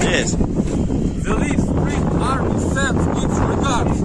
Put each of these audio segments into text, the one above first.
Yes. The Leaf Spring Army sends its regards.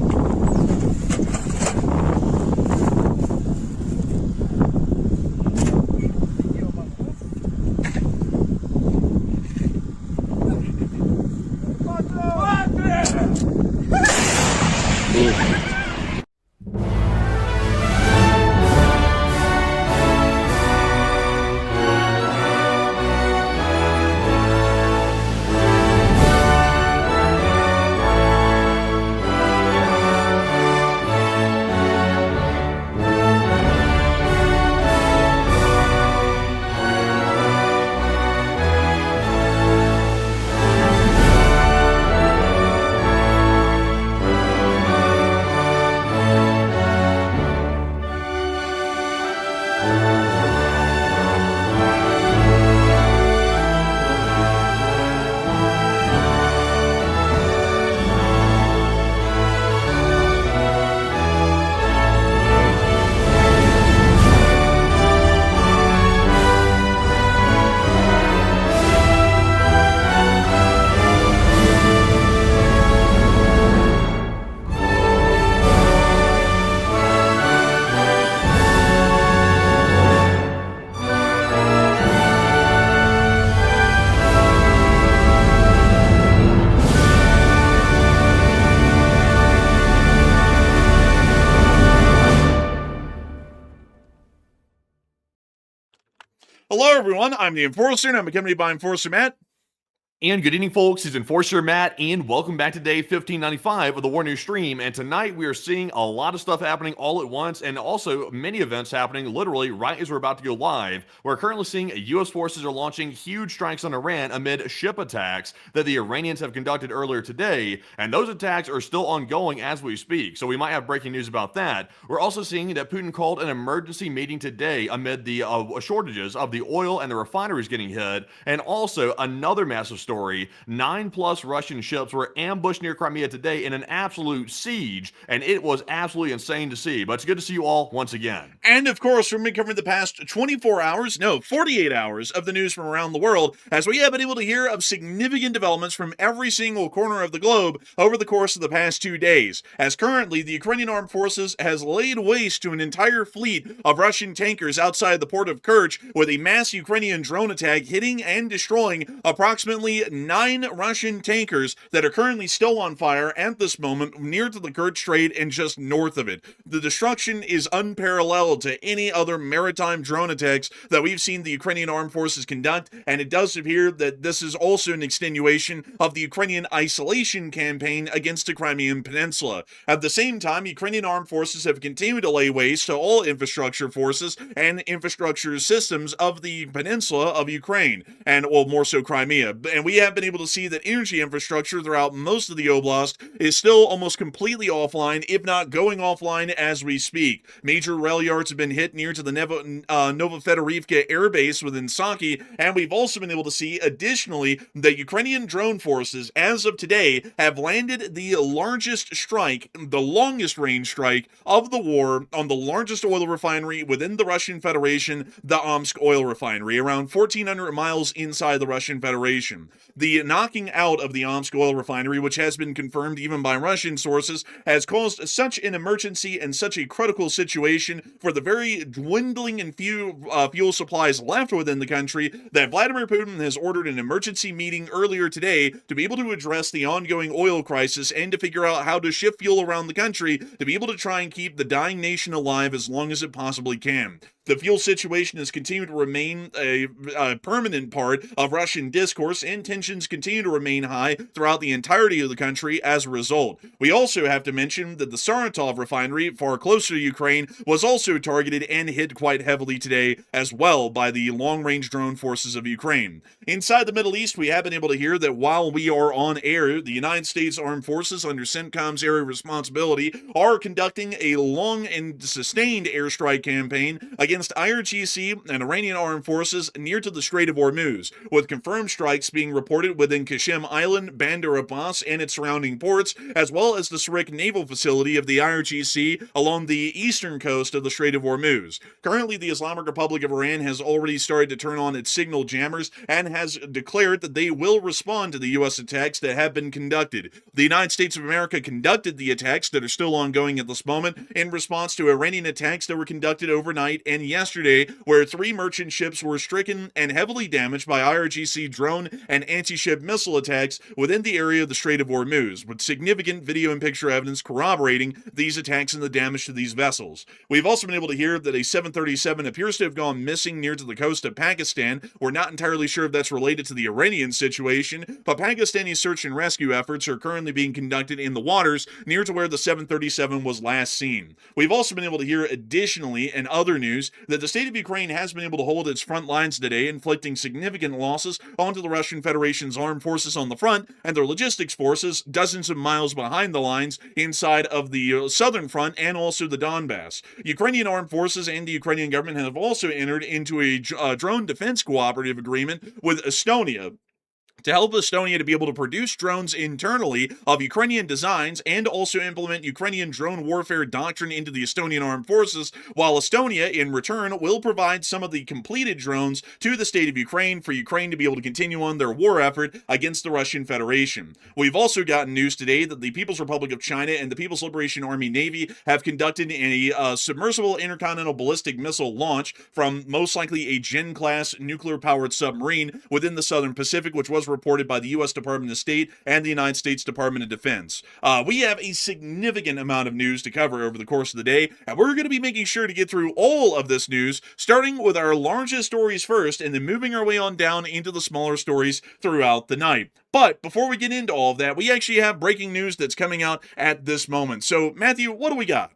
Hello, everyone. I'm the Enforcer, and I'm accompanied by Enforcer Matt. And good evening, folks. It's Enforcer Matt, and welcome back to day 1595 of the War News stream. And tonight we are seeing a lot of stuff happening all at once, and also many events happening literally right as we're about to go live. We're currently seeing U.S. forces are launching huge strikes on Iran amid ship attacks that the Iranians have conducted earlier today, and those attacks are still ongoing as we speak. So we might have breaking news about that. We're also seeing that Putin called an emergency meeting today amid the shortages of the oil and the refineries getting hit, and also another massive story. 9+ Russian ships were ambushed near Crimea today in an absolute siege, and it was absolutely insane to see. But it's good to see you all once again. And of course, we're going to be covering the past 48 hours of the news from around the world, as we have been able to hear of significant developments from every single corner of the globe over the course of the past 2 days. As currently, the Ukrainian Armed Forces has laid waste to an entire fleet of Russian tankers outside the port of KERCH, with a mass Ukrainian drone attack hitting and destroying approximately 9 Russian tankers that are currently still on fire at this moment near to the Kerch Strait and just north of it. The destruction is unparalleled to any other maritime drone attacks that we've seen the Ukrainian Armed Forces conduct, and it does appear that this is also an extenuation of the Ukrainian isolation campaign against the Crimean Peninsula. At the same time, Ukrainian Armed Forces have continued to lay waste to all infrastructure forces and infrastructure systems of the peninsula of Ukraine, and well, more so Crimea. And we have been able to see that energy infrastructure throughout most of the oblast is still almost completely offline, if not going offline as we speak. Major rail yards have been hit near to the Novofedorivka air base within Saki, and we've also been able to see additionally that Ukrainian drone forces, as of today, have landed the largest strike, the longest range strike of the war on the largest oil refinery within the Russian Federation, the Omsk oil refinery, around 1,400 miles inside the Russian Federation. The knocking out of the Omsk oil refinery, which has been confirmed even by Russian sources, has caused such an emergency and such a critical situation for the very dwindling and few fuel supplies left within the country that Vladimir Putin has ordered an emergency meeting earlier today to be able to address the ongoing oil crisis and to figure out how to shift fuel around the country to be able to try and keep the dying nation alive as long as it possibly can. The fuel situation has continued to remain a permanent part of Russian discourse, and tensions continue to remain high throughout the entirety of the country as a result. We also have to mention that the Saratov refinery, far closer to Ukraine, was also targeted and hit quite heavily today as well by the long-range drone forces of Ukraine. Inside the Middle East, we have been able to hear that while we are on air, the United States Armed Forces, under CENTCOM's area of responsibility, are conducting a long and sustained airstrike campaign against IRGC and Iranian armed forces near to the Strait of Hormuz, with confirmed strikes being reported within Qashem Island, Bandar Abbas, and its surrounding ports, as well as the Sarik naval facility of the IRGC along the eastern coast of the Strait of Hormuz. Currently, the Islamic Republic of Iran has already started to turn on its signal jammers and has declared that they will respond to the U.S. attacks that have been conducted. The United States of America conducted the attacks that are still ongoing at this moment in response to Iranian attacks that were conducted overnight and yesterday, where 3 merchant ships were stricken and heavily damaged by IRGC drone and anti-ship missile attacks within the area of the Strait of Hormuz, with significant video and picture evidence corroborating these attacks and the damage to these vessels. We've also been able to hear that a 737 appears to have gone missing near to the coast of Pakistan. We're not entirely sure if that's related to the Iranian situation, but Pakistani search and rescue efforts are currently being conducted in the waters near to where the 737 was last seen. We've also been able to hear additionally in other news that the state of Ukraine has been able to hold its front lines today, inflicting significant losses onto the Russian Federation's armed forces on the front and their logistics forces dozens of miles behind the lines inside of the southern front and also the Donbass. Ukrainian armed forces and the Ukrainian government have also entered into a drone defense cooperative agreement with Estonia to help Estonia to be able to produce drones internally of Ukrainian designs and also implement Ukrainian drone warfare doctrine into the Estonian armed forces, while Estonia, in return, will provide some of the completed drones to the state of Ukraine for Ukraine to be able to continue on their war effort against the Russian Federation. We've also gotten news today that the People's Republic of China and the People's Liberation Army Navy have conducted a submersible intercontinental ballistic missile launch from most likely a Gen-class nuclear-powered submarine within the southern Pacific, which was reported by the U.S. Department of State and the United States Department of Defense. We have a significant amount of news to cover over the course of the day, and we're going to be making sure to get through all of this news, starting with our largest stories first, and then moving our way on down into the smaller stories throughout the night. But before we get into all of that, we actually have breaking news that's coming out at this moment. So, Matthew, what do we got?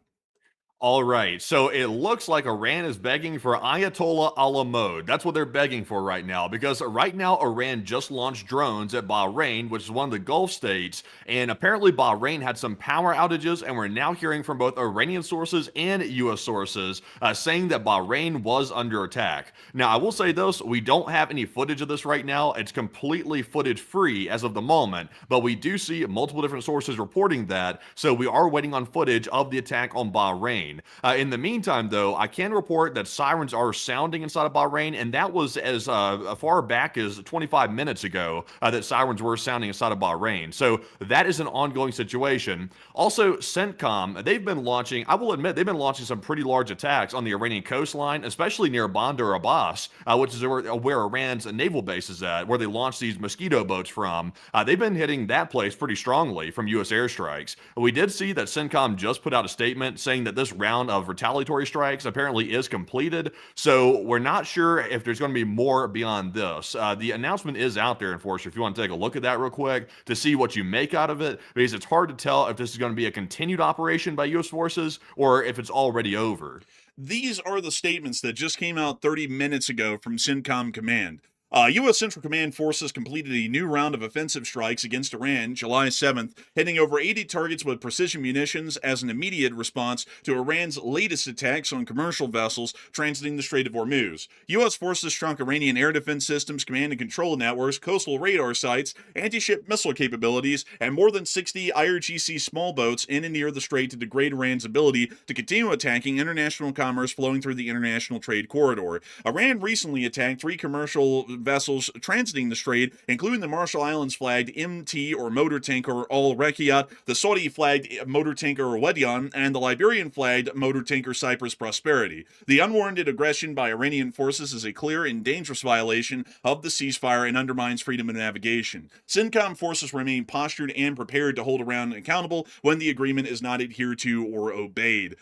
All right, so it looks like Iran is begging for Ayatollah Allah mode. That's what they're begging for right now, because right now Iran just launched drones at Bahrain, which is one of the Gulf states, and apparently Bahrain had some power outages, and we're now hearing from both Iranian sources and U.S. sources saying that Bahrain was under attack. Now, I will say this, we don't have any footage of this right now. It's completely footage free as of the moment, but we do see multiple different sources reporting that, so we are waiting on footage of the attack on Bahrain. In the meantime, though, I can report that sirens are sounding inside of Bahrain, and that was as far back as 25 minutes ago that sirens were sounding inside of Bahrain. So that is an ongoing situation. Also, CENTCOM, they've been launching, I will admit, they've been launching some pretty large attacks on the Iranian coastline, especially near Bandar Abbas, which is where Iran's naval base is at, where they launched these mosquito boats from. They've been hitting that place pretty strongly from U.S. airstrikes. We did see that CENTCOM just put out a statement saying that this round of retaliatory strikes apparently is completed, so we're not sure if there's going to be more beyond this. The announcement is out there, Enforcer, if you want to take a look at that real quick to see what you make out of it, because it's hard to tell if this is going to be a continued operation by U.S. forces or if it's already over. These are the statements that just came out 30 minutes ago from CENTCOM Command. U.S. Central Command forces completed a new round of offensive strikes against Iran July 7th, hitting over 80 targets with precision munitions as an immediate response to Iran's latest attacks on commercial vessels transiting the Strait of Hormuz. U.S. forces struck Iranian air defense systems, command and control networks, coastal radar sites, anti-ship missile capabilities, and more than 60 IRGC small boats in and near the strait to degrade Iran's ability to continue attacking international commerce flowing through the international trade corridor. Iran recently attacked 3 commercial vessels transiting the strait, including the Marshall Islands flagged MT or motor tanker Al Rekayat, the Saudi flagged motor tanker Wedyan, and the Liberian flagged motor tanker Cyprus Prosperity. The unwarranted aggression by Iranian forces is a clear and dangerous violation of the ceasefire and undermines freedom of navigation. CENTCOM forces remain postured and prepared to hold Iran accountable when the agreement is not adhered to or obeyed.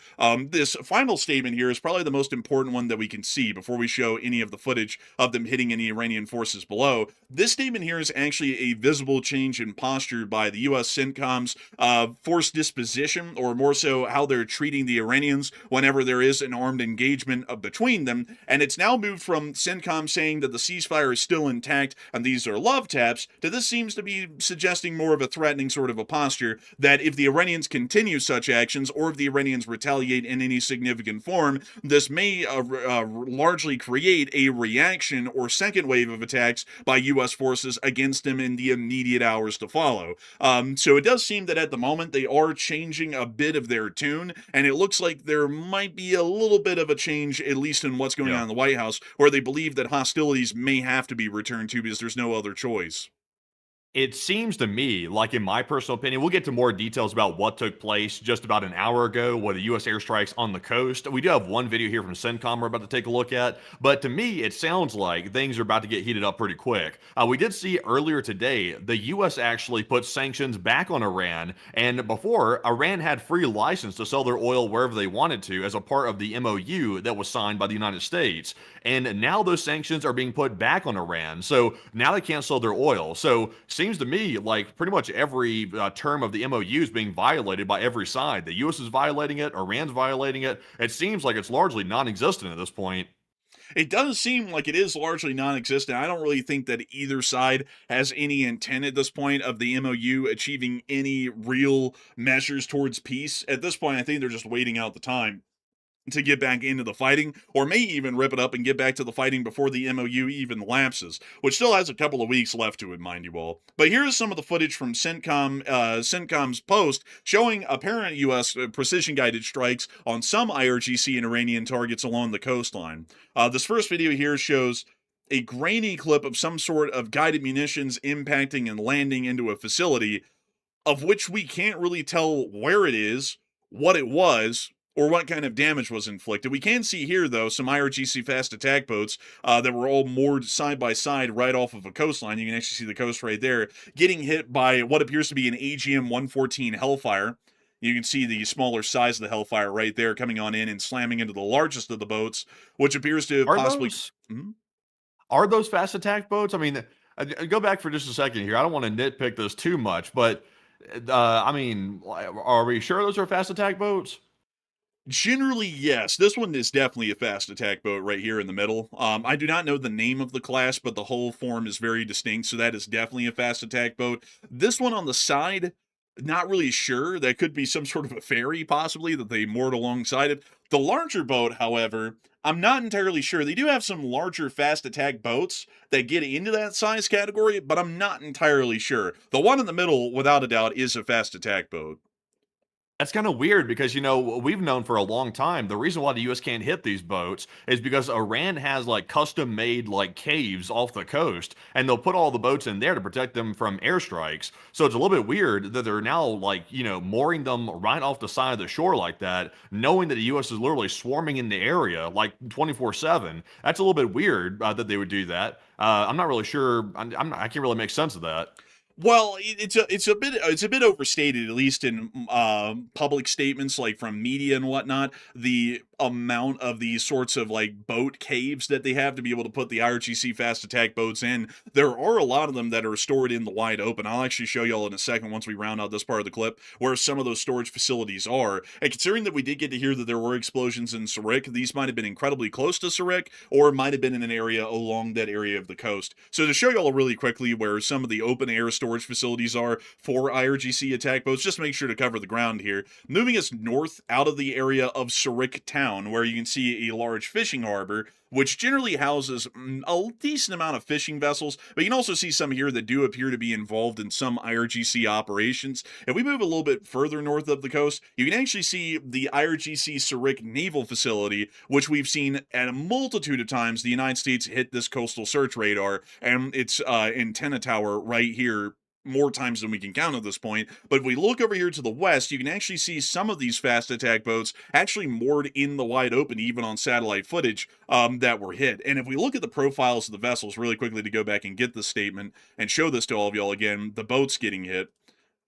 This final statement here is probably the most important one that we can see before we show any of the footage of them hitting any Iranian forces below. This statement here is actually a visible change in posture by the U.S. CENTCOM's force disposition, or more so how they're treating the Iranians whenever there is an armed engagement between them. And it's now moved from CENTCOM saying that the ceasefire is still intact and these are love taps, to this seems to be suggesting more of a threatening sort of a posture that if the Iranians continue such actions, or if the Iranians retaliate in any significant form, this may largely create a reaction or second wave of attacks by U.S. forces against them in the immediate hours to follow. So it does seem that at the moment they are changing a bit of their tune, and it looks like there might be a little bit of a change, at least in what's going on in the White House, where they believe that hostilities may have to be returned to because there's no other choice. It seems to me, like in my personal opinion, we'll get to more details about what took place just about an hour ago with the U.S. airstrikes on the coast. We do have one video here from CENTCOM we're about to take a look at, but to me, it sounds like things are about to get heated up pretty quick. We did see earlier today, the U.S. actually put sanctions back on Iran, and before, Iran had free license to sell their oil wherever they wanted to as a part of the MOU that was signed by the United States. And now those sanctions are being put back on Iran, so now they can't sell their oil. So seems to me like pretty much every term of the MOU is being violated by every side. The U.S. is violating it, Iran's violating it. It seems like it's largely non-existent at this point. It does seem like it is largely non-existent. I don't really think that either side has any intent at this point of the MOU achieving any real measures towards peace. At this point, I think they're just waiting out the time to get back into the fighting, or may even rip it up and get back to the fighting before the MOU even lapses, which still has a couple of weeks left to it, mind you all. But here's some of the footage from CENTCOM's post showing apparent U.S. precision-guided strikes on some IRGC and Iranian targets along the coastline. This first video here shows a grainy clip of some sort of guided munitions impacting and landing into a facility, of which we can't really tell where it is, what it was, or what kind of damage was inflicted. We can see here, though, some IRGC fast attack boats that were all moored side by side right off of a coastline. You can actually see the coast right there, getting hit by what appears to be an AGM-114 Hellfire. You can see the smaller size of the Hellfire right there coming on in and slamming into the largest of the boats, which appears to possibly... Are those fast attack boats? I mean, go back for just a second here. I don't want to nitpick this too much, but I mean, are we sure those are fast attack boats? Generally, yes. This one is definitely a fast attack boat right here in the middle. I do not know the name of the class, but the whole form is very distinct, so that is definitely a fast attack boat. This one on the side, not really sure. That could be some sort of a ferry, possibly, that they moored alongside it. The larger boat, however, I'm not entirely sure. They do have some larger fast attack boats that get into that size category, but I'm not entirely sure. The one in the middle, without a doubt, is a fast attack boat. That's kind of weird because, you know, we've known for a long time the reason why the U.S. can't hit these boats is because Iran has like custom made like caves off the coast, and they'll put all the boats in there to protect them from airstrikes. So it's a little bit weird that they're now like, you know, mooring them right off the side of the shore like that, knowing that the U.S. is literally swarming in the area like 24/7. That's a little bit weird that they would do that. I'm not really sure. I can't really make sense of that. Well, it's a bit overstated, at least in public statements like from media and whatnot. The amount of these sorts of like boat caves that they have to be able to put the IRGC fast attack boats in. There are a lot of them that are stored in the wide open. I'll actually show y'all in a second once we round out this part of the clip where some of those storage facilities are. And considering that we did get to hear that there were explosions in Surik, these might have been incredibly close to Surik, or might have been in an area along that area of the coast. So to show y'all really quickly where some of the open air storage facilities are for IRGC attack boats, just make sure to cover the ground here. Moving us north out of the area of Surik town, down, where you can see a large fishing harbor, which generally houses a decent amount of fishing vessels, but you can also see some here that do appear to be involved in some IRGC operations. If we move a little bit further north of the coast, you can actually see the IRGC Surik Naval Facility, which we've seen at a multitude of times the United States hit this coastal search radar, and its antenna tower right here more times than we can count at this point. But if we look over here to the west, you can actually see some of these fast attack boats actually moored in the wide open, even on satellite footage that were hit. And if we look at the profiles of the vessels really quickly to go back and get this statement and show this to all of y'all again, the boats getting hit.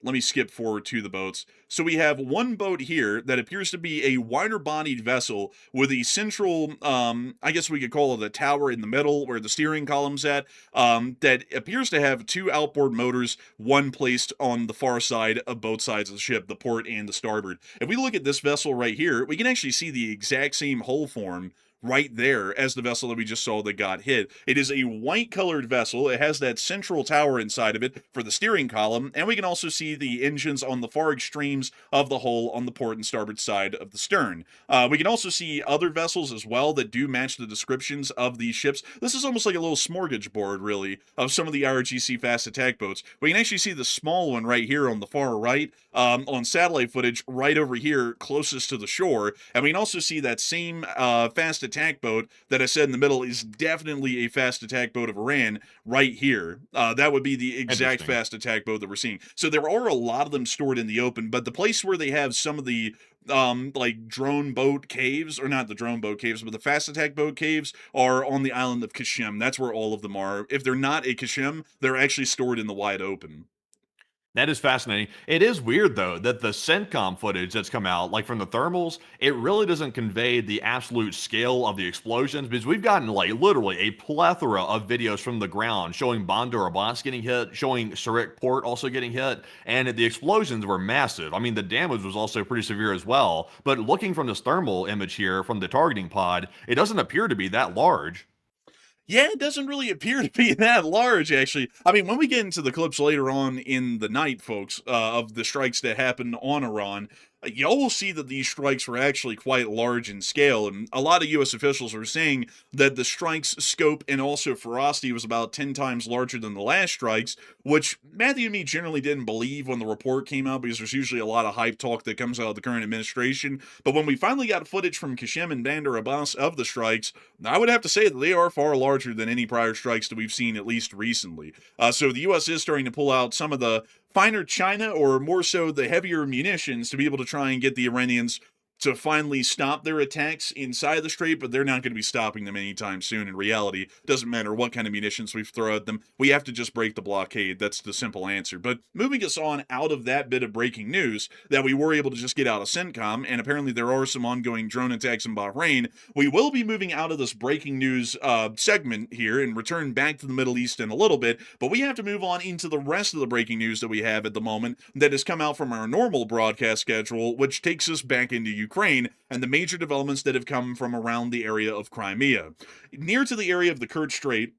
Let me skip forward to the boats. So we have one boat here that appears to be a wider-bodied vessel with a central, I guess we could call it a tower in the middle where the steering column's at, that appears to have two outboard motors, one placed on the far side of both sides of the ship, the port and the starboard. If we look at this vessel right here, we can actually see the exact same hull form right there as the vessel that we just saw that got hit. It is a white colored vessel. It has that central tower inside of it for the steering column, and we can also see the engines on the far extremes of the hull on the port and starboard side of the stern. We can also see other vessels as well that do match the descriptions of these ships. This is almost like a little smorgasbord, really, of some of the IRGC fast attack boats. We can actually see the small one right here on the far right, on satellite footage right over here closest to the shore, and we can also see that same fast attack boat that I said in the middle is definitely a fast attack boat of Iran right here. That would be the exact fast attack boat that we're seeing. So there are a lot of them stored in the open, but the place where they have some of the like drone boat caves, or not the drone boat caves, but the fast attack boat caves are on the island of Kashim. That's where all of them are. If they're not a Kashim, they're actually stored in the wide open. That is fascinating. It is weird, though, that the CENTCOM footage that's come out, like from the thermals, it really doesn't convey the absolute scale of the explosions, because we've gotten, like, literally a plethora of videos from the ground showing Bandar Abbas getting hit, showing Surik Port also getting hit, and the explosions were massive. I mean, the damage was also pretty severe as well, but looking from this thermal image here from the targeting pod, it doesn't appear to be that large. Yeah, it doesn't really appear to be that large, actually. I mean, when we get into the clips later on in the night, folks, of the strikes that happened on Iran, y'all will see that these strikes were actually quite large in scale, and a lot of U.S. officials are saying that the strikes' scope and also ferocity was about 10 times larger than the last strikes, which Matthew and me generally didn't believe when the report came out, because there's usually a lot of hype talk that comes out of the current administration. But when we finally got footage from Kashim and Bandar Abbas of the strikes, I would have to say that they are far larger than any prior strikes that we've seen, at least recently. So the U.S. is starting to pull out some of the finer china, or more so the heavier munitions, to be able to try and get the Iranians to finally stop their attacks inside the strait, but they're not going to be stopping them anytime soon. In reality, it doesn't matter what kind of munitions we throw at them. We have to just break the blockade. That's the simple answer. But moving us on out of that bit of breaking news that we were able to just get out of CENTCOM, and apparently there are some ongoing drone attacks in Bahrain, we will be moving out of this breaking news segment here and return back to the Middle East in a little bit, but we have to move on into the rest of the breaking news that we have at the moment that has come out from our normal broadcast schedule, which takes us back into Ukraine and the major developments that have come from around the area of Crimea. Near to the area of the Kerch Strait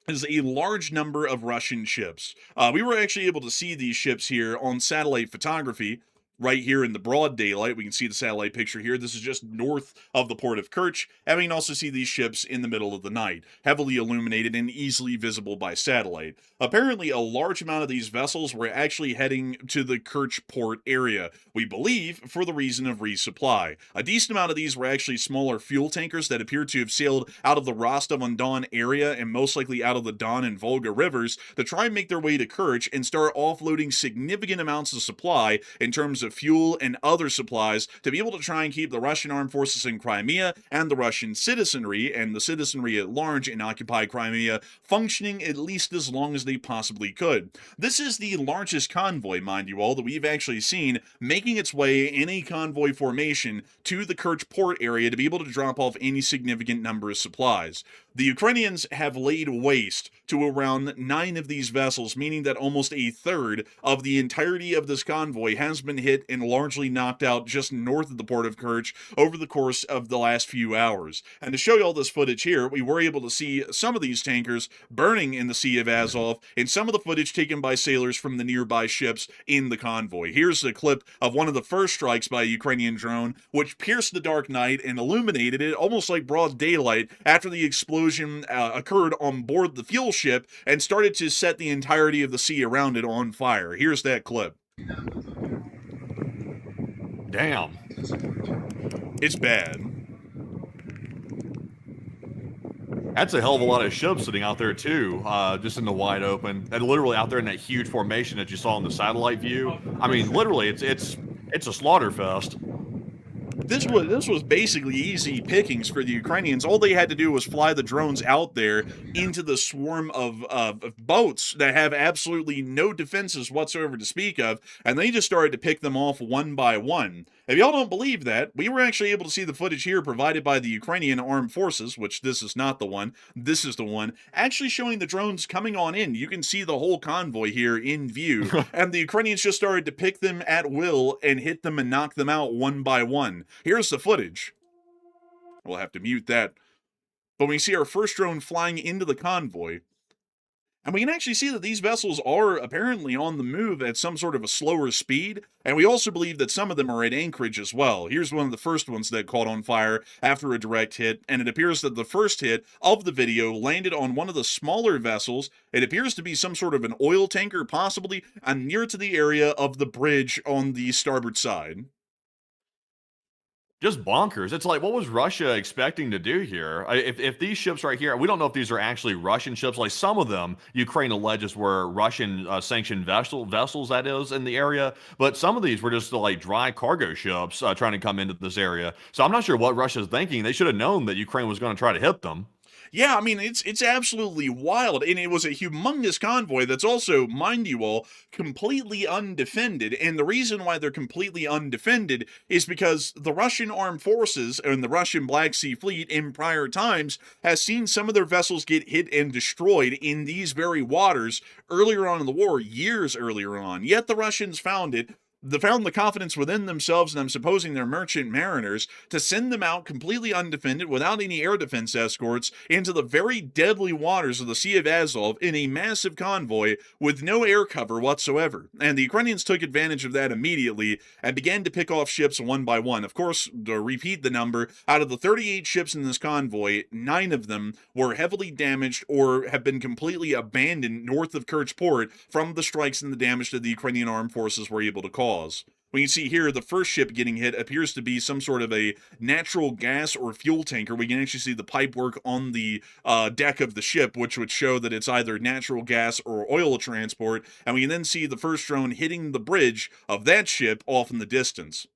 is a large number of Russian ships. We were actually able to see these ships here on satellite photography. Right here in the broad daylight, we can see the satellite picture here. This is just north of the port of Kerch, and we can also see these ships in the middle of the night, heavily illuminated and easily visible by satellite. Apparently, a large amount of these vessels were actually heading to the Kerch port area, we believe for the reason of resupply. A decent amount of these were actually smaller fuel tankers that appeared to have sailed out of the Rostov-on-Don area and most likely out of the Don and Volga rivers to try and make their way to Kerch and start offloading significant amounts of supply in terms of fuel and other supplies to be able to try and keep the Russian armed forces in Crimea and the Russian citizenry and the citizenry at large in occupied Crimea functioning at least as long as they possibly could. This is the largest convoy, mind you all, that we've actually seen making its way in a convoy formation to the Kerch port area to be able to drop off any significant number of supplies. The Ukrainians have laid waste to around 9 of these vessels, meaning that almost a third of the entirety of this convoy has been hit hit and largely knocked out just north of the port of Kerch over the course of the last few hours. And to show you all this footage here, we were able to see some of these tankers burning in the Sea of Azov and some of the footage taken by sailors from the nearby ships in the convoy. Here's a clip of one of the first strikes by a Ukrainian drone, which pierced the dark night and illuminated it almost like broad daylight after the explosion occurred on board the fuel ship and started to set the entirety of the sea around it on fire. Here's that clip. Damn. It's bad. That's a hell of a lot of ships sitting out there too, just in the wide open, and literally out there in that huge formation that you saw in the satellite view. I mean, literally, it's a slaughter fest. This was basically easy pickings for the Ukrainians. All they had to do was fly the drones out there into the swarm of boats that have absolutely no defenses whatsoever to speak of, and they just started to pick them off one by one. If y'all don't believe that, we were actually able to see the footage here provided by the Ukrainian Armed Forces, which this is not the one, this is the one, actually showing the drones coming on in. You can see the whole convoy here in view, and the Ukrainians just started to pick them at will and hit them and knock them out one by one. Here's the footage. We'll have to mute that. But we see our first drone flying into the convoy, and we can actually see that these vessels are apparently on the move at some sort of a slower speed, and we also believe that some of them are at anchorage as well. Here's one of the first ones that caught on fire after a direct hit, and it appears that the first hit of the video landed on one of the smaller vessels. It appears to be some sort of an oil tanker, possibly near to the area of the bridge on the starboard side. Just bonkers. It's like, what was Russia expecting to do here? If these ships right here, we don't know if these are actually Russian ships. Like some of them, Ukraine alleges were Russian sanctioned vessels, that is, in the area. But some of these were just like dry cargo ships trying to come into this area. So I'm not sure what Russia's thinking. They should have known that Ukraine was going to try to hit them. Yeah, I mean, it's absolutely wild, and it was a humongous convoy that's also, mind you all, completely undefended, and the reason why they're completely undefended is because the Russian armed forces and the Russian Black Sea Fleet in prior times has seen some of their vessels get hit and destroyed in these very waters earlier on in the war, years earlier on, yet the Russians found the confidence within themselves, and I'm supposing their merchant mariners, to send them out completely undefended without any air defense escorts into the very deadly waters of the Sea of Azov in a massive convoy with no air cover whatsoever. And the Ukrainians took advantage of that immediately and began to pick off ships one by one. Of course, to repeat the number, out of the 38 ships in this convoy, 9 of them were heavily damaged or have been completely abandoned north of Kerch port from the strikes and the damage that the Ukrainian armed forces were able to cause. When you see here, the first ship getting hit appears to be some sort of a natural gas or fuel tanker. We can actually see the pipework on the deck of the ship, which would show that it's either natural gas or oil transport. And we can then see the first drone hitting the bridge of that ship off in the distance.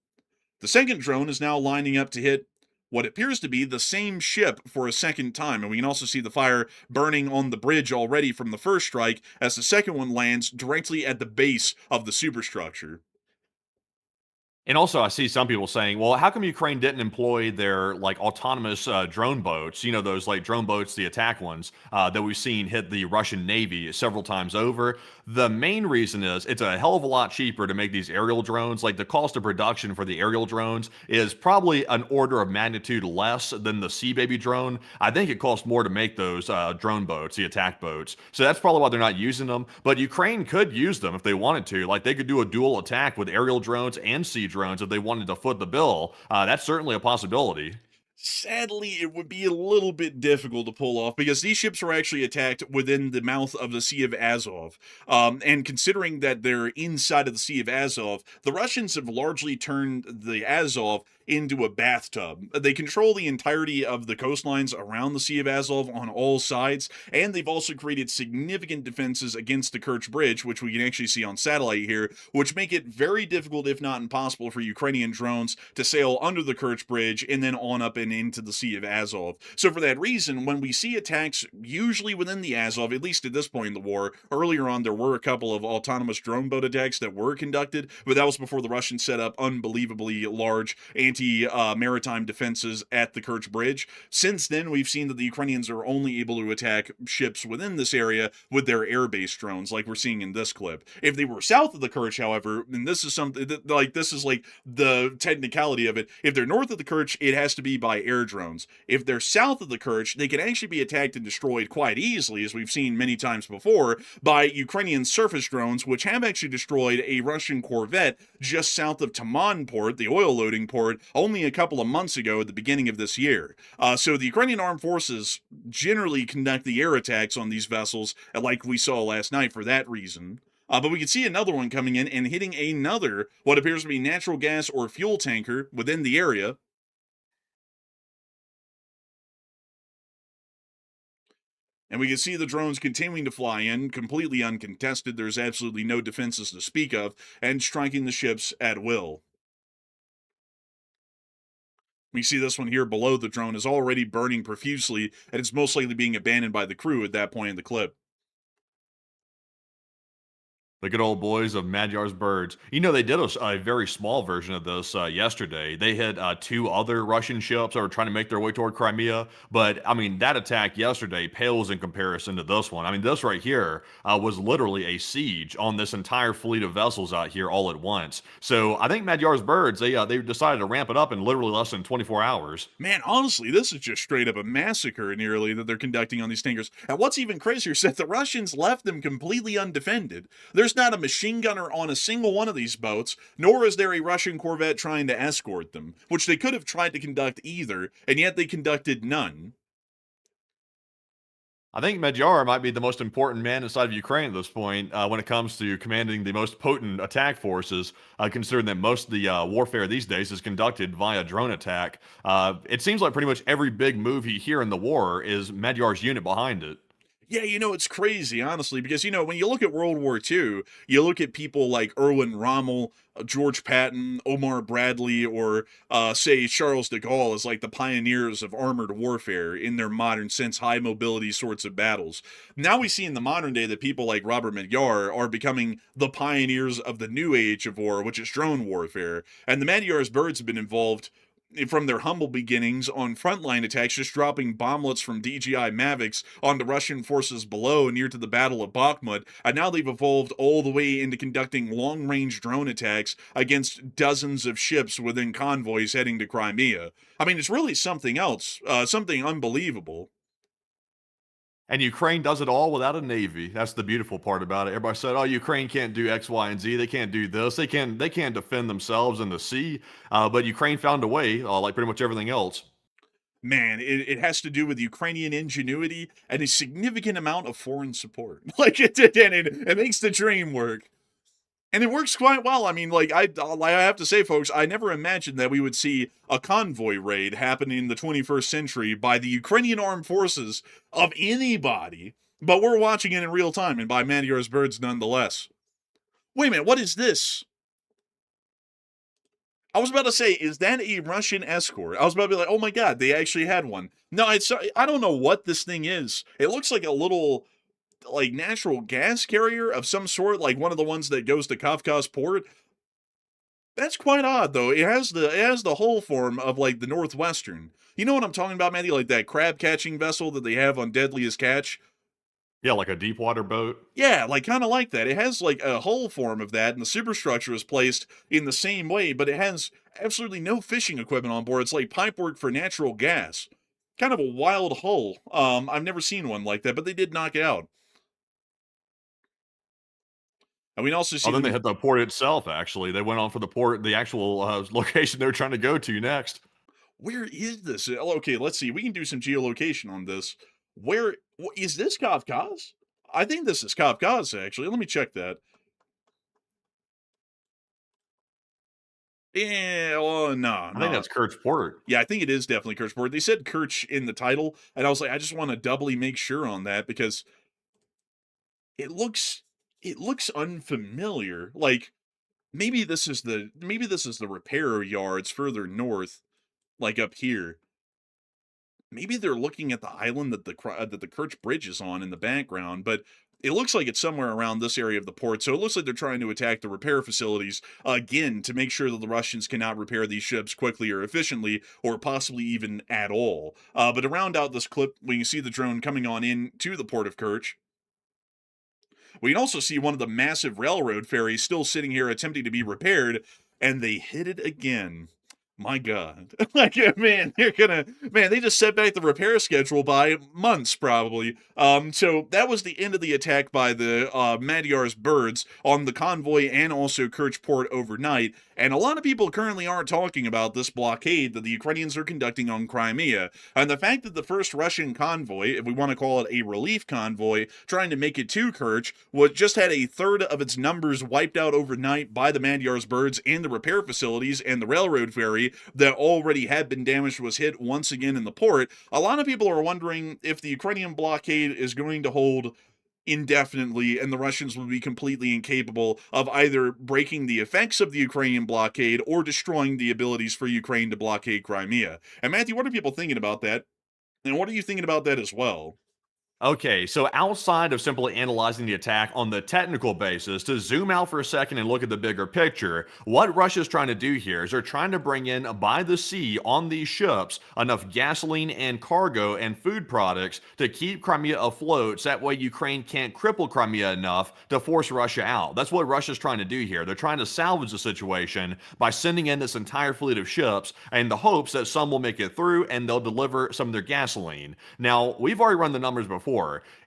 The second drone is now lining up to hit what appears to be the same ship for a second time, and we can also see the fire burning on the bridge already from the first strike as the second one lands directly at the base of the superstructure. And also, I see some people saying, well, how come Ukraine didn't employ their like autonomous drone boats? You know, those like drone boats, the attack ones that we've seen hit the Russian Navy several times over. The main reason is it's a hell of a lot cheaper to make these aerial drones. Like the cost of production for the aerial drones is probably an order of magnitude less than the Sea Baby drone. I think it costs more to make those drone boats, the attack boats. So that's probably why they're not using them. But Ukraine could use them if they wanted to. Like they could do a dual attack with aerial drones and sea drones if they wanted to foot the bill. That's certainly a possibility. Sadly, it would be a little bit difficult to pull off because these ships were actually attacked within the mouth of the Sea of Azov. And considering that they're inside of the Sea of Azov, the Russians have largely turned the Azov into a bathtub. They control the entirety of the coastlines around the Sea of Azov on all sides, and they've also created significant defenses against the Kerch Bridge, which we can actually see on satellite here, which make it very difficult, if not impossible, for Ukrainian drones to sail under the Kerch Bridge and then on up and into the Sea of Azov. So for that reason, when we see attacks, usually within the Azov, at least at this point in the war, earlier on there were a couple of autonomous drone boat attacks that were conducted, but that was before the Russians set up unbelievably large anti-maritime defenses at the Kerch Bridge. Since then, we've seen that the Ukrainians are only able to attack ships within this area with their air-based drones, like we're seeing in this clip. If they were south of the Kerch, however, and this is something that, like, this is like the technicality of it. If they're north of the Kerch, it has to be by air drones. If they're south of the Kerch, they can actually be attacked and destroyed quite easily, as we've seen many times before, by Ukrainian surface drones, which have actually destroyed a Russian corvette just south of Taman port, the oil loading port, only a couple of months ago at the beginning of this year. So the Ukrainian armed forces generally conduct the air attacks on these vessels, like we saw last night, for that reason. But we can see another one coming in and hitting another, what appears to be natural gas or fuel tanker within the area. And we can see the drones continuing to fly in, completely uncontested. There's absolutely no defenses to speak of, and striking the ships at will. We see this one here below the drone is already burning profusely, and it's most likely being abandoned by the crew at that point in the clip. The good old boys of Magyar's birds. You know, they did a very small version of this yesterday. They had two other Russian ships that were trying to make their way toward Crimea. But, I mean, that attack yesterday pales in comparison to this one. I mean, this right here was literally a siege on this entire fleet of vessels out here all at once. So I think Magyar's birds, they decided to ramp it up in literally less than 24 hours. Man, honestly, this is just straight up a massacre nearly that they're conducting on these tankers. And what's even crazier is that the Russians left them completely undefended. There's not a machine gunner on a single one of these boats, nor is there a Russian corvette trying to escort them, which they could have tried to conduct either, and yet they conducted none. I think Magyar might be the most important man inside of Ukraine at this point when it comes to commanding the most potent attack forces, considering that most of the warfare these days is conducted via drone attack. It seems like pretty much every big move you hear in the war is Magyar's unit behind it. Yeah, it's crazy, honestly, because, when you look at World War II, you look at people like Erwin Rommel, George Patton, Omar Bradley, or, say, Charles de Gaulle as, like, the pioneers of armored warfare in their modern sense, high mobility sorts of battles. Now we see in the modern day that people like Robert Magyar are becoming the pioneers of the new age of war, which is drone warfare. And the Magyar's birds have been involved from their humble beginnings on frontline attacks, just dropping bomblets from DJI Mavics on the Russian forces below near to the Battle of Bakhmut, and now they've evolved all the way into conducting long-range drone attacks against dozens of ships within convoys heading to Crimea. I mean, it's really something else, something unbelievable. And Ukraine does it all without a navy. That's the beautiful part about it. Everybody said, "Oh, Ukraine can't do X, Y, and Z. They can't do this. They can't defend themselves in the sea." But Ukraine found a way, like pretty much everything else. Man, it has to do with Ukrainian ingenuity and a significant amount of foreign support. Like it makes the dream work. And it works quite well. I mean, I have to say, folks, I never imagined that we would see a convoy raid happen in the 21st century by the Ukrainian armed forces of anybody. But we're watching it in real time, and by Magyar's birds nonetheless. Wait a minute, what is this? I was about to say, is that a Russian escort? I was about to be like, oh my god, they actually had one. No, I don't know what this thing is. It looks like a little, like, natural gas carrier of some sort, like one of the ones that goes to Kafka's port. That's quite odd, though. It has the hull form of, like, the Northwestern. You know what I'm talking about, Matty? Like that crab catching vessel that they have on Deadliest Catch. Yeah, like a deep water boat. Yeah, like kind of like that. It has like a hull form of that, and the superstructure is placed in the same way, but it has absolutely no fishing equipment on board. It's like pipework for natural gas. Kind of a wild hull. I've never seen one like that, but they did knock it out. And we can also see Oh, then they them. hit the port itself. Actually, they went on for the port, the actual location they're trying to go to next. Where is this? Okay, let's see. We can do some geolocation on this. Is this Kafka's? I think this is Kafka's, actually. Let me check that. Yeah, well, no, I think no. that's Kerch Port. Yeah, I think it is definitely Kerch. They said Kerch in the title, and I was like, I just want to doubly make sure on that because it looks unfamiliar. Like maybe this is the repair yards further north, like up here. Maybe they're looking at the island that the Kerch Bridge is on in the background, but It looks like it's somewhere around this area of the port, so it looks like they're trying to attack the repair facilities again to make sure that the Russians cannot repair these ships quickly or efficiently, or possibly even at all. But to round out this clip, we can see the drone coming on in to the port of Kerch. We can also see one of the massive railroad ferries still sitting here attempting to be repaired, and they hit it again. My God. Like, man, they just set back the repair schedule by months, probably. So that was the end of the attack by the Magyar's birds on the convoy and also Kerch port overnight. And a lot of people currently aren't talking about this blockade that the Ukrainians are conducting on Crimea. And the fact that the first Russian convoy, if we want to call it a relief convoy, trying to make it to Kerch, just had a third of its numbers wiped out overnight by the Magyar's birds and the repair facilities, and the railroad ferry that already had been damaged was hit once again in the port. A lot of people are wondering if the Ukrainian blockade is going to hold indefinitely, and the Russians will be completely incapable of either breaking the effects of the Ukrainian blockade or destroying the abilities for Ukraine to blockade Crimea. And Matthew, what are people thinking about that? And what are you thinking about that as well? Okay, so outside of simply analyzing the attack on the technical basis, to zoom out for a second and look at the bigger picture, what Russia's trying to do here is they're trying to bring in by the sea on these ships enough gasoline and cargo and food products to keep Crimea afloat, so that way Ukraine can't cripple Crimea enough to force Russia out. That's what Russia's trying to do here. They're trying to salvage the situation by sending in this entire fleet of ships in the hopes that some will make it through and they'll deliver some of their gasoline. Now, we've already run the numbers before.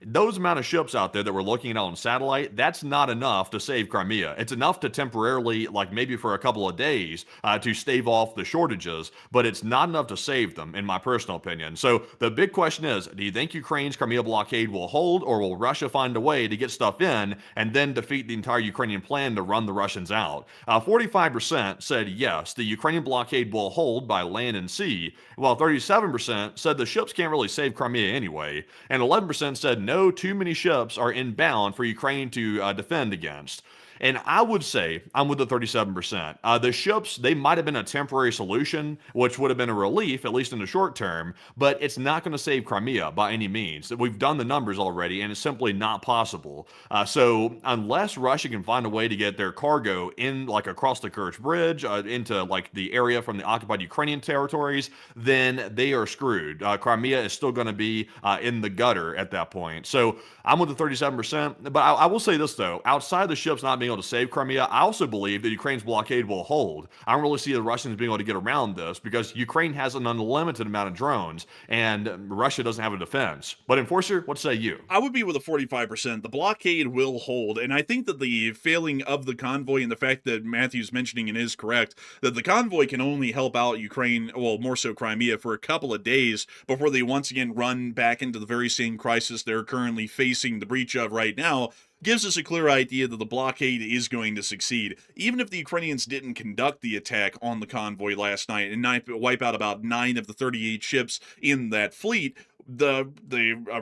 Those amount of ships out there that we're looking at on satellite, that's not enough to save Crimea. It's enough to temporarily, like maybe for a couple of days, to stave off the shortages, but it's not enough to save them, in my personal opinion. So the big question is, do you think Ukraine's Crimea blockade will hold, or will Russia find a way to get stuff in and then defeat the entire Ukrainian plan to run the Russians out? 45% said yes, the Ukrainian blockade will hold by land and sea, while 37% said the ships can't really save Crimea anyway, and 11% said no, too many ships are inbound for Ukraine to defend against. And I would say I'm with the 37%. The ships, they might have been a temporary solution, which would have been a relief, at least in the short term, but it's not going to save Crimea by any means. We've done the numbers already, and it's simply not possible. So unless Russia can find a way to get their cargo in, like across the Kerch Bridge, into like the area from the occupied Ukrainian territories, then they are screwed. Crimea is still going to be in the gutter at that point. So I'm with the 37%, but I will say this though, outside the ships not being able to save Crimea, I also believe that Ukraine's blockade will hold. I don't really see the Russians being able to get around this because Ukraine has an unlimited amount of drones and Russia doesn't have a defense. But Enforcer, what say you? I would be with a 45%. The blockade will hold, and I think that the failing of the convoy and the fact that Matthew's mentioning it is correct, that the convoy can only help out Ukraine, well, more so Crimea, for a couple of days before they once again run back into the very same crisis they're currently facing the breach of right now, gives us a clear idea that the blockade is going to succeed. Even if the Ukrainians didn't conduct the attack on the convoy last night and wipe out about 9 of the 38 ships in that fleet, the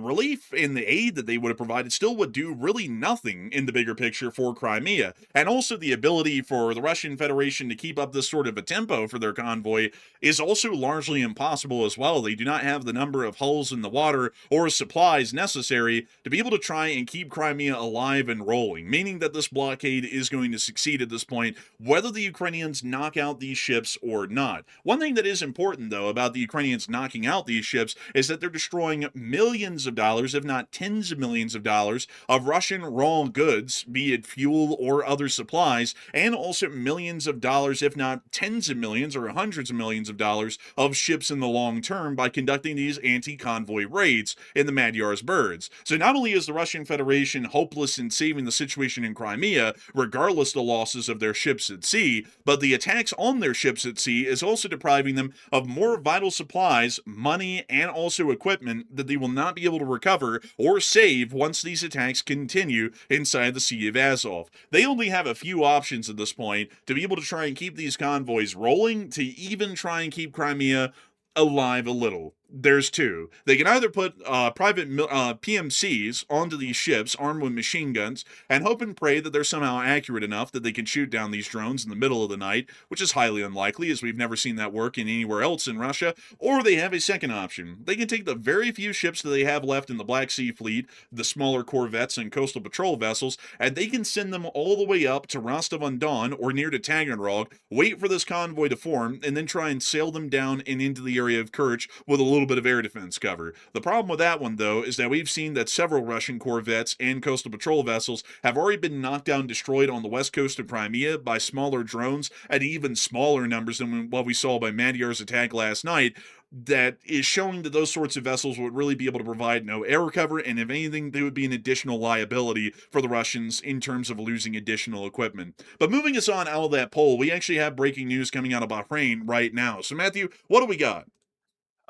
relief and the aid that they would have provided still would do really nothing in the bigger picture for Crimea. And also the ability for the Russian Federation to keep up this sort of a tempo for their convoy is also largely impossible as well. They do not have the number of hulls in the water or supplies necessary to be able to try and keep Crimea alive and rolling, meaning that this blockade is going to succeed at this point, whether the Ukrainians knock out these ships or not. One thing that is important, though, about the Ukrainians knocking out these ships is that they're destroying millions of dollars, if not tens of millions of dollars, of Russian raw goods, be it fuel or other supplies, and also millions of dollars, if not tens of millions or hundreds of millions of dollars, of ships in the long term by conducting these anti-convoy raids in the Magyar's birds. So not only is the Russian Federation hopeless in saving the situation in Crimea, regardless of the losses of their ships at sea, but the attacks on their ships at sea is also depriving them of more vital supplies, money, and also equipment that they will not be able to recover or save once these attacks continue inside the Sea of Azov. They only have a few options at this point to be able to try and keep these convoys rolling, to even try and keep Crimea alive a little. There's two. They can either put private PMCs onto these ships armed with machine guns and hope and pray that they're somehow accurate enough that they can shoot down these drones in the middle of the night, which is highly unlikely as we've never seen that work in anywhere else in Russia. Or they have a second option. They can take the very few ships that they have left in the Black Sea Fleet, the smaller corvettes and coastal patrol vessels, and they can send them all the way up to Rostov-on-Don or near to Taganrog, wait for this convoy to form, and then try and sail them down and into the area of Kerch with a little bit of air defense cover. The problem with that one, though, is that we've seen that several Russian corvettes and coastal patrol vessels have already been knocked down and destroyed on the west coast of Crimea by smaller drones at even smaller numbers than what we saw by Magyar's attack last night. That is showing that those sorts of vessels would really be able to provide no air cover, and if anything, they would be an additional liability for the Russians in terms of losing additional equipment. But moving us on out of that poll, we actually have breaking news coming out of Bahrain right now. So Matthew, what do we got?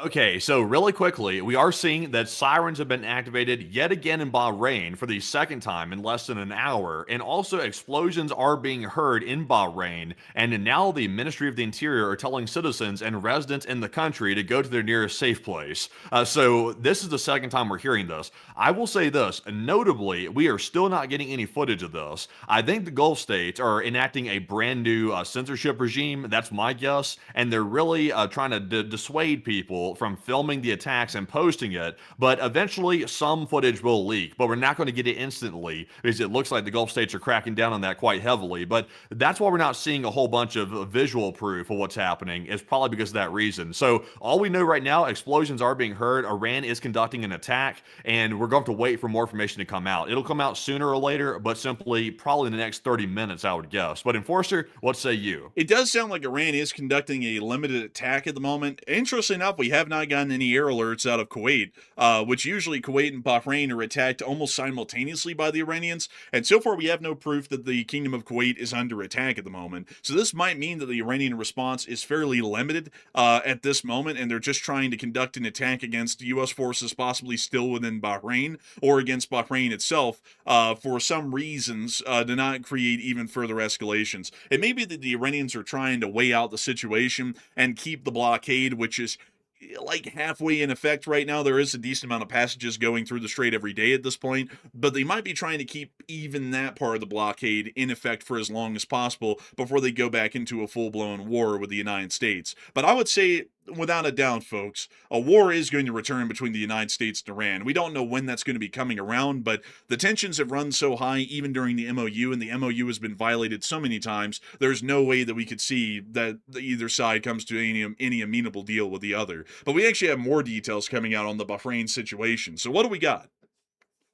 Okay, so really quickly, we are seeing that sirens have been activated yet again in Bahrain for the second time in less than an hour, and also explosions are being heard in Bahrain, and now the Ministry of the Interior are telling citizens and residents in the country to go to their nearest safe place. So this is the second time we're hearing this. I will say this, notably, we are still not getting any footage of this. I think the Gulf states are enacting a brand new censorship regime, that's my guess, and they're really trying to dissuade people from filming the attacks and posting it, but eventually some footage will leak, but we're not going to get it instantly because it looks like the Gulf states are cracking down on that quite heavily. But that's why we're not seeing a whole bunch of visual proof of what's happening. It's probably because of that reason. So all we know right now, explosions are being heard, Iran is conducting an attack, and we're going to have to wait for more information to come out. It'll come out sooner or later, but simply probably in the next 30 minutes, I would guess. But Enforcer, what say you? It does sound like Iran is conducting a limited attack at the moment. Interestingly enough, we have not gotten any air alerts out of Kuwait, which usually Kuwait and Bahrain are attacked almost simultaneously by the Iranians. And so far, we have no proof that the Kingdom of Kuwait is under attack at the moment. So this might mean that the Iranian response is fairly limited at this moment, and they're just trying to conduct an attack against U.S. forces possibly still within Bahrain or against Bahrain itself for some reasons to not create even further escalations. It may be that the Iranians are trying to weigh out the situation and keep the blockade, which is like halfway in effect right now. There is a decent amount of passages going through the strait every day at this point, but they might be trying to keep even that part of the blockade in effect for as long as possible before they go back into a full-blown war with the United States. But I would say, without a doubt, folks, a war is going to return between the United States and Iran. We don't know when that's going to be coming around, but the tensions have run so high even during the MOU, and the MOU has been violated so many times, there's no way that we could see that either side comes to any amenable deal with the other. But we actually have more details coming out on the Bahrain situation. So what do we got?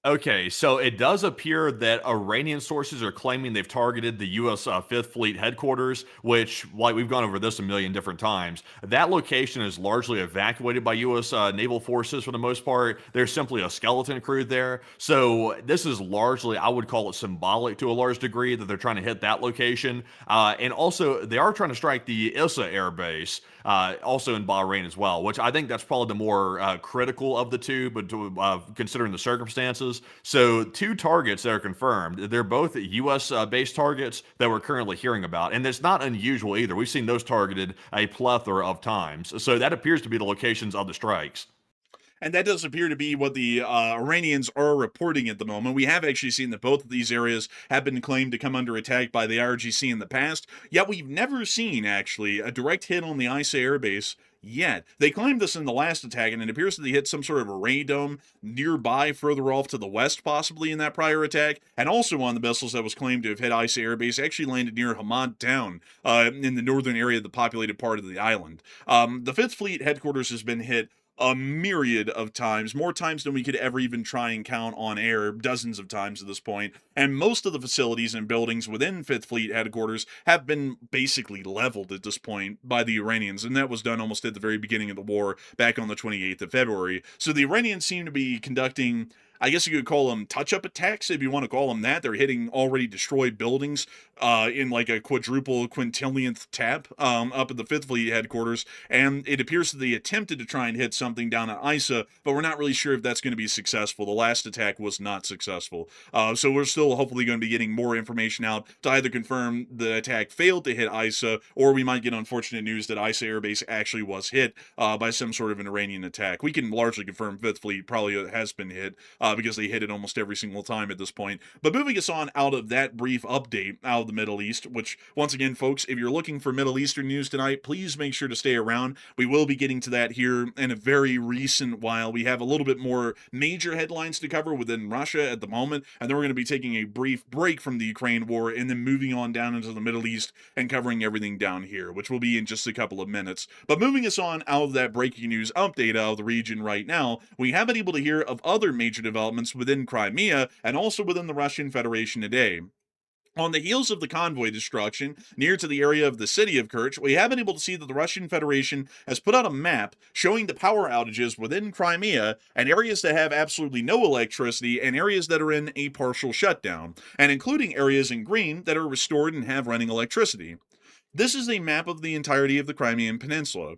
Okay, so it does appear that Iranian sources are claiming they've targeted the U.S. Fifth Fleet headquarters, which, like we've gone over this a million different times, that location is largely evacuated by U.S. naval forces for the most part. There's simply a skeleton crew there. So this is largely, I would call it symbolic to a large degree that they're trying to hit that location. And also, they are trying to strike the Issa air base, also in Bahrain as well, which I think that's probably the more critical of the two, but considering the circumstances. So two targets that are confirmed. They're both U.S. Based targets that we're currently hearing about, and it's not unusual either. We've seen those targeted a plethora of times. So that appears to be the locations of the strikes. And that does appear to be what the Iranians are reporting at the moment. We have actually seen that both of these areas have been claimed to come under attack by the IRGC in the past, yet we've never seen, actually, a direct hit on the Isa airbase yet. They claimed this in the last attack, and it appears that they hit some sort of array dome nearby, further off to the west, possibly in that prior attack. And also one of the missiles that was claimed to have hit Isa airbase actually landed near Hamad town in the northern area of the populated part of the island. The Fifth Fleet headquarters has been hit a myriad of times, more times than we could ever even try and count on air, dozens of times at this point. And most of the facilities and buildings within Fifth Fleet headquarters have been basically leveled at this point by the Iranians, and that was done almost at the very beginning of the war back on the 28th of February. So the Iranians seem to be conducting I guess you could call them touch-up attacks if you want to call them that. They're hitting already destroyed buildings in like a quintillionth tap up at the Fifth Fleet headquarters, and it appears that they attempted to try and hit something down at ISA, but we're not really sure if that's going to be successful. The last attack was not successful, so we're still hopefully going to be getting more information out to either confirm the attack failed to hit ISA, or we might get unfortunate news that ISA airbase actually was hit by some sort of an Iranian attack. We can largely confirm Fifth Fleet probably has been hit because they hit it almost every single time at this point. But moving us on out of that brief update out of the Middle East, which once again, folks, if you're looking for Middle Eastern news tonight, please make sure to stay around. We will be getting to that here in a very recent while. We have a little bit more major headlines to cover within Russia at the moment, and then we're going to be taking a brief break from the Ukraine war and then moving on down into the Middle East and covering everything down here, which will be in just a couple of minutes. But moving us on out of that breaking news update out of the region right now, we have been able to hear of other major developments within Crimea and also within the Russian Federation today. On the heels of the convoy destruction near to the area of the city of Kerch, we have been able to see that the Russian Federation has put out a map showing the power outages within Crimea and areas that have absolutely no electricity and areas that are in a partial shutdown, and including areas in green that are restored and have running electricity. This is a map of the entirety of the Crimean Peninsula.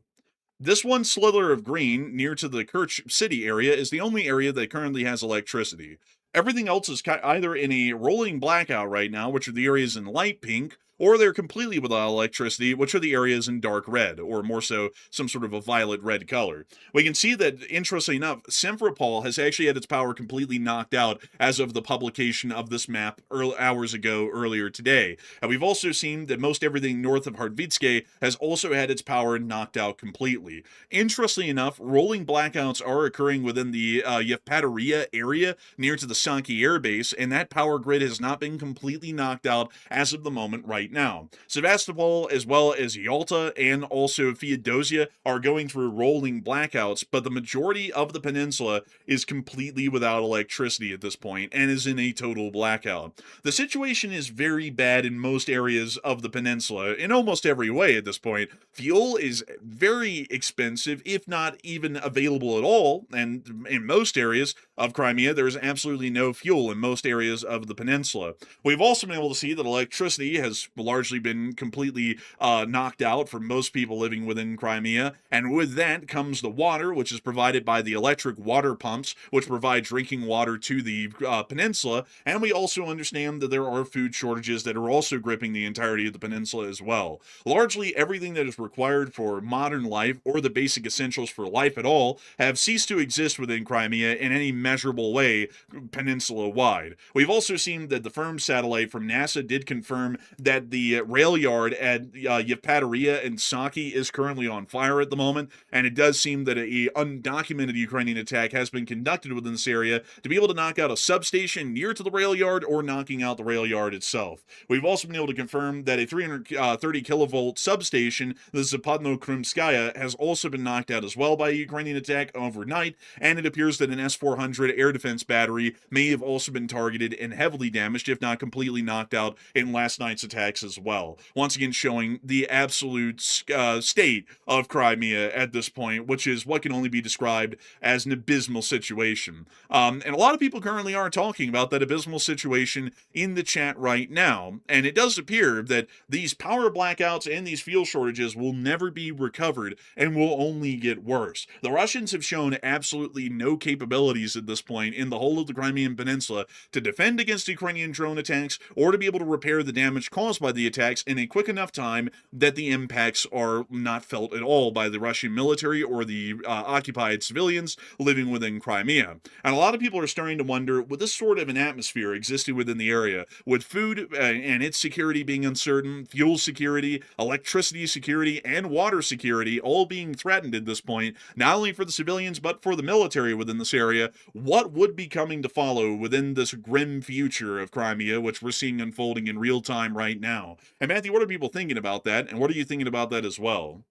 This one slither of green near to the Kerch city area is the only area that currently has electricity. Everything else is either in a rolling blackout right now, which are the areas in light pink, or they're completely without electricity, which are the areas in dark red, or more so, some sort of a violet-red color. We can see that, interestingly enough, Simferopol has actually had its power completely knocked out as of the publication of this map hours ago earlier today. And we've also seen that most everything north of Hardvitske has also had its power knocked out completely. Interestingly enough, rolling blackouts are occurring within the Yevpatoria area near to the Saki Air Base, and that power grid has not been completely knocked out as of the moment right now. Sevastopol, as well as Yalta and also Feodosia, are going through rolling blackouts, but the majority of the peninsula is completely without electricity at this point and is in a total blackout. The situation is very bad in most areas of the peninsula, in almost every way at this point. Fuel is very expensive, if not even available at all, and in most areas of Crimea, there is absolutely no fuel in most areas of the peninsula. We've also been able to see that electricity has largely been completely knocked out for most people living within Crimea, and with that comes the water, which is provided by the electric water pumps, which provide drinking water to the peninsula, and we also understand that there are food shortages that are also gripping the entirety of the peninsula as well. Largely everything that is required for modern life, or the basic essentials for life at all, have ceased to exist within Crimea in any measurable way peninsula-wide. We've also seen that the firm satellite from NASA did confirm that the rail yard at Yevpatoria and Saki is currently on fire at the moment, and it does seem that a undocumented Ukrainian attack has been conducted within this area to be able to knock out a substation near to the rail yard or knocking out the rail yard itself. We've also been able to confirm that a 330 kilovolt substation, the Zapadno-Krymskaya, has also been knocked out as well by a Ukrainian attack overnight, and it appears that an S-400 air defense battery may have also been targeted and heavily damaged, if not completely knocked out, in last night's attacks as well. Once again, showing the absolute state of Crimea at this point, which is what can only be described as an abysmal situation. And a lot of people currently are talking about that abysmal situation in the chat right now, and it does appear that these power blackouts and these fuel shortages will never be recovered and will only get worse. The Russians have shown absolutely no capabilities at this point in the whole of the Crimean Peninsula to defend against Ukrainian drone attacks or to be able to repair the damage caused by the attacks in a quick enough time that the impacts are not felt at all by the Russian military or the occupied civilians living within Crimea. And a lot of people are starting to wonder, with this sort of an atmosphere existing within the area, with food and its security being uncertain, fuel security, electricity security, and water security all being threatened at this point, not only for the civilians but for the military within this area, what would be coming to follow within this grim future of Crimea, which we're seeing unfolding in real time right now? And Matthew, what are people thinking about that, and what are you thinking about that as well?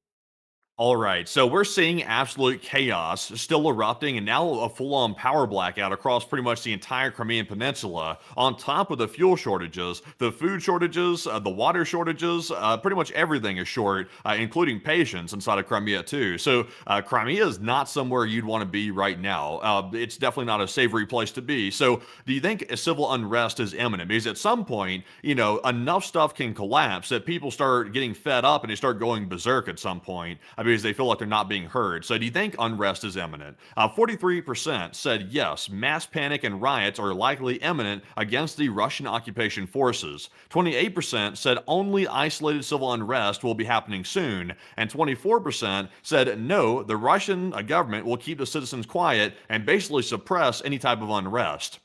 All right, so we're seeing absolute chaos still erupting, and now a full-on power blackout across pretty much the entire Crimean Peninsula. On top of the fuel shortages, the food shortages, the water shortages, pretty much everything is short, including patients inside of Crimea too. So Crimea is not somewhere you'd want to be right now. It's definitely not a savory place to be. So do you think a civil unrest is imminent? Because at some point, enough stuff can collapse that people start getting fed up and they start going berserk at some point. Because they feel like they're not being heard. So do you think unrest is imminent? 43% said yes, mass panic and riots are likely imminent against the Russian occupation forces. 28% said only isolated civil unrest will be happening soon. And 24% said no, the Russian government will keep the citizens quiet and basically suppress any type of unrest.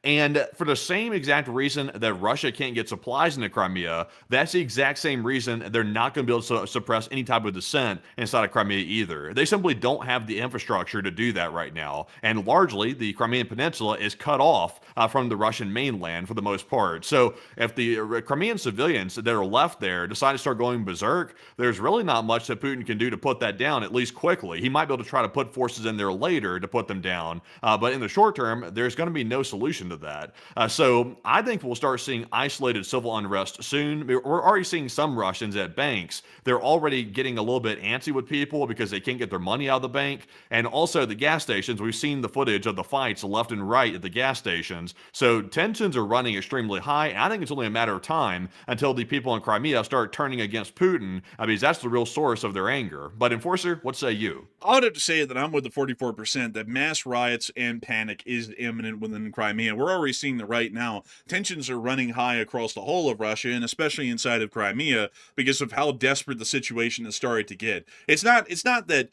And for the same exact reason that Russia can't get supplies into Crimea, that's the exact same reason they're not going to be able to suppress any type of dissent inside of Crimea either. They simply don't have the infrastructure to do that right now. And largely, the Crimean Peninsula is cut off from the Russian mainland for the most part. So if the Crimean civilians that are left there decide to start going berserk, there's really not much that Putin can do to put that down, at least quickly. He might be able to try to put forces in there later to put them down. But in the short term, there's going to be no solution to that. So I think we'll start seeing isolated civil unrest soon. We're already seeing some Russians at banks. They're already getting a little bit antsy with people because they can't get their money out of the bank. And also the gas stations, we've seen the footage of the fights left and right at the gas stations. So tensions are running extremely high. And I think it's only a matter of time until the people in Crimea start turning against Putin, because that's the real source of their anger. But Enforcer, what say you? I would have to say that I'm with the 44% that mass riots and panic is imminent within Crimea. We're already seeing that right now. Tensions are running high across the whole of Russia, and especially inside of Crimea, because of how desperate the situation has started to get. It's not that,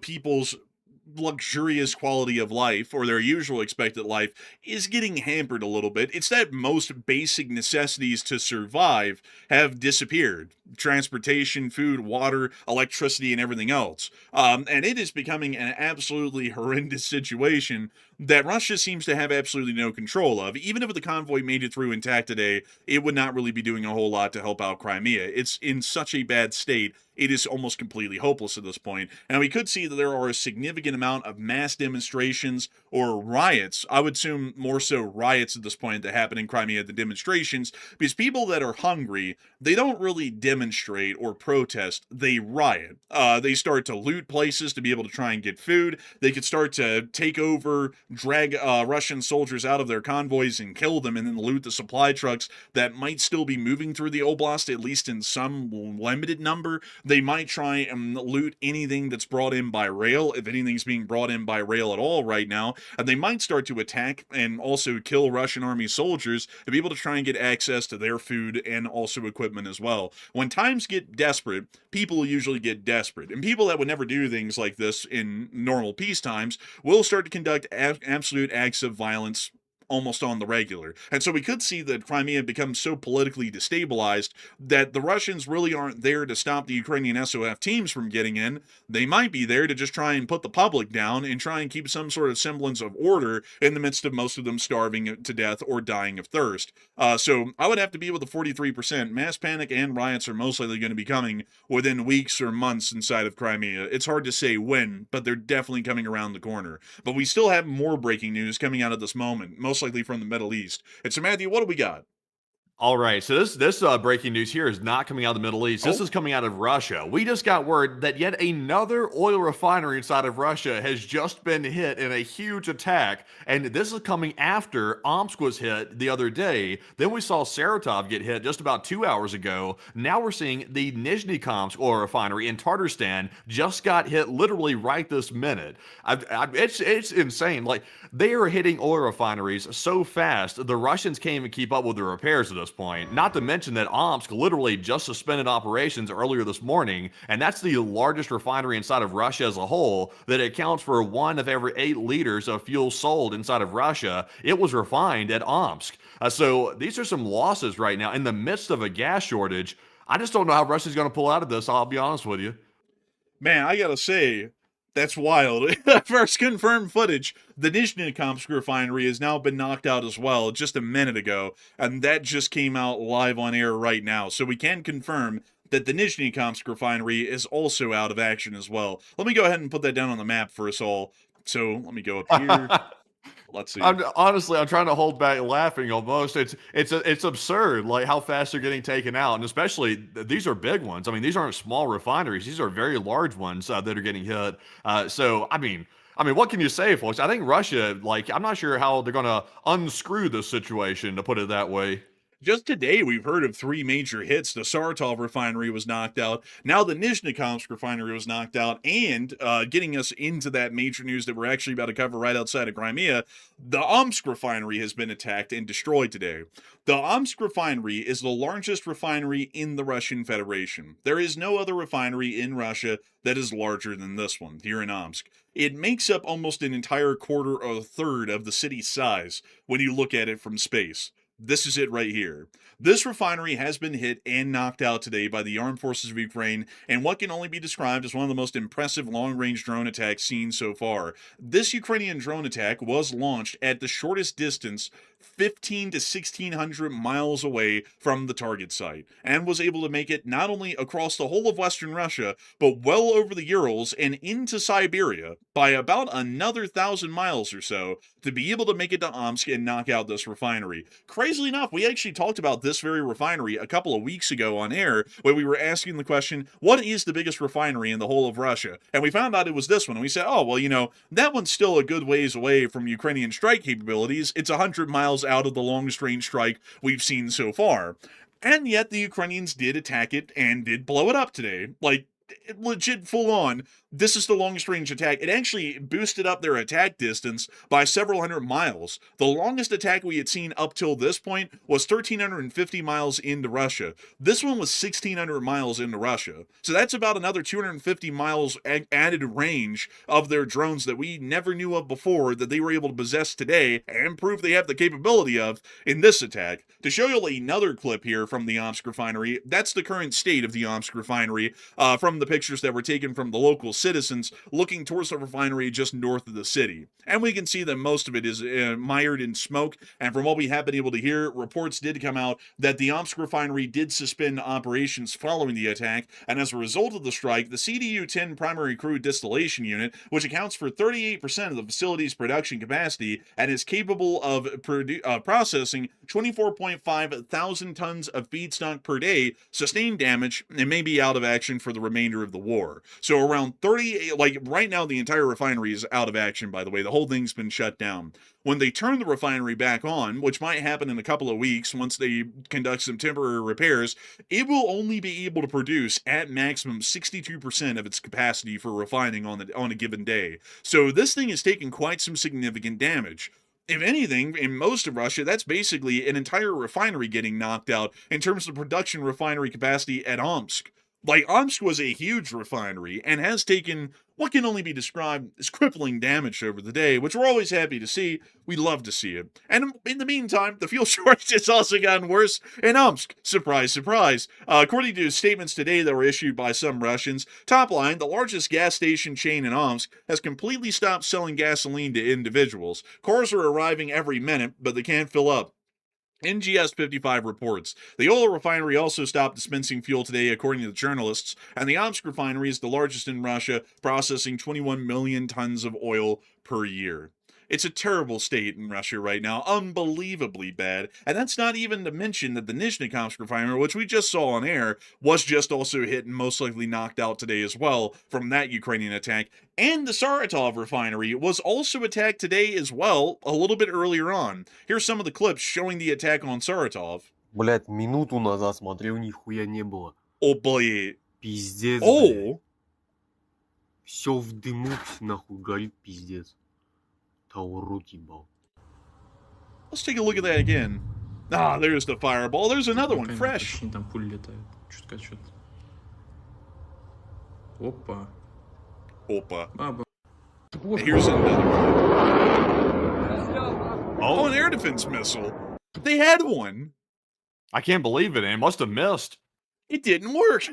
people's luxurious quality of life or their usual expected life is getting hampered a little bit. It's that most basic necessities to survive have disappeared. Transportation, food, water, electricity, and everything else. And it is becoming an absolutely horrendous situation that Russia seems to have absolutely no control of. Even if the convoy made it through intact today, it would not really be doing a whole lot to help out Crimea. It's in such a bad state, it is almost completely hopeless at this point. And we could see that there are a significant amount of mass demonstrations or riots. I would assume more so riots at this point that happen in Crimea than demonstrations, because people that are hungry, they don't really demonstrate or protest, they riot. They start to loot places to be able to try and get food. They could start to take over, drag Russian soldiers out of their convoys and kill them, and then loot the supply trucks that might still be moving through the oblast, at least in some limited number. They might try and loot anything that's brought in by rail, if anything's being brought in by rail at all right now, and they might start to attack and also kill Russian army soldiers to be able to try and get access to their food and also equipment as well. When times get desperate, people usually get desperate, and people that would never do things like this in normal peace times will start to conduct absolute acts of violence almost on the regular. And so we could see that Crimea become so politically destabilized that the Russians really aren't there to stop the Ukrainian SOF teams from getting in. They might be there to just try and put the public down and try and keep some sort of semblance of order in the midst of most of them starving to death or dying of thirst. So I would have to be with the 43%. Mass panic and riots are most likely going to be coming within weeks or months inside of Crimea. It's hard to say when, but they're definitely coming around the corner. But we still have more breaking news coming out at this moment, most likely from the Middle East. And so, Matthew, what do we got? All right, so this breaking news here is not coming out of the Middle East. This is coming out of Russia. We just got word that yet another oil refinery inside of Russia has just been hit in a huge attack, and this is coming after Omsk was hit the other day. Then we saw Saratov get hit just about 2 hours ago. Now we're seeing the Nizhnekamsk oil refinery in Tatarstan just got hit literally right this minute. It's insane. Like, they are hitting oil refineries so fast, the Russians can't even keep up with the repairs at this point. Not to mention that Omsk literally just suspended operations earlier this morning, and that's the largest refinery inside of Russia as a whole, that accounts for 1 of every 8 liters of fuel sold inside of Russia. It was refined at Omsk. So these are some losses right now in the midst of a gas shortage. I just don't know how Russia's going to pull out of this, I'll be honest with you. Man, I gotta say, that's wild. First confirmed footage, the Nizhnekamsk refinery has now been knocked out as well just a minute ago, and that just came out live on air right now. So we can confirm that the Nizhnekamsk refinery is also out of action as well. Let me go ahead and put that down on the map for us all. So let me go up here. Let's see. I'm trying to hold back laughing almost. It's absurd, like how fast they're getting taken out, and especially these are big ones. I mean, these aren't small refineries; these are very large ones that are getting hit. So I mean, what can you say, folks? I think Russia, like, I'm not sure how they're going to unscrew this situation, to put it that way. Just today, we've heard of 3 major hits. The Saratov refinery was knocked out. Now the Nizhnekamsk refinery was knocked out. And getting us into that major news that we're actually about to cover right outside of Crimea, the Omsk refinery has been attacked and destroyed today. The Omsk refinery is the largest refinery in the Russian Federation. There is no other refinery in Russia that is larger than this one, here in Omsk. It makes up almost an entire quarter or a third of the city's size when you look at it from space. This is it right here. This refinery has been hit and knocked out today by the armed forces of Ukraine in what can only be described as one of the most impressive long-range drone attacks seen so far. This Ukrainian drone attack was launched at the shortest distance, 15 to 1600 miles away from the target site, and was able to make it not only across the whole of Western Russia, but well over the Urals and into Siberia by about another 1,000 miles or so to be able to make it to Omsk and knock out this refinery. Crazily enough, we actually talked about this very refinery a couple of weeks ago on air, where we were asking the question, what is the biggest refinery in the whole of Russia? And we found out it was this one, and we said, oh, well, you know, that one's still a good ways away from Ukrainian strike capabilities. It's 100 miles out of the longest range strike we've seen so far. And yet the Ukrainians did attack it and did blow it up today. Like, legit full on. This is the longest range attack. It actually boosted up their attack distance by several hundred miles. The longest attack we had seen up till this point was 1,350 miles into Russia. This one was 1,600 miles into Russia. So that's about another 250 miles added range of their drones that we never knew of before that they were able to possess today and prove they have the capability of in this attack. To show you another clip here from the Omsk refinery, that's the current state of the Omsk refinery from the pictures that were taken from the local citizens looking towards the refinery just north of the city. And we can see that most of it is mired in smoke, and from what we have been able to hear, reports did come out that the Omsk refinery did suspend operations following the attack, and as a result of the strike, the CDU-10 primary crude distillation unit, which accounts for 38% of the facility's production capacity and is capable of processing 24.5 thousand tons of feedstock per day, sustained damage and may be out of action for the remainder of the war. So around 30, like right now the entire refinery is out of action, by the way. The whole thing's been shut down. When they turn the refinery back on, which might happen in a couple of weeks once they conduct some temporary repairs, it will only be able to produce at maximum 62% of its capacity for refining on a given day. So this thing is taking quite some significant damage. If anything, in most of Russia, that's basically an entire refinery getting knocked out in terms of production refinery capacity at Omsk. Like, Omsk was a huge refinery and has taken what can only be described as crippling damage over the day, which we're always happy to see. We love to see it. And in the meantime, the fuel shortage has also gotten worse in Omsk. Surprise, surprise. According to statements today that were issued by some Russians, Topline, the largest gas station chain in Omsk, has completely stopped selling gasoline to individuals. Cars are arriving every minute, but they can't fill up. NGS 55 reports. The oil refinery also stopped dispensing fuel today, according to the journalists, and the Omsk refinery is the largest in Russia, processing 21 million tons of oil per year. It's a terrible state in Russia right now, unbelievably bad, and that's not even to mention that the Nizhnekamsk refinery, which we just saw on air, was just also hit and most likely knocked out today as well from that Ukrainian attack, and the Saratov refinery was also attacked today as well, a little bit earlier on. Here's some of the clips showing the attack on Saratov. Блять, минуту назад смотрел, нихуя не было. Oh, блядь. Пиздец, Oh. блядь. Все в дыму, нахуй горит, пиздец. Let's take a look at that again. Ah, there's the fireball. There's another one, fresh. Там пули летают. Чутка. Опа. Opa. Баба. Here's another one. Oh, Oh, an air defense missile. They had one. I can't believe it. It must have missed. It didn't work.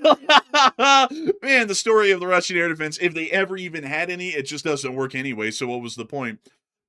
Man, the story of the Russian air defense, if they ever even had any, it just doesn't work anyway, so what was the point?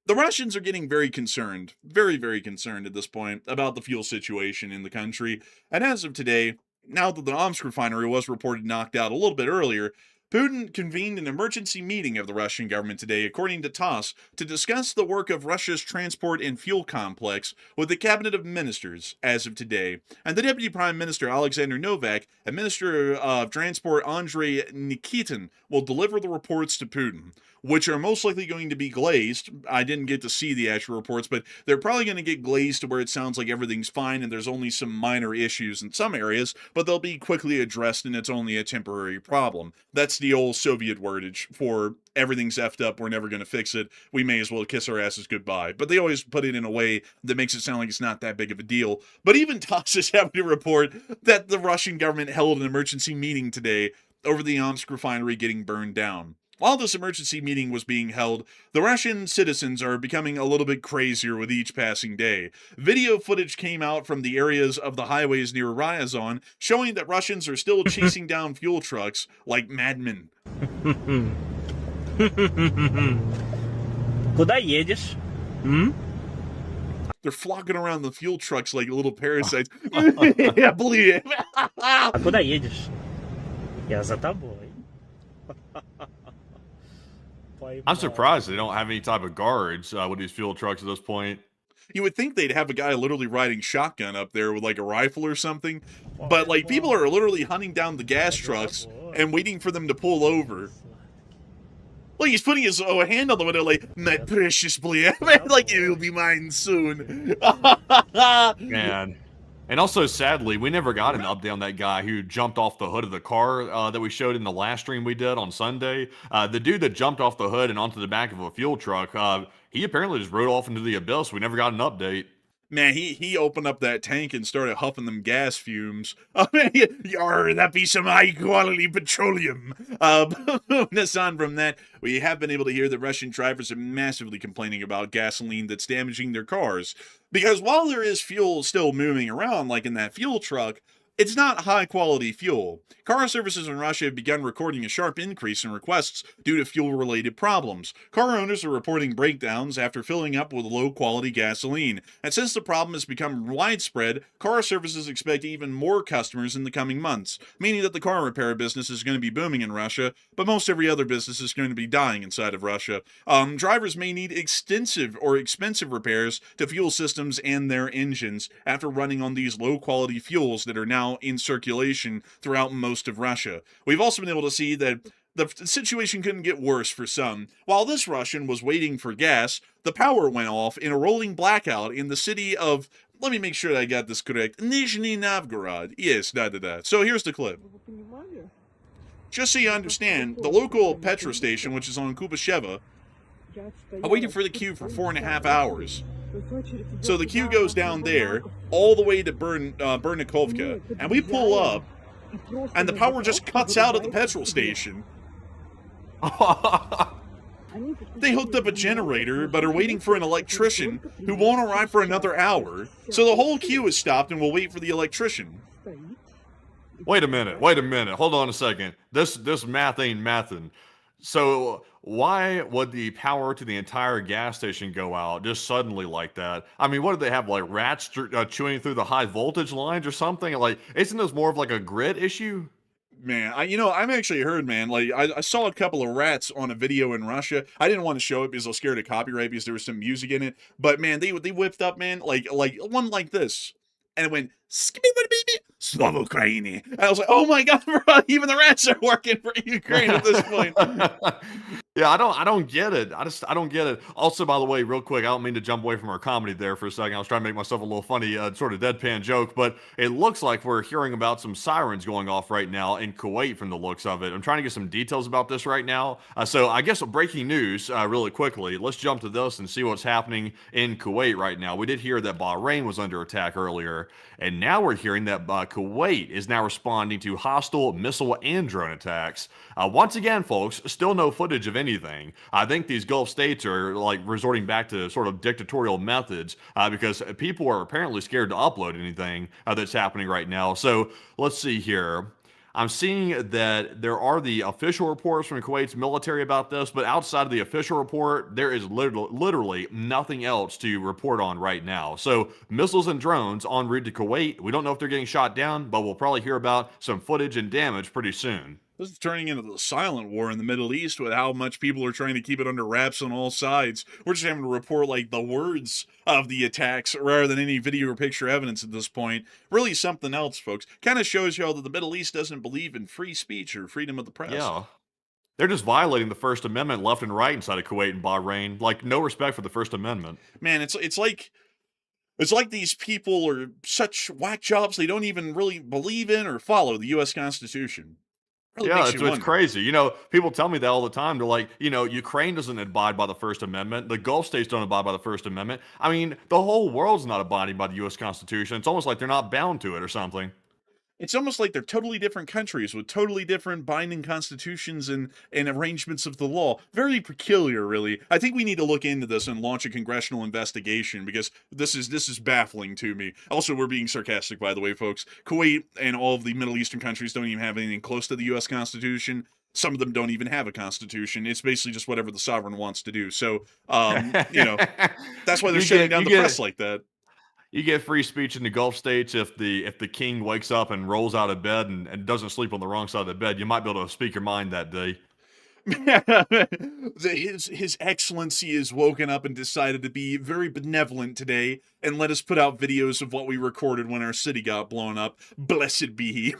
The Russians are getting very concerned, very, very concerned at this point about the fuel situation in the country. And as of today, Now that the Omsk refinery was reported knocked out a little bit earlier, Putin convened an emergency meeting of the Russian government today, according to TASS, to discuss the work of Russia's transport and fuel complex with the cabinet of ministers as of today. And the Deputy Prime Minister Alexander Novak and Minister of Transport Andrei Nikitin will deliver the reports to Putin, which are most likely going to be glazed. I didn't get to see the actual reports, but they're probably going to get glazed to where it sounds like everything's fine and there's only some minor issues in some areas, but they'll be quickly addressed and it's only a temporary problem. That's the old Soviet wordage for everything's effed up, we're never going to fix it, we may as well kiss our asses goodbye. But they always put it in a way that makes it sound like it's not that big of a deal. But even TASS is happy to report that the Russian government held an emergency meeting today over the Omsk refinery getting burned down. While this emergency meeting was being held, the Russian citizens are becoming a little bit crazier with each passing day. Video footage came out from the areas of the highways near Ryazan, showing that Russians are still chasing down fuel trucks like madmen. Куда едешь? They're flocking around the fuel trucks like little parasites. Yeah, believe it. А куда едешь? Я за тобой. I'm surprised they don't have any type of guards with these fuel trucks at this point. You would think they'd have a guy literally riding shotgun up there with like a rifle or something, but like people are literally hunting down the gas trucks and waiting for them to pull over. Like he's putting his hand on the window like, my precious boy, like you'll be mine soon. Man. And also, sadly, we never got an update on that guy who jumped off the hood of the car that we showed in the last stream we did on Sunday. The dude that jumped off the hood and onto the back of a fuel truck, he apparently just rode off into the abyss. We never got an update. Man, he opened up that tank and started huffing them gas fumes. Oh, man, yar, that be some high-quality petroleum. Aside from that, we have been able to hear that Russian drivers are massively complaining about gasoline that's damaging their cars. Because while there is fuel still moving around, like in that fuel truck, it's not high-quality fuel. Car services in Russia have begun recording a sharp increase in requests due to fuel-related problems. Car owners are reporting breakdowns after filling up with low-quality gasoline. And since the problem has become widespread, car services expect even more customers in the coming months, meaning that the car repair business is going to be booming in Russia, but most every other business is going to be dying inside of Russia. Drivers may need extensive or expensive repairs to fuel systems and their engines after running on these low-quality fuels that are now in circulation throughout most of Russia. We've also been able to see that the situation couldn't get worse for some. While this Russian was waiting for gas, the power went off in a rolling blackout in the city of, let me make sure that I got this correct, Nizhny Novgorod. Yes, So here's the clip. Just so you understand, the local petrol station, which is on Kubasheva, I waited for the queue for 4.5 hours. So the queue goes down there, all the way to Bernikovka, and we pull up, and the power just cuts out at the petrol station. They hooked up a generator, but are waiting for an electrician who won't arrive for another hour. So the whole queue is stopped, and we'll wait for the electrician. Wait a minute. Hold on a second. This math ain't mathin'. So why would the power to the entire gas station go out just suddenly like that? I mean, what did they have, like rats chewing through the high voltage lines or something? Like, isn't this more of like a grid issue? Man, I've actually heard, man, like, I saw a couple of rats on a video in Russia. I didn't want to show it because I was scared of copyright because there was some music in it. But, man, they whipped up, man, like one like this. And it went, Slava Ukraini. And I was like, oh my God, bro, even the rats are working for Ukraine at this point. Yeah, I don't get it. I don't get it. Also, by the way, real quick, I don't mean to jump away from our comedy there for a second. I was trying to make myself a little funny, sort of deadpan joke, but it looks like we're hearing about some sirens going off right now in Kuwait from the looks of it. I'm trying to get some details about this right now. So I guess breaking news really quickly. Let's jump to this and see what's happening in Kuwait right now. We did hear that Bahrain was under attack earlier, and now we're hearing that Kuwait is now responding to hostile missile and drone attacks. Once again, folks, still no footage of anything. I think these Gulf states are like resorting back to sort of dictatorial methods because people are apparently scared to upload anything that's happening right now. So let's see here. I'm seeing that there are the official reports from Kuwait's military about this, but outside of the official report, there is literally nothing else to report on right now. So missiles and drones en route to Kuwait. We don't know if they're getting shot down, but we'll probably hear about some footage and damage pretty soon. This is turning into the silent war in the Middle East with how much people are trying to keep it under wraps on all sides. We're just having to report like the words of the attacks rather than any video or picture evidence at this point. Really something else, folks. Kind of shows y'all that the Middle East doesn't believe in free speech or freedom of the press. Yeah. They're just violating the First Amendment left and right inside of Kuwait and Bahrain. Like, no respect for the First Amendment. Man, it's like these people are such whack jobs they don't even really believe in or follow the U.S. Constitution. Really Yeah, makes it's you wonder. crazy. You know, people tell me that all the time. They're like, you know, Ukraine doesn't abide by the First Amendment. The Gulf states don't abide by the First Amendment. I mean, the whole world's not abiding by the U.S. Constitution. It's almost like they're not bound to it or something. It's almost like they're totally different countries with totally different binding constitutions and arrangements of the law. Very peculiar, really. I think we need to look into this and launch a congressional investigation because this is baffling to me. Also, we're being sarcastic, by the way, folks. Kuwait and all of the Middle Eastern countries don't even have anything close to the U.S. Constitution. Some of them don't even have a constitution. It's basically just whatever the sovereign wants to do. So, you know, that's why they're shutting down the press like that. You get free speech in the Gulf states if the king wakes up and rolls out of bed and doesn't sleep on the wrong side of the bed. You might be able to speak your mind that day. His Excellency is woken up and decided to be very benevolent today and let us put out videos of what we recorded when our city got blown up. Blessed be he.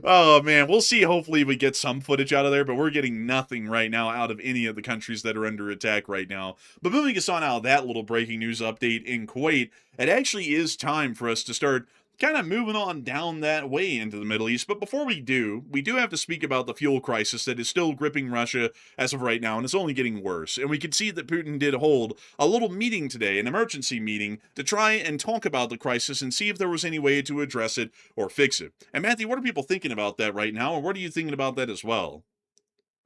Oh man, we'll see. Hopefully we get some footage out of there, but we're getting nothing right now out of any of the countries that are under attack right now. But moving us on out of that little breaking news update in Kuwait, it actually is time for us to start kind of moving on down that way into the Middle East. But before we do have to speak about the fuel crisis that is still gripping Russia as of right now, and it's only getting worse. And we can see that Putin did hold a little meeting today, an emergency meeting, to try and talk about the crisis and see if there was any way to address it or fix it. And Matthew, what are people thinking about that right now, or what are you thinking about that as well?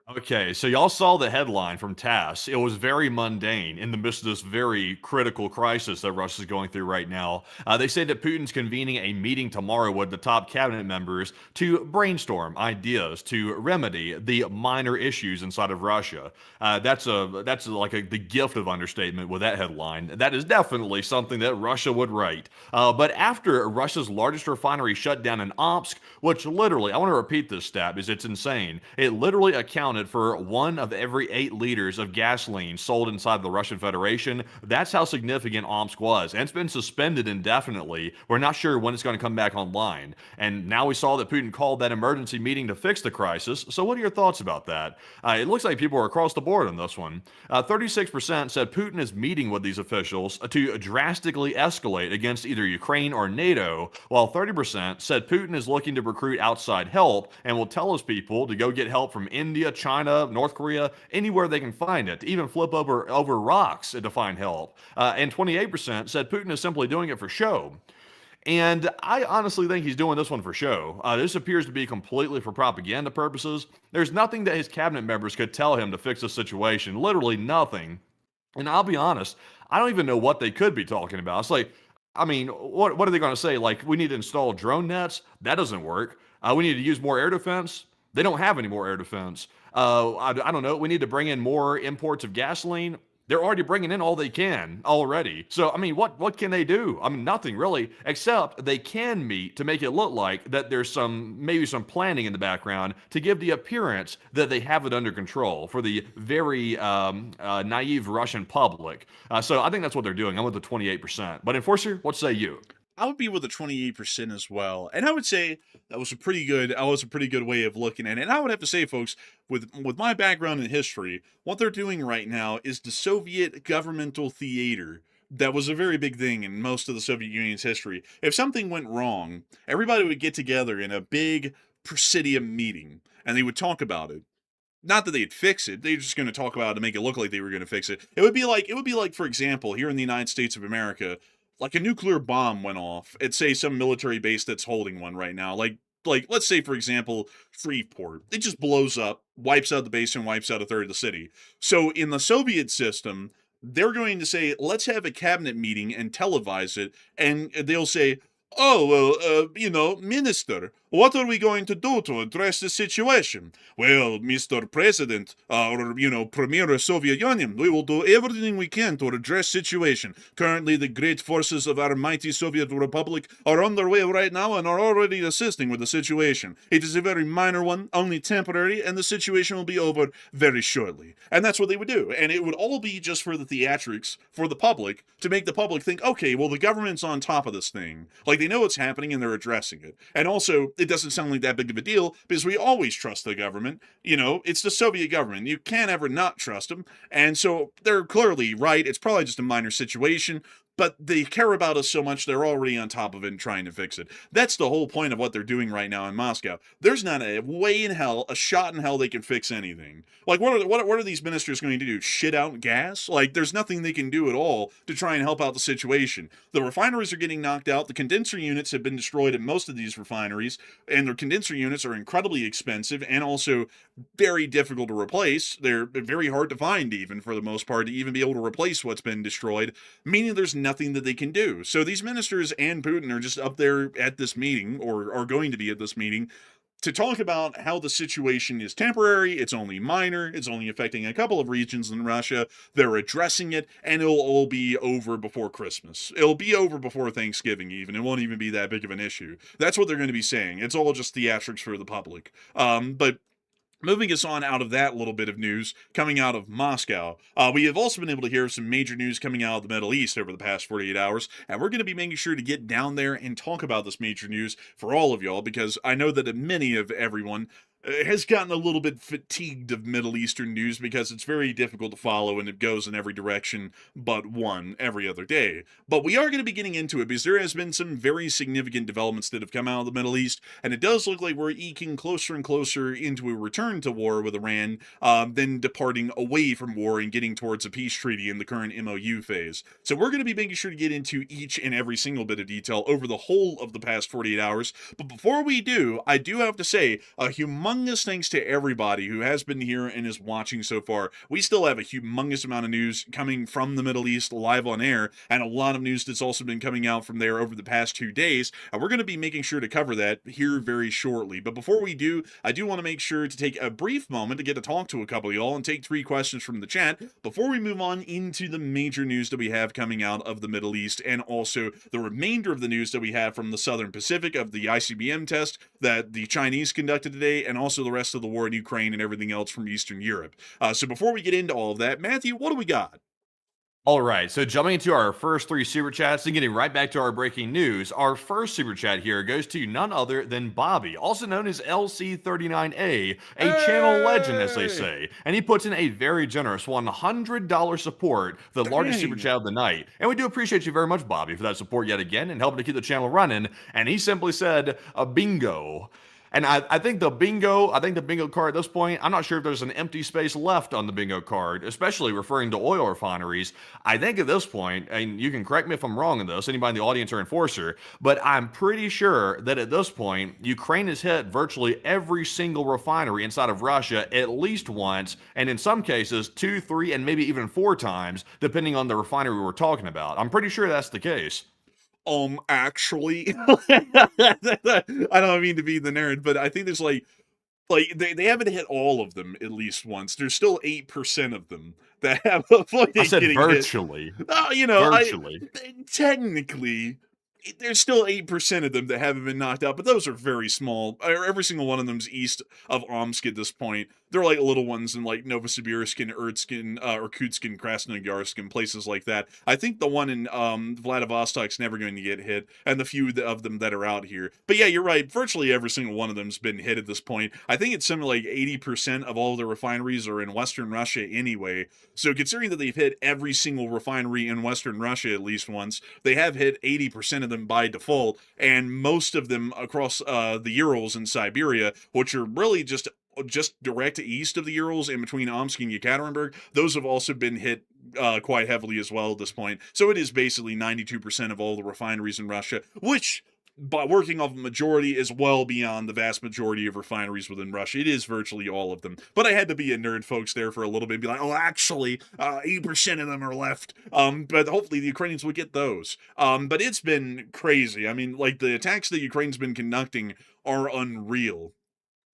Okay, so y'all saw the headline from TASS. It was very mundane in the midst of this very critical crisis that Russia's going through right now. They say that Putin's convening a meeting tomorrow with the top cabinet members to brainstorm ideas to remedy the minor issues inside of Russia. That's the gift of understatement with that headline. That is definitely something that Russia would write. But after Russia's largest refinery shut down in Omsk, which literally, I want to repeat this stat because it's insane. It literally accounted for 1 of every 8 liters of gasoline sold inside the Russian Federation. That's how significant Omsk was. And it's been suspended indefinitely. We're not sure when it's going to come back online. And now we saw that Putin called that emergency meeting to fix the crisis. So what are your thoughts about that? It looks like people are across the board on this one. 36% said Putin is meeting with these officials to drastically escalate against either Ukraine or NATO, while 30% said Putin is looking to recruit outside help and will tell his people to go get help from India, China, North Korea, anywhere they can find it, even flip over rocks to find help. And 28% said Putin is simply doing it for show. And I honestly think he's doing this one for show. This appears to be completely for propaganda purposes. There's nothing that his cabinet members could tell him to fix the situation. Literally nothing. And I'll be honest, I don't even know what they could be talking about. It's like, I mean, what are they going to say? Like, we need to install drone nets? That doesn't work. We need to use more air defense? They don't have any more air defense. I don't know. We need to bring in more imports of gasoline. They're already bringing in all they can already. So, I mean, what can they do? I mean, nothing really, except they can meet to make it look like that there's maybe some planning in the background to give the appearance that they have it under control for the very naive Russian public. So I think that's what they're doing. I'm with the 28%. But Enforcer, what say you? I would be with the 28% as well. And I would say that was a pretty good way of looking at it. And I would have to say, folks, with my background in history, what they're doing right now is the Soviet governmental theater. That was a very big thing in most of the Soviet Union's history. If something went wrong, everybody would get together in a big presidium meeting and they would talk about it. Not that they'd fix it. They're just going to talk about it to make it look like they were going to fix it. It would be like, for example, here in the United States of America, like a nuclear bomb went off at, say, some military base that's holding one right now. Like let's say, for example, Freeport. It just blows up, wipes out the base, and wipes out a third of the city. So in the Soviet system, they're going to say, let's have a cabinet meeting and televise it. And they'll say, oh, well, minister, what are we going to do to address the situation? Well, Mr. President, or, Premier of Soviet Union, we will do everything we can to address situation. Currently, the great forces of our mighty Soviet Republic are on their way right now and are already assisting with the situation. It is a very minor one, only temporary, and the situation will be over very shortly. And that's what they would do. And it would all be just for the theatrics, for the public, to make the public think, okay, well, the government's on top of this thing. Like, they know what's happening and they're addressing it. And also, it doesn't sound like that big of a deal because we always trust the government. It's the Soviet government. You can't ever not trust them. And so they're clearly right. It's probably just a minor situation, but they care about us so much they're already on top of it and trying to fix it. That's the whole point of what they're doing right now in Moscow. There's not a way in hell, a shot in hell they can fix anything. Like, what are these ministers going to do? Shit out gas? Like, there's nothing they can do at all to try and help out the situation. The refineries are getting knocked out. The condenser units have been destroyed at most of these refineries, and their condenser units are incredibly expensive and also very difficult to replace. They're very hard to find, even for the most part, to even be able to replace what's been destroyed, meaning there's nothing that they can do. So these ministers and Putin are just up there at this meeting, or are going to be at this meeting, to talk about how the situation is temporary, it's only minor, it's only affecting a couple of regions in Russia, they're addressing it, and it'll all be over before Christmas. It'll be over before Thanksgiving even. It won't even be that big of an issue. That's what they're going to be saying. It's all just theatrics for the public. But moving us on out of that little bit of news coming out of Moscow, we have also been able to hear some major news coming out of the Middle East over the past 48 hours, and we're going to be making sure to get down there and talk about this major news for all of y'all, because I know that many of everyone has gotten a little bit fatigued of Middle Eastern news because it's very difficult to follow and it goes in every direction but one every other day. But we are going to be getting into it because there has been some very significant developments that have come out of the Middle East, and it does look like we're eking closer and closer into a return to war with Iran, then departing away from war and getting towards a peace treaty in the current MOU phase. So we're going to be making sure to get into each and every single bit of detail over the whole of the past 48 hours. But before we do, I do have to say a humongous thanks to everybody who has been here and is watching so far. We still have a humongous amount of news coming from the Middle East live on air, and a lot of news that's also been coming out from there over the past 2 days, and we're going to be making sure to cover that here very shortly. But before we do, I do want to make sure to take a brief moment to get to talk to a couple of y'all and take 3 questions from the chat before we move on into the major news that we have coming out of the Middle East, and also the remainder of the news that we have from the Southern Pacific of the ICBM test that the Chinese conducted today, and also the rest of the war in Ukraine and everything else from Eastern Europe. So before we get into all of that, Matthew, what do we got? All right, so jumping into our first 3 super chats and getting right back to our breaking news, our first super chat here goes to none other than Bobby, also known as LC39A, a channel legend, as they say. And he puts in a very generous $100 support, the largest super chat of the night. And we do appreciate you very much, Bobby, for that support yet again and helping to keep the channel running. And he simply said, a bingo. And I think the bingo card at this point, I'm not sure if there's an empty space left on the bingo card, especially referring to oil refineries. I think at this point, and you can correct me if I'm wrong in this, anybody in the audience or enforcer, but I'm pretty sure that at this point, Ukraine has hit virtually every single refinery inside of Russia at least once, and in some cases, 2, 3, and maybe even 4 times, depending on the refinery we're talking about. I'm pretty sure that's the case. Actually, I don't mean to be the nerd, but I think there's like they haven't hit all of them at least once. There's still 8% of them that have avoided I said getting virtually. hit. Oh, virtually. Technically, there's still 8% of them that haven't been knocked out, but those are very small. Every single one of them's east of Omsk at this point. They're like little ones in like Novosibirsk and Irkutsk and Krasnoyarsk and places like that. I think the one in Vladivostok's never going to get hit, and the few of them that are out here. But yeah, you're right. Virtually every single one of them's been hit at this point. I think it's something like 80% of all of the refineries are in Western Russia anyway. So considering that they've hit every single refinery in Western Russia at least once, they have hit 80% of them by default, and most of them across the Urals in Siberia, which are really just direct east of the Urals in between Omsk and Yekaterinburg. Those have also been hit quite heavily as well at this point. So it is basically 92% of all the refineries in Russia, which but working off a majority is well beyond the vast majority of refineries within Russia. It is virtually all of them. But I had to be a nerd, folks, there for a little bit and be like, oh, actually, 8% of them are left. But hopefully the Ukrainians will get those. But it's been crazy. I mean, like, the attacks that Ukraine's been conducting are unreal.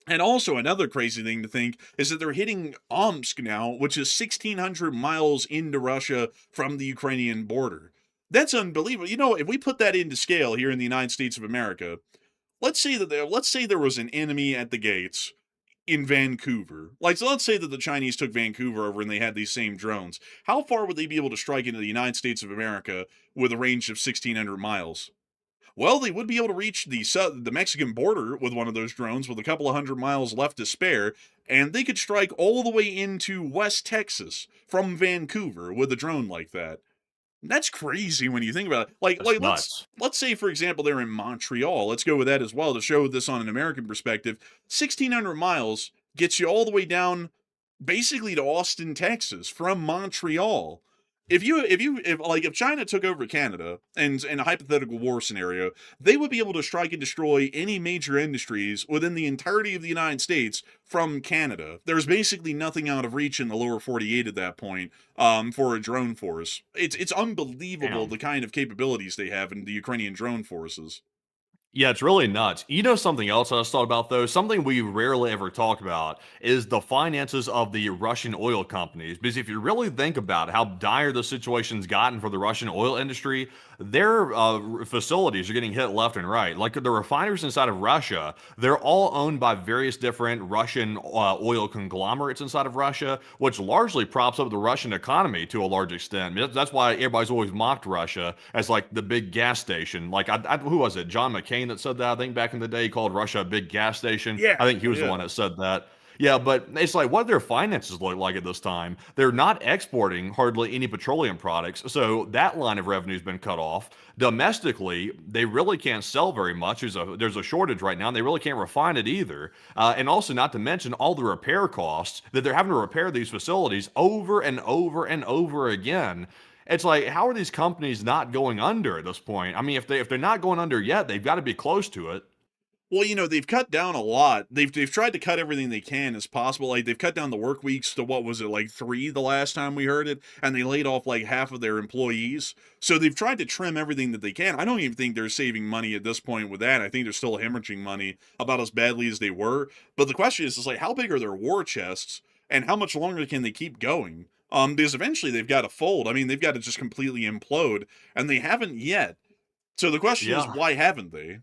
And also, another crazy thing to think is that they're hitting Omsk now, which is 1,600 miles into Russia from the Ukrainian border. That's unbelievable. You know, if we put that into scale here in the United States of America, let's say there was an enemy at the gates in Vancouver. Like, so let's say that the Chinese took Vancouver over and they had these same drones. How far would they be able to strike into the United States of America with a range of 1,600 miles? Well, they would be able to reach the Mexican border with one of those drones with a couple of hundred miles left to spare, and they could strike all the way into West Texas from Vancouver with a drone like that. That's crazy when you think about it. That's Let's nuts. say for example they're in Montreal. Let's go with that as well to show this on an American perspective. 1,600 miles gets you all the way down basically to Austin, Texas from Montreal. If China took over Canada and in a hypothetical war scenario, they would be able to strike and destroy any major industries within the entirety of the United States from Canada. There's basically nothing out of reach in the lower 48 at that point for a drone force. It's unbelievable Damn. the kind of capabilities they have in the Ukrainian drone forces. Yeah, it's really nuts. You know something else I just thought about though? Something we rarely ever talk about is the finances of the Russian oil companies. Because if you really think about how dire the situation's gotten for the Russian oil industry, their facilities are getting hit left and right. Like the refineries inside of Russia, they're all owned by various different Russian oil conglomerates inside of Russia, which largely props up the Russian economy to a large extent. That's why everybody's always mocked Russia as like the big gas station. Like, who was it? John McCain that said that, I think, back in the day. He called Russia a big gas station. Yeah, I think he was the yeah. one that said that. Yeah, but it's like, what do their finances look like at this time? They're not exporting hardly any petroleum products, so that line of revenue has been cut off. Domestically, they really can't sell very much. There's a shortage right now, and they really can't refine it either. And also, not to mention all the repair costs that they're having to repair these facilities over and over and over again. It's like, how are these companies not going under at this point? I mean, if they're not going under yet, they've got to be close to it. Well, you know, they've cut down a lot. They've tried to cut everything they can as possible. Like, they've cut down the work weeks to, what was it, like 3 the last time we heard it, and they laid off like half of their employees. So they've tried to trim everything that they can. I don't even think they're saving money at this point with that. I think they're still hemorrhaging money about as badly as they were. But the question is like, how big are their war chests, and how much longer can they keep going? Because eventually they've got to fold. I mean, they've got to just completely implode, and they haven't yet. So the question is, Yeah. why haven't they?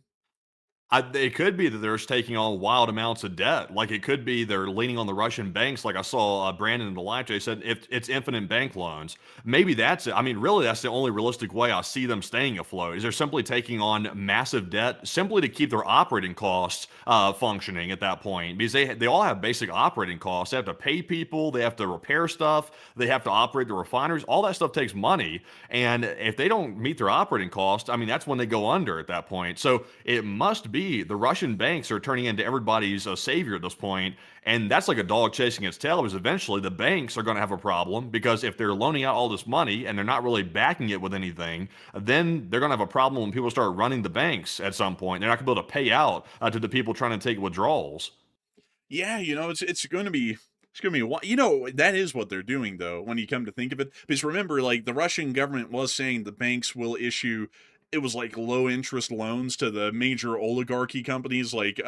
It could be that they're just taking on wild amounts of debt. Like, it could be they're leaning on the Russian banks. Like I saw Brandon in the live chat said, if it's infinite bank loans, maybe that's it. I mean, really, that's the only realistic way I see them staying afloat. Is they're simply taking on massive debt simply to keep their operating costs functioning at that point, because they all have basic operating costs. They have to pay people, they have to repair stuff, they have to operate the refineries. All that stuff takes money, and if they don't meet their operating costs, I mean, that's when they go under at that point. So it must be the Russian banks are turning into everybody's savior at this point, and that's like a dog chasing its tail, because eventually the banks are going to have a problem, because if they're loaning out all this money and they're not really backing it with anything, then they're going to have a problem when people start running the banks at some point. They're not going to be able to pay out to the people trying to take withdrawals. Yeah, you know, you know, that is what they're doing though, when you come to think of it. Because remember, like, the Russian government was saying the banks will issue, it was like low interest loans to the major oligarchy companies like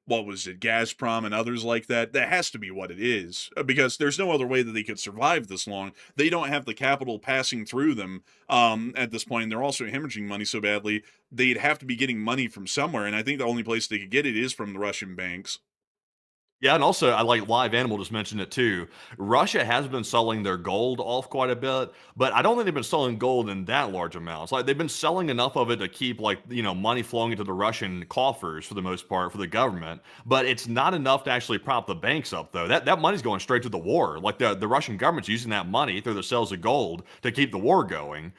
what was it, Gazprom and others like that. That has to be what it is, because there's no other way that they could survive this long. They don't have the capital passing through them at this point, and they're also hemorrhaging money so badly. They'd have to be getting money from somewhere, and I think the only place they could get it is from the Russian banks. Yeah, and also, I like Live Animal just mentioned it too. Russia has been selling their gold off quite a bit, but I don't think they've been selling gold in that large amounts. Like, they've been selling enough of it to keep, like, money flowing into the Russian coffers for the most part for the government, but it's not enough to actually prop the banks up though. That money's going straight to the war. Like, the Russian government's using that money through the sales of gold to keep the war going.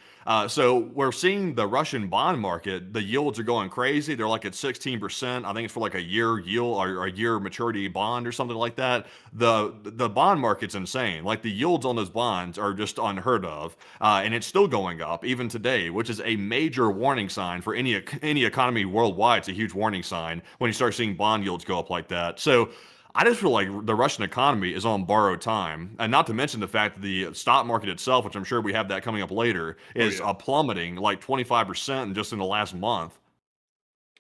So we're seeing the Russian bond market, the yields are going crazy. They're like at 16%. I think it's for like a year yield or a year maturity bond bond or something like that. The bond market's insane. Like the yields on those bonds are just unheard of, and it's still going up even today, which is a major warning sign for any economy worldwide. It's a huge warning sign when you start seeing bond yields go up like that. So I just feel like the Russian economy is on borrowed time, and not to mention the fact that the stock market itself, which I'm sure we have that coming up later, Oh is yeah. Plummeting like 25% just in the last month.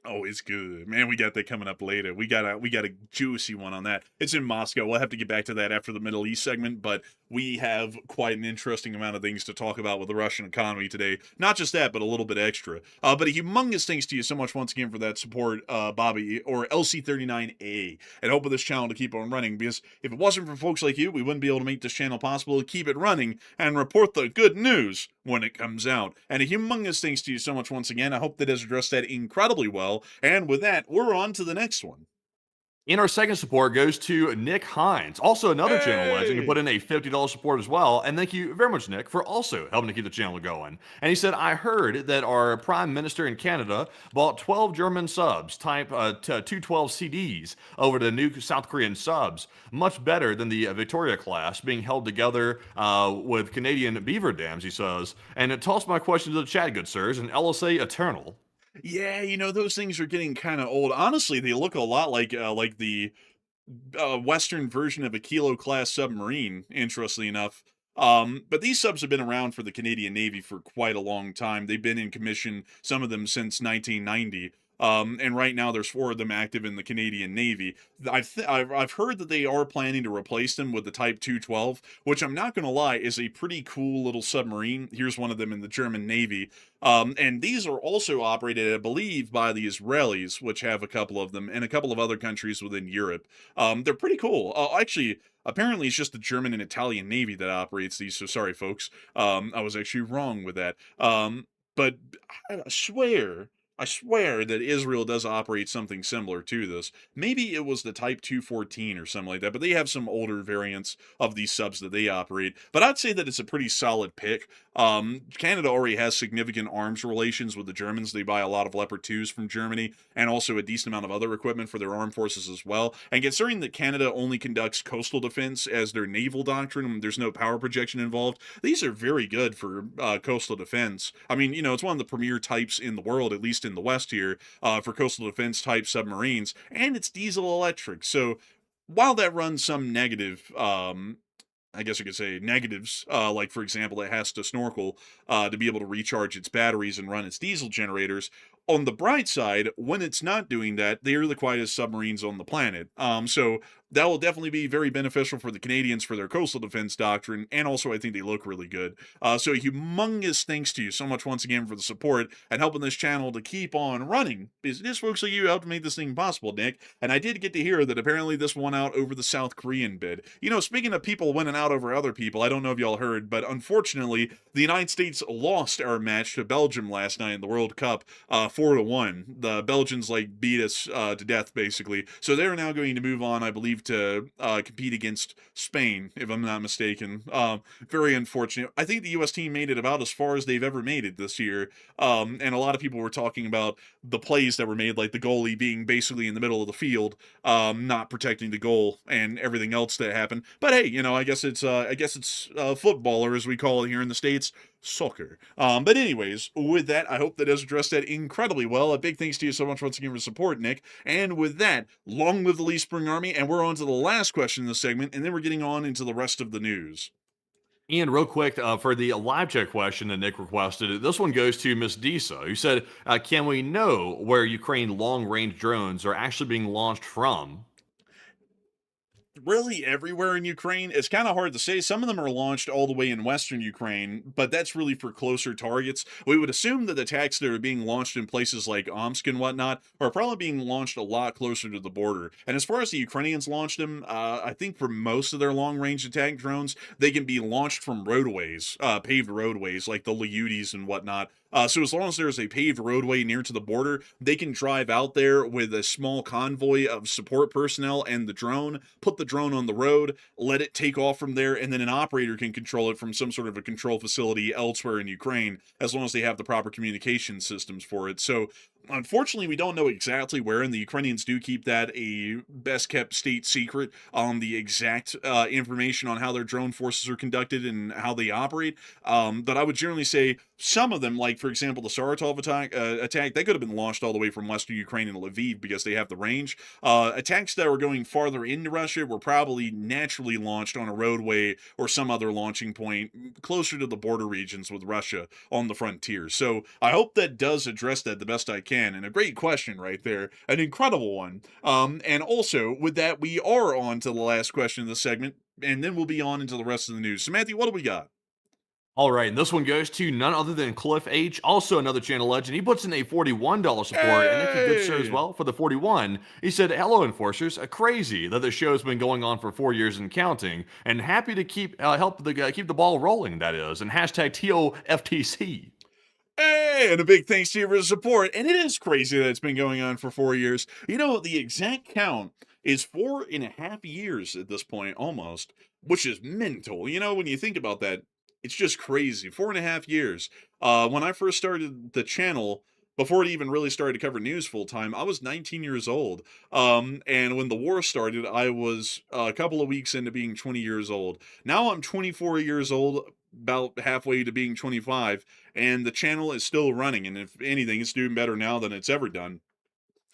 Oh, it's good. Man, we got that coming up later. We got a juicy one on that. It's in Moscow. We'll have to get back to that after the Middle East segment, but we have quite an interesting amount of things to talk about with the Russian economy today. Not just that, but a little bit extra. But a humongous thanks to you so much once again for that support, Bobby, or LC39A, and hope of this channel to keep on running, because if it wasn't for folks like you, we wouldn't be able to make this channel possible to keep it running and report the good news when it comes out. And a humongous thanks to you so much once again. I hope that has addressed that incredibly well. And with that, we're on to the next one. And our second support goes to Nick Hines, also another channel legend, who Hey! put in a $50 support as well. And thank you very much, Nick, for also helping to keep the channel going. And he said, I heard that our Prime Minister in Canada bought 12 German subs, type 212 CDs, over to new South Korean subs. Much better than the Victoria class being held together with Canadian beaver dams, he says. And it tossed my question to the chat, good sirs, and LSA Eternal. Yeah, those things are getting kind of old. Honestly, they look a lot like the Western version of a Kilo class submarine, interestingly enough. But these subs have been around for the Canadian Navy for quite a long time. They've been in commission, some of them since 1990. And right now there's 4 of them active in the Canadian Navy. I've heard that they are planning to replace them with the Type 212, which I'm not going to lie is a pretty cool little submarine. Here's one of them in the German Navy. And these are also operated, I believe, by the Israelis, which have a couple of them, and a couple of other countries within Europe. They're pretty cool. Actually, apparently it's just the German and Italian Navy that operates these, so sorry, folks. I was actually wrong with that. But I swear that Israel does operate something similar to this. Maybe it was the Type 214 or something like that, but they have some older variants of these subs that they operate. But I'd say that it's a pretty solid pick. Canada already has significant arms relations with the Germans. They buy a lot of Leopard 2s from Germany, and also a decent amount of other equipment for their armed forces as well. And considering that Canada only conducts coastal defense as their naval doctrine, there's no power projection involved, these are very good for coastal defense. I mean, it's one of the premier types in the world, at least in the West here, for coastal defense type submarines, and it's diesel electric. So while that runs some negative, I guess you could say negatives, like for example, it has to snorkel to be able to recharge its batteries and run its diesel generators. On the bright side, when it's not doing that, they are the quietest submarines on the planet. So that will definitely be very beneficial for the Canadians for their coastal defense doctrine, and also I think they look really good. So a humongous thanks to you so much once again for the support and helping this channel to keep on running, because it is folks like you helped make this thing possible, Nick. And I did get to hear that apparently this won out over the South Korean bid. Speaking of people winning out over other people, I don't know if y'all heard, but unfortunately, the United States lost our match to Belgium last night in the World Cup, 4-1. The Belgians beat us to death basically. So they're now going to move on, I believe, to compete against Spain, if I'm not mistaken. Very unfortunate. I think the U.S. team made it about as far as they've ever made it this year. And a lot of people were talking about the plays that were made, like the goalie being basically in the middle of the field, not protecting the goal, and everything else that happened. But hey, I guess it's football, or as we call it here in the States, soccer. But anyways, with that, I hope that has addressed that incredibly well. A big thanks to you so much once again for support, Nick. And with that, long live the Lee Spring Army, and we're on to the last question in the segment, and then we're getting on into the rest of the news. And real quick, for the live chat question that Nick requested, this one goes to Miss Disa, who said, can we know where Ukraine long-range drones are actually being launched from? Really everywhere in Ukraine. It's kind of hard to say. Some of them are launched all the way in western Ukraine, but that's really for closer targets. We would assume that attacks that are being launched in places like Omsk and whatnot are probably being launched a lot closer to the border. And as far as the Ukrainians launch them, I think for most of their long-range attack drones, they can be launched from roadways, paved roadways, like the Liudis and whatnot. So as long as there's a paved roadway near to the border, they can drive out there with a small convoy of support personnel and the drone, put the drone on the road, let it take off from there, and then an operator can control it from some sort of a control facility elsewhere in Ukraine, as long as they have the proper communication systems for it. So Unfortunately, we don't know exactly where, and the Ukrainians do keep that a best kept state secret on the exact information on how their drone forces are conducted and how they operate. But I would generally say some of them, like for example the Saratov attack, that could have been launched all the way from western Ukraine and Lviv because they have the range. Attacks that were going farther into Russia were probably naturally launched on a roadway or some other launching point closer to the border regions with Russia on the frontier. So I hope that does address that the best I can. And a great question right there, an incredible one. And also with that, we are on to the last question of the segment, and then we'll be on into the rest of the news. So Matthew, what do we got? All right, and this one goes to none other than Cliff H, also another channel legend. He puts in a $41 support, and thank you, good sir, as Hey! well, for the 41. He said, "Hello, enforcers. Crazy that the show's been going on for 4 years and counting, and happy to keep keep the ball rolling. That is, and hashtag TOFTC." Hey, and a big thanks to you for the support. And it is crazy that it's been going on for 4 years. You know, the exact count is 4.5 years at this point, almost, which is mental. You know, when you think about that, it's just crazy. 4.5 years. When I first started the channel, before it even really started to cover news full time, I was 19 years old. And when the war started, I was a couple of weeks into being 20 years old. Now I'm 24 years old, about halfway to being 25, and the channel is still running. And if anything, it's doing better now than it's ever done.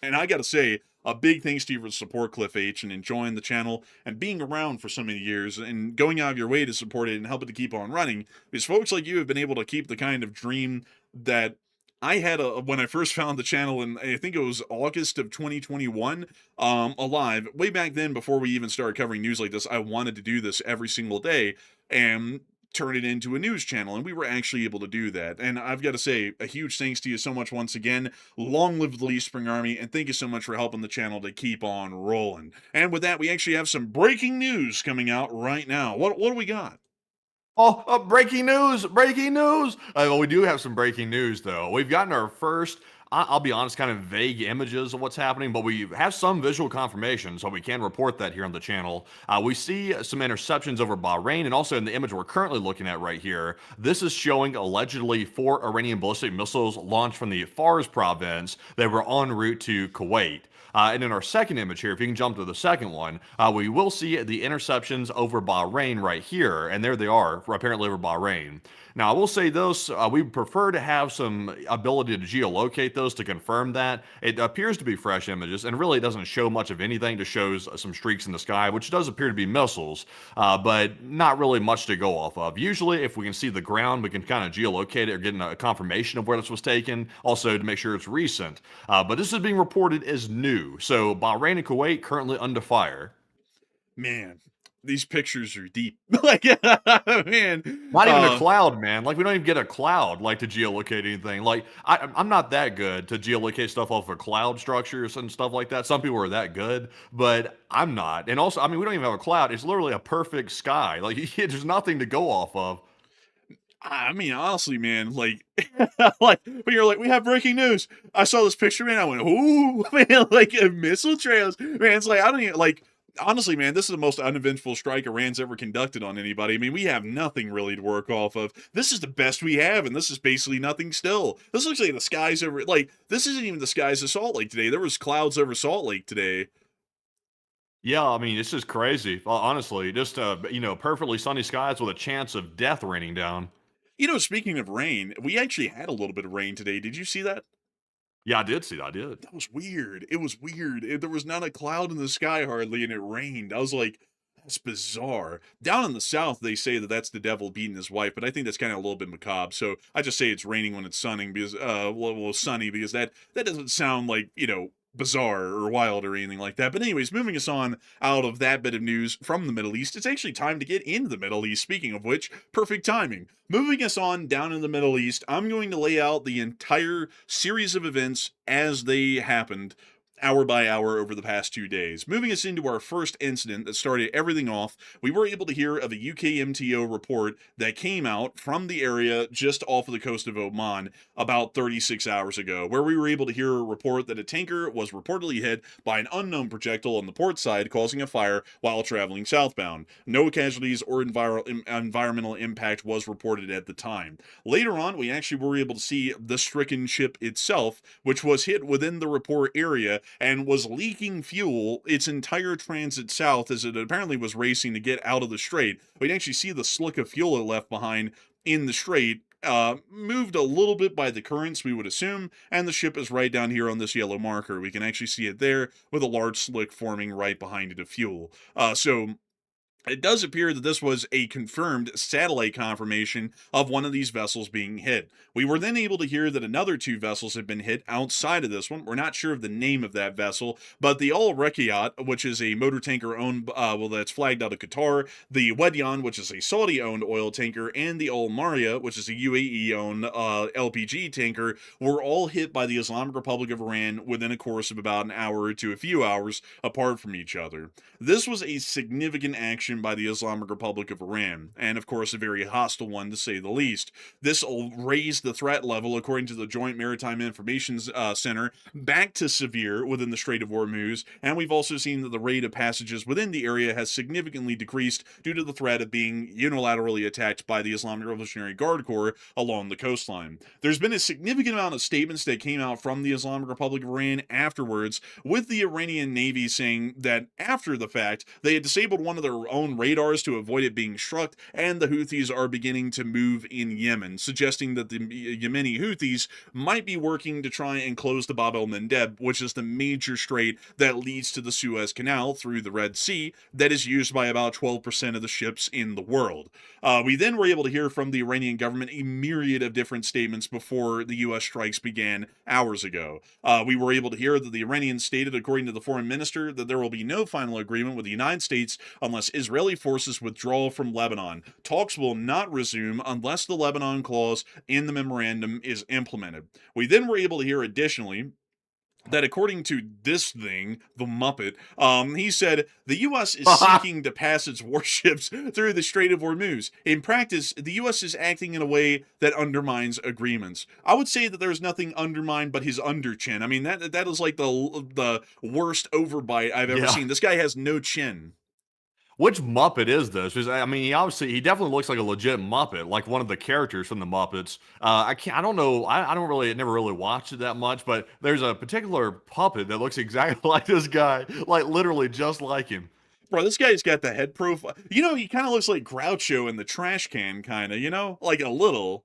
And I got to say, a big thanks to you for the support, Cliff H, and enjoying the channel and being around for so many years and going out of your way to support it and help it to keep on running. Because folks like you have been able to keep the kind of dream that I had when I first found the channel in, I think it was August of 2021, alive. Way back then, before we even started covering news like this, I wanted to do this every single day and turn it into a news channel, and we were actually able to do that. And I've got to say, a huge thanks to you so much once again. Long live the Leaf Spring Army, and thank you so much for helping the channel to keep on rolling. And with that, we actually have some breaking news coming out right now. What do we got? Oh, breaking news! Breaking news! Well, we do have some breaking news, though. We've gotten our first, I'll be honest, kind of vague images of what's happening, but we have some visual confirmation, so we can report that here on the channel. We see some interceptions over Bahrain, and also in the image we're currently looking at right here, this is showing allegedly 4 Iranian ballistic missiles launched from the Fars province that were en route to Kuwait. And in our second image here, if you can jump to the second one, we will see the interceptions over Bahrain right here, and there they are, apparently over Bahrain. Now, I will say this, we prefer to have some ability to geolocate those to confirm that. It appears to be fresh images, and really doesn't show much of anything, just shows some streaks in the sky, which does appear to be missiles, but not really much to go off of. Usually, if we can see the ground, we can kind of geolocate it or get a confirmation of where this was taken, also to make sure it's recent. But this is being reported as new, so Bahrain and Kuwait currently under fire. Man, these pictures are deep. Like, man. Not even a cloud, man. Like, we don't even get a cloud, like, to geolocate anything. Like, I'm not that good to geolocate stuff off of cloud structures and stuff like that. Some people are that good, but I'm not. And also, I mean, we don't even have a cloud. It's literally a perfect sky. Like, there's nothing to go off of. I mean, honestly, man, like, like, when you're like, we have breaking news. I saw this picture, man. I went, ooh, man, like, missile trails. Man, it's like, I don't even, like, honestly, man, this is the most uneventful strike Iran's ever conducted on anybody. I mean, we have nothing really to work off of. This is the best we have, and this is basically nothing still. This looks like the skies over, like, this isn't even the skies of Salt Lake today. There was clouds over Salt Lake today. Yeah, I mean, it's just crazy. Honestly, just, perfectly sunny skies with a chance of death raining down. You know, speaking of rain, we actually had a little bit of rain today. Did you see that? Yeah, I did see that. I did. That was weird. It was weird. There was not a cloud in the sky hardly, and it rained. I was like, that's bizarre. Down in the south, they say that that's the devil beating his wife, but I think that's kind of a little bit macabre. So I just say it's raining when it's sunning because, sunny, because that doesn't sound like, bizarre or wild or anything like that. But anyways, moving us on out of that bit of news from the Middle East, it's actually time to get into the Middle East. Speaking of which, perfect timing. Moving us on down in the Middle East, I'm going to lay out the entire series of events as they happened hour by hour over the past 2 days. Moving us into our first incident that started everything off, we were able to hear of a UK MTO report that came out from the area just off of the coast of Oman about 36 hours ago, where we were able to hear a report that a tanker was reportedly hit by an unknown projectile on the port side, causing a fire while traveling southbound. No casualties or environmental impact was reported at the time. Later on, we actually were able to see the stricken ship itself, which was hit within the report area and was leaking fuel its entire transit south as it apparently was racing to get out of the strait. We can actually see the slick of fuel it left behind in the strait, moved a little bit by the currents, we would assume, and the ship is right down here on this yellow marker. We can actually see it there with a large slick forming right behind it of fuel. So it does appear that this was a confirmed satellite confirmation of one of these vessels being hit. We were then able to hear that another 2 vessels had been hit outside of this one. We're not sure of the name of that vessel, but the Al Rekayat, which is a motor tanker owned, that's flagged out of Qatar, the Wedyan, which is a Saudi-owned oil tanker, and the Al Maria, which is a UAE-owned LPG tanker, were all hit by the Islamic Republic of Iran within a course of about an hour to a few hours apart from each other. This was a significant action by the Islamic Republic of Iran, and of course a very hostile one to say the least. This raised the threat level, according to the Joint Maritime Information Center, back to severe within the Strait of Hormuz, and we've also seen that the rate of passages within the area has significantly decreased due to the threat of being unilaterally attacked by the Islamic Revolutionary Guard Corps along the coastline. There's been a significant amount of statements that came out from the Islamic Republic of Iran afterwards, with the Iranian Navy saying that after the fact, they had disabled one of their own radars to avoid it being struck, and the Houthis are beginning to move in Yemen, suggesting that the Yemeni Houthis might be working to try and close the Bab el-Mandeb, which is the major strait that leads to the Suez Canal through the Red Sea that is used by about 12% of the ships in the world. We then were able to hear from the Iranian government a myriad of different statements before the U.S. strikes began hours ago. We were able to hear that the Iranians stated, according to the foreign minister, that there will be no final agreement with the United States unless Israeli forces withdraw from Lebanon. Talks will not resume unless the Lebanon clause in the memorandum is implemented. We then were able to hear additionally that according to this thing, the Muppet, he said the U.S. is seeking to pass its warships through the Strait of Hormuz. In practice, the U.S. is acting in a way that undermines agreements. I would say that there's nothing undermined but his underchin. I mean, that is like the worst overbite I've ever seen. This guy has no chin. Which Muppet is this? Because, I mean, he definitely looks like a legit Muppet, like one of the characters from the Muppets. I don't know. I never really watched it that much, but there's a particular puppet that looks exactly like this guy, like literally just like him. Bro, this guy's got the head profile. You know, he kind of looks like Groucho in the trash can, kind of, you know? Like a little.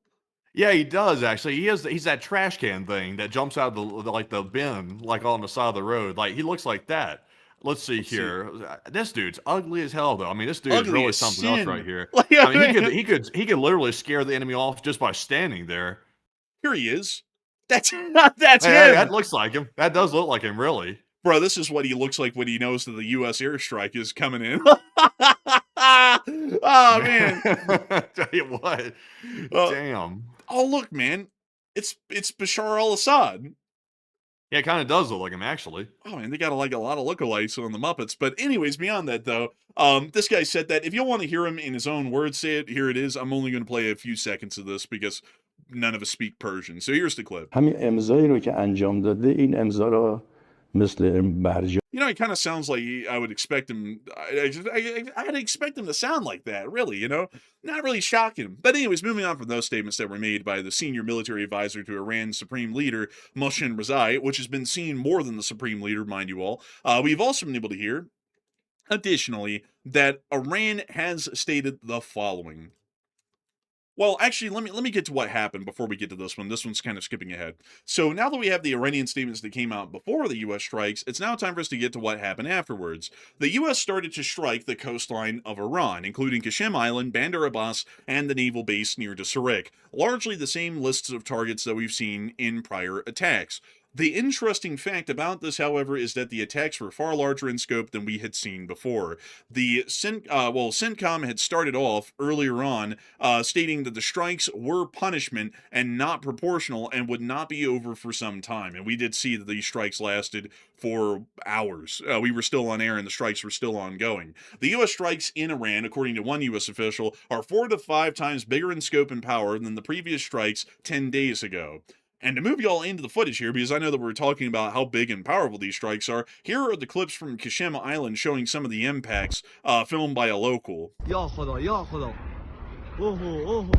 Yeah, he does actually. He's that trash can thing that jumps out of the bin, like on the side of the road. Like he looks like that. Let's see here. This dude's ugly as hell, though. I mean, this dude is really something else right here. Like, I mean, he could literally scare the enemy off just by standing there. Here he is. That's him. That looks like him. That does look like him, really. Bro, this is what he looks like when he knows that the U.S. airstrike is coming in. Oh, man. Tell you what. Damn. Oh, look, man. It's Bashar al-Assad. Yeah, it kind of does look like him, actually. Oh, man, they got like a lot of lookalikes on the Muppets. But anyways, beyond that, though, this guy said that if you want to hear him in his own words say it, here it is. I'm only going to play a few seconds of this because none of us speak Persian. So here's the clip. You know, he kind of sounds like I would expect him. I'd expect him to sound like that, really, you know? Not really shocking. But anyways, moving on from those statements that were made by the senior military advisor to Iran's supreme leader, Mohsen Rezai, which has been seen more than the supreme leader, mind you all, we've also been able to hear, additionally, that Iran has stated the following. Well, actually, let me get to what happened before we get to this one. This one's kind of skipping ahead. So now that we have the Iranian statements that came out before the U.S. strikes, it's now time for us to get to what happened afterwards. The U.S. started to strike the coastline of Iran, including Qasem Island, Bandar Abbas, and the naval base near to Sirik. Largely the same lists of targets that we've seen in prior attacks. The interesting fact about this, however, is that the attacks were far larger in scope than we had seen before. The CENTCOM had started off earlier on, stating that the strikes were punishment and not proportional and would not be over for some time. And we did see that these strikes lasted for hours. We were still on air and the strikes were still ongoing. The U.S. strikes in Iran, according to one U.S. official, are 4 to 5 times bigger in scope and power than the previous strikes 10 days ago. And to move y'all into the footage here, because I know that we're talking about how big and powerful these strikes are, here are the clips from Kashima Island showing some of the impacts, filmed by a local. Ya khuda, ya khuda. Oho, oho.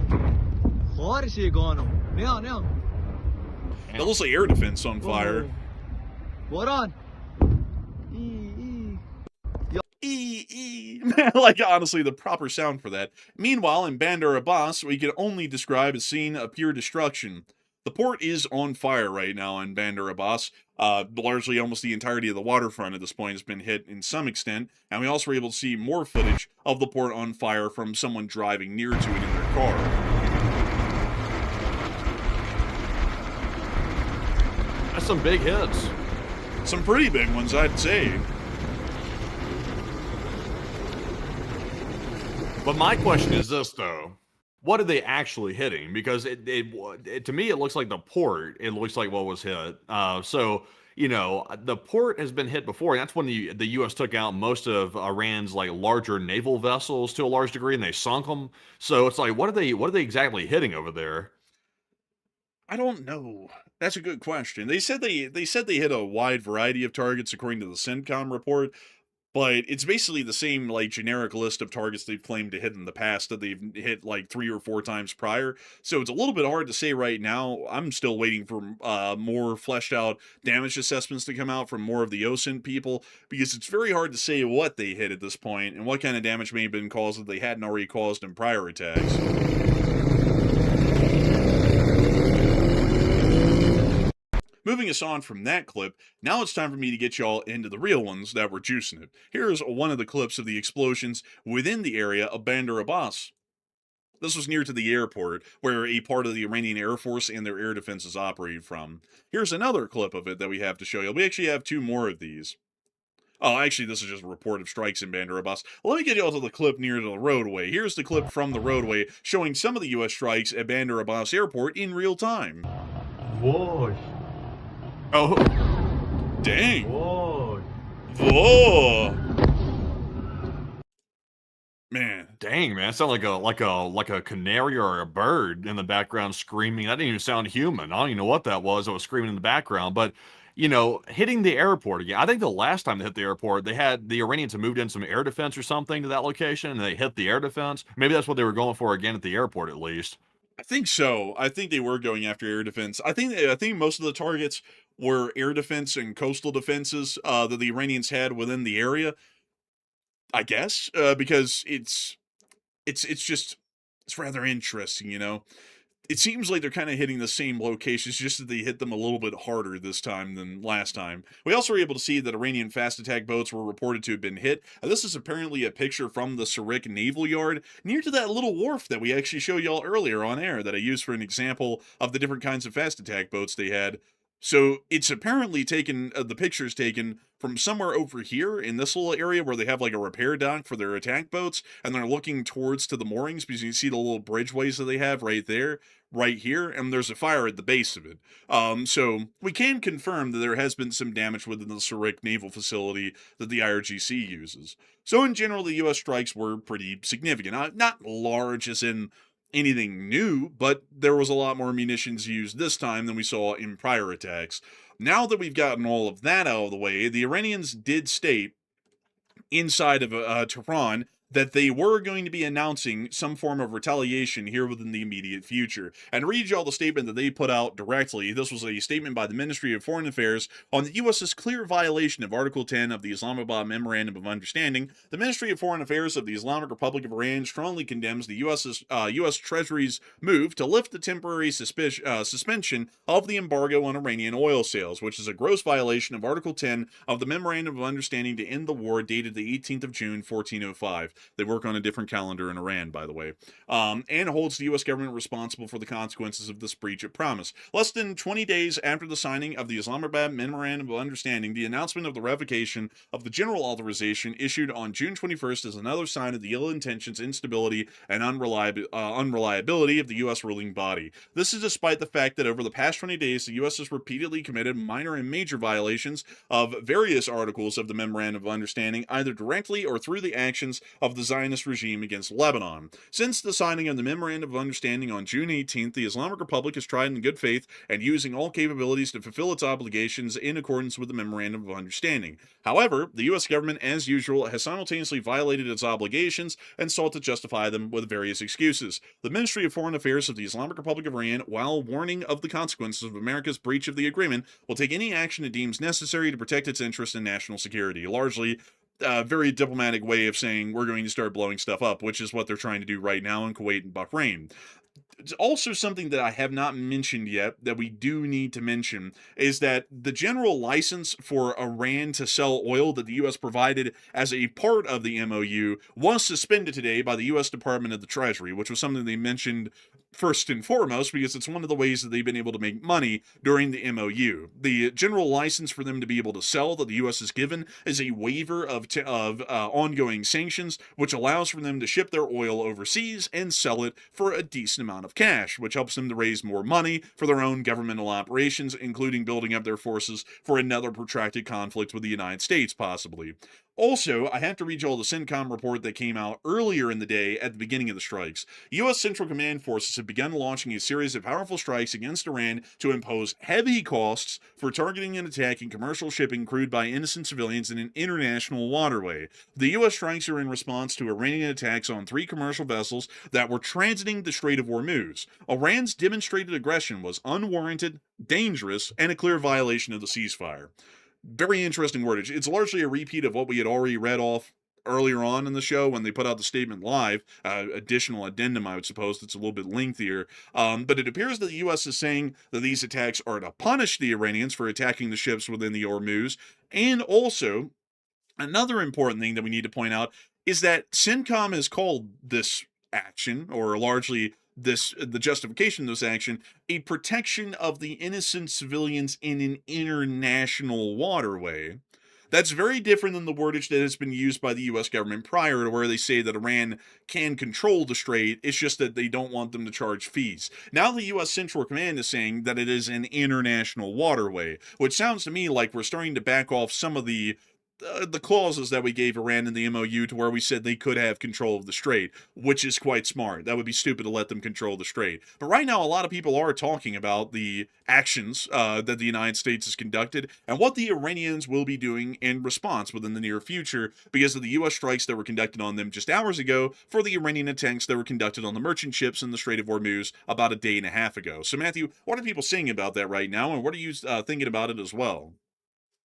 Kharsh hai gano. Naya, naya. That looks like air defense on fire. Waran. Man, like, honestly, the proper sound for that. Meanwhile, in Bandar Abbas, we can only describe a scene of pure destruction. The port is on fire right now in Bandar Abbas. Largely almost the entirety of the waterfront at this point has been hit in some extent, and we also were able to see more footage of the port on fire from someone driving near to it in their car. That's some big hits. Some pretty big ones, I'd say. But my question is this, though. What are they actually hitting? Because it to me, it looks like the port. It looks like what was hit. So, you know, the port has been hit before, and that's when the U.S. took out most of Iran's, like, larger naval vessels to a large degree, and they sunk them. So it's like, what are they exactly hitting over there? I don't know. That's a good question. They said they hit a wide variety of targets according to the CENTCOM report, but it's basically the same, like, generic list of targets they've claimed to hit in the past that they've hit like 3 or 4 times prior. So it's a little bit hard to say right now. I'm still waiting for more fleshed out damage assessments to come out from more of the OSINT people, because it's very hard to say what they hit at this point and what kind of damage may have been caused that they hadn't already caused in prior attacks. Moving us on from that clip, now it's time for me to get y'all into the real ones that were juicing it. Here's one of the clips of the explosions within the area of Bandar Abbas. This was near to the airport, where a part of the Iranian Air Force and their air defenses operated from. Here's another clip of it that we have to show you. We actually have 2 more of these. Oh, actually, this is just a report of strikes in Bandar Abbas. Let me get y'all to the clip near the roadway. Here's the clip from the roadway showing some of the U.S. strikes at Bandar Abbas Airport in real time. Whoa. Oh, Dang. Whoa. Whoa. Man. dang, man! It sounded like a canary or a bird in the background screaming. That didn't even sound human. I don't even know what that was. That was screaming in the background, but. You know, hitting the airport again. I think the last time they hit the airport, the Iranians had moved in some air defense or something to that location, and they hit the air defense. Maybe that's what they were going for again at the airport, at least. I think so. I think they were going after air defense. I think most of the targets were air defense and coastal defenses that the Iranians had within the area. I guess because it's rather interesting, you know. It seems like they're kind of hitting the same locations, just that they hit them a little bit harder this time than last time. We also were able to see that Iranian fast attack boats were reported to have been hit. This is apparently a picture from the Sarik Naval Yard, near to that little wharf that we actually showed y'all earlier on air that I used for an example of the different kinds of fast attack boats they had. So it's apparently taken, the picture's taken from somewhere over here in this little area where they have like a repair dock for their attack boats, and they're looking towards to the moorings because you see the little bridgeways that they have right there, right here, and there's a fire at the base of it. So we can confirm that there has been some damage within the Sarik naval facility that the IRGC uses. So in general, the U.S. strikes were pretty significant. Not large as in anything new, but there was a lot more munitions used this time than we saw in prior attacks. Now that we've gotten all of that out of the way, the Iranians did state inside of Tehran that they were going to be announcing some form of retaliation here within the immediate future. And to read y'all the statement that they put out directly, this was a statement by the Ministry of Foreign Affairs on the U.S.'s clear violation of Article 10 of the Islamabad Memorandum of Understanding. The Ministry of Foreign Affairs of the Islamic Republic of Iran strongly condemns the U.S. Treasury's move to lift the temporary suspension of the embargo on Iranian oil sales, which is a gross violation of Article 10 of the Memorandum of Understanding to end the war dated the 18th of June, 1405. They work on a different calendar in Iran, by the way, and holds the U.S. government responsible for the consequences of this breach of promise. Less than 20 days after the signing of the Islamabad Memorandum of Understanding, the announcement of the revocation of the general authorization issued on June 21st is another sign of the ill intentions, instability, and unreliability of the U.S. ruling body. This is despite the fact that over the past 20 days, the U.S. has repeatedly committed minor and major violations of various articles of the Memorandum of Understanding, either directly or through the actions of the Zionist regime against Lebanon. Since the signing of the Memorandum of Understanding on June 18th, the Islamic Republic has tried in good faith and using all capabilities to fulfill its obligations in accordance with the Memorandum of Understanding. However, the U.S. government, as usual, has simultaneously violated its obligations and sought to justify them with various excuses. The Ministry of Foreign Affairs of the Islamic Republic of Iran, while warning of the consequences of America's breach of the agreement, will take any action it deems necessary to protect its interests and national security. Largely, a very diplomatic way of saying we're going to start blowing stuff up, which is what they're trying to do right now in Kuwait and Bahrain. It's also something that I have not mentioned yet that we do need to mention is that the general license for Iran to sell oil that the U.S. provided as a part of the MOU was suspended today by the U.S. Department of the Treasury, which was something they mentioned first and foremost because it's one of the ways that they've been able to make money during the MOU. The general license for them to be able to sell that the U.S. has given is a waiver of ongoing sanctions, which allows for them to ship their oil overseas and sell it for a decent amount of cash, which helps them to raise more money for their own governmental operations, including building up their forces for another protracted conflict with the United States, possibly. Also, I have to read you all the CENTCOM report that came out earlier in the day at the beginning of the strikes. U.S. Central Command forces have begun launching a series of powerful strikes against Iran to impose heavy costs for targeting and attacking commercial shipping crewed by innocent civilians in an international waterway. The U.S. strikes are in response to Iranian attacks on 3 commercial vessels that were transiting the Strait of Hormuz. Iran's demonstrated aggression was unwarranted, dangerous, and a clear violation of the ceasefire. Very interesting wordage. It's largely a repeat of what we had already read off earlier on in the show when they put out the statement live. Additional addendum, I would suppose, that's a little bit lengthier. But it appears that the U.S. is saying that these attacks are to punish the Iranians for attacking the ships within the Hormuz. And also, another important thing that we need to point out is that CENTCOM has called this action, or largely the justification of this action, a protection of the innocent civilians in an international waterway. That's very different than the wordage that has been used by the U.S. government prior to where they say that Iran can control the strait. It's just that they don't want them to charge fees. Now the U.S. Central Command is saying that it is an international waterway, which sounds to me like we're starting to back off some of the clauses that we gave Iran in the MOU to where we said they could have control of the strait, which is quite smart. That would be stupid to let them control the strait. But right now, a lot of people are talking about the actions that the United States has conducted and what the Iranians will be doing in response within the near future because of the U.S. strikes that were conducted on them just hours ago for the Iranian attacks that were conducted on the merchant ships in the Strait of Hormuz about a day and a half ago. So, Matthew, what are people saying about that right now, and what are you thinking about it as well?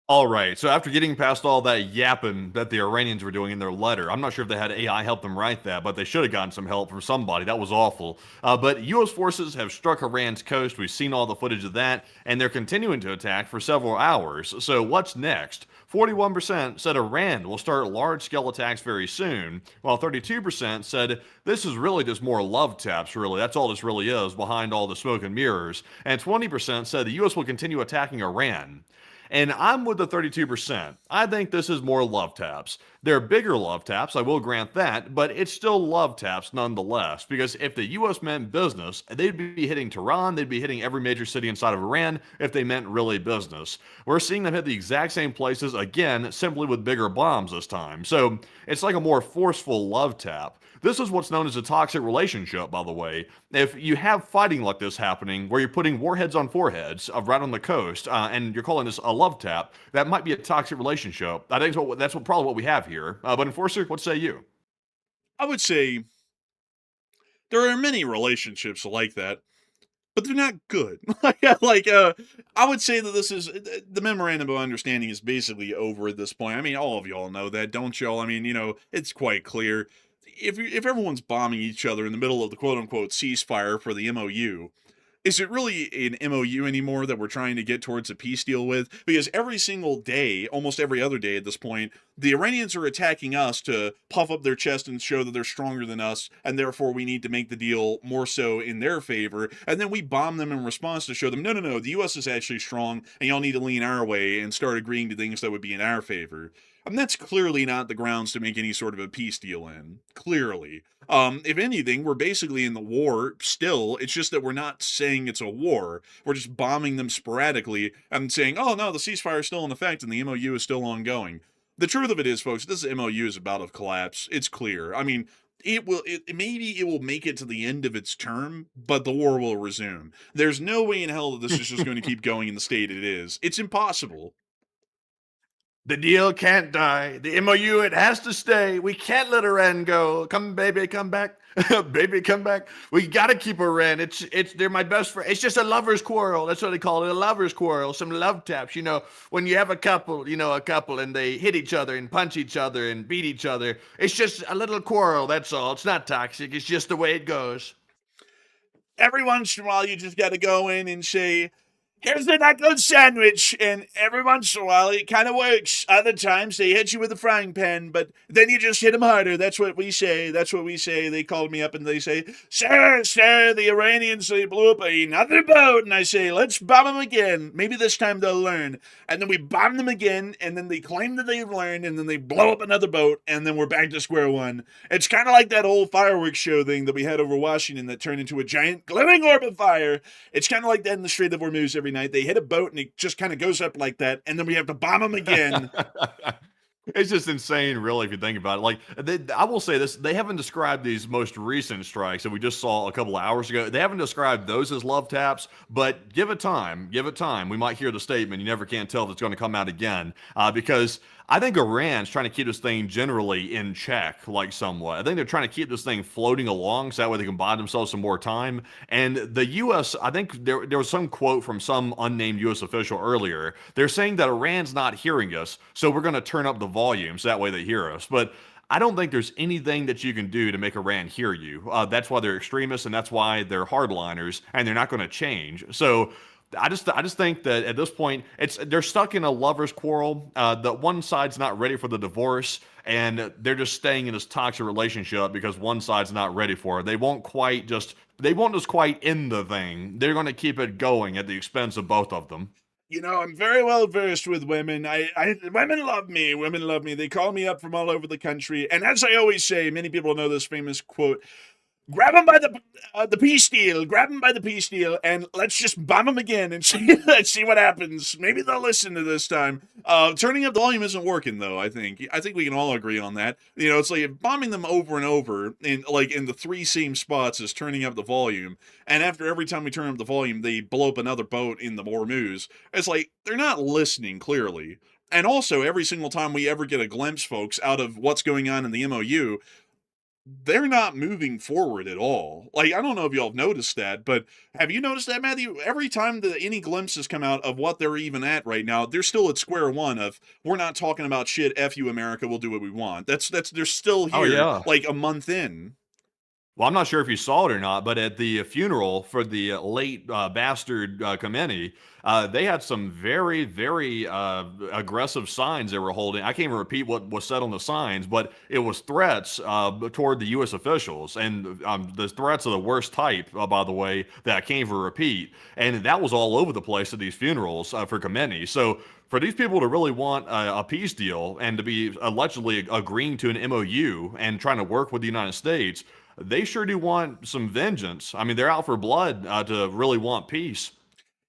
All right. So after getting past all that yapping that the Iranians were doing in their letter, I'm not sure if they had AI help them write that, but they should have gotten some help from somebody. That was awful. But U.S. forces have struck Iran's coast. We've seen all the footage of that, and they're continuing to attack for several hours. So what's next? 41% said Iran will start large-scale attacks very soon, while 32% said this is really just more love taps, really. That's all this really is behind all the smoke and mirrors. And 20% said the U.S. will continue attacking Iran. And I'm with the 32%. I think this is more love taps. They're bigger love taps, I will grant that, but it's still love taps nonetheless. Because if the U.S. meant business, they'd be hitting Tehran, they'd be hitting every major city inside of Iran if they meant really business. We're seeing them hit the exact same places again, simply with bigger bombs this time. So it's like a more forceful love tap. This is what's known as a toxic relationship, by the way. If you have fighting like this happening, where you're putting warheads on foreheads right on the coast, and you're calling this a love tap, that might be a toxic relationship. I think that's probably what we have here. But Enforcer, what say you? I would say there are many relationships like that, but they're not good. I would say that this is the memorandum of understanding is basically over at this point. I mean, all of y'all know that, don't y'all? I mean, it's quite clear. If everyone's bombing each other in the middle of the quote unquote ceasefire for the MOU, is it really an MOU anymore that we're trying to get towards a peace deal with? Because every single day, almost every other day at this point, the Iranians are attacking us to puff up their chest and show that they're stronger than us, and therefore we need to make the deal more so in their favor. And then we bomb them in response to show them, no, no, no, the U.S. is actually strong, and y'all need to lean our way and start agreeing to things that would be in our favor. And that's clearly not the grounds to make any sort of a peace deal in. Clearly. If anything, we're basically in the war still. It's just that we're not saying it's a war. We're just bombing them sporadically and saying, oh no, the ceasefire is still in effect and the MOU is still ongoing. The truth of it is, folks, this MOU is about to collapse. It's clear. I mean, maybe it will make it to the end of its term, but the war will resume. There's no way in hell that this is just going to keep going in the state it is. It's impossible. The deal can't die. The MOU, it has to stay. We can't let Iran go. Come, baby, come back. Baby, come back. We gotta keep Iran. They're my best friend. It's just a lover's quarrel. That's what they call it, a lover's quarrel. Some love taps. You know, when you have a couple, and they hit each other and punch each other and beat each other. It's just a little quarrel. That's all. It's not toxic. It's just the way it goes. Every once in a while, you just got to go in and say, here's the knuckle sandwich, and every once in a while it kind of works. Other times they hit you with a frying pan, but then you just hit them harder. That's what we say. That's what we say. They called me up and they say, sir, the Iranians, they blew up another boat. And I say, let's bomb them again. Maybe this time they'll learn. And then we bomb them again, and then they claim that they've learned, and then they blow up another boat, and then we're back to square one. It's kind of like that old fireworks show thing that we had over Washington that turned into a giant glowing orb of fire. It's kind of like that in the Strait of Hormuz every night. They hit a boat and it just kind of goes up like that, and then we have to bomb them again. It's just insane, really, if you think about it. Like, I will say this, they haven't described these most recent strikes that we just saw a couple of hours ago. They haven't described those as love taps, but give it time. Give it time. We might hear the statement. You never can tell if it's going to come out again, because I think Iran's trying to keep this thing generally in check, like somewhat. I think they're trying to keep this thing floating along so that way they can buy themselves some more time. And the U.S., I think there was some quote from some unnamed U.S. official earlier. They're saying that Iran's not hearing us, so we're going to turn up the volume so that way they hear us. But I don't think there's anything that you can do to make Iran hear you. That's why they're extremists, and that's why they're hardliners, and they're not going to change. So I just think that at this point they're stuck in a lover's quarrel. The one side's not ready for the divorce, and they're just staying in this toxic relationship because one side's not ready for it. They won't just quite end the thing. They're going to keep it going at the expense of both of them. You know, I'm very well versed with women. Women love me. Women love me. They call me up from all over the country. And as I always say, many people know this famous quote, grab him by the peace deal. Grab him by the peace deal, and let's just bomb him again and see what happens. Maybe they'll listen to this time. Turning up the volume isn't working, though. I think we can all agree on that. You know, it's like bombing them over and over in the three same spots is turning up the volume. And after every time we turn up the volume, they blow up another boat in the Hormuz. It's like they're not listening clearly. And also, every single time we ever get a glimpse, folks, out of what's going on in the MOU, they're not moving forward at all. Like, I don't know if y'all have noticed that, but have you noticed that, Matthew? Every time that any glimpses come out of what they're even at right now, they're still at square one of, we're not talking about shit, F you, America, we'll do what we want. They're still here, Oh, yeah. like a month in. Well, I'm not sure if you saw it or not, but at the funeral for the late bastard Khomeini, they had some very, very aggressive signs they were holding. I can't even repeat what was said on the signs, but it was threats toward the U.S. officials. And the threats are the worst type, by the way, that I can't even repeat. And that was all over the place at these funerals for Khomeini. So for these people to really want a peace deal and to be allegedly agreeing to an MOU and trying to work with the United States, they sure do want some vengeance. I mean, they're out for blood to really want peace.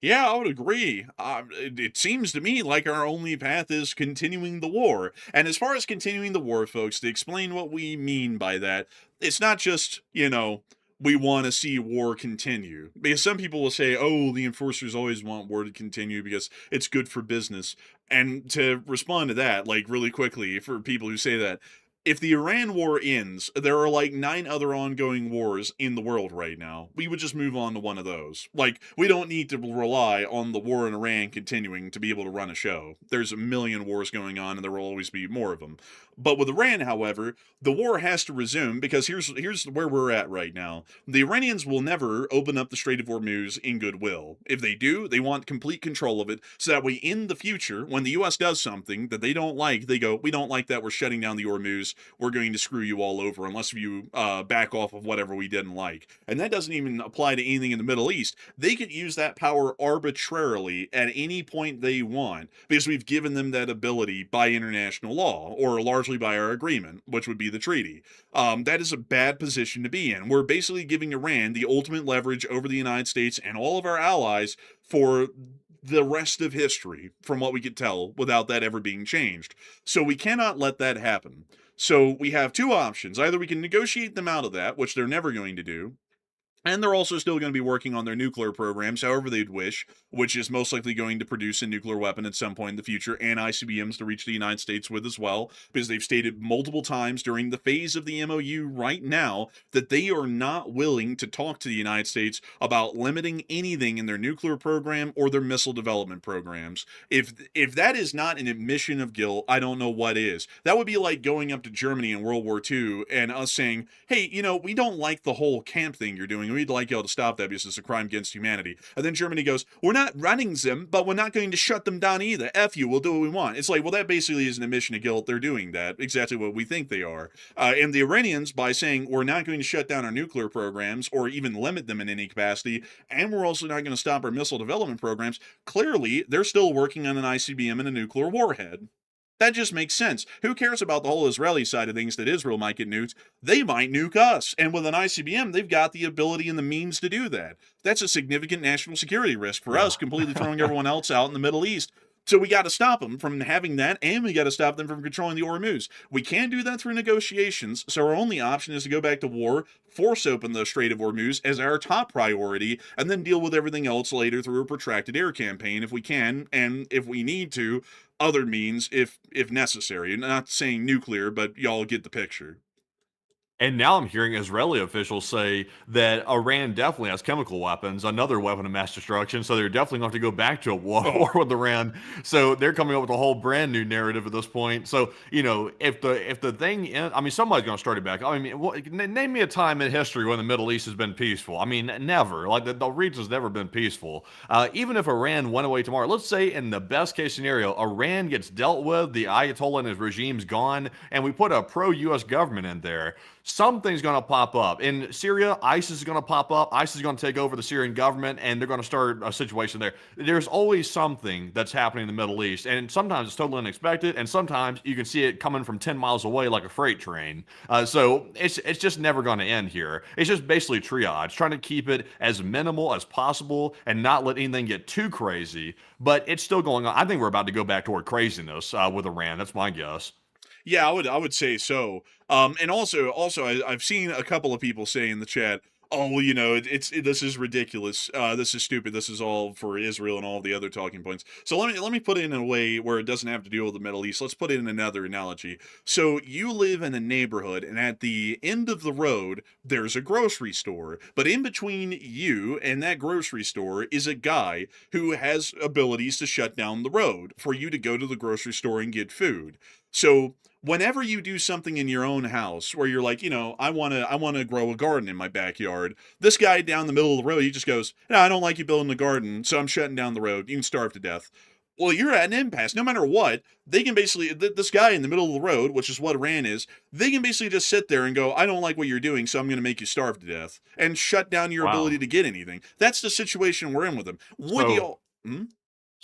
Yeah, I would agree. It seems to me like our only path is continuing the war. And as far as continuing the war, folks, to explain what we mean by that, it's not just, we want to see war continue. Because some people will say, oh, the enforcers always want war to continue because it's good for business. And to respond to that, like really quickly, for people who say that, if the Iran war ends, there are like 9 other ongoing wars in the world right now. We would just move on to one of those. Like, we don't need to rely on the war in Iran continuing to be able to run a show. There's a million wars going on, and there will always be more of them. But with Iran, however, the war has to resume because here's where we're at right now. The Iranians will never open up the Strait of Hormuz in goodwill. If they do, they want complete control of it, so that way in the future, when the U.S. does something that they don't like, they go, we don't like that, we're shutting down the Hormuz, we're going to screw you all over unless you back off of whatever we didn't like. And that doesn't even apply to anything in the Middle East. They could use that power arbitrarily at any point they want because we've given them that ability by international law, or largely by our agreement, which would be the treaty. That is a bad position to be in. We're basically giving Iran the ultimate leverage over the United States and all of our allies for the rest of history, from what we could tell, without that ever being changed. So we cannot let that happen. So we have 2 options. Either we can negotiate them out of that, which they're never going to do, and they're also still going to be working on their nuclear programs, however they'd wish, which is most likely going to produce a nuclear weapon at some point in the future, and ICBMs to reach the United States with as well, because they've stated multiple times during the phase of the MOU right now that they are not willing to talk to the United States about limiting anything in their nuclear program or their missile development programs. If that is not an admission of guilt, I don't know what is. That would be like going up to Germany in World War II and us saying, hey, we don't like the whole camp thing you're doing. We'd like y'all to stop that because it's a crime against humanity. And then Germany goes, we're not running them, but we're not going to shut them down either. F you, we'll do what we want. It's like, well, that basically is an admission of guilt. They're doing that, exactly what we think they are. And the Iranians, by saying we're not going to shut down our nuclear programs or even limit them in any capacity, and we're also not going to stop our missile development programs, clearly they're still working on an ICBM and a nuclear warhead. That just makes sense. Who cares about the whole Israeli side of things that Israel might get nuked? They might nuke us. And with an ICBM, they've got the ability and the means to do that. That's a significant national security risk for us, completely throwing everyone else out in the Middle East. So we got to stop them from having that, and we got to stop them from controlling the Hormuz. We can't do that through negotiations, so our only option is to go back to war, force open the Strait of Hormuz as our top priority, and then deal with everything else later through a protracted air campaign if we can, and if we need to, other means if necessary. Not saying nuclear, but y'all get the picture. And now I'm hearing Israeli officials say that Iran definitely has chemical weapons, another weapon of mass destruction. So they're definitely going to have to go back to a war with Iran. So they're coming up with a whole brand new narrative at this point. So if the thing, I mean, somebody's going to start it back. I mean, name me a time in history when the Middle East has been peaceful. I mean, never. Like the region's never been peaceful. Even if Iran went away tomorrow, let's say in the best case scenario, Iran gets dealt with, the Ayatollah and his regime's gone, and we put a pro-U.S. government in there. Something's going to pop up. In Syria, ISIS is going to pop up. ISIS is going to take over the Syrian government, and they're going to start a situation there. There's always something that's happening in the Middle East, and sometimes it's totally unexpected, and sometimes you can see it coming from 10 miles away like a freight train. So it's just never going to end here. It's just basically triage, trying to keep it as minimal as possible and not let anything get too crazy. But it's still going on. I think we're about to go back toward craziness with Iran. That's my guess. Yeah, I would say so. And also, I've seen a couple of people say in the chat, "Oh, well, this is ridiculous. This is stupid. This is all for Israel and all the other talking points." So let me put it in a way where it doesn't have to deal with the Middle East. Let's put it in another analogy. So you live in a neighborhood, and at the end of the road, there's a grocery store. But in between you and that grocery store is a guy who has abilities to shut down the road for you to go to the grocery store and get food. So whenever you do something in your own house where you're like, I want to grow a garden in my backyard, this guy down the middle of the road, he just goes, "No, I don't like you building a garden, so I'm shutting down the road. You can starve to death." Well, you're at an impasse. No matter what, they can basically, this guy in the middle of the road, which is what Iran is, they can basically just sit there and go, "I don't like what you're doing, so I'm going to make you starve to death," and shut down your ability to get anything. That's the situation we're in with them. Would y'all...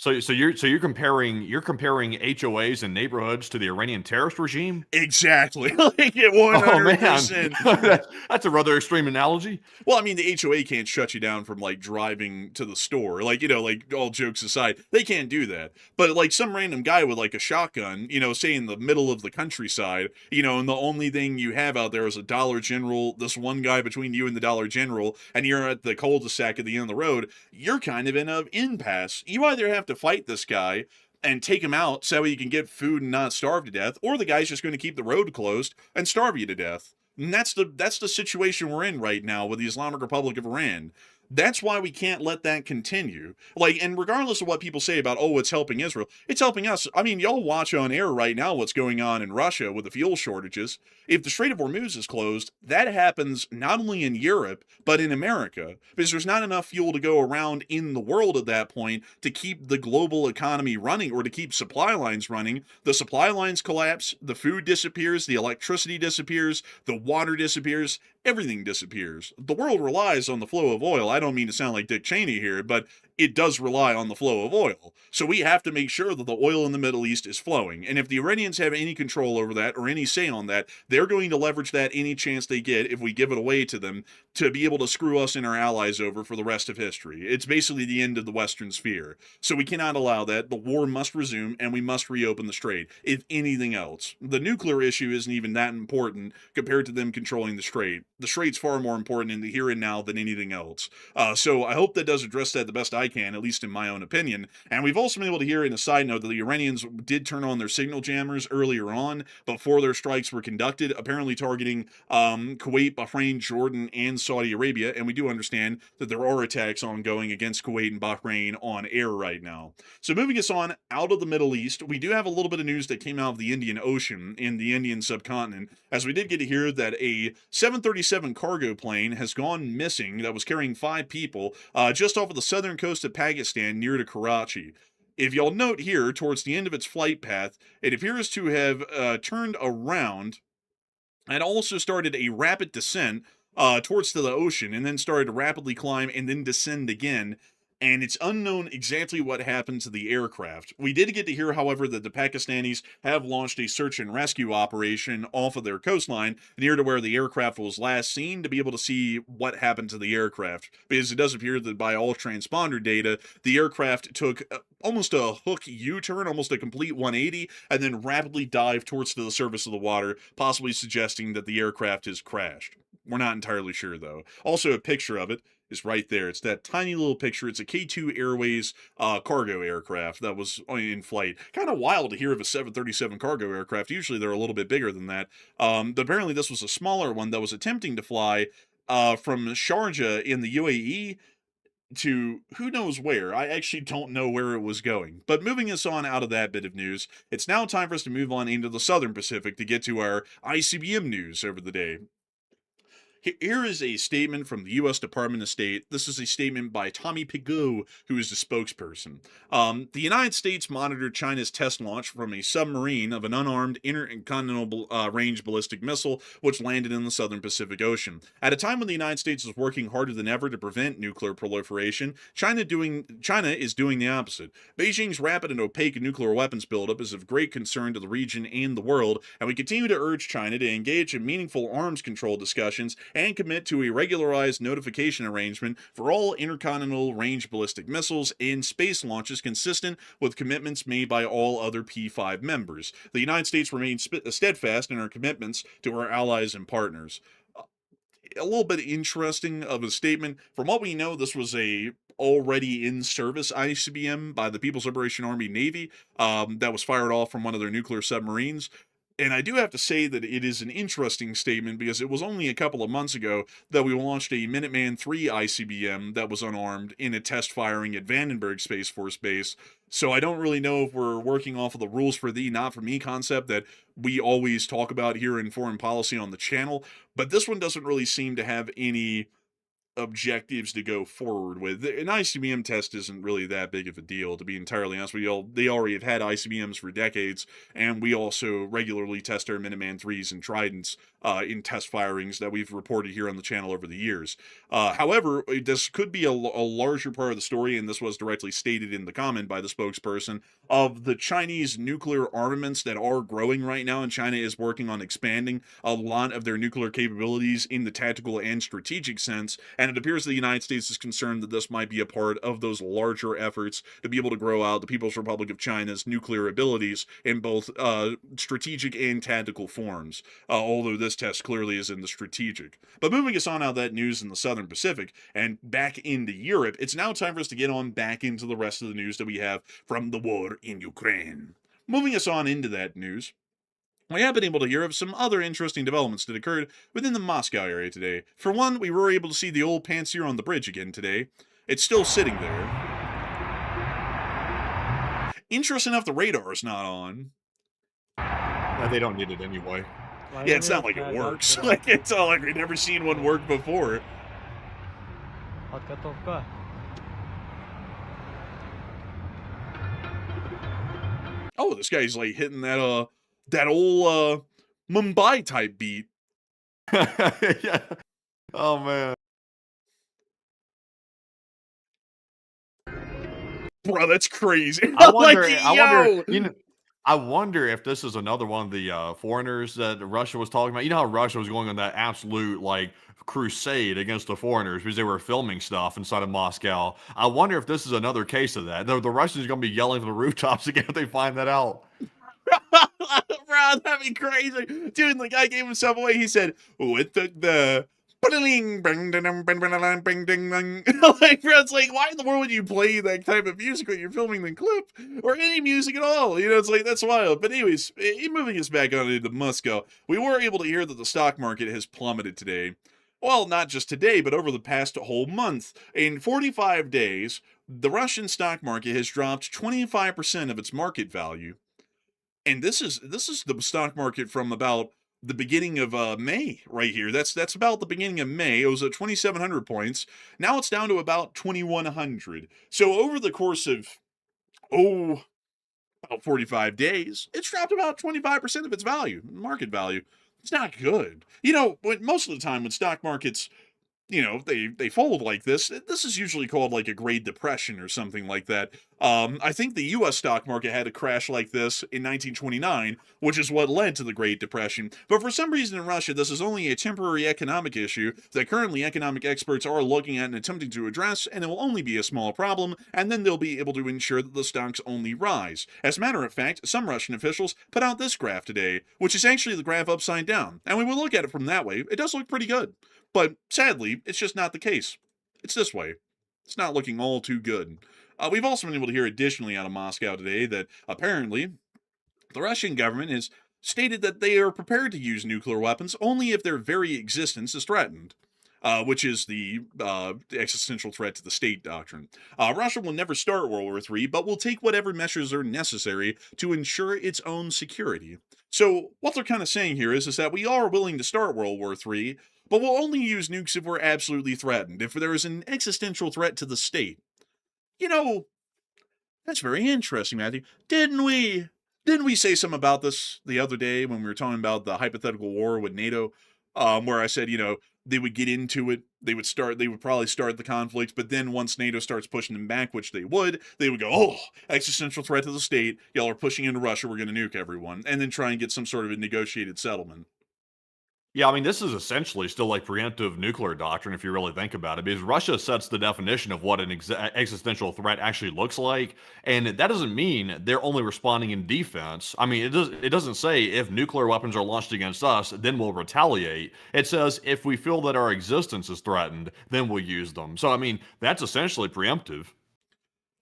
So you're comparing HOAs and neighborhoods to the Iranian terrorist regime? Exactly. Like it 100%. Oh man, that's a rather extreme analogy. Well, I mean, the HOA can't shut you down from like driving to the store. Like, like all jokes aside, they can't do that. But like some random guy with like a shotgun, say in the middle of the countryside, and the only thing you have out there is a Dollar General, this one guy between you and the Dollar General, and you're at the cul-de-sac at the end of the road, you're kind of in an impasse. You either have to fight this guy and take them out so you can get food and not starve to death, or the guy's just going to keep the road closed and starve you to death. And that's the situation we're in right now with the Islamic Republic of Iran. That's why we can't let that continue. Like, and regardless of what people say about, oh, it's helping Israel, it's helping us. I mean, y'all watch on air right now what's going on in Russia with the fuel shortages. If the Strait of Hormuz is closed, that happens not only in Europe, but in America, because there's not enough fuel to go around in the world at that point to keep the global economy running or to keep supply lines running. The supply lines collapse, the food disappears, the electricity disappears, the water disappears, everything disappears. The world relies on the flow of oil. I don't mean to sound like Dick Cheney here, but it does rely on the flow of oil. So we have to make sure that the oil in the Middle East is flowing. And if the Iranians have any control over that or any say on that, they're going to leverage that any chance they get if we give it away to them to be able to screw us and our allies over for the rest of history. It's basically the end of the Western sphere. So we cannot allow that. The war must resume and we must reopen the strait, if anything else. The nuclear issue isn't even that important compared to them controlling the strait. The strait's far more important in the here and now than anything else. So I hope that does address that the best I can, at least in my own opinion. And we've also been able to hear in a side note that the Iranians did turn on their signal jammers earlier on before their strikes were conducted, apparently targeting Kuwait, Bahrain, Jordan, and Saudi Arabia. And we do understand that there are attacks ongoing against Kuwait and Bahrain on air right now. So moving us on out of the Middle East, we do have a little bit of news that came out of the Indian Ocean in the Indian subcontinent, as we did get to hear that a 737 cargo plane has gone missing that was carrying 5 people just off of the southern coast of Pakistan near to Karachi. If y'all note here, towards the end of its flight path, it appears to have turned around and also started a rapid descent towards the ocean, and then started to rapidly climb and then descend again. And it's unknown exactly what happened to the aircraft. We did get to hear, however, that the Pakistanis have launched a search and rescue operation off of their coastline near to where the aircraft was last seen to be able to see what happened to the aircraft. Because it does appear that by all transponder data, the aircraft took almost a hook U-turn, almost a complete 180, and then rapidly dived towards the surface of the water, possibly suggesting that the aircraft has crashed. We're not entirely sure, though. Also, a picture of it is right there. It's that tiny little picture. It's a K2 Airways cargo aircraft that was in flight. Kind of wild to hear of a 737 cargo aircraft. Usually they're a little bit bigger than that. But apparently this was a smaller one that was attempting to fly from Sharjah in the UAE to who knows where. I actually don't know where it was going. But moving us on out of that bit of news, it's now time for us to move on into the Southern Pacific to get to our ICBM news over the day. Here is a statement from the U.S. Department of State. This is a statement by Tommy Pigou, who is the spokesperson. The United States monitored China's test launch from a submarine of an unarmed intercontinental range ballistic missile, which landed in the southern Pacific Ocean. At a time when the United States is working harder than ever to prevent nuclear proliferation, China is doing the opposite. Beijing's rapid and opaque nuclear weapons buildup is of great concern to the region and the world, and we continue to urge China to engage in meaningful arms control discussions and commit to a regularized notification arrangement for all intercontinental range ballistic missiles and space launches consistent with commitments made by all other P5 members. The United States remains steadfast in our commitments to our allies and partners. A little bit interesting of a statement. From what we know, this was a already in service ICBM by the People's Liberation Army Navy that was fired off from one of their nuclear submarines. And I do have to say that it is an interesting statement because it was only a couple of months ago that we launched a Minuteman III ICBM that was unarmed in a test firing at Vandenberg Space Force Base. So I don't really know if we're working off of the rules for thee, not for me concept that we always talk about here in foreign policy on the channel. But this one doesn't really seem to have any objectives to go forward with. An ICBM test isn't really that big of a deal, to be entirely honest with you. They already have had ICBMs for decades, and we also regularly test our Minuteman IIIs and Tridents in test firings that we've reported here on the channel over the years. However, this could be a larger part of the story, and this was directly stated in the comment by the spokesperson, of the Chinese nuclear armaments that are growing right now, and China is working on expanding a lot of their nuclear capabilities in the tactical and strategic sense, And it appears the United States is concerned that this might be a part of those larger efforts to be able to grow out the People's Republic of China's nuclear abilities in both strategic and tactical forms, although this test clearly is in the strategic. But moving us on out of that news in the Southern Pacific and back into Europe, it's now time for us to get on back into the rest of the news that we have from the war in Ukraine. Moving us on into that news, we have been able to hear of some other interesting developments that occurred within the Moscow area today. For one, we were able to see the old Pantsir on the bridge again today. It's still sitting there. Interesting enough, the radar is not on. They don't need it anyway. Yeah, it's not like it works. Like, it's all like we've never seen one work before. Подготовка. Oh, this guy's like hitting that that old Mumbai type beat. Yeah. Oh man. Bro, that's crazy. I wonder. Like, I yo! wonder. You know, I wonder if this is another one of the foreigners that Russia was talking about. You know how Russia was going on that absolute like crusade against the foreigners because they were filming stuff inside of Moscow. I wonder if this is another case of that. The Russians are going to be yelling from the rooftops again if they find that out. Bro, that'd be crazy. Dude, the guy gave himself away. He said, with the like, bro, it's like, why in the world would you play that type of music when you're filming the clip or any music at all? You know, it's like, that's wild. But anyways, moving us back on into Moscow, we were able to hear that the stock market has plummeted today. Well, not just today, but over the past whole month. In 45 days, the Russian stock market has dropped 25% of its market value. And this is the stock market from about the beginning of May right here. That's about the beginning of May. It was at 2,700 points. Now it's down to about 2,100. So over the course of about 45 days, it's dropped about 25% of its value, market value. It's not good. You know, most of the time when stock markets, you know, they fold like this is usually called like a Great Depression or something like that. I think the U.S. stock market had a crash like this in 1929, which is what led to the Great Depression. But for some reason in Russia, this is only a temporary economic issue that currently economic experts are looking at and attempting to address, and it will only be a small problem, and then they'll be able to ensure that the stocks only rise. As a matter of fact, some Russian officials put out this graph today, which is actually the graph upside down. And when we look at it from that way, it does look pretty good. But sadly, it's just not the case. It's this way. It's not looking all too good. We've also been able to hear additionally out of Moscow today that apparently the Russian government has stated that they are prepared to use nuclear weapons only if their very existence is threatened. Which is the existential threat to the state doctrine. Russia will never start World War III, but will take whatever measures are necessary to ensure its own security. So what they're kind of saying here is that we are willing to start World War III, but we'll only use nukes if we're absolutely threatened, if there is an existential threat to the state. You know, that's very interesting, Matthew. Didn't we say something about this the other day when we were talking about the hypothetical war with NATO? Where I said, you know, they would get into it, they would probably start the conflict, but then once NATO starts pushing them back, which they would go, oh, existential threat to the state, y'all are pushing into Russia, we're going to nuke everyone, and then try and get some sort of a negotiated settlement. Yeah, I mean, this is essentially still like preemptive nuclear doctrine if you really think about it, because Russia sets the definition of what an existential threat actually looks like, and that doesn't mean they're only responding in defense. I mean, it doesn't say if nuclear weapons are launched against us, then we'll retaliate. It says if we feel that our existence is threatened, then we'll use them. So, I mean, that's essentially preemptive.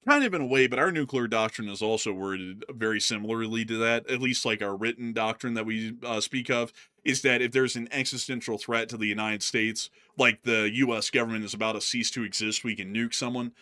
Kind of in a way, but our nuclear doctrine is also worded very similarly to that, at least like our written doctrine that we speak of, is that if there's an existential threat to the United States, like the U.S. government is about to cease to exist, we can nuke someone.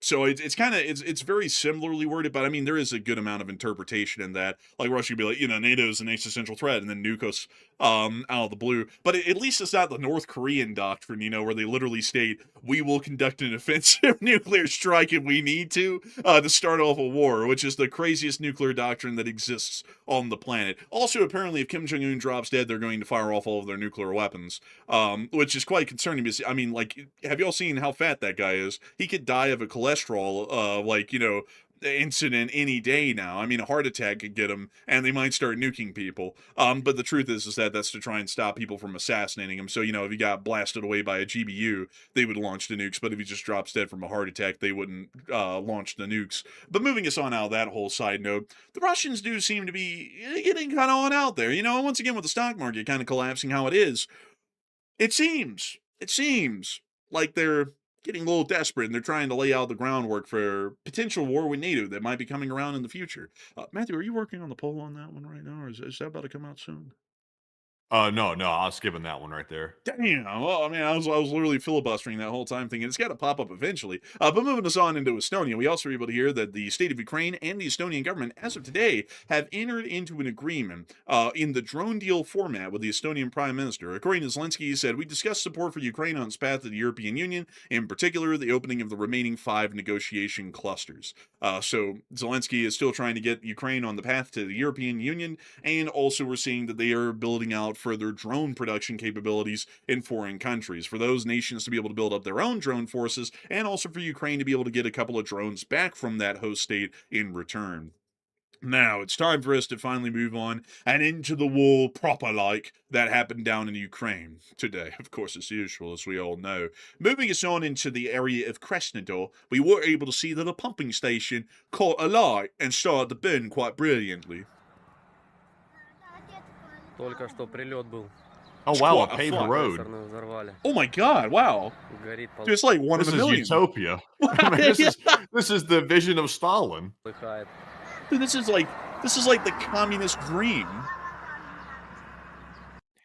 So it's very similarly worded, but I mean, there is a good amount of interpretation in that. Like Russia could be like, you know, NATO is an existential threat, and then nuke us out of the blue. But at least it's not the North Korean doctrine, you know, where they literally state, we will conduct an offensive nuclear strike if we need to start off a war, which is the craziest nuclear doctrine that exists on the planet. Also, apparently, if Kim Jong-un drops dead, they're going to fire off all of their nuclear weapons, which is quite concerning because, I mean, like, have y'all seen how fat that guy is? He could die of a cholesterol, like, you know, incident any day now. I mean, a heart attack could get them, and they might start nuking people. But the truth is that that's to try and stop people from assassinating them. So, if he got blasted away by a GBU, they would launch the nukes. But if he just drops dead from a heart attack, they wouldn't launch the nukes. But moving us on out of that whole side note, the Russians do seem to be getting kind of on out there. Once again, with the stock market kind of collapsing how it is, it seems like they're getting a little desperate, and they're trying to lay out the groundwork for potential war with NATO that might be coming around in the future. Matthew, are you working on the poll on that one right now, or is that about to come out soon? No, I was skipping that one right there. Damn. Well, I mean, I was literally filibustering that whole time thinking it's got to pop up eventually. But moving us on into Estonia, we also were able to hear that the state of Ukraine and the Estonian government, as of today, have entered into an agreement in the drone deal format with the Estonian Prime Minister. According to Zelensky, he said, "We discussed support for Ukraine on its path to the European Union, in particular, the opening of the remaining 5 negotiation clusters." So Zelensky is still trying to get Ukraine on the path to the European Union, and also we're seeing that they are building out further drone production capabilities in foreign countries for those nations to be able to build up their own drone forces, and also for Ukraine to be able to get a couple of drones back from that host state in return. Now, it's time for us to finally move on and into the war proper like that happened down in Ukraine today, of course, as usual, as we all know. Moving us on into the area of Krasnodar, we were able to see that a pumping station caught alight and started to burn quite brilliantly. Только что прилет был. Oh wow, a Squat, a paved fly. road. Сорную взорвали. Oh my god, wow. Горит, Just like one This of a is million. utopia. I mean, this is the vision of Stalin. полыхает. Dude, this is like the communist dream.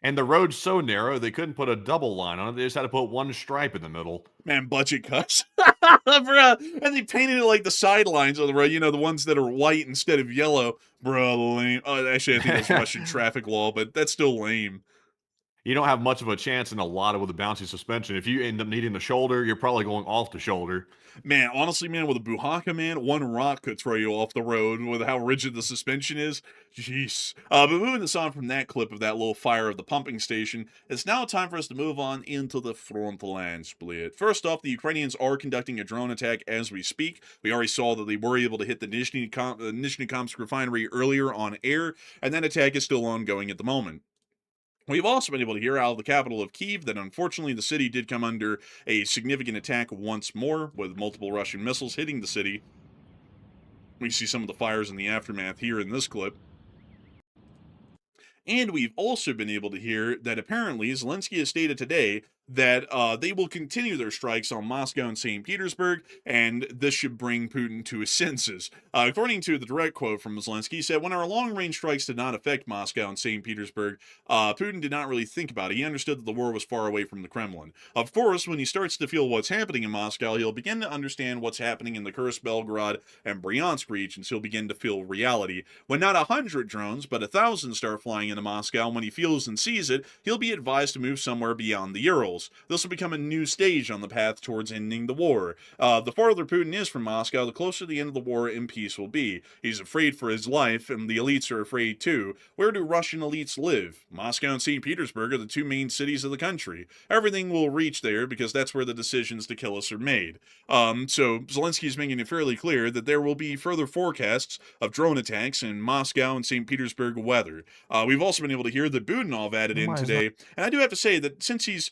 And the road's so narrow they couldn't put a double line on it. They just had to put one stripe in the middle. Man, budget cuts. Bruh. And they painted it like the sidelines of the road, the ones that are white instead of yellow. Bruh, lame. Actually, I think that's Russian traffic law, but that's still lame. You don't have much of a chance in a lot of with a bouncy suspension. If you end up needing the shoulder, you're probably going off the shoulder. Man, honestly, man, with a Buhaka, man, one rock could throw you off the road with how rigid the suspension is. Jeez. But moving us on from that clip of that little fire of the pumping station, it's now time for us to move on into the front line split. First off, the Ukrainians are conducting a drone attack as we speak. We already saw that they were able to hit the Nizhny refinery earlier on air, and that attack is still ongoing at the moment. We've also been able to hear out of the capital of Kyiv that unfortunately the city did come under a significant attack once more, with multiple Russian missiles hitting the city. We see some of the fires in the aftermath here in this clip. And we've also been able to hear that apparently Zelensky has stated today that they will continue their strikes on Moscow and St. Petersburg, and this should bring Putin to his senses. According to the direct quote from Zelensky, he said, "When our long-range strikes did not affect Moscow and St. Petersburg, Putin did not really think about it. He understood that the war was far away from the Kremlin. Of course, when he starts to feel what's happening in Moscow, he'll begin to understand what's happening in the Kursk, Belgorod, and Bryansk regions. He'll begin to feel reality. When not 100 drones, but 1,000 start flying into Moscow, when he feels and sees it, he'll be advised to move somewhere beyond the Urals. This will become a new stage on the path towards ending the war. The farther Putin is from Moscow, the closer the end of the war and peace will be. He's afraid for his life, and the elites are afraid too. Where do Russian elites live? Moscow and St. Petersburg are the 2 main cities of the country. Everything will reach there because that's where the decisions to kill us are made." So Zelensky's making it fairly clear that there will be further forecasts of drone attacks in Moscow and St. Petersburg weather. We've also been able to hear that Budanov added in today, and I do have to say that since he's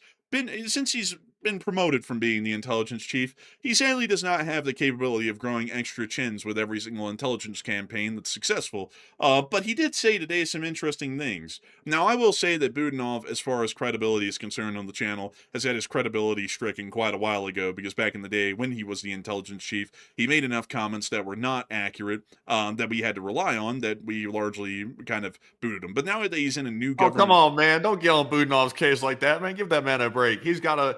been promoted from being the intelligence chief, he sadly does not have the capability of growing extra chins with every single intelligence campaign that's successful. But he did say today some interesting things. Now, I will say that Budanov, as far as credibility is concerned on the channel, has had his credibility stricken quite a while ago, because back in the day when he was the intelligence chief, he made enough comments that were not accurate, that we had to rely on, that we largely kind of booted him. But now that he's in a new government... Oh, come on, man. Don't get on Budanov's case like that, man. Give that man a break. He's got a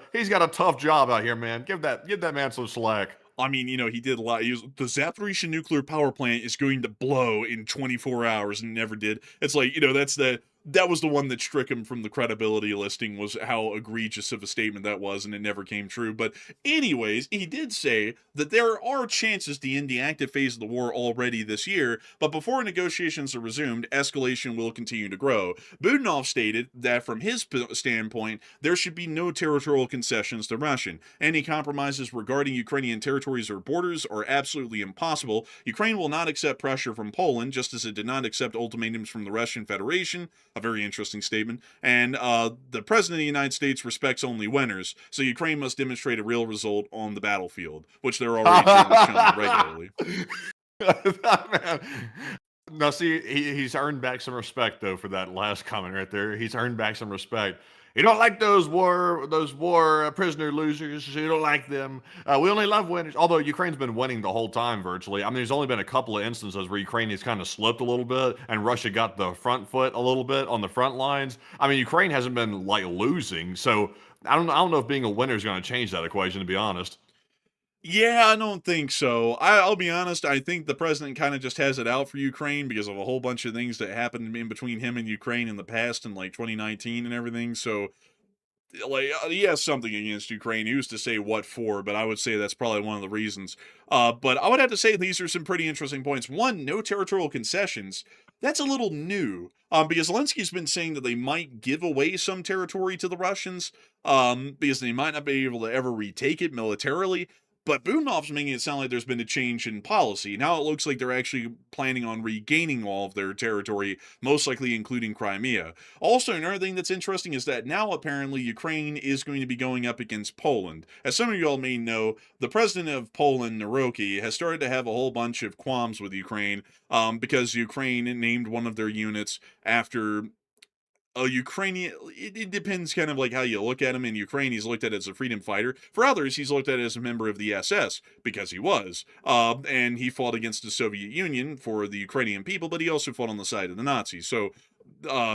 tough job out here, man. Give that man some slack. I mean, he did a lot. The Zaporizhzhia nuclear power plant is going to blow in 24 hours, and never did. It's like, that's the that was the one that struck him from the credibility listing, was how egregious of a statement that was, and it never came true. But anyways, he did say that there are chances to end the active phase of the war already this year, but before negotiations are resumed, escalation will continue to grow. Budanov stated that from his standpoint, there should be no territorial concessions to Russia. Any compromises regarding Ukrainian territories or borders are absolutely impossible. Ukraine will not accept pressure from Poland, just as it did not accept ultimatums from the Russian Federation. A very interesting statement. And the President of the United States respects only winners, so Ukraine must demonstrate a real result on the battlefield, which they're already showing regularly. Man. Now, see, he's earned back some respect though for that last comment right there. He's earned back some respect. You don't like those war prisoner losers. You don't like them. We only love winners. Although Ukraine's been winning the whole time virtually. I mean, there's only been a couple of instances where Ukraine has kind of slipped a little bit, and Russia got the front foot a little bit on the front lines. I mean, Ukraine hasn't been like losing, so I don't know if being a winner is going to change that equation. To be honest. Yeah, I don't think so. I'll be honest, I think the president kind of just has it out for Ukraine because of a whole bunch of things that happened in between him and Ukraine in the past in like 2019 and everything. So, like, he has something against Ukraine. He used to say what for, but I would say that's probably one of the reasons. But I would have to say these are some pretty interesting points. One, no territorial concessions. That's a little new, because Zelensky's been saying that they might give away some territory to the Russians, because they might not be able to ever retake it militarily. But Budanov's making it sound like there's been a change in policy. Now it looks like they're actually planning on regaining all of their territory, most likely including Crimea. Also, another thing that's interesting is that now apparently Ukraine is going to be going up against Poland. As some of you all may know, the president of Poland, Naroki, has started to have a whole bunch of qualms with Ukraine, because Ukraine named one of their units after a Ukrainian. It depends kind of like how you look at him. In Ukraine, he's looked at as a freedom fighter. For others, he's looked at as a member of the SS, because he was. And he fought against the Soviet Union for the Ukrainian people, but he also fought on the side of the Nazis. So,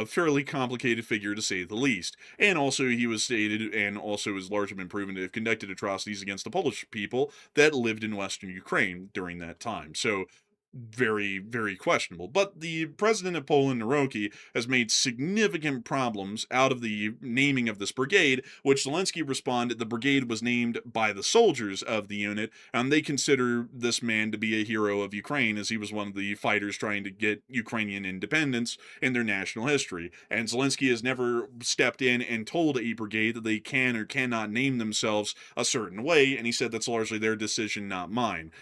fairly complicated figure to say the least. And also, he was stated, and also has largely been proven to have conducted atrocities against the Polish people that lived in Western Ukraine during that time. So, very, very questionable. But the president of Poland, Naroki, has made significant problems out of the naming of this brigade, which Zelensky responded the brigade was named by the soldiers of the unit, and they consider this man to be a hero of Ukraine, as he was one of the fighters trying to get Ukrainian independence in their national history. And Zelensky has never stepped in and told a brigade that they can or cannot name themselves a certain way, and he said that's largely their decision, not mine.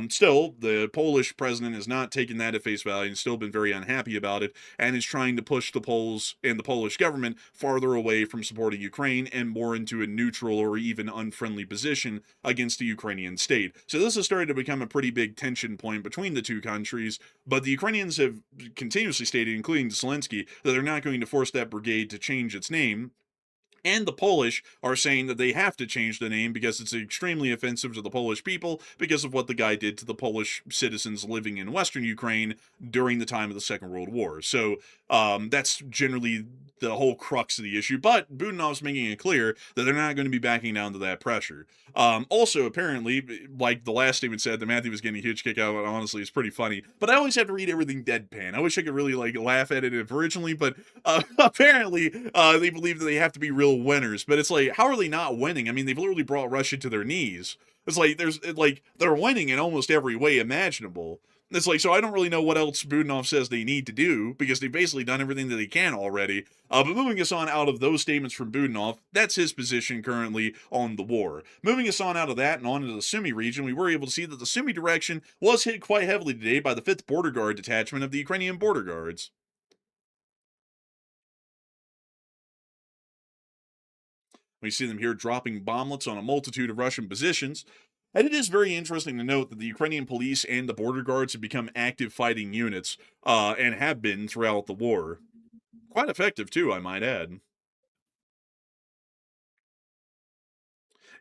Still, the Polish president has not taken that at face value and still been very unhappy about it, and is trying to push the Poles and the Polish government farther away from supporting Ukraine and more into a neutral or even unfriendly position against the Ukrainian state. So this has started to become a pretty big tension point between the two countries, but the Ukrainians have continuously stated, including Zelensky, that they're not going to force that brigade to change its name. And the Polish are saying that they have to change the name because it's extremely offensive to the Polish people because of what the guy did to the Polish citizens living in Western Ukraine during the time of the Second World War. So that's generally the whole crux of the issue. But Budanov's making it clear that they're not going to be backing down to that pressure. Also, apparently, like the last statement said, that Matthew was getting a huge kick out of it. Honestly, it's pretty funny. But I always have to read everything deadpan. I wish I could really like laugh at it originally, but apparently they believe that they have to be real winners. But it's like, how are they not winning? I mean, they've literally brought Russia to their knees. It's like they're winning in almost every way imaginable. It's like, so I don't really know what else Budanov says they need to do, because they've basically done everything that they can already. But moving us on out of those statements from Budanov, that's his position currently on the war. Moving us on out of that and on into the Sumy region, we were able to see that the Sumy direction was hit quite heavily today by the 5th Border Guard Detachment of the Ukrainian Border Guards. We see them here dropping bomblets on a multitude of Russian positions. And it is very interesting to note that the Ukrainian police and the border guards have become active fighting units, and have been throughout the war. Quite effective, too, I might add.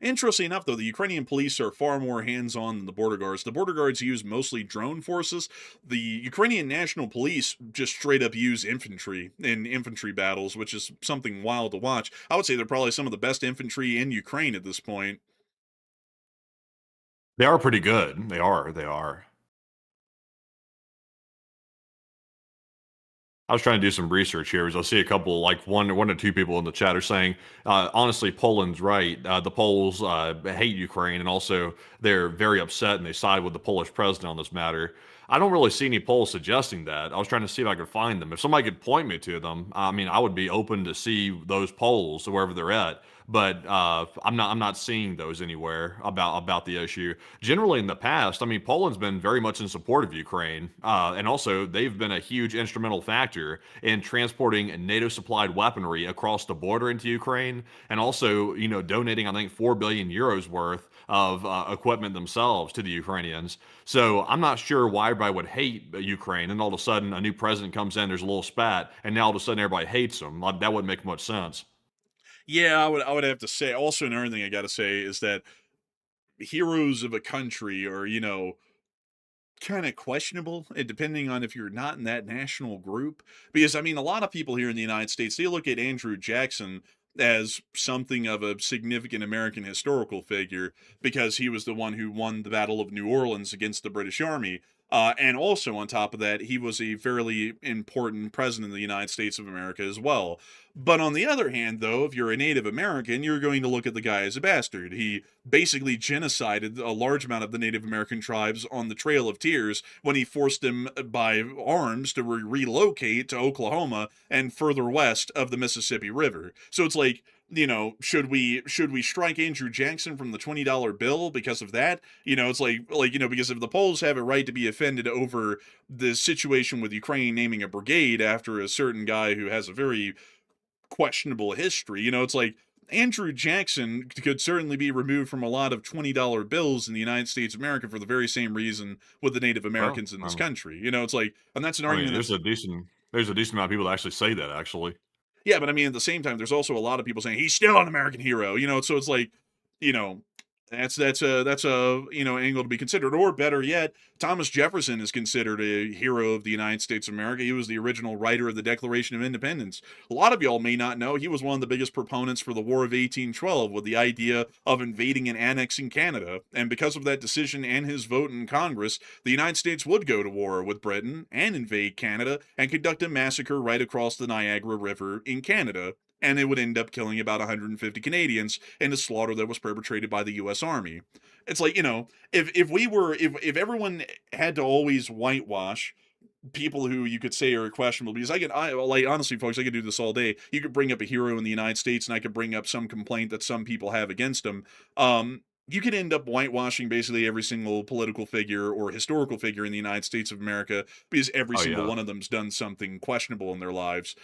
Interestingly enough, though, the Ukrainian police are far more hands-on than the border guards. The border guards use mostly drone forces. The Ukrainian National Police just straight up use infantry in infantry battles, which is something wild to watch. I would say they're probably some of the best infantry in Ukraine at this point. They are pretty good. They are. I was trying to do some research here because I see a couple, like one or two people in the chat are saying, honestly, Poland's right. The Poles hate Ukraine, and also they're very upset and they side with the Polish president on this matter. I don't really see any polls suggesting that. I was trying to see if I could find them. If somebody could point me to them, I mean, I would be open to see those polls wherever they're at. But I'm not seeing those anywhere about the issue. Generally, in the past, I mean, Poland's been very much in support of Ukraine, and also they've been a huge instrumental factor in transporting NATO-supplied weaponry across the border into Ukraine, and also, donating I think 4 billion euros worth of equipment themselves to the Ukrainians. So I'm not sure why everybody would hate Ukraine, and all of a sudden a new president comes in, there's a little spat, and now all of a sudden everybody hates them. Like, that wouldn't make much sense. Yeah, I would have to say. Also, another thing I got to say is that heroes of a country are, kind of questionable, depending on if you're not in that national group. Because, I mean, a lot of people here in the United States, they look at Andrew Jackson as something of a significant American historical figure because he was the one who won the Battle of New Orleans against the British Army. And also, on top of that, he was a fairly important president of the United States of America as well. But on the other hand, though, if you're a Native American, you're going to look at the guy as a bastard. He basically genocided a large amount of the Native American tribes on the Trail of Tears when he forced them by arms to relocate to Oklahoma and further west of the Mississippi River. So it's like, should we strike Andrew Jackson from the $20 bill because of that? It's like because if the Poles have a right to be offended over the situation with Ukraine naming a brigade after a certain guy who has a very questionable history, it's like Andrew Jackson could certainly be removed from a lot of $20 bills in the United States of America for the very same reason with the Native Well, Americans in this country. It's like, and that's an I mean, argument. there's a decent amount of people that actually say that actually. Yeah, but I mean, at the same time, there's also a lot of people saying he's still an American hero. So it's like, you know, that's a angle to be considered. Or better yet, Thomas Jefferson is considered a hero of the United States of America. He was the original writer of the Declaration of Independence. A lot of y'all may not know he was one of the biggest proponents for the War of 1812 with the idea of invading and annexing Canada. And because of that decision and his vote in Congress, the United States would go to war with Britain and invade Canada and conduct a massacre right across the Niagara River in Canada, and it would end up killing about 150 Canadians in a slaughter that was perpetrated by the U.S. Army. It's like, if everyone had to always whitewash people who you could say are questionable, because honestly, folks, I could do this all day. You could bring up a hero in the United States, and I could bring up some complaint that some people have against him. You could end up whitewashing basically every single political figure or historical figure in the United States of America because every Oh single yeah. one of them's done something questionable in their lives.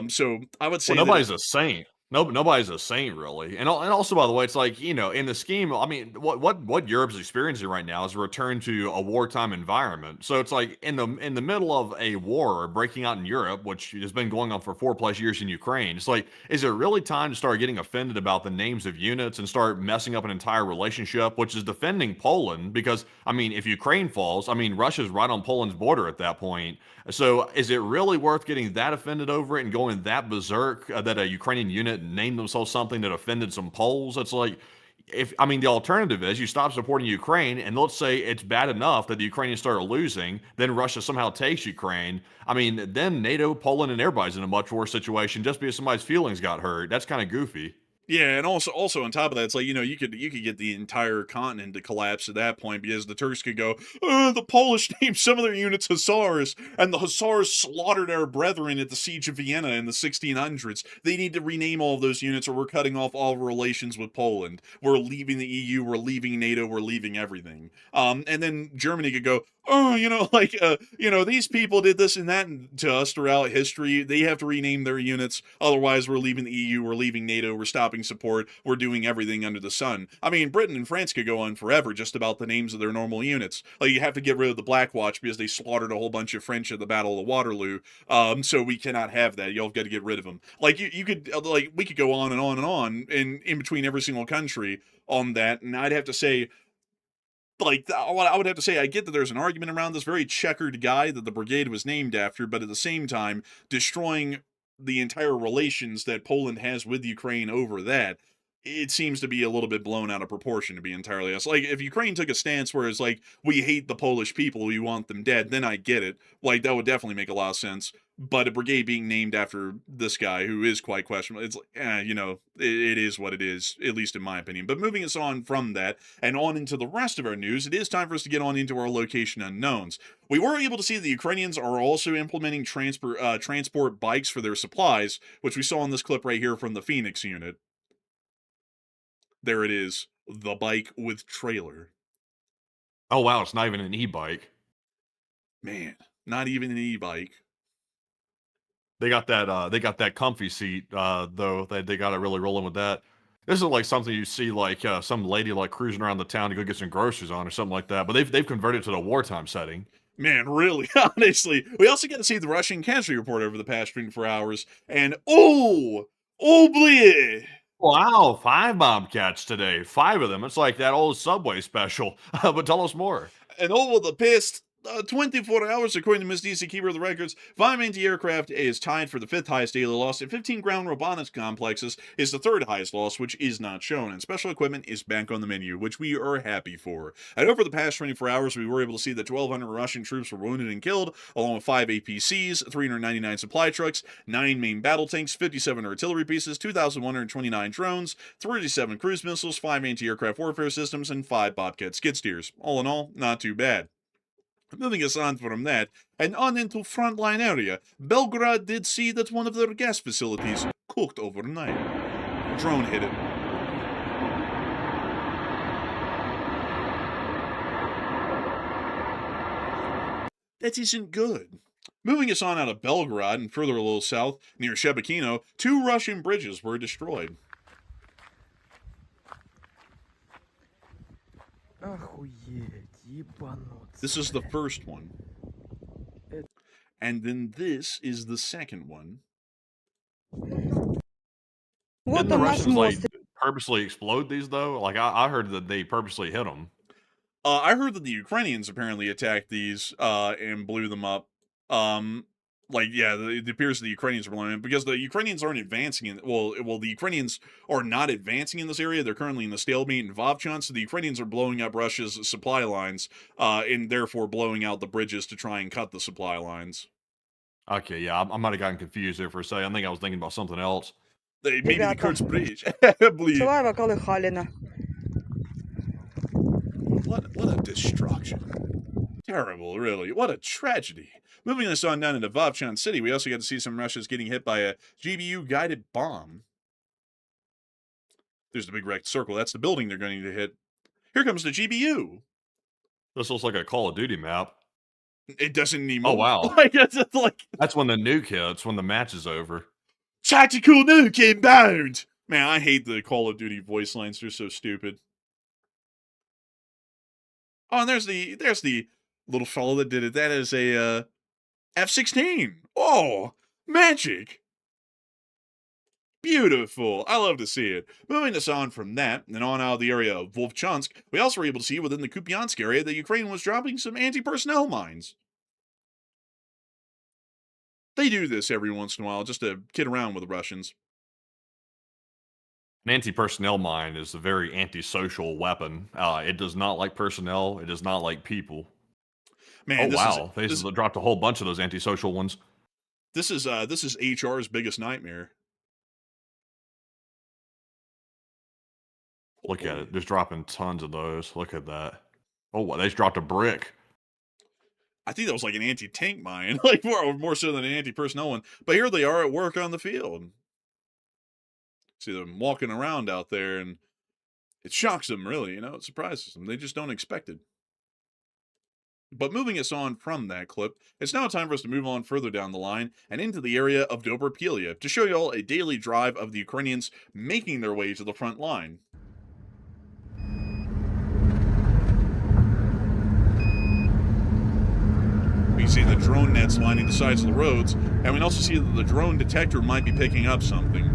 So I would Well, say that nobody's a saint. No, nobody's a saint really. And also, by the way, it's like, in the scheme, I mean, what Europe's experiencing right now is a return to a wartime environment. So it's like in the middle of a war breaking out in Europe, which has been going on for 4+ years in Ukraine. It's like, is it really time to start getting offended about the names of units and start messing up an entire relationship, which is defending Poland? Because I mean, if Ukraine falls, I mean, Russia's right on Poland's border at that point. So is it really worth getting that offended over it and going that berserk that a Ukrainian unit named themselves something that offended some Poles? It's like, if I mean, the alternative is you stop supporting Ukraine, and let's say it's bad enough that the Ukrainians start losing, then Russia somehow takes Ukraine. I mean, then NATO, Poland, and everybody's in a much worse situation just because somebody's feelings got hurt. That's kind of goofy. Yeah, and also on top of that, it's like, you could get the entire continent to collapse at that point because the Turks could go, the Polish named some of their units Hussars, and the Hussars slaughtered our brethren at the siege of Vienna in the 1600s. They need to rename all of those units, or we're cutting off all relations with Poland. We're leaving the EU, we're leaving NATO, we're leaving everything. And then Germany could go, these people did this and that to us throughout history. They have to rename their units. Otherwise, we're leaving the EU, we're leaving NATO, we're stopping support, we're doing everything under the sun. I mean, Britain and France could go on forever just about the names of their normal units. Like, you have to get rid of the Black Watch because they slaughtered a whole bunch of French at the Battle of Waterloo. So we cannot have that. Y'all got to get rid of them. Like, you could, we could go on and on and on in between every single country on that. And I'd have to say, I would have to say, I get that there's an argument around this very checkered guy that the brigade was named after, but at the same time, destroying the entire relations that Poland has with Ukraine over that. it seems to be a little bit blown out of proportion, to be entirely honest. Like, if Ukraine took a stance where it's like, we hate the Polish people, we want them dead, then I get it. Like, that would definitely make a lot of sense. But a brigade being named after this guy, who is quite questionable, it's like, it is what it is, at least in my opinion. But moving us on from that, and on into the rest of our news, it is time for us to get on into our location unknowns. We were able to see the Ukrainians are also implementing transport bikes for their supplies, which we saw in this clip right here from the Phoenix unit. There it is, the bike with trailer. Oh, wow, it's not even an e-bike. Man, not even an e-bike. They got that comfy seat, though. They got it really rolling with that. This is like something you see like some lady like cruising around the town to go get some groceries on or something like that. But they've converted to the wartime setting. Man, really, honestly. We also got to see the Russian casualty report over the past 24 hours. And, oh boy! Wow, 5 Bobcats today. 5 of them. It's like that old Subway special. But tell us more. And over the past 24 hours, according to Miss DC, keeper of the records, 5 anti-aircraft is tied for the 5th highest daily loss, and 15 ground robotics complexes is the 3rd highest loss, which is not shown. And special equipment is back on the menu, which we are happy for. And over the past 24 hours, we were able to see that 1,200 Russian troops were wounded and killed, along with 5 APCs, 399 supply trucks, 9 main battle tanks, 57 artillery pieces, 2,129 drones, 37 cruise missiles, 5 anti-aircraft warfare systems, and 5 Bobcat skid steers. All in all, not too bad. Moving us on from that, and on into frontline area, Belgrade did see that one of their gas facilities cooked overnight. Drone hit it. That isn't good. Moving us on out of Belgrade and further a little south, near Shebekino, 2 Russian bridges were destroyed. This is the first one. And then this is the second one. Didn't the Russians like purposely explode these though? Like I heard that they purposely hit them. I heard that the Ukrainians apparently attacked these and blew them up. It appears the Ukrainians are blowing it because the Ukrainians aren't advancing in. Well, the Ukrainians are not advancing in this area. They're currently in the stalemate in Vovchan, so the Ukrainians are blowing up Russia's supply lines, and therefore blowing out the bridges to try and cut the supply lines. Okay, yeah, I might have gotten confused there for a second. I think I was thinking about something else. Maybe the KERCH bridge. What a destruction. Terrible, really. What a tragedy. Moving us on down into Vovchan City, we also got to see some Russians getting hit by a GBU-guided bomb. There's the big red circle. That's the building they're going to hit. Here comes the GBU. This looks like a Call of Duty map. It doesn't anymore. Oh, wow. That's when the nuke hits, when the match is over. Tactical nuke inbound! Man, I hate the Call of Duty voice lines. They're so stupid. Oh, and there's the little fellow that did it. That is a F-16. Oh, magic. Beautiful. I love to see it. Moving us on from that, and on out of the area of Volchansk, we also were able to see within the Kupiansk area that Ukraine was dropping some anti-personnel mines. They do this every once in a while, just to kid around with the Russians. An anti-personnel mine is a very antisocial weapon. It does not like personnel. It does not like people. Man, They dropped a whole bunch of those antisocial ones. This is HR's biggest nightmare. Look at it. Just dropping tons of those. Look at that. Oh, they just dropped a brick. I think that was like an anti-tank mine, like more so than an anti-personnel one. But here they are at work on the field. See them walking around out there, and it shocks them, really. It surprises them. They just don't expect it. But moving us on from that clip, it's now time for us to move on further down the line and into the area of Dobropilya to show you all a daily drive of the Ukrainians making their way to the front line. We see the drone nets lining the sides of the roads, and we can also see that the drone detector might be picking up something.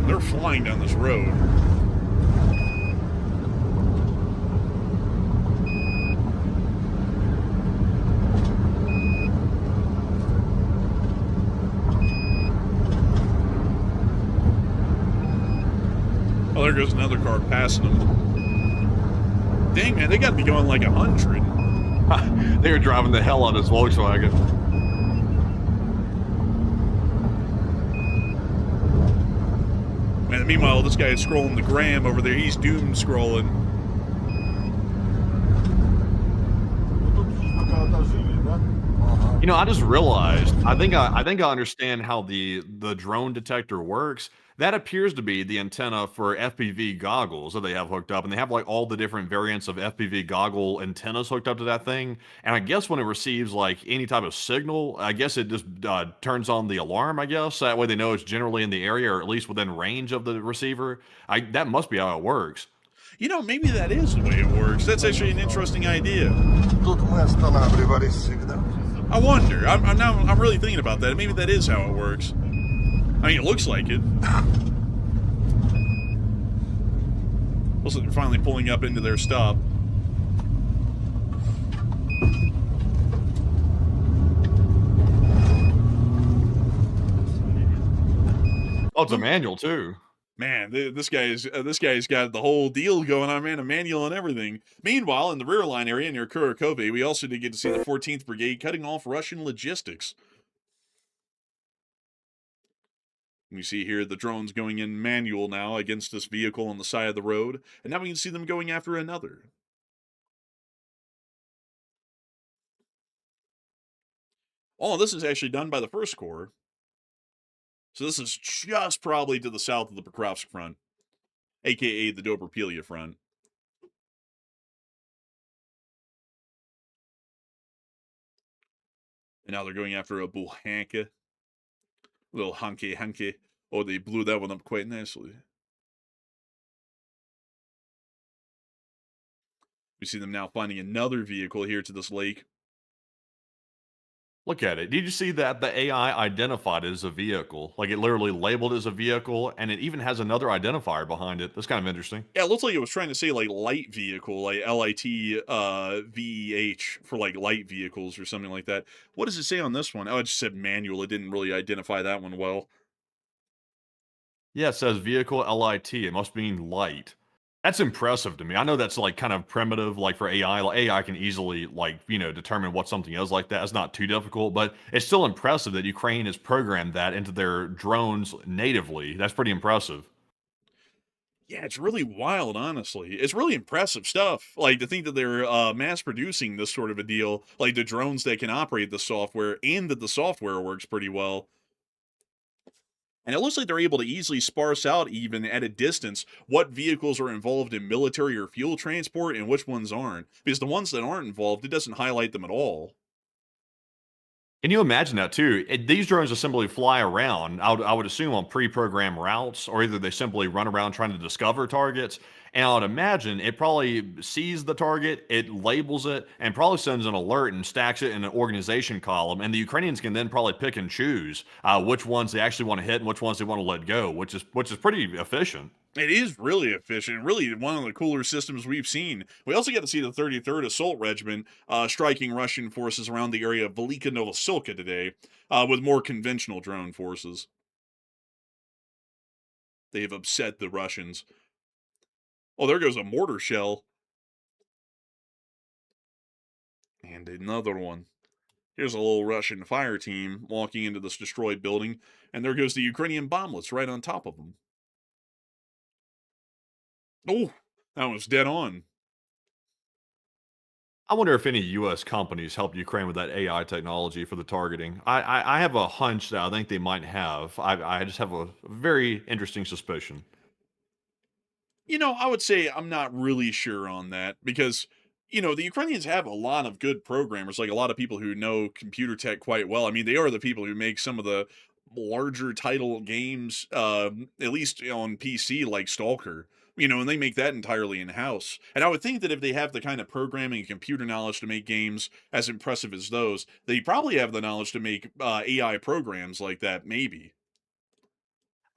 They're flying down this road. there goes another car passing them. Dang, man, they got to be going like 100. They were driving the hell out of this Volkswagen. And meanwhile, this guy is scrolling the gram over there. He's doom scrolling. You know, I just realized, I think I understand how the drone detector works. That appears to be the antenna for FPV goggles that they have hooked up, and they have like all the different variants of FPV goggle antennas hooked up to that thing. And I guess when it receives like any type of signal, I guess it just turns on the alarm. I guess that way they know it's generally in the area or at least within range of the receiver. That must be how it works. You know, maybe that is the way it works. That's actually an interesting idea. Тут мы останавливались всегда. I wonder. I'm really thinking about that. Maybe that is how it works. I mean, it looks like it. Looks like they're finally pulling up into their stop. Oh, it's a manual too. Man, this guy's got the whole deal going on, man, a manual and everything. Meanwhile, in the rear line area near Kurakovo, we also did get to see the 14th Brigade cutting off Russian logistics. We see here the drones going in manual now against this vehicle on the side of the road, and now we can see them going after another. All of this is actually done by the 1st Corps. So this is just probably to the south of the Pokrovsk front, aka the Dobropelia front. And now they're going after a Bulhanka. Little hunky. Oh, they blew that one up quite nicely. We see them now finding another vehicle here to this lake. Look at it. Did you see that the AI identified it as a vehicle? Like it literally labeled it as a vehicle, and it even has another identifier behind it. That's kind of interesting. Yeah, it looks like it was trying to say like light vehicle, like LIT VEH for like light vehicles or something like that. What does it say on this one? Oh, it just said manual. It didn't really identify that one well. Yeah, it says vehicle LIT. It must mean light. That's impressive to me. I know that's like kind of primitive, like for AI. Like AI can easily like, determine what something is like that. It's not too difficult, but it's still impressive that Ukraine has programmed that into their drones natively. That's pretty impressive. Yeah, it's really wild, honestly. It's really impressive stuff. Like to think that they're mass producing this sort of a deal, like the drones that can operate the software and that the software works pretty well. And it looks like they're able to easily sparse out, even at a distance, what vehicles are involved in military or fuel transport and which ones aren't. Because the ones that aren't involved, it doesn't highlight them at all. Can you imagine that too? These drones just simply fly around, I would assume on pre-programmed routes, or either they simply run around trying to discover targets. And I would imagine it probably sees the target, it labels it, and probably sends an alert and stacks it in an organization column. And the Ukrainians can then probably pick and choose which ones they actually want to hit and which ones they want to let go, which is pretty efficient. It is really efficient, really one of the cooler systems we've seen. We also get to see the 33rd Assault Regiment striking Russian forces around the area of Velika Novosilka today with more conventional drone forces. They have upset the Russians. Oh, there goes a mortar shell. And another one. Here's a little Russian fire team walking into this destroyed building, and there goes the Ukrainian bomblets right on top of them. Oh, that was dead on. I wonder if any U.S. companies helped Ukraine with that AI technology for the targeting. I have a hunch that I think they might have. I just have a very interesting suspicion. You know, I would say I'm not really sure on that because, the Ukrainians have a lot of good programmers, like a lot of people who know computer tech quite well. I mean, they are the people who make some of the larger title games, at least on PC, like Stalker. And they make that entirely in house. And I would think that if they have the kind of programming and computer knowledge to make games as impressive as those, they probably have the knowledge to make AI programs like that, maybe.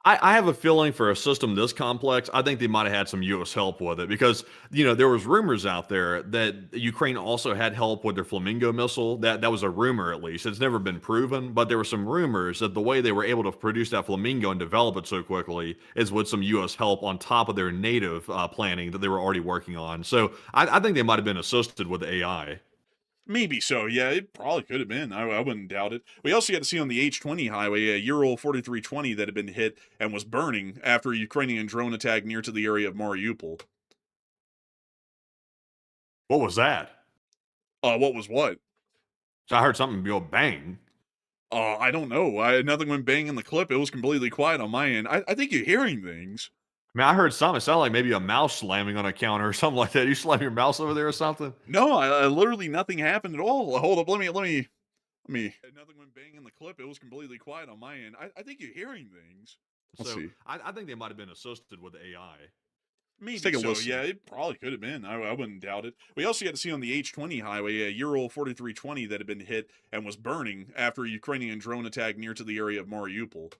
I have a feeling for a system this complex, I think they might have had some U.S. help with it because there was rumors out there that Ukraine also had help with their Flamingo missile. That was a rumor at least. It's never been proven, but there were some rumors that the way they were able to produce that Flamingo and develop it so quickly is with some U.S. help on top of their native planning that they were already working on. So I think they might have been assisted with the AI. Maybe so, yeah, it probably could have been. I wouldn't doubt it. We also got to see on the H-20 highway a Ural 4320 that had been hit and was burning after a Ukrainian drone attack near to the area of Mariupol. What was that? What was what? So I heard something go bang. I don't know. Nothing went bang in the clip. It was completely quiet on my end. I think you're hearing things. I mean, I heard something. It sounded like maybe a mouse slamming on a counter or something like that. You slam your mouse over there or something? No, I literally nothing happened at all. Hold up, let me. Nothing went bang in the clip. It was completely quiet on my end. I think you're hearing things. Let's So see. I think they might have been assisted with the AI. Maybe take a so, listen. yeah, it probably could have been. I wouldn't doubt it. We also got to see on the H-20 highway a Ural 4320 that had been hit and was burning after a Ukrainian drone attack near to the area of Mariupol.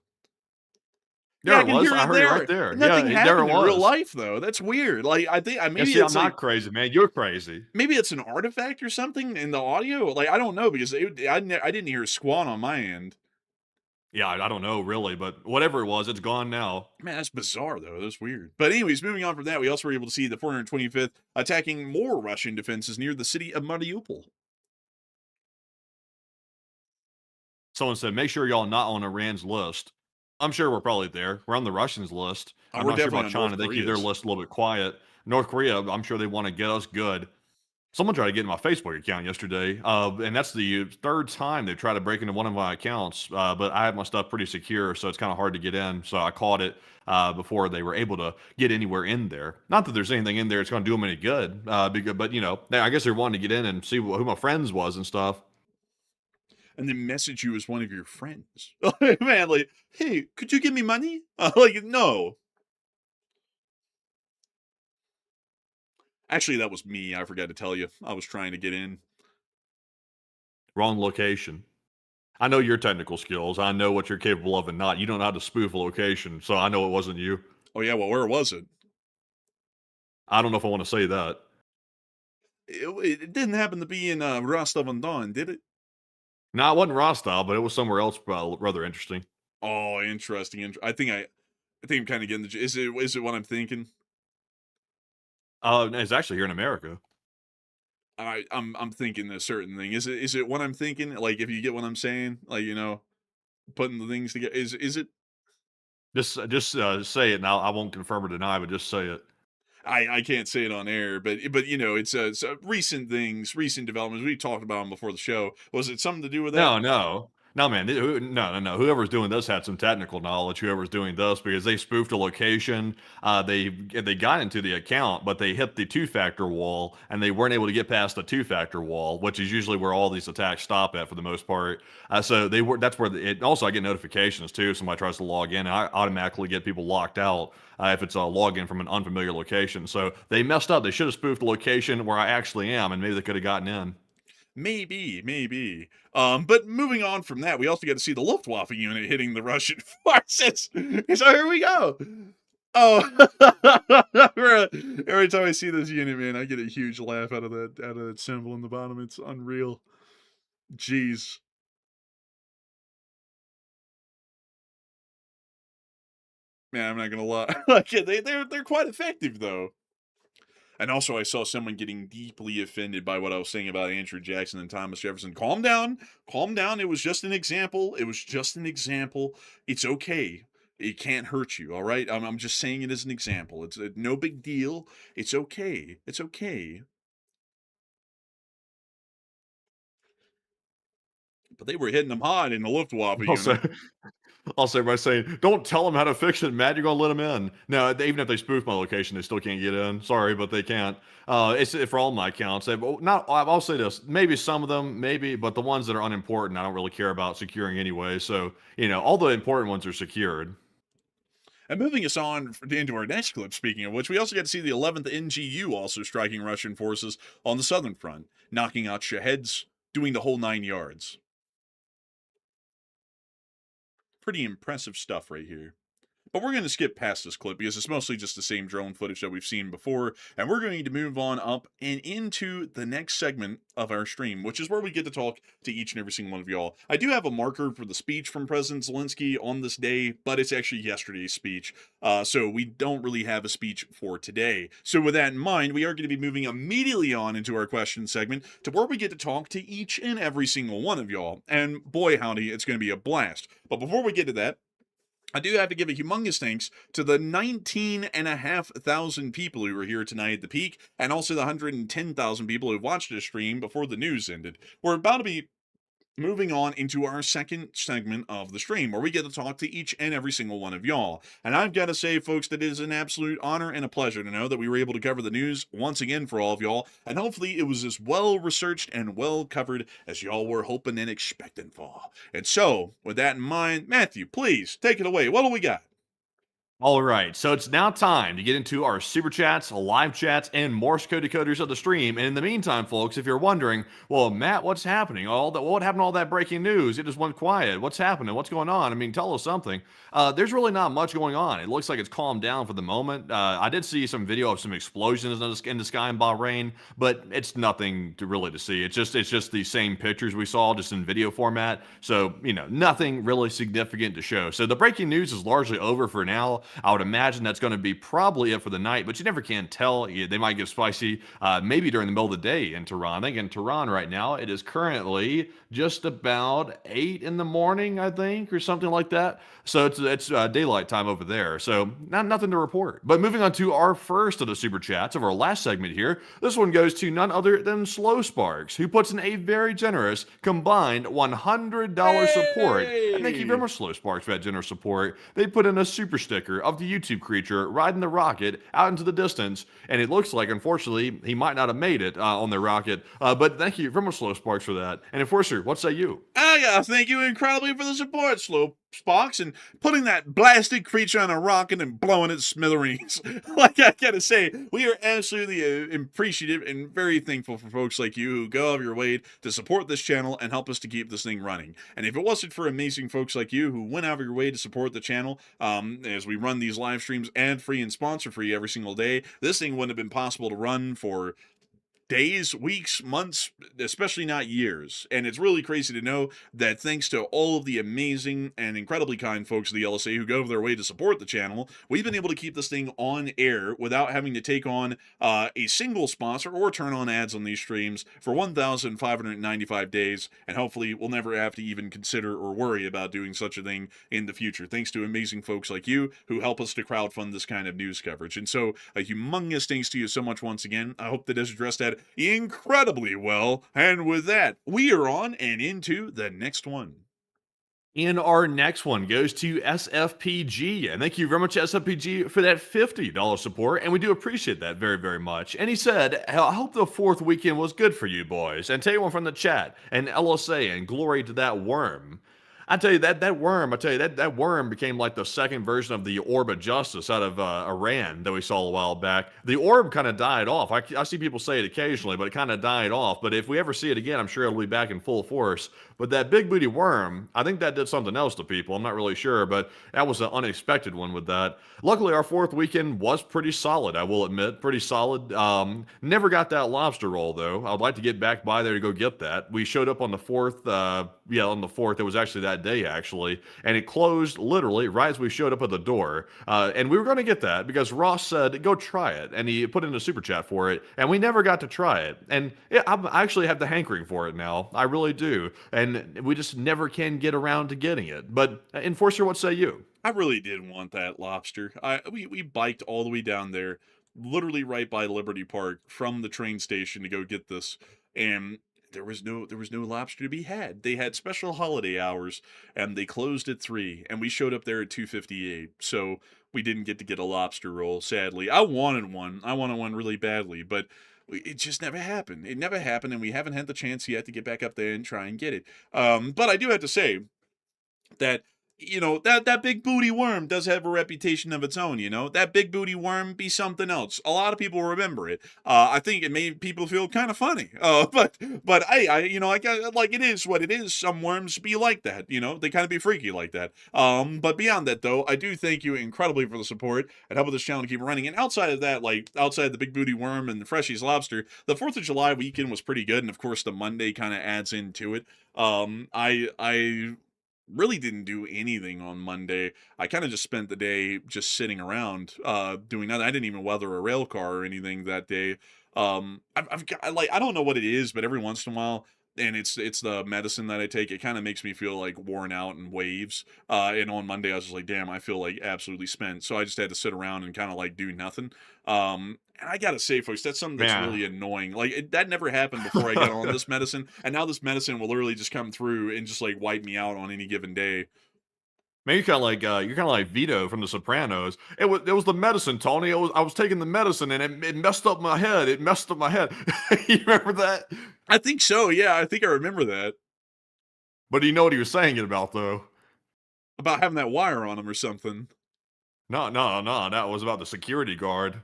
There Yeah, it I can was. hear I it heard it there. right there. Nothing Yeah, there it happened in real was. life though. That's weird. Like I Yeah, maybe see, I'm it's not like crazy, man. You're crazy. maybe it's an artifact or something in the audio. Like I don't know because I didn't hear a squat on my end. Yeah, I don't know really, but whatever it was, it's gone now. Man, that's bizarre though. That's weird. But anyways, moving on from that, we also were able to see the 425th attacking more Russian defenses near the city of Mariupol. Someone said, make sure y'all not on Iran's list. I'm sure we're probably there. We're on the Russians' list. I'm We're not sure definitely about on China. North They keep their Korea's. list a little bit quiet. North Korea, I'm sure they want to get us good. Someone tried to get in my Facebook account yesterday, and that's the third time they tried to break into one of my accounts. But I have my stuff pretty secure, so it's kind of hard to get in. So I caught it before they were able to get anywhere in there. Not that there's anything in there that's going to do them any good, but I guess they're wanting to get in and see who my friends was and stuff. And then message you as one of your friends. Man, like, hey, could you give me money? Like, no. Actually, that was me. I forgot to tell you. I was trying to get in. Wrong location. I know your technical skills. I know what you're capable of and not. You don't know how to spoof a location, so I know it wasn't you. Oh yeah, well, where was it? I don't know if I want to say that. It didn't happen to be in Rostov-on-Don, did it? No, it wasn't Rostov, but it was somewhere else rather interesting. Oh, interesting. I think I'm kind of getting the. Is it what I'm thinking? It's actually here in America. I'm thinking a certain thing. Is it what I'm thinking? Like if you get what I'm saying, like putting the things together. Is it? Just say it, and I won't confirm or deny, but just say it. I can't say it on air, but it's recent things, recent developments. We talked about them before the show. Was it something to do with that? No, man. No. Whoever's doing this had some technical knowledge. Whoever's doing this, because they spoofed a location. They got into the account, but they hit the two-factor wall, and they weren't able to get past the two-factor wall, which is usually where all these attacks stop at for the most part. So they were. That's where it. Also, I get notifications too. If somebody tries to log in, and I automatically get people locked out if it's a login from an unfamiliar location. So they messed up. They should have spoofed the location where I actually am, and maybe they could have gotten in. Maybe. But moving on from that, we also got to see the Luftwaffe unit hitting the Russian forces. So here we go. Oh, every time I see this unit, man, I get a huge laugh out of that symbol in the bottom. It's unreal. Jeez. Man, I'm not gonna lie. Like, they're quite effective though. And also, I saw someone getting deeply offended by what I was saying about Andrew Jackson and Thomas Jefferson. Calm down. Calm down. It was just an example. It's okay. It can't hurt you, all right? I'm just saying it as an example. It's no big deal. It's okay. It's okay. But they were hitting them hard in the Luftwaffe Also, unit. also by saying, "Don't tell them how to fix it, Matt. You're gonna let them in." No, even if they spoof my location, they still can't get in. Sorry, but they can't. It's for all my accounts. Not. I'll say this. Maybe some of them, maybe, but the ones that are unimportant, I don't really care about securing anyway. So all the important ones are secured. And moving us on into our next clip, speaking of which, we also get to see the 11th NGU also striking Russian forces on the southern front, knocking out Shaheds, doing the whole 9 yards. Pretty impressive stuff right here. But we're going to skip past this clip because it's mostly just the same drone footage that we've seen before, and we're going to move on up and into the next segment of our stream, which is where we get to talk to each and every single one of y'all. I do have a marker for the speech from President Zelensky on this day, but it's actually yesterday's speech, so we don't really have a speech for today. So with that in mind, we are going to be moving immediately on into our question segment to where we get to talk to each and every single one of y'all, and boy howdy, it's going to be a blast. But before we get to that, I do have to give a humongous thanks to the 19,500 people who were here tonight at the peak, and also the 110,000 people who watched the stream before the news ended. We're about to be moving on into our second segment of the stream, where we get to talk to each and every single one of y'all. And I've got to say, folks, that it is an absolute honor and a pleasure to know that we were able to cover the news once again for all of y'all, and hopefully it was as well researched and well covered as y'all were hoping and expecting for. And so, with that in mind, Matthew, please take it away. What do we got? All right, so it's now time to get into our super chats, live chats, and Morse code decoders of the stream. And in the meantime, folks, if you're wondering, well, Matt, what's happening? What happened to all that breaking news? It just went quiet. What's happening? What's going on? I mean, tell us something. There's really not much going on. It looks like it's calmed down for the moment. I did see some video of some explosions in the sky in Bahrain, but it's nothing to see. It's just the same pictures we saw, just in video format. So, nothing really significant to show. So the breaking news is largely over for now. I would imagine that's going to be probably it for the night, but you never can tell. They might get spicy maybe during the middle of the day in Tehran. I think in Tehran right now, it is currently just about 8 in the morning, I think, or something like that. So it's daylight time over there. So nothing to report. But moving on to our first of the super chats of our last segment here. This one goes to none other than Slow Sparks, who puts in a very generous combined $100 support. And thank you very much, Slow Sparks, for that generous support. They put in a super sticker of the YouTube creature riding the rocket out into the distance, and it looks like, unfortunately, he might not have made it on the rocket. But thank you very much, Slow Sparks, for that. And Enforcer, what say you? I gotta thank you incredibly for the support, Slow Sparks, and putting that blasted creature on a rocket and blowing it to smithereens. Like, I gotta say, we are absolutely appreciative and very thankful for folks like you who go out of your way to support this channel and help us to keep this thing running. And if it wasn't for amazing folks like you who went out of your way to support the channel, as we run these live streams ad-free and sponsor-free every single day, this thing wouldn't have been possible to run for days, weeks, months, especially not years. And it's really crazy to know that thanks to all of the amazing and incredibly kind folks of the LSA who go over their way to support the channel, we've been able to keep this thing on air without having to take on a single sponsor or turn on ads on these streams for 1,595 days. And hopefully we'll never have to even consider or worry about doing such a thing in the future, thanks to amazing folks like you who help us to crowdfund this kind of news coverage. And so a humongous thanks to you so much once again. I hope that has addressed that incredibly well. And with that, we are on and into the next one. And our next one goes to SFPG. And thank you very much, SFPG, for that $50 support. And we do appreciate that very, very much. And he said, I hope the fourth weekend was good for you boys. And tell you one from the chat, and LSA, and glory to that worm. I tell you, that worm became like the second version of the Orb of Justice out of Iran that we saw a while back. The orb kind of died off. I see people say it occasionally, but it kind of died off. But if we ever see it again, I'm sure it'll be back in full force. But that big booty worm, I think that did something else to people. I'm not really sure, but that was an unexpected one with that. Luckily, our fourth weekend was pretty solid, I will admit. Pretty solid. Never got that lobster roll, though. I'd like to get back by there to go get that. We showed up on the 4th. On the 4th. It was actually that day, actually. And it closed literally right as we showed up at the door. And we were going to get that because Ross said, go try it. And he put in a super chat for it. And we never got to try it. And I actually have the hankering for it now. I really do. And we just never can get around to getting it. But Enforcer, what say you? I really did want that lobster. We biked all the way down there, literally right by Liberty Park, from the train station to go get this, and there was no lobster to be had. They had special holiday hours, and they closed at 3, and we showed up there at 2:58. So we didn't get to get a lobster roll. Sadly, I wanted one. I wanted one really badly, but it just never happened. It never happened, and we haven't had the chance yet to get back up there and try and get it. But I do have to say that that big booty worm does have a reputation of its own. That big booty worm be something else. A lot of people remember it. I think it made people feel kind of funny. But hey, I got, like, it is what it is. Some worms be like that. They kind of be freaky like that. But beyond that though, I do thank you incredibly for the support and helping this channel keep running. And outside of that, like outside the big booty worm and the Freshies lobster, the 4th of July weekend was pretty good, and of course the Monday kind of adds into it. I really didn't do anything on Monday. I kind of just spent the day just sitting around, doing nothing. I didn't even weather a rail car or anything that day. I've got, like, I don't know what it is, but every once in a while, and it's the medicine that I take, it kind of makes me feel like worn out in waves. And on Monday I was just like, damn, I feel like absolutely spent. So I just had to sit around and kind of like do nothing. And I gotta say, folks, that's something that's really annoying. Like, that never happened before I got on this medicine, and now this medicine will literally just come through and just like wipe me out on any given day. Man, you're kind of like Vito from The Sopranos. It was the medicine, Tony. I was taking the medicine and it messed up my head. It messed up my head. You remember that? I think so. Yeah, I think I remember that. But do you know what he was saying it about though? About having that wire on him or something. No. That was about the security guard.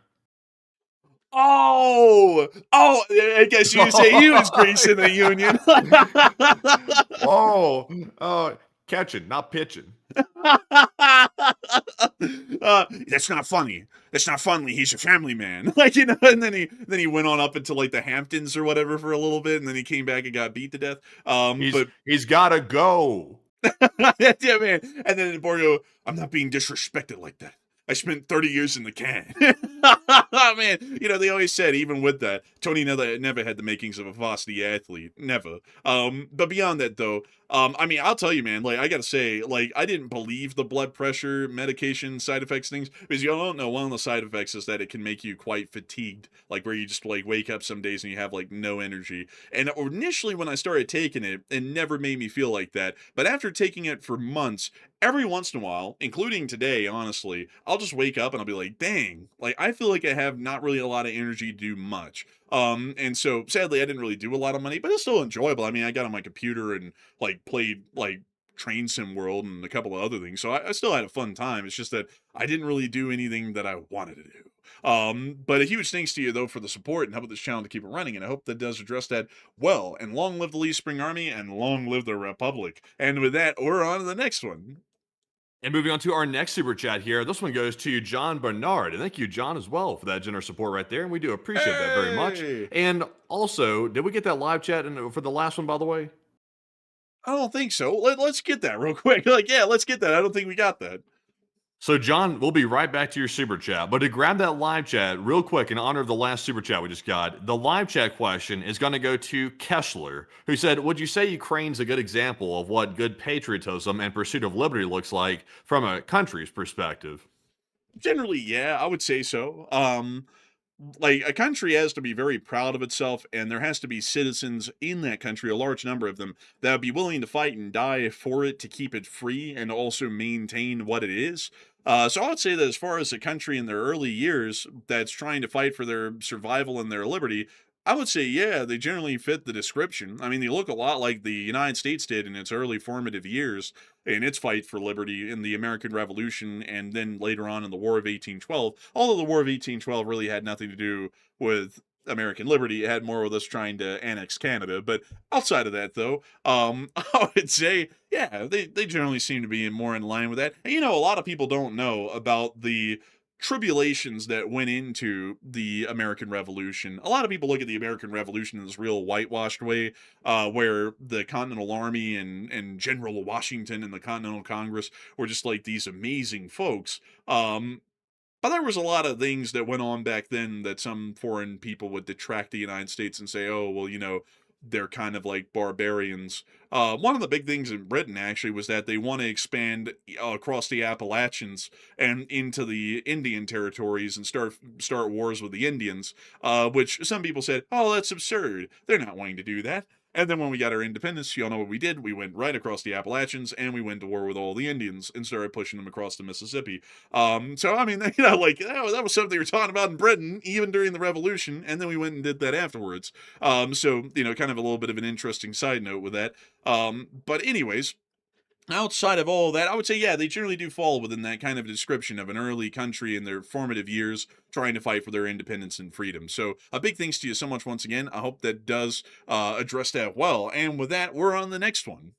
Oh, I guess you could say he was greasing the union. Catching, not pitching. That's not funny. That's not funny. He's a family man. Like, and then he went on up into like the Hamptons or whatever for a little bit, and then he came back and got beat to death. He's gotta go. Yeah, man. And then Borgo, I'm not being disrespected like that. I spent 30 years in the can. Man, they always said, even with that, Tony never had the makings of a varsity athlete. Never. But beyond that, though, I'll tell you, man, like, I gotta say, like, I didn't believe the blood pressure medication side effects things, because you don't know, one of the side effects is that it can make you quite fatigued, like, where you just, like, wake up some days and you have, like, no energy. And initially, when I started taking it, it never made me feel like that. But after taking it for months, every once in a while, including today, honestly, I'll just wake up and I'll be like, dang, like, I feel like I have not really a lot of energy to do much. And so sadly I didn't really do a lot of money, but it's still enjoyable. I got on my computer and like played like Train Sim World and a couple of other things. So I still had a fun time. It's just that I didn't really do anything that I wanted to do. But a huge thanks to you though for the support and helping this channel to keep it running. And I hope that does address that well. And long live the Lee Spring Army and long live the Republic. And with that, we're on to the next one. And moving on to our next super chat here. This one goes to John Bernard. And thank you, John, as well, for that generous support right there. And we do appreciate that very much. And also, did we get that live chat for the last one, by the way? I don't think so. Let's get that real quick. Like, yeah, let's get that. I don't think we got that. So, John, we'll be right back to your super chat. But to grab that live chat real quick in honor of the last super chat we just got, the live chat question is going to go to Kessler, who said, would you say Ukraine's a good example of what good patriotism and pursuit of liberty looks like from a country's perspective? Generally, yeah, I would say so. Like, a country has to be very proud of itself, and there has to be citizens in that country, a large number of them, that would be willing to fight and die for it to keep it free and also maintain what it is. So I would say that as far as a country in their early years that's trying to fight for their survival and their liberty, I would say, yeah, they generally fit the description. They look a lot like the United States did in its early formative years in its fight for liberty in the American Revolution and then later on in the War of 1812. Although the War of 1812 really had nothing to do with American liberty, it had more with us trying to annex Canada. But outside of that, though, I would say, yeah, they generally seem to be more in line with that. And, a lot of people don't know about the tribulations that went into the American Revolution. A lot of people look at the American Revolution in this real whitewashed way, where the Continental Army and General Washington and the Continental Congress were just like these amazing folks. But there was a lot of things that went on back then that some foreign people would detract the United States and say, oh, well, they're kind of like barbarians. One of the big things in Britain, actually, was that they want to expand across the Appalachians and into the Indian territories and start wars with the Indians, which some people said, oh, that's absurd. They're not wanting to do that. And then when we got our independence, y'all know what we did. We went right across the Appalachians and we went to war with all the Indians and started pushing them across the Mississippi. So, like, that was something they were talking about in Britain, even during the Revolution. And then we went and did that afterwards. So, kind of a little bit of an interesting side note with that. But anyways, Outside of all that, I would say, yeah, they generally do fall within that kind of description of an early country in their formative years trying to fight for their independence and freedom. So, a big thanks to you so much once again. I hope that does address that well. And with that, we're on the next one.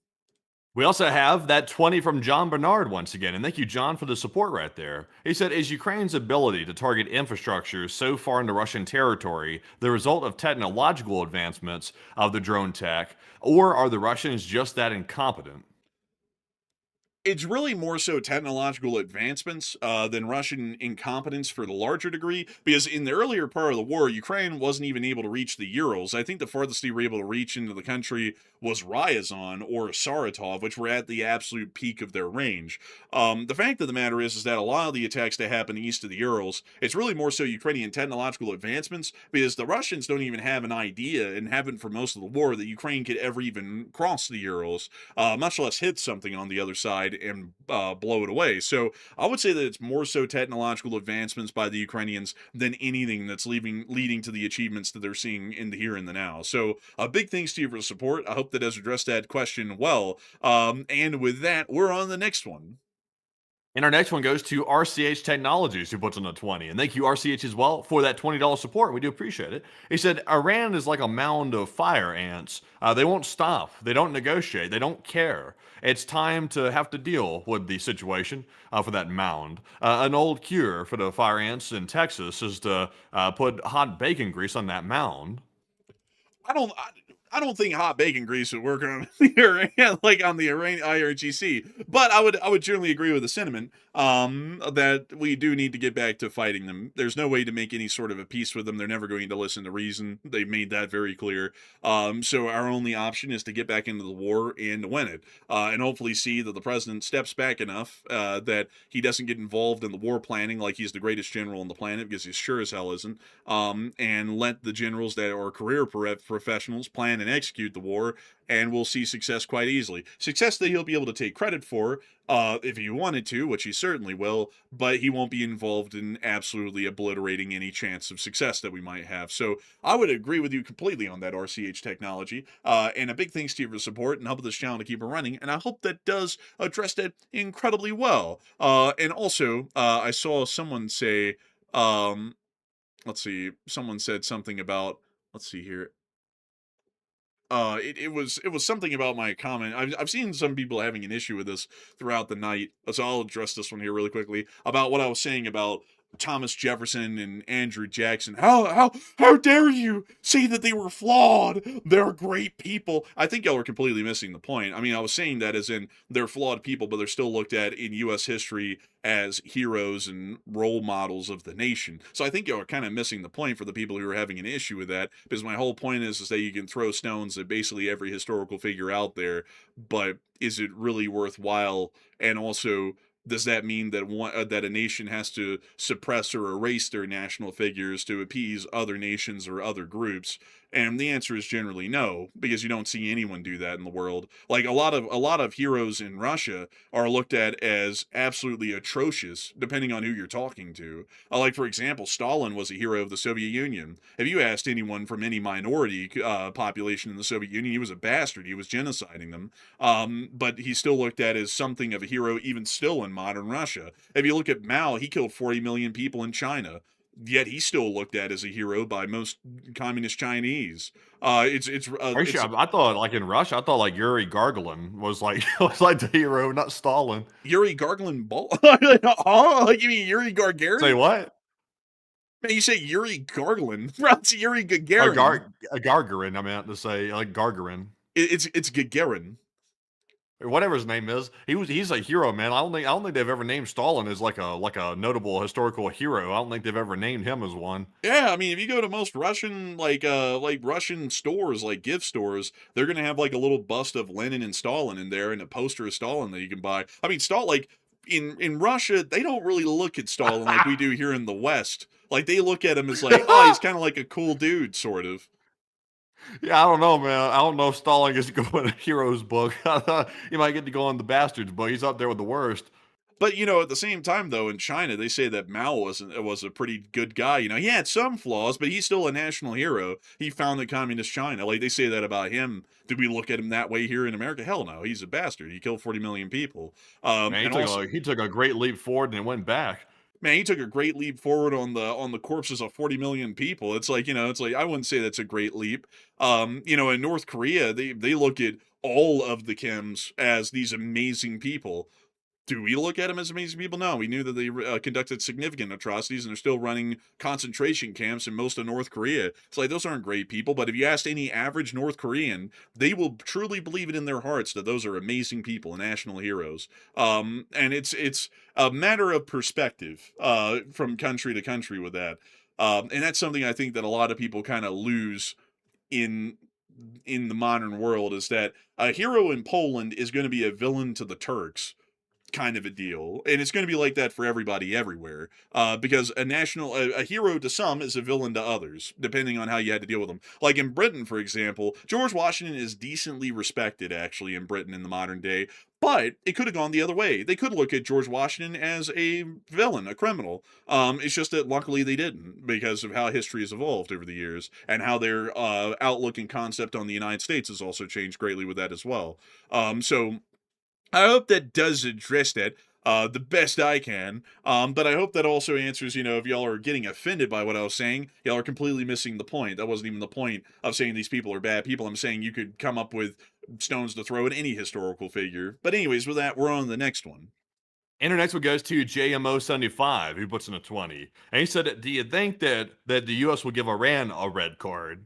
We also have that 20 from John Bernard once again, and thank you, John, for the support right there. He said, is Ukraine's ability to target infrastructure so far into Russian territory the result of technological advancements of the drone tech, or are the Russians just that incompetent? It's really more so technological advancements than Russian incompetence for the larger degree, because in the earlier part of the war, Ukraine wasn't even able to reach the Urals. I think the farthest they were able to reach into the country was Ryazan or Saratov, which were at the absolute peak of their range. The fact of the matter is that a lot of the attacks that happen east of the Urals, it's really more so Ukrainian technological advancements, because the Russians don't even have an idea, and haven't for most of the war, that Ukraine could ever even cross the Urals, much less hit something on the other side and blow it away. So I would say that it's more so technological advancements by the Ukrainians than anything that's leading to the achievements that they're seeing in the here and the now. So big thanks to you for the support. I hope that has addressed that question well. And with that, we're on the next one. And our next one goes to RCH Technologies, who puts in a 20. And thank you, RCH, as well, for that $20 support. We do appreciate it. He said, Iran is like a mound of fire ants. They won't stop. They don't negotiate. They don't care. It's time to have to deal with the situation for that mound. An old cure for the fire ants in Texas is to put hot bacon grease on that mound. I don't. I don't think hot bacon grease would work on here, like on the IRGC. But I would generally agree with the sentiment that we do need to get back to fighting them. There's no way to make any sort of a peace with them. They're never going to listen to reason. They've made that very clear. So our only option is to get back into the war and win it, and hopefully see that the president steps back enough that he doesn't get involved in the war planning like he's the greatest general on the planet, because he sure as hell isn't. And let the generals that are career professionals plan and execute the war, and we'll see success quite easily. Success that he'll be able to take credit for if he wanted to, which he certainly will, but he won't be involved in absolutely obliterating any chance of success that we might have. So I would agree with you completely on that, RCH Technology. And a big thanks to you for support and helping this channel to keep it running. And I hope that does address that incredibly well. And also, I saw someone say, let's see, someone said something about, let's see here. It was something about my comment. I've seen some people having an issue with this throughout the night, so I'll address this one here really quickly about what I was saying about Thomas Jefferson and Andrew Jackson. How dare you say that they were flawed? They're great people. I think y'all are completely missing the point. I mean, I was saying that as in they're flawed people, but they're still looked at in U.S. history as heroes and role models of the nation. So I think y'all are kind of missing the point for the people who are having an issue with that, because my whole point is that you can throw stones at basically every historical figure out there, but is it really worthwhile? And also, does that mean that that a nation has to suppress or erase their national figures to appease other nations or other groups? And the answer is generally no, because you don't see anyone do that in the world. Like a lot of heroes in Russia are looked at as absolutely atrocious, depending on who you're talking to. Like for example, Stalin was a hero of the Soviet Union. If you asked anyone from any minority population in the Soviet Union, he was a bastard. He was genociding them. But he's still looked at as something of a hero, even still in modern Russia. If you look at Mao, he killed 40 million people in China, yet he's still looked at as a hero by most communist Chinese. Are you sure? I thought, like in Russia, I thought like Yuri Gagarin was like was like the hero, not Stalin. Yuri Garglin oh, like you mean Yuri Gagarin? Say what? Man, you say Yuri Garglin. It's Yuri Gagarin. A Gargarin, I meant to say, like Gargarin. It's Gagarin. Or whatever his name is. He's a hero, man. I don't think they've ever named Stalin as like a notable historical hero. I don't think they've ever named him as one. Yeah, I mean, if you go to most Russian like Russian stores, like gift stores, they're gonna have like a little bust of Lenin and Stalin in there, and a poster of Stalin that you can buy. I mean, Stalin, like in Russia, they don't really look at Stalin like we do here in the West. Like they look at him as like, oh, he's kind of like a cool dude, sort of. Yeah, I don't know, man. I don't know if Stalin gets to go in a hero's book. He might get to go in the bastards book. He's up there with the worst. But, you know, at the same time, though, in China, they say that Mao was a pretty good guy. You know, he had some flaws, but he's still a national hero. He founded communist China. Like, they say that about him. Do we look at him that way here in America? Hell no. He's a bastard. He killed 40 million people. Man, And also, he took a great leap forward and it went back. man, he took a great leap forward on the corpses of 40 million people. It's like, you know, it's like, I wouldn't say that's a great leap. You know, in North Korea, they look at all of the Kims as these amazing people. Do we look at them as amazing people? No, we knew that they conducted significant atrocities, and they're still running concentration camps in most of North Korea. It's like, those aren't great people, but if you asked any average North Korean, they will truly believe it in their hearts that those are amazing people, national heroes. And it's a matter of perspective from country to country with that. And that's something I think that a lot of people kind of lose in the modern world, is that a hero in Poland is going to be a villain to the Turks, kind of a deal, and it's going to be like that for everybody everywhere, because a hero to some is a villain to others, depending on how you had to deal with them. Like in Britain, for example, George Washington is decently respected, actually, in Britain in the modern day, but it could have gone the other way. They could look at George Washington as a villain, a criminal. It's just that luckily they didn't, because of how history has evolved over the years, and how their outlook and concept on the United States has also changed greatly with that as well. So I hope that does address that the best I can. But I hope that also answers, you know, if y'all are getting offended by what I was saying, y'all are completely missing the point. That wasn't even the point of saying these people are bad people. I'm saying you could come up with stones to throw at any historical figure. But anyways, with that, we're on to the next one. And our next one goes to JMO75, who puts in a 20. And he said, do you think that the U.S. will give Iran a red card?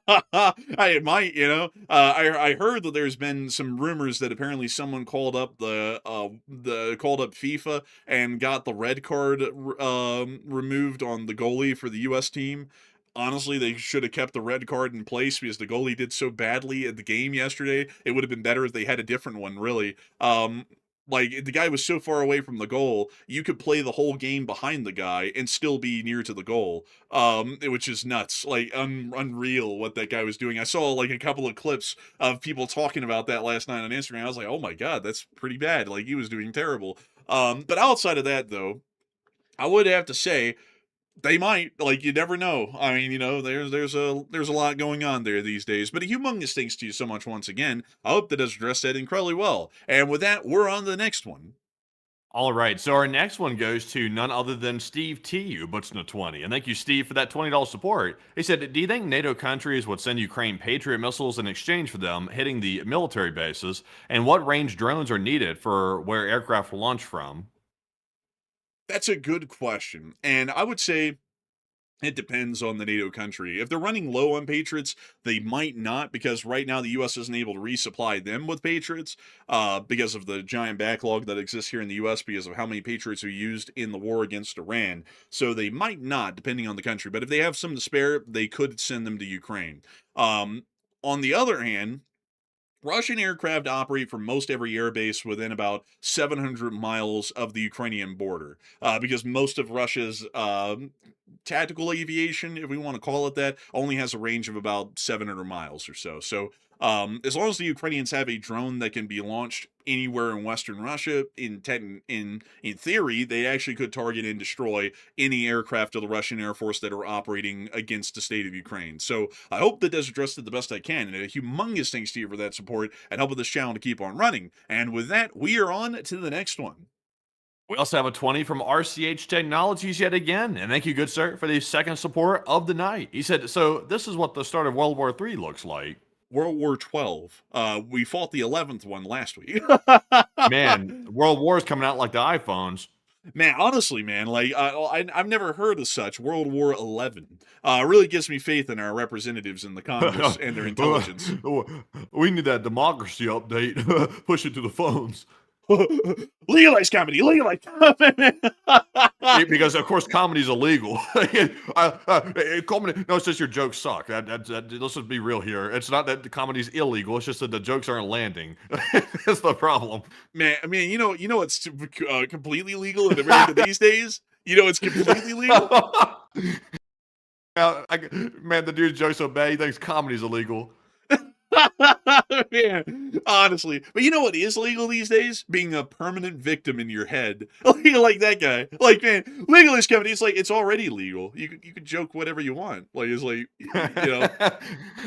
I might, you know. I heard that there's been some rumors that apparently someone called up called up FIFA and got the red card removed on the goalie for the U.S. team. Honestly, they should have kept the red card in place, because the goalie did so badly at the game yesterday. It would have been better if they had a different one, really. Like, the guy was so far away from the goal, you could play the whole game behind the guy and still be near to the goal, which is nuts. Like, unreal what that guy was doing. I saw, like, a couple of clips of people talking about that last night on Instagram. I was like, oh my god, that's pretty bad. Like, he was doing terrible. But outside of that, though, I would have to say, they might. Like, you never know. I mean, you know, there's a lot going on there these days. But a humongous thanks to you so much once again. I hope that does address that incredibly well. And with that, we're on to the next one. All right, so our next one goes to none other than Steve T, who puts in a 20. And thank you, Steve, for that $20 support. He said, do you think NATO countries would send Ukraine Patriot missiles in exchange for them hitting the military bases? And what range drones are needed for where aircraft will launch from? That's a good question. And I would say it depends on the NATO country. If they're running low on Patriots, they might not, because right now the U.S. isn't able to resupply them with Patriots because of the giant backlog that exists here in the U.S. because of how many Patriots are used in the war against Iran. So they might not, depending on the country. But if they have some to spare, they could send them to Ukraine. On the other hand, Russian aircraft operate from most every airbase within about 700 miles of the Ukrainian border, because most of Russia's tactical aviation, if we want to call it that, only has a range of about 700 miles or so. So as long as the Ukrainians have a drone that can be launched anywhere in Western Russia, in theory, they actually could target and destroy any aircraft of the Russian Air Force that are operating against the state of Ukraine. So I hope that does address it the best I can. And a humongous thanks to you for that support and helping this channel to keep on running. And with that, we are on to the next one. We also have a 20 from RCH Technologies yet again. And thank you, good sir, for the second support of the night. He said, so this is what the start of World War III looks like. World War 12. We fought the 11th one last week. Man, World War is coming out like the iPhones. Man, honestly, man, like, I've never heard of such. World War 11 really gives me faith in our representatives in the Congress and their intelligence. We need that democracy update. Push it to the phones. Legalize comedy, legalize comedy. Because of course comedy's illegal. No, it's just your jokes suck. Let's just be real here. It's not that the comedy's illegal. It's just that the jokes aren't landing. That's the problem. Man, I mean, you know, it's completely legal in America these days. You know, it's completely legal. Man, the dude's joke's so bad he thinks comedy's illegal. Man, honestly. But you know what is legal these days? Being a permanent victim in your head. Like that guy. Like, man, legal is coming. It's like, it's already legal. You could joke whatever you want. Like, it's like,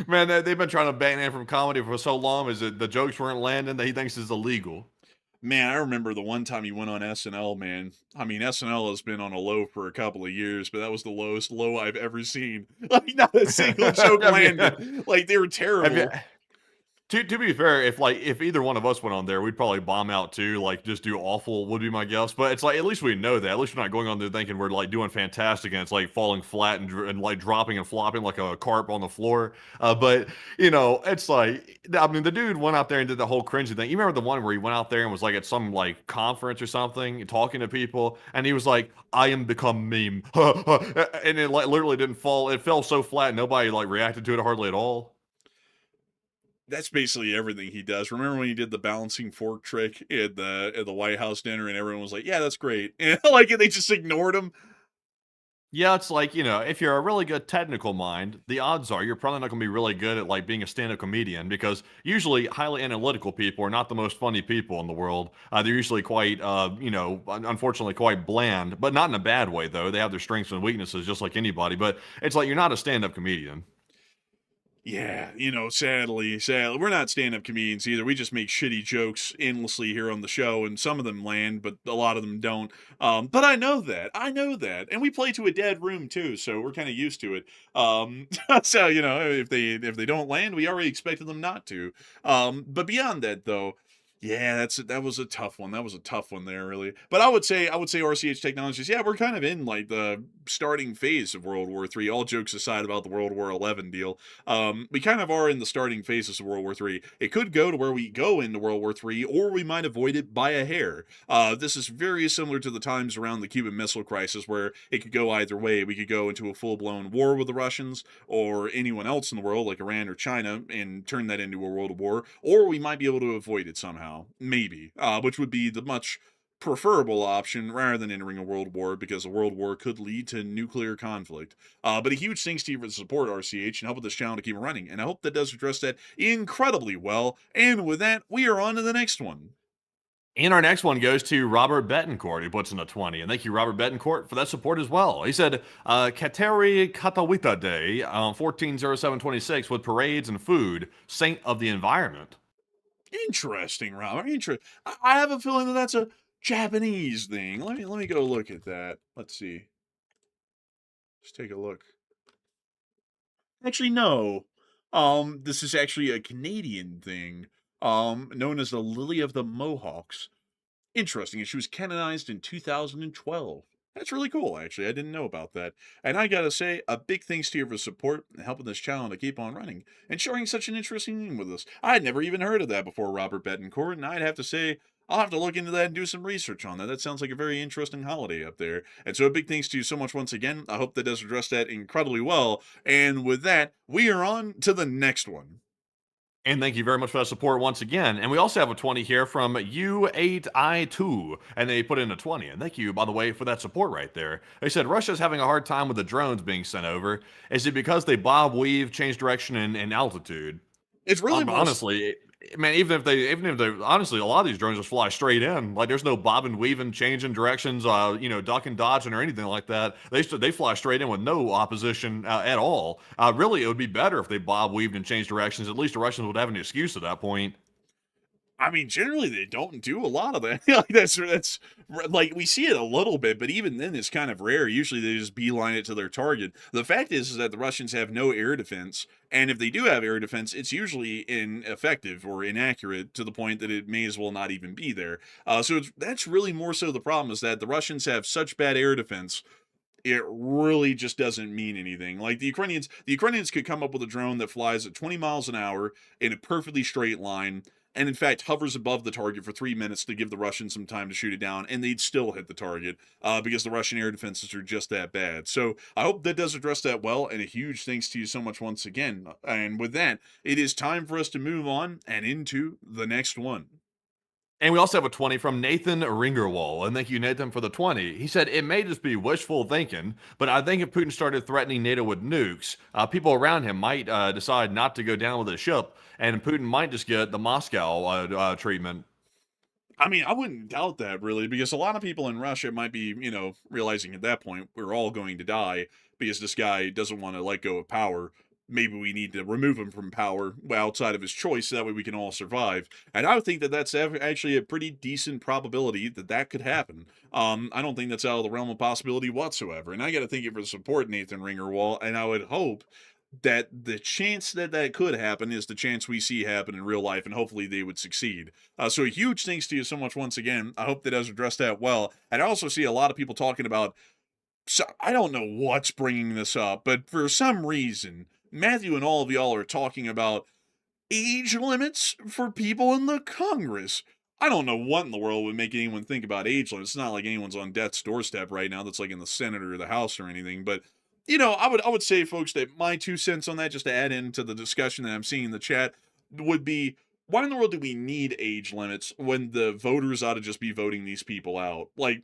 Man, they've been trying to ban him from comedy for so long. Is that the jokes weren't landing that he thinks is illegal? Man, I remember the one time he went on SNL, man. I mean, SNL has been on a low for a couple of years, but that was the lowest low I've ever seen. Like, not a single joke I mean, landed. Like, they were have you, terrible. to be fair, if either one of us went on there, we'd probably bomb out too. Like just do awful would be my guess. But it's like at least we know that. At least we're not going on there thinking we're like doing fantastic and it's like falling flat and like dropping and flopping like a carp on the floor. But it's like I mean the dude went out there and did the whole cringy thing. You remember the one where he went out there and was like at some like conference or something talking to people and he was like, "I am become meme," and it like literally didn't fall. It fell so flat nobody like reacted to it hardly at all. That's basically everything he does. Remember when he did the balancing fork trick at the White House dinner, and everyone was like, "Yeah, that's great," and like they just ignored him. Yeah, it's like, if you're a really good technical mind, the odds are you're probably not going to be really good at like being a stand-up comedian because usually highly analytical people are not the most funny people in the world. They're usually quite, unfortunately quite bland, but not in a bad way though. They have their strengths and weaknesses just like anybody, but it's like you're not a stand-up comedian. Yeah, sadly, we're not stand-up comedians either. We just make shitty jokes endlessly here on the show, and some of them land, but a lot of them don't. But I know that, and we play to a dead room too, so we're kind of used to it. So if they don't land, we already expected them not to. But beyond that, though. Yeah, that was a tough one. That was a tough one there, really. But I would say RCH Technologies. Yeah, we're kind of in like the starting phase of World War III. All jokes aside about the World War XI deal, we kind of are in the starting phases of World War III. It could go to where we go into World War III, or we might avoid it by a hair. This is very similar to the times around the Cuban Missile Crisis, where it could go either way. We could go into a full-blown war with the Russians or anyone else in the world, like Iran or China, and turn that into a world war, or we might be able to avoid it somehow. Maybe, which would be the much preferable option rather than entering a world war, because a world war could lead to nuclear conflict. But a huge thanks to you for the support, RCH, and help with this channel to keep it running. And I hope that does address that incredibly well. And with that, we are on to the next one. And our next one goes to Robert Betancourt, who puts in a 20. And thank you, Robert Betancourt, for that support as well. He said, Kateri Katawita Day, 14/07/26, with parades and food, saint of the environment. Interesting, Robert. I have a feeling that that's a Japanese thing. Let me go look at that. Let's see. Let's take a look. Actually, no. This is actually a Canadian thing. Known as the Lily of the Mohawks. Interesting. And she was canonized in 2012. That's really cool, actually. I didn't know about that. And I gotta say, a big thanks to you for support and helping this channel to keep on running and sharing such an interesting thing with us. I had never even heard of that before, Robert Betancourt, and I'd have to say, I'll have to look into that and do some research on that. That sounds like a very interesting holiday up there. And so a big thanks to you so much once again. I hope that does address that incredibly well. And with that, we are on to the next one. And thank you very much for that support once again. And we also have a 20 here from U8I2, and they put in a 20. And thank you, by the way, for that support right there. They said Russia's having a hard time with the drones being sent over. Is it because they bob, weave, change direction, and altitude? It's really honestly, man, even if they, honestly, a lot of these drones just fly straight in. Like there's no bobbing, weaving, changing directions, ducking, dodging, or anything like that. They fly straight in with no opposition at all. Really, it would be better if they bob, weaved, and changed directions. At least the Russians would have an excuse at that point. I mean, generally they don't do a lot of that. Like that's like we see it a little bit, but even then it's kind of rare. Usually they just beeline it to their target. The fact is that the Russians have no air defense, and if they do have air defense, it's usually ineffective or inaccurate to the point that it may as well not even be there. So that's really more so the problem, is that the Russians have such bad air defense. It really just doesn't mean anything. Like the Ukrainians could come up with a drone that flies at 20 miles an hour in a perfectly straight line, and in fact hovers above the target for 3 minutes to give the Russians some time to shoot it down, and they'd still hit the target because the Russian air defenses are just that bad. So I hope that does address that well, and a huge thanks to you so much once again. And with that, it is time for us to move on and into the next one. And we also have a 20 from Nathan Ringerwall. And thank you, Nathan, for the 20. He said, it may just be wishful thinking, but I think if Putin started threatening NATO with nukes, people around him might decide not to go down with his ship, and Putin might just get the Moscow treatment. I mean, I wouldn't doubt that really, because a lot of people in Russia might be, realizing at that point we're all going to die because this guy doesn't want to let go of power. Maybe we need to remove him from power outside of his choice, so that way we can all survive. And I would think that that's actually a pretty decent probability that that could happen. I don't think that's out of the realm of possibility whatsoever. And I got to thank you for the support, Nathan Ringerwall. And I would hope that the chance that that could happen is the chance we see happen in real life, and hopefully they would succeed. So a huge thanks to you so much once again. I hope that has addressed that well. And I also see a lot of people talking about, so I don't know what's bringing this up, but for some reason, Matthew and all of y'all are talking about age limits for people in the Congress. I don't know what in the world would make anyone think about age limits. It's not like anyone's on death's doorstep right now that's like in the Senate or the House or anything, but I would say, folks, that my 2 cents on that, just to add into the discussion that I'm seeing in the chat, would be, why in the world do we need age limits when the voters ought to just be voting these people out? Like,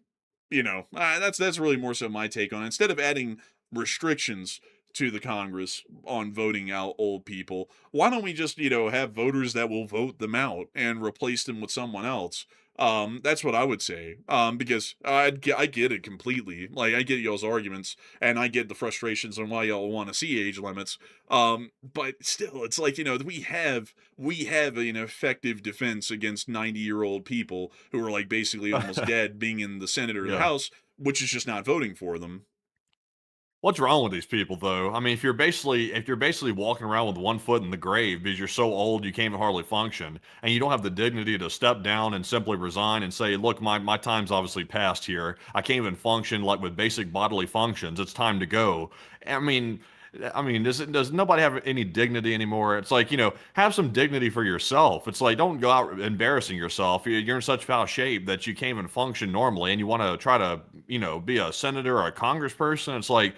that's really more so my take on it. Instead of adding restrictions to the Congress on voting out old people, why don't we just, have voters that will vote them out and replace them with someone else? That's what I would say. Because I get it completely. Like, I get y'all's arguments, and I get the frustrations on why y'all want to see age limits. But still, it's like, we have an effective defense against 90-year-old people who are like basically almost dead being in the Senate or the Yeah. House, which is just not voting for them. What's wrong with these people, though? I mean, if you're basically walking around with one foot in the grave because you're so old you can't hardly function, and you don't have the dignity to step down and simply resign and say, "Look, my time's obviously passed here. I can't even function like with basic bodily functions. It's time to go." I mean, does nobody have any dignity anymore? It's like, have some dignity for yourself. It's like, don't go out embarrassing yourself. You're in such foul shape that you can't even function normally, and you want to try to, be a senator or a congressperson. It's like,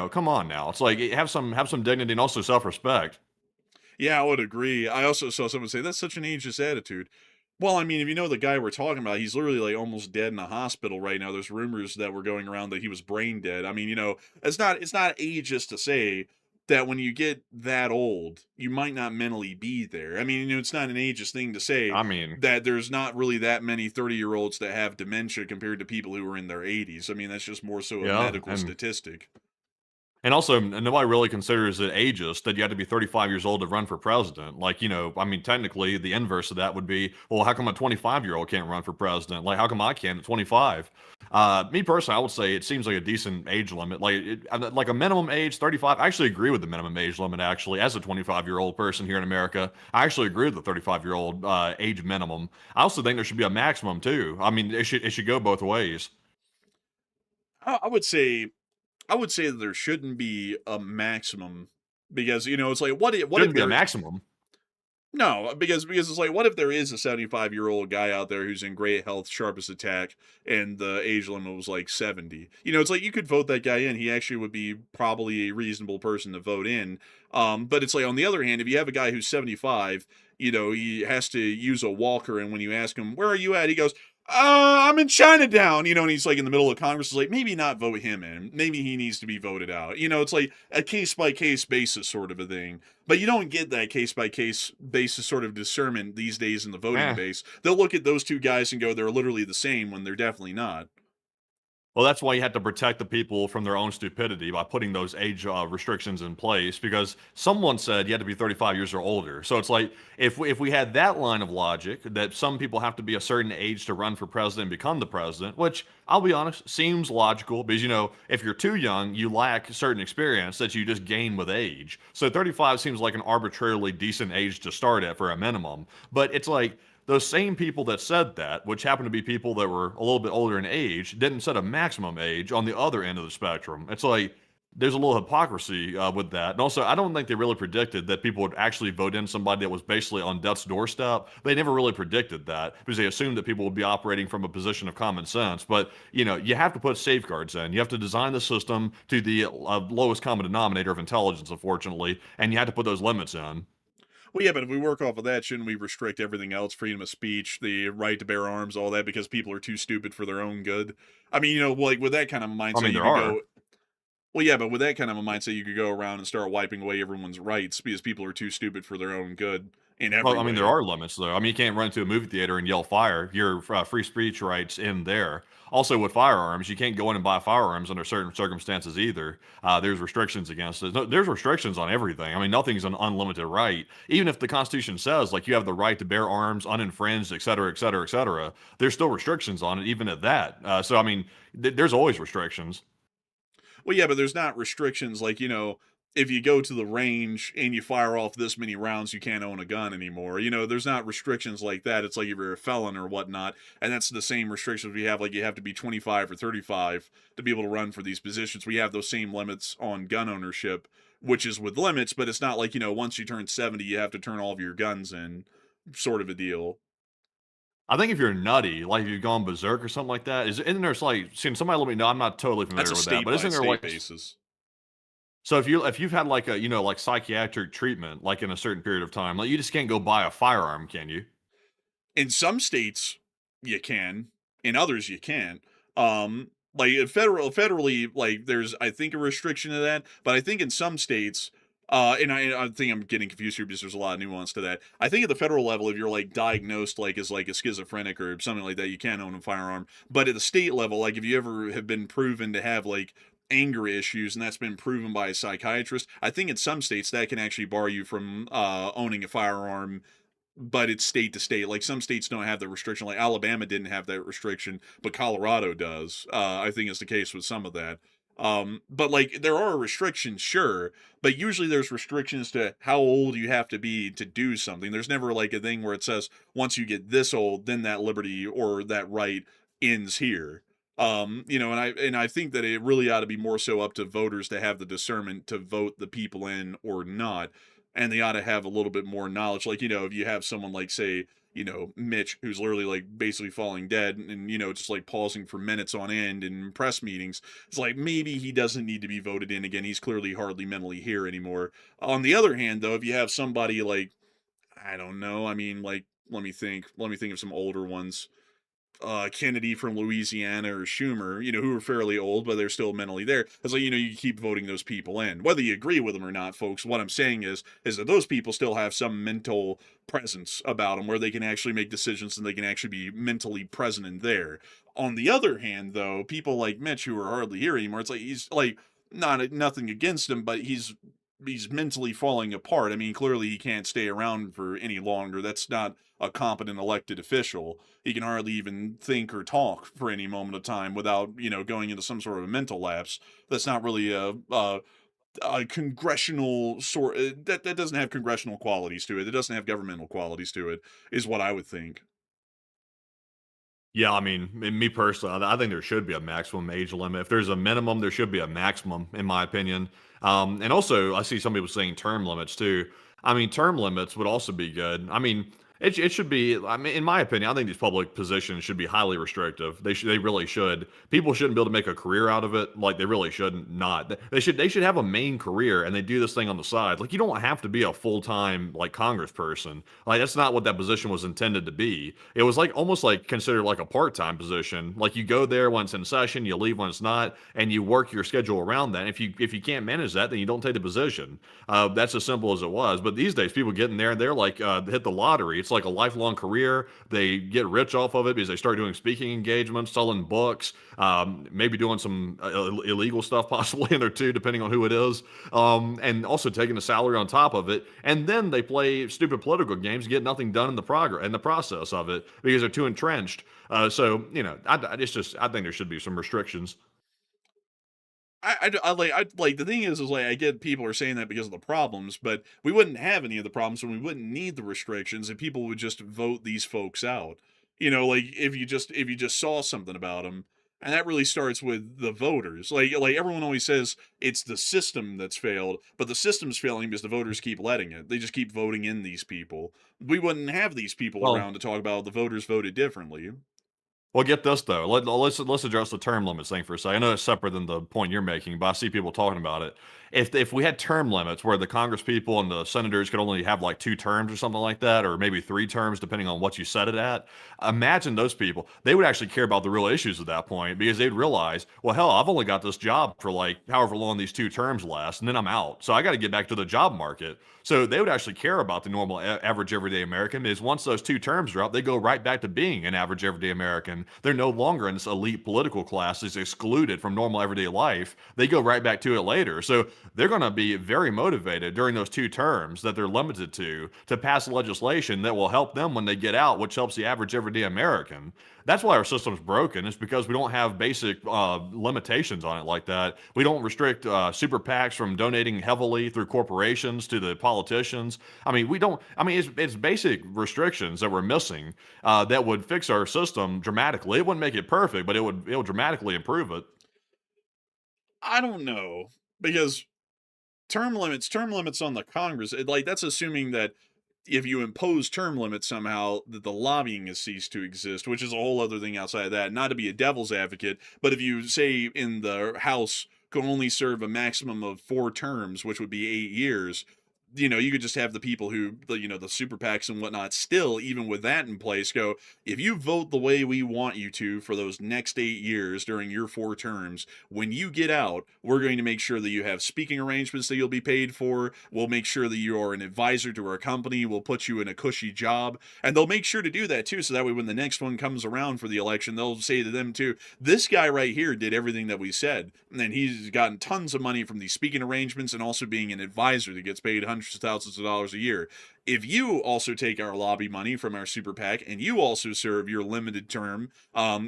come on now. It's like, have some dignity and also self-respect. Yeah, I would agree. I also saw someone say that's such an ageist attitude. Well, I mean, if you know the guy we're talking about, he's literally like almost dead in a hospital right now. There's rumors that were going around that he was brain dead. I mean, it's not ageist to say that when you get that old, you might not mentally be there. I mean, it's not an ageist thing to say I mean, that there's not really that many 30-year-olds that have dementia compared to people who are in their 80s. I mean, that's just more so a yeah, medical statistic. and also, nobody really considers it ageist that you have to be 35 years old to run for president. Like, technically, the inverse of that would be, well, how come a 25-year-old can't run for president? Like, how come I can at 25? Me personally, I would say it seems like a decent age limit. Like a minimum age, 35. I actually agree with the minimum age limit, actually, as a 25-year-old person here in America. I actually agree with the 35-year-old age minimum. I also think there should be a maximum, too. I mean, it should go both ways. I would say that there shouldn't be a maximum, because it's like, what if Shouldn't be a there maximum. no, because it's like, what if there is a 75-year-old guy out there who's in great health, sharp as a tack, and the age limit was like 70? It's like you could vote that guy in. He actually would be probably a reasonable person to vote in. But it's like, on the other hand, if you have a guy who's 75, he has to use a walker, and when you ask him, "Where are you at?" he goes, I'm in Chinatown, and he's like in the middle of Congress. It's like, maybe not vote him in. Maybe he needs to be voted out. It's like a case by case basis sort of a thing. But you don't get that case by case basis sort of discernment these days in the voting Eh. base. They'll look at those two guys and go, they're literally the same, when they're definitely not. Well, that's why you have to protect the people from their own stupidity by putting those age restrictions in place, because someone said you had to be 35 years or older. So it's like, if we had that line of logic that some people have to be a certain age to run for president and become the president, which I'll be honest, seems logical because, if you're too young, you lack certain experience that you just gain with age. So 35 seems like an arbitrarily decent age to start at for a minimum. But it's like, those same people that said that, which happened to be people that were a little bit older in age, didn't set a maximum age on the other end of the spectrum. It's like, there's a little hypocrisy with that. And also, I don't think they really predicted that people would actually vote in somebody that was basically on death's doorstep. They never really predicted that because they assumed that people would be operating from a position of common sense. But, you have to put safeguards in. You have to design the system to the lowest common denominator of intelligence, unfortunately, and you have to put those limits in. Well, yeah, but if we work off of that, shouldn't we restrict everything else? Freedom of speech, the right to bear arms, all that, because people are too stupid for their own good? I mean, like, with that kind of a I mindset, mean, you there could are. go. Well, yeah, but with that kind of a mindset, you could go around and start wiping away everyone's rights because people are too stupid for their own good in every Well, I mean, there way. are limits, though. I mean, you can't run into a movie theater and yell fire. Your free speech rights in there. Also, with firearms, you can't go in and buy firearms under certain circumstances either. There's restrictions against it. No, there's restrictions on everything. I mean, nothing's an unlimited right. Even if the Constitution says, like, you have the right to bear arms uninfringed, et cetera, et cetera, et cetera, there's still restrictions on it, even at that. So, I mean, there's always restrictions. Well, yeah, but there's not restrictions like, if you go to the range and you fire off this many rounds, you can't own a gun anymore. There's not restrictions like that. It's like if you're a felon or whatnot, and that's the same restrictions we have. Like you have to be 25 or 35 to be able to run for these positions. We have those same limits on gun ownership, which is with limits, but it's not like, once you turn 70, you have to turn all of your guns in, sort of a deal. I think if you're nutty, like if you've gone berserk or something like that, isn't there like, see, somebody let me know, I'm not totally That's familiar a with that, state but by isn't there state like, basis. so if you've had like a, like psychiatric treatment, like in a certain period of time, like you just can't go buy a firearm, can you? In some states you can, in others you can't. Like federally, like there's I think a restriction to that, but I think in some states, and I think I'm getting confused here because there's a lot of nuance to that. I think at the federal level, if you're like diagnosed like as like a schizophrenic or something like that, you can own a firearm. But at the state level, like if you ever have been proven to have like anger issues and that's been proven by a psychiatrist, I think in some states that can actually bar you from owning a firearm, but it's state to state. Like some states don't have the restriction. Like Alabama didn't have that restriction, but Colorado does. I think is the case with some of that. But like there are restrictions, sure, but usually there's restrictions to how old you have to be to do something. There's never like a thing where it says once you get this old, then that liberty or that right ends here. And I think that it really ought to be more so up to voters to have the discernment to vote the people in or not, and they ought to have a little bit more knowledge. Like, if you have someone like, say, Mitch, who's literally like basically falling dead and, just like pausing for minutes on end in press meetings, it's like maybe he doesn't need to be voted in again. He's clearly hardly mentally here anymore. On the other hand, though, if you have somebody like, I don't know, I mean, like, let me think of some older ones. Kennedy from Louisiana or Schumer, who are fairly old, but they're still mentally there. It's like, you keep voting those people in. Whether you agree with them or not, folks, what I'm saying is that those people still have some mental presence about them where they can actually make decisions and they can actually be mentally present in there. On the other hand, though, people like Mitch who are hardly here anymore, it's like he's like nothing against him, but he's mentally falling apart. I mean, clearly he can't stay around for any longer. That's not a competent elected official. He can hardly even think or talk for any moment of time without, going into some sort of a mental lapse. That's not really a congressional sort that doesn't have congressional qualities to it. It doesn't have governmental qualities to it, is what I would think. Yeah, I mean, me personally, I think there should be a maximum age limit. If there's a minimum, there should be a maximum, in my opinion. And also, I see some people saying term limits too. I mean, term limits would also be good. I mean, it should be. I mean, in my opinion, I think these public positions should be highly restrictive. They really should. People shouldn't be able to make a career out of it. Like they really shouldn't. Not they should have a main career and they do this thing on the side. Like you don't have to be a full time like Congressperson. Like that's not what that position was intended to be. It was like almost like considered like a part time position. Like you go there when it's in session, you leave when it's not, and you work your schedule around that. And if you can't manage that, then you don't take the position. That's as simple as it was. But these days, people get in there and they're like hit the lottery. It's like a lifelong career. They get rich off of it because they start doing speaking engagements, selling books, maybe doing some illegal stuff possibly in there too, depending on who it is, and also taking a salary on top of it. And then they play stupid political games, get nothing done in the process of it because they're too entrenched. So I think there should be some restrictions. I like the thing is like I get people are saying that because of the problems, but we wouldn't have any of the problems and we wouldn't need the restrictions and people would just vote these folks out. Like if you just saw something about them, and that really starts with the voters. Like everyone always says it's the system that's failed, but the system's failing because the voters keep letting it. They just keep voting in these people. We wouldn't have these people Well, around to talk about the voters voted differently. Well, get this though. Let's address the term limits thing for a second. I know it's separate than the point you're making, but I see people talking about it. If we had term limits where the Congress people and the senators could only have like 2 terms or something like that, or maybe 3 terms depending on what you set it at, imagine those people. They would actually care about the real issues at that point because they'd realize, well, hell, I've only got this job for like however long these 2 terms last, and then I'm out. So I got to get back to the job market. So they would actually care about the normal average everyday American is once those 2 terms are up, they go right back to being an average everyday American. They're no longer in this elite political class that's excluded from normal everyday life. They go right back to it later. So they're going to be very motivated during those 2 terms that they're limited to pass legislation that will help them when they get out, which helps the average everyday American. That's why our system's broken. It's because we don't have basic limitations on it like that. We don't restrict super PACs from donating heavily through corporations to the politicians. I mean, we don't. I mean, it's basic restrictions that we're missing that would fix our system dramatically. It wouldn't make it perfect, but it would dramatically improve it. I don't know because term limits on the Congress, like that's assuming that if you impose term limits somehow that the lobbying has ceased to exist, which is a whole other thing outside of that. Not to be a devil's advocate, but if you say in the House can only serve a maximum of 4 terms, which would be 8 years, you could just have the people who, the super PACs and whatnot, still, even with that in place, go, if you vote the way we want you to for those next 8 years during your 4 terms, when you get out, we're going to make sure that you have speaking arrangements that you'll be paid for. We'll make sure that you are an advisor to our company. We'll put you in a cushy job. And they'll make sure to do that too. So that way, when the next one comes around for the election, they'll say to them too, this guy right here did everything that we said. And he's gotten tons of money from these speaking arrangements and also being an advisor that gets paid hundreds of thousands of dollars a year. If you also take our lobby money from our super PAC and you also serve your limited term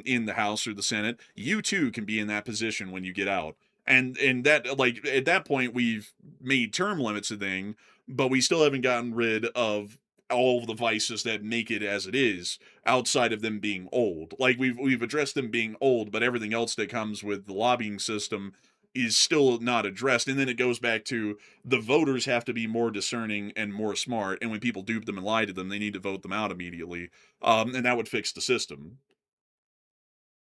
in the House or the Senate, you too can be in that position when you get out. And that, like, at that point we've made term limits a thing, but we still haven't gotten rid of all of the vices that make it as it is outside of them being old. Like we've addressed them being old, but everything else that comes with the lobbying system is still not addressed. And then it goes back to the voters have to be more discerning and more smart. And when people dupe them and lie to them, they need to vote them out immediately. And that would fix the system.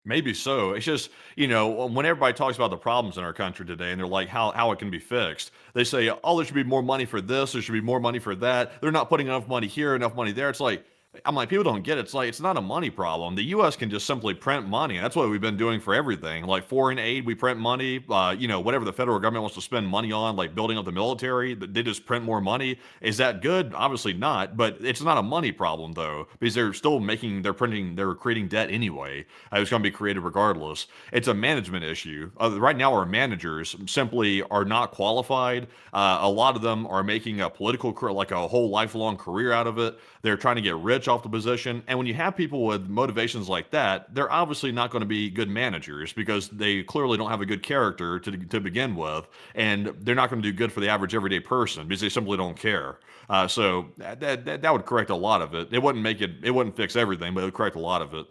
Maybe so. It's just, when everybody talks about the problems in our country today and they're like how it can be fixed, they say, oh, there should be more money for this, there should be more money for that. They're not putting enough money here, enough money there. It's like, I'm like, people don't get it. It's like, it's not a money problem. The US can just simply print money. That's what we've been doing for everything. Like foreign aid, we print money. Whatever the federal government wants to spend money on, like building up the military, they just print more money. Is that good? Obviously not. But it's not a money problem though, because they're creating debt anyway. It's going to be created regardless. It's a management issue. Right now, our managers simply are not qualified. A lot of them are making a political, like a whole lifelong career out of it. They're trying to get rich off the position. And when you have people with motivations like that, they're obviously not going to be good managers because they clearly don't have a good character to begin with. And they're not going to do good for the average everyday person because they simply don't care. So that would correct a lot of it. It wouldn't fix everything, but it would correct a lot of it.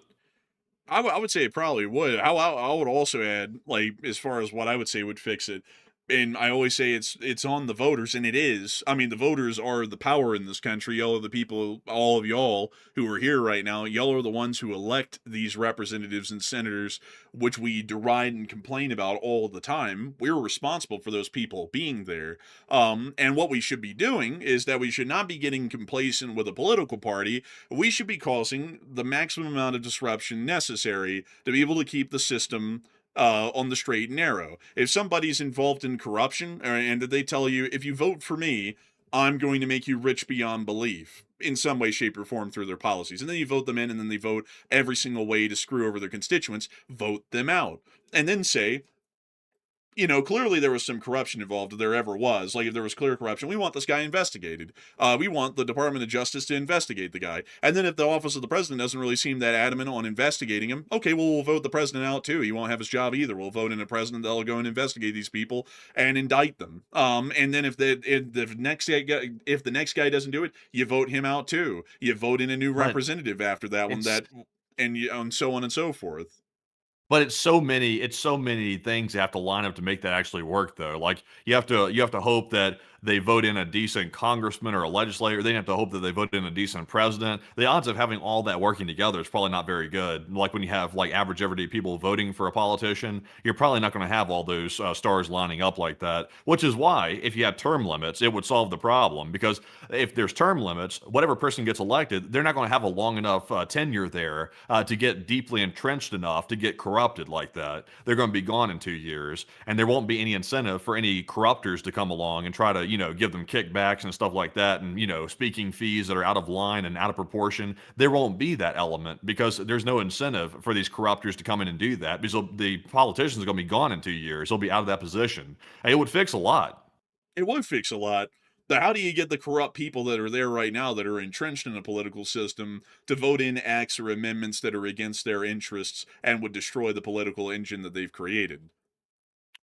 I would say it probably would. I would also add, like, as far as what I would say would fix it, and I always say it's on the voters, and it is. I mean, the voters are the power in this country. Y'all are the people, all of y'all who are here right now. Y'all are the ones who elect these representatives and senators, which we deride and complain about all the time. We're responsible for those people being there. And what we should be doing is that we should not be getting complacent with a political party. We should be causing the maximum amount of disruption necessary to be able to keep the system on the straight and narrow. If somebody's involved in corruption and they tell you, if you vote for me, I'm going to make you rich beyond belief in some way, shape, or form through their policies. And then you vote them in and then they vote every single way to screw over their constituents, vote them out. And then say, clearly there was some corruption involved if there ever was. Like, if there was clear corruption, we want this guy investigated. We want the Department of Justice to investigate the guy. And then if the office of the president doesn't really seem that adamant on investigating him, okay, well, we'll vote the president out too. He won't have his job either. We'll vote in a president that'll go and investigate these people and indict them. And then if the next guy doesn't do it, you vote him out too. You vote in a new representative after that one, and so on and so forth. But it's so many things that have to line up to make that actually work though. Like you have to hope that they vote in a decent congressman or a legislator. They have to hope that they vote in a decent president. The odds of having all that working together is probably not very good. Like when you have like average everyday people voting for a politician, you're probably not going to have all those stars lining up like that. Which is why if you had term limits, it would solve the problem. Because if there's term limits, whatever person gets elected, they're not going to have a long enough tenure there to get deeply entrenched enough to get corrupted like that. They're going to be gone in 2 years, and there won't be any incentive for any corruptors to come along and try to, give them kickbacks and stuff like that, and speaking fees that are out of line and out of proportion. There won't be that element because there's no incentive for these corruptors to come in and do that because the politicians are going to be gone in 2 years. They'll be out of that position. It would fix a lot. It would fix a lot. But how do you get the corrupt people that are there right now that are entrenched in the political system to vote in acts or amendments that are against their interests and would destroy the political engine that they've created?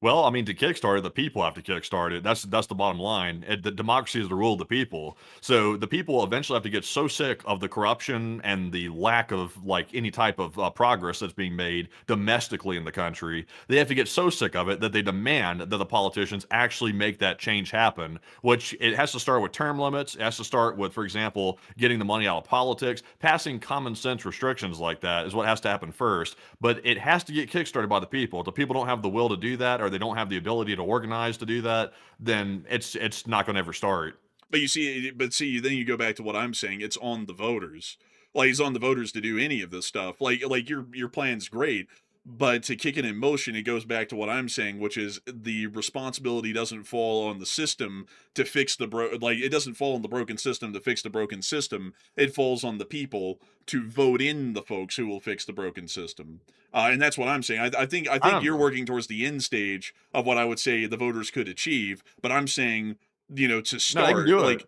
Well, I mean, to kickstart it, the people have to kickstart it. That's the bottom line. The democracy is the rule of the people. So the people eventually have to get so sick of the corruption and the lack of like any type of progress that's being made domestically in the country. They have to get so sick of it that they demand that the politicians actually make that change happen. Which it has to start with term limits. It has to start with, for example, getting the money out of politics, passing common sense restrictions like that is what has to happen first. But it has to get kickstarted by the people. If the people don't have the will to do that, or they don't have the ability to organize to do that, then it's not going to ever start. But then you go back to what I'm saying. It's on the voters. Like it's on the voters to do any of this stuff. Like your plan's great, but to kick it in motion, it goes back to what I'm saying, which is the responsibility doesn't fall on the system to fix it doesn't fall on the broken system to fix the broken system. It falls on the people to vote in the folks who will fix the broken system. And that's what I'm saying. I think you're working towards the end stage of what I would say the voters could achieve, but I'm saying to No, they can start, do it. like,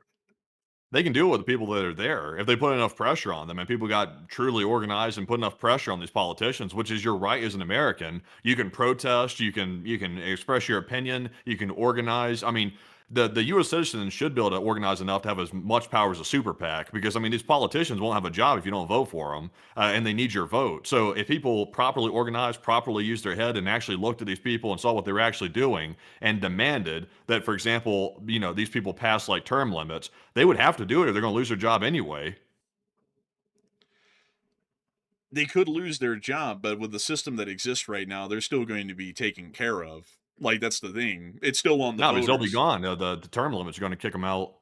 They can do it with the people that are there if they put enough pressure on them and people got truly organized and put enough pressure on these politicians, which is your right as an American. You can protest, you can express your opinion, you can organize. I mean, the U.S. citizens should be able to organize enough to have as much power as a super PAC because I mean these politicians won't have a job if you don't vote for them, and they need your vote. So if people properly organized, properly used their head, and actually looked at these people and saw what they were actually doing and demanded that, for example, these people pass like term limits, they would have to do it or they're going to lose their job anyway. they could lose their job, but with the system that exists right now, they're still going to be taken care of. Like, that's the thing. It's still on the No, because they'll be voters. gone. The term limits are going to kick them out.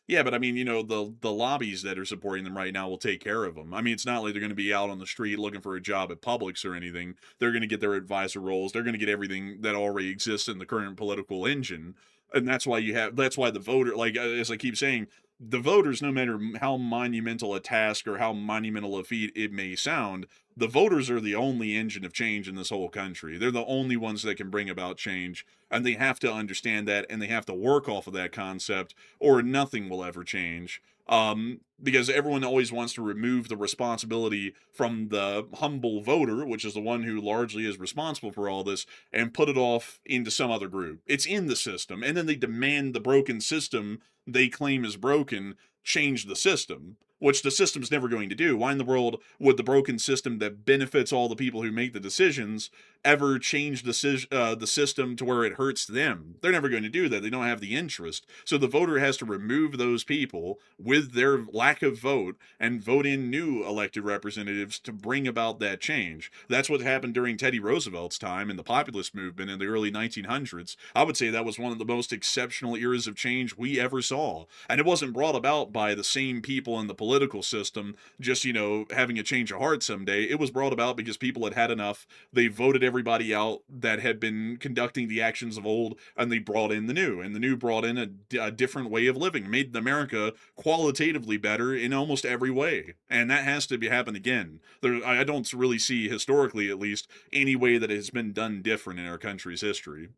Yeah, but I mean, the lobbies that are supporting them right now will take care of them. I mean, it's not like they're going to be out on the street looking for a job at Publix or anything. They're going to get their advisor roles. They're going to get everything that already exists in the current political engine. And that's why the voter, like, as I keep saying, the voters, no matter how monumental a task or how monumental a feat it may sound, the voters are the only engine of change in this whole country. They're the only ones that can bring about change, and they have to understand that, and they have to work off of that concept, or nothing will ever change. Because everyone always wants to remove the responsibility from the humble voter, which is the one who largely is responsible for all this, and put it off into some other group. It's in the system, and then they demand the broken system they claim is broken change the system, which the system's never going to do. Why in the world would the broken system that benefits all the people who make the decisions ever change the system to where it hurts them? They're never going to do that. They don't have the interest. So the voter has to remove those people with their lack of vote and vote in new elected representatives to bring about that change. That's what happened during Teddy Roosevelt's time in the populist movement in the early 1900s. I would say that was one of the most exceptional eras of change we ever saw. And it wasn't brought about by the same people in the political system just, having a change of heart someday. It was brought about because people had had enough. They voted everybody out that had been conducting the actions of old, and they brought in the new. And the new brought in a different way of living, made America qualitatively better in almost every way. And that has to happen again. I don't really see, historically at least, any way that it has been done different in our country's history.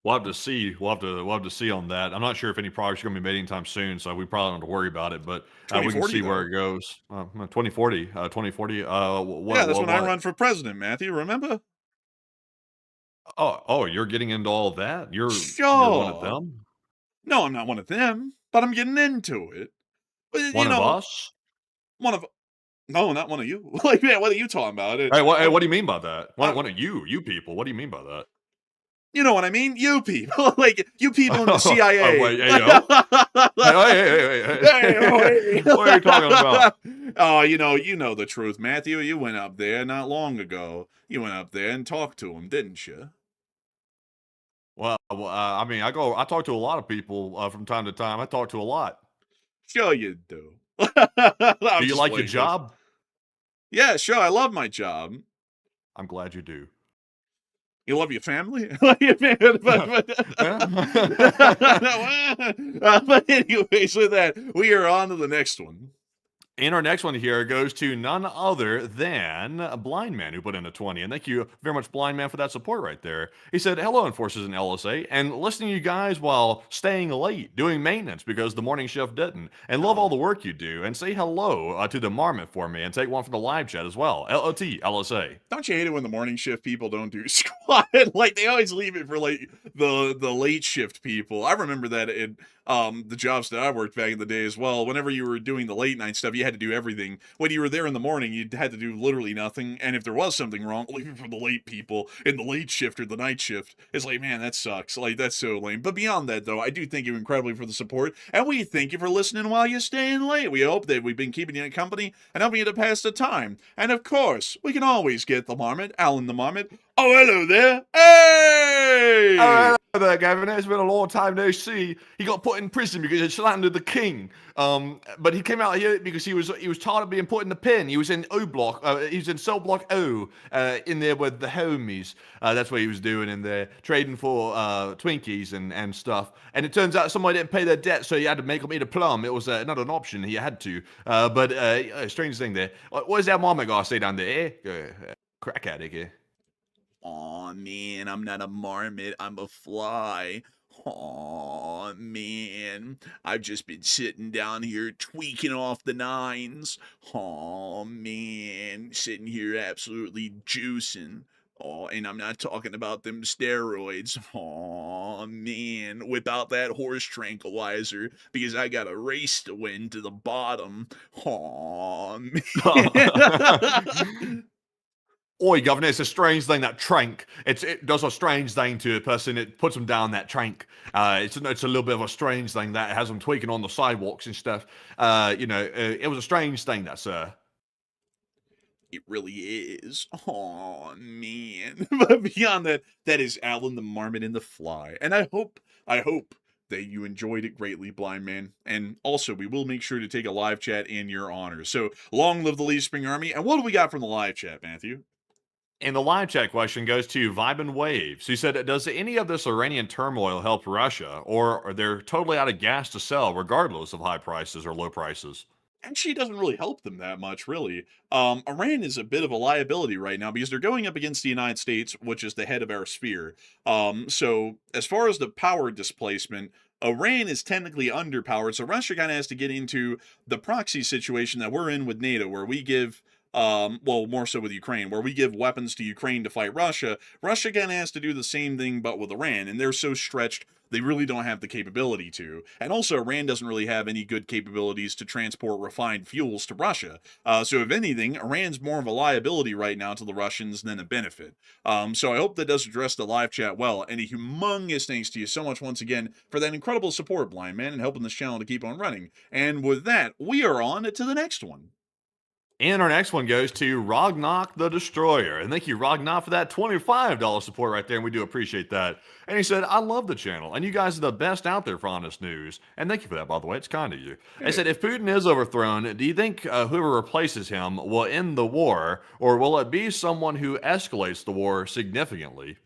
We'll have to see. We'll have to see on that. I'm not sure if any progress is going to be made anytime soon, so we probably don't have to worry about it. But we can 2040, see where though. it goes. 2040, 2040. Yeah, that's when I What? run for president, Matthew. Remember? Oh, you're getting into all that. You're one of Sure. them, No, I'm not one of them, but I'm getting into it. But, one of us. one of no, not one of you. Like, man, what are you talking about? Hey, what do you mean by that? I, One of you people. What do you mean by that? You know what I mean? You people, like you people in the CIA. Oh, wait, hey, yo. Hey. What are you talking about? Oh, you know the truth, Matthew. You went up there not long ago. You went up there and talked to him, didn't you? Well, I mean, I talk to a lot of people from time to time. I talk to a lot. Sure you do. Do I'm you just like your playing, Chris. job? Yeah, sure. I love my job. I'm glad you do. You love your family? But anyways, with that, we are on to the next one. And our next one here goes to none other than a Blind Man who put in a 20. And thank you very much, Blind Man, for that support right there. He said, hello, enforcers in LSA, and listening to you guys while staying late, doing maintenance because the morning shift didn't. And love all the work you do. And say hello to the Marmot for me and take one from the live chat as well. LOT, LSA. Don't you hate it when the morning shift people don't do squat? Like, they always leave it for, like, the late shift people. I remember that in the jobs that I worked back in the day as well. Whenever you were doing the late night stuff, you had to do everything. When you were there in the morning, you had to do literally nothing. And if there was something wrong, leave it for the late people in the late shift or the night shift. It's like, man, that sucks. Like, that's so lame. But beyond that, though, I do thank you incredibly for the support. And we thank you for listening while you're staying late. We hope that we've been keeping you in company and helping you to pass the time. And of course, we can always get the Marmot, Alan the Marmot. Oh, hello there. Hey! Hello there, Gavin. It's been a long time no see. He got put in prison because he slandered the king. But he came out here because he was tired of being put in the pen. He was in O block. He was in cell block O, in there with the homies. That's what he was doing in there, trading for Twinkies and stuff. And it turns out somebody didn't pay their debt, so he had to make them eat a plum. It was not an option. He had to. But strange thing there. What is that mama gonna say down there? Crack addict here. Aw, man, I'm not a marmot, I'm a fly. Aw, man, I've just been sitting down here tweaking off the nines. Aw, man, sitting here absolutely juicing. Oh, and I'm not talking about them steroids. Aw, man, whip out that horse tranquilizer because I got a race to win to the bottom. Aw, man. Oi, Governor, it's a strange thing, that trank. It does a strange thing to a person. It puts them down, that trank. It's a little bit of a strange thing that has them tweaking on the sidewalks and stuff. It was a strange thing, that, sir. It really is. Oh man. But beyond that, that is Alan the Marmot and the Fly. And I hope that you enjoyed it greatly, Blind Man. And also, we will make sure to take a live chat in your honor. So, long live the Leaf Spring Army. And what do we got from the live chat, Matthew? And the live chat question goes to Vibin Waves. He said, does any of this Iranian turmoil help Russia, or are they totally out of gas to sell regardless of high prices or low prices? Actually doesn't really help them that much, really. Iran is a bit of a liability right now because they're going up against the United States, which is the head of our sphere. So as far as the power displacement, Iran is technically underpowered, so Russia kind of has to get into the proxy situation that we're in with NATO, where we give more so with Ukraine, where we give weapons to Ukraine to fight Russia. Russia kind of has to do the same thing, but with Iran, and they're so stretched, they really don't have the capability to. And also, Iran doesn't really have any good capabilities to transport refined fuels to Russia. So if anything, Iran's more of a liability right now to the Russians than a benefit. So I hope that does address the live chat well, and a humongous thanks to you so much once again for that incredible support, Blind Man, and helping this channel to keep on running. And with that, we are on to the next one. And our next one goes to Rognok the Destroyer. And thank you, Rognok, for that $25 support right there. And we do appreciate that. And he said, I love the channel. And you guys are the best out there for honest news. And thank you for that, by the way. It's kind of you. He said, if Putin is overthrown, do you think whoever replaces him will end the war? Or will it be someone who escalates the war significantly?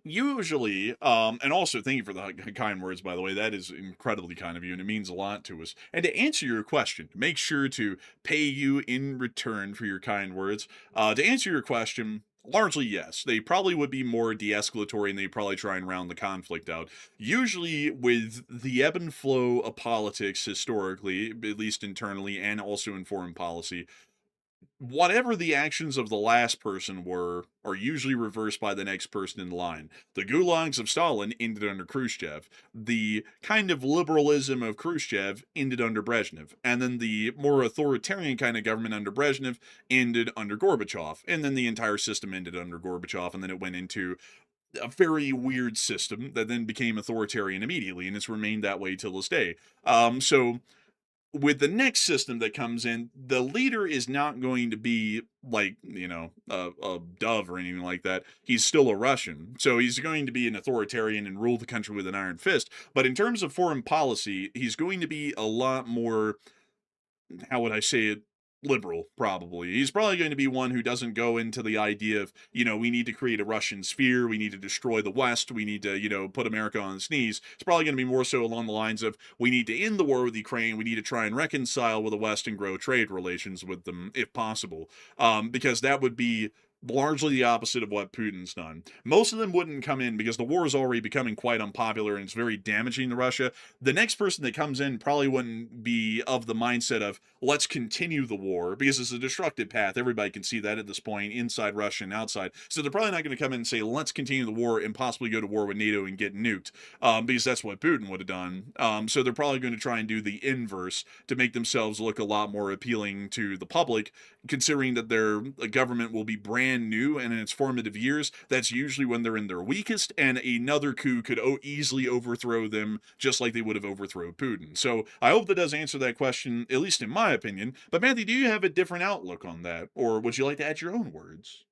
Usually, and also thank you for the kind words, by the way. That is incredibly kind of you, and it means a lot to us. And to answer your question, make sure to pay you in return for your kind words. To answer your question, largely yes. They probably would be more de-escalatory, and they probably try and round the conflict out. Usually, with the ebb and flow of politics historically, at least internally, and also in foreign policy, whatever the actions of the last person were are usually reversed by the next person in line. The gulags of Stalin ended under Khrushchev. The kind of liberalism of Khrushchev ended under Brezhnev. And then the more authoritarian kind of government under Brezhnev ended under Gorbachev. And then the entire system ended under Gorbachev, and then it went into a very weird system that then became authoritarian immediately, and it's remained that way till this day. So with the next system that comes in, the leader is not going to be like, a dove or anything like that. He's still a Russian. So he's going to be an authoritarian and rule the country with an iron fist. But in terms of foreign policy, he's going to be a lot more, how would I say it? Liberal, probably. He's probably going to be one who doesn't go into the idea of, we need to create a Russian sphere, we need to destroy the West, we need to, put America on its knees. It's probably going to be more so along the lines of, we need to end the war with Ukraine, we need to try and reconcile with the West and grow trade relations with them, if possible. Because that would be largely the opposite of what Putin's done. Most of them wouldn't come in because the war is already becoming quite unpopular and it's very damaging to Russia. The next person that comes in probably wouldn't be of the mindset of, let's continue the war, because it's a destructive path. Everybody can see that at this point, inside Russia and outside. So they're probably not going to come in and say, let's continue the war and possibly go to war with NATO and get nuked, because that's what Putin would have done. So they're probably going to try and do the inverse to make themselves look a lot more appealing to the public, considering that their government will be brand new and in its formative years. That's usually when they're in their weakest, and another coup could easily overthrow them, just like they would have overthrown Putin. So I hope that does answer that question, at least in my opinion. But Matthew, do you have a different outlook on that, or would you like to add your own words?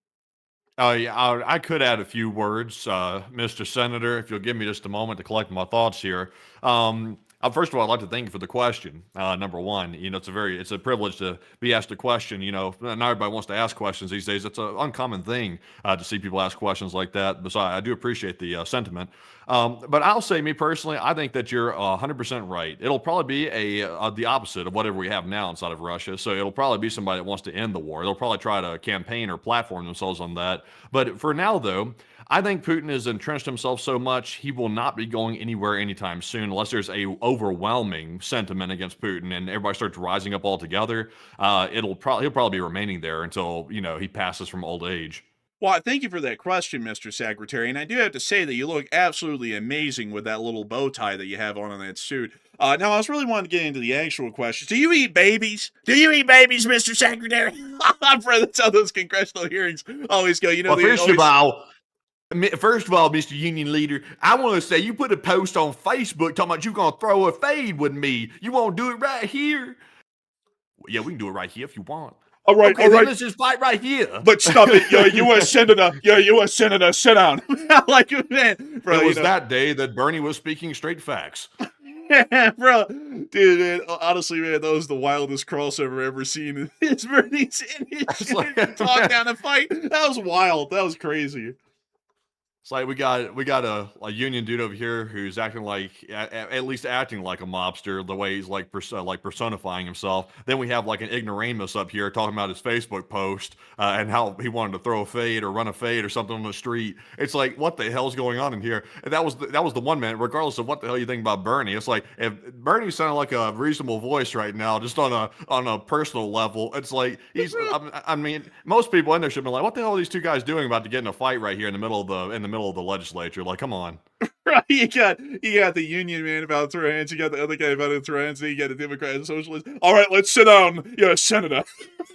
Yeah, I could add a few words, Mr. Senator, if you'll give me just a moment to collect my thoughts here. First of all, I'd like to thank you for the question. Number one, it's a privilege to be asked a question. Not everybody wants to ask questions these days. It's an uncommon thing to see people ask questions like that. Besides, I do appreciate the sentiment. But I'll say, me personally, I think that you're 100% right. It'll probably be the opposite of whatever we have now inside of Russia. So it'll probably be somebody that wants to end the war. They'll probably try to campaign or platform themselves on that. But for now, though, I think Putin has entrenched himself so much, he will not be going anywhere anytime soon unless there's a overwhelming sentiment against Putin and everybody starts rising up all together. He'll probably be remaining there until, he passes from old age. Well, thank you for that question, Mr. Secretary. And I do have to say that you look absolutely amazing with that little bow tie that you have on that suit. Now, I was really wanting to get into the actual questions. Do you eat babies? Do you eat babies, Mr. Secretary? That's how those congressional hearings always go. Well, First of all, Mr. Union Leader, I want to say you put a post on Facebook talking about you going to throw a fade with me. You want to do it right here? Yeah, we can do it right here if you want. All right, okay, then let's just fight right here. But stop it, U.S. Senator. U.S. Senator, sit down. Man, bro, it was that day that Bernie was speaking straight facts. Bro, dude, man, honestly, man, that was the wildest crossover I've ever seen. It's Bernie's in his shit, talk down a fight. That was wild. That was crazy. It's like we got a union dude over here who's acting like, at least acting like a mobster, the way he's like personifying himself. Then we have like an ignoramus up here talking about his Facebook post and how he wanted to throw a fade or run a fade or something on the street. It's like, what the hell's going on in here? And that was the one man, regardless of what the hell you think about Bernie. It's like, if Bernie sounded like a reasonable voice right now, just on a personal level, it's like I mean, most people in there should be like, what the hell are these two guys doing about to get in a fight right here in the middle of the legislature? Like, come on. Right, you got the union man about to throw hands, you got the other guy about to throw hands, then you got the Democrat and Socialist. All right, let's sit down. You're a senator.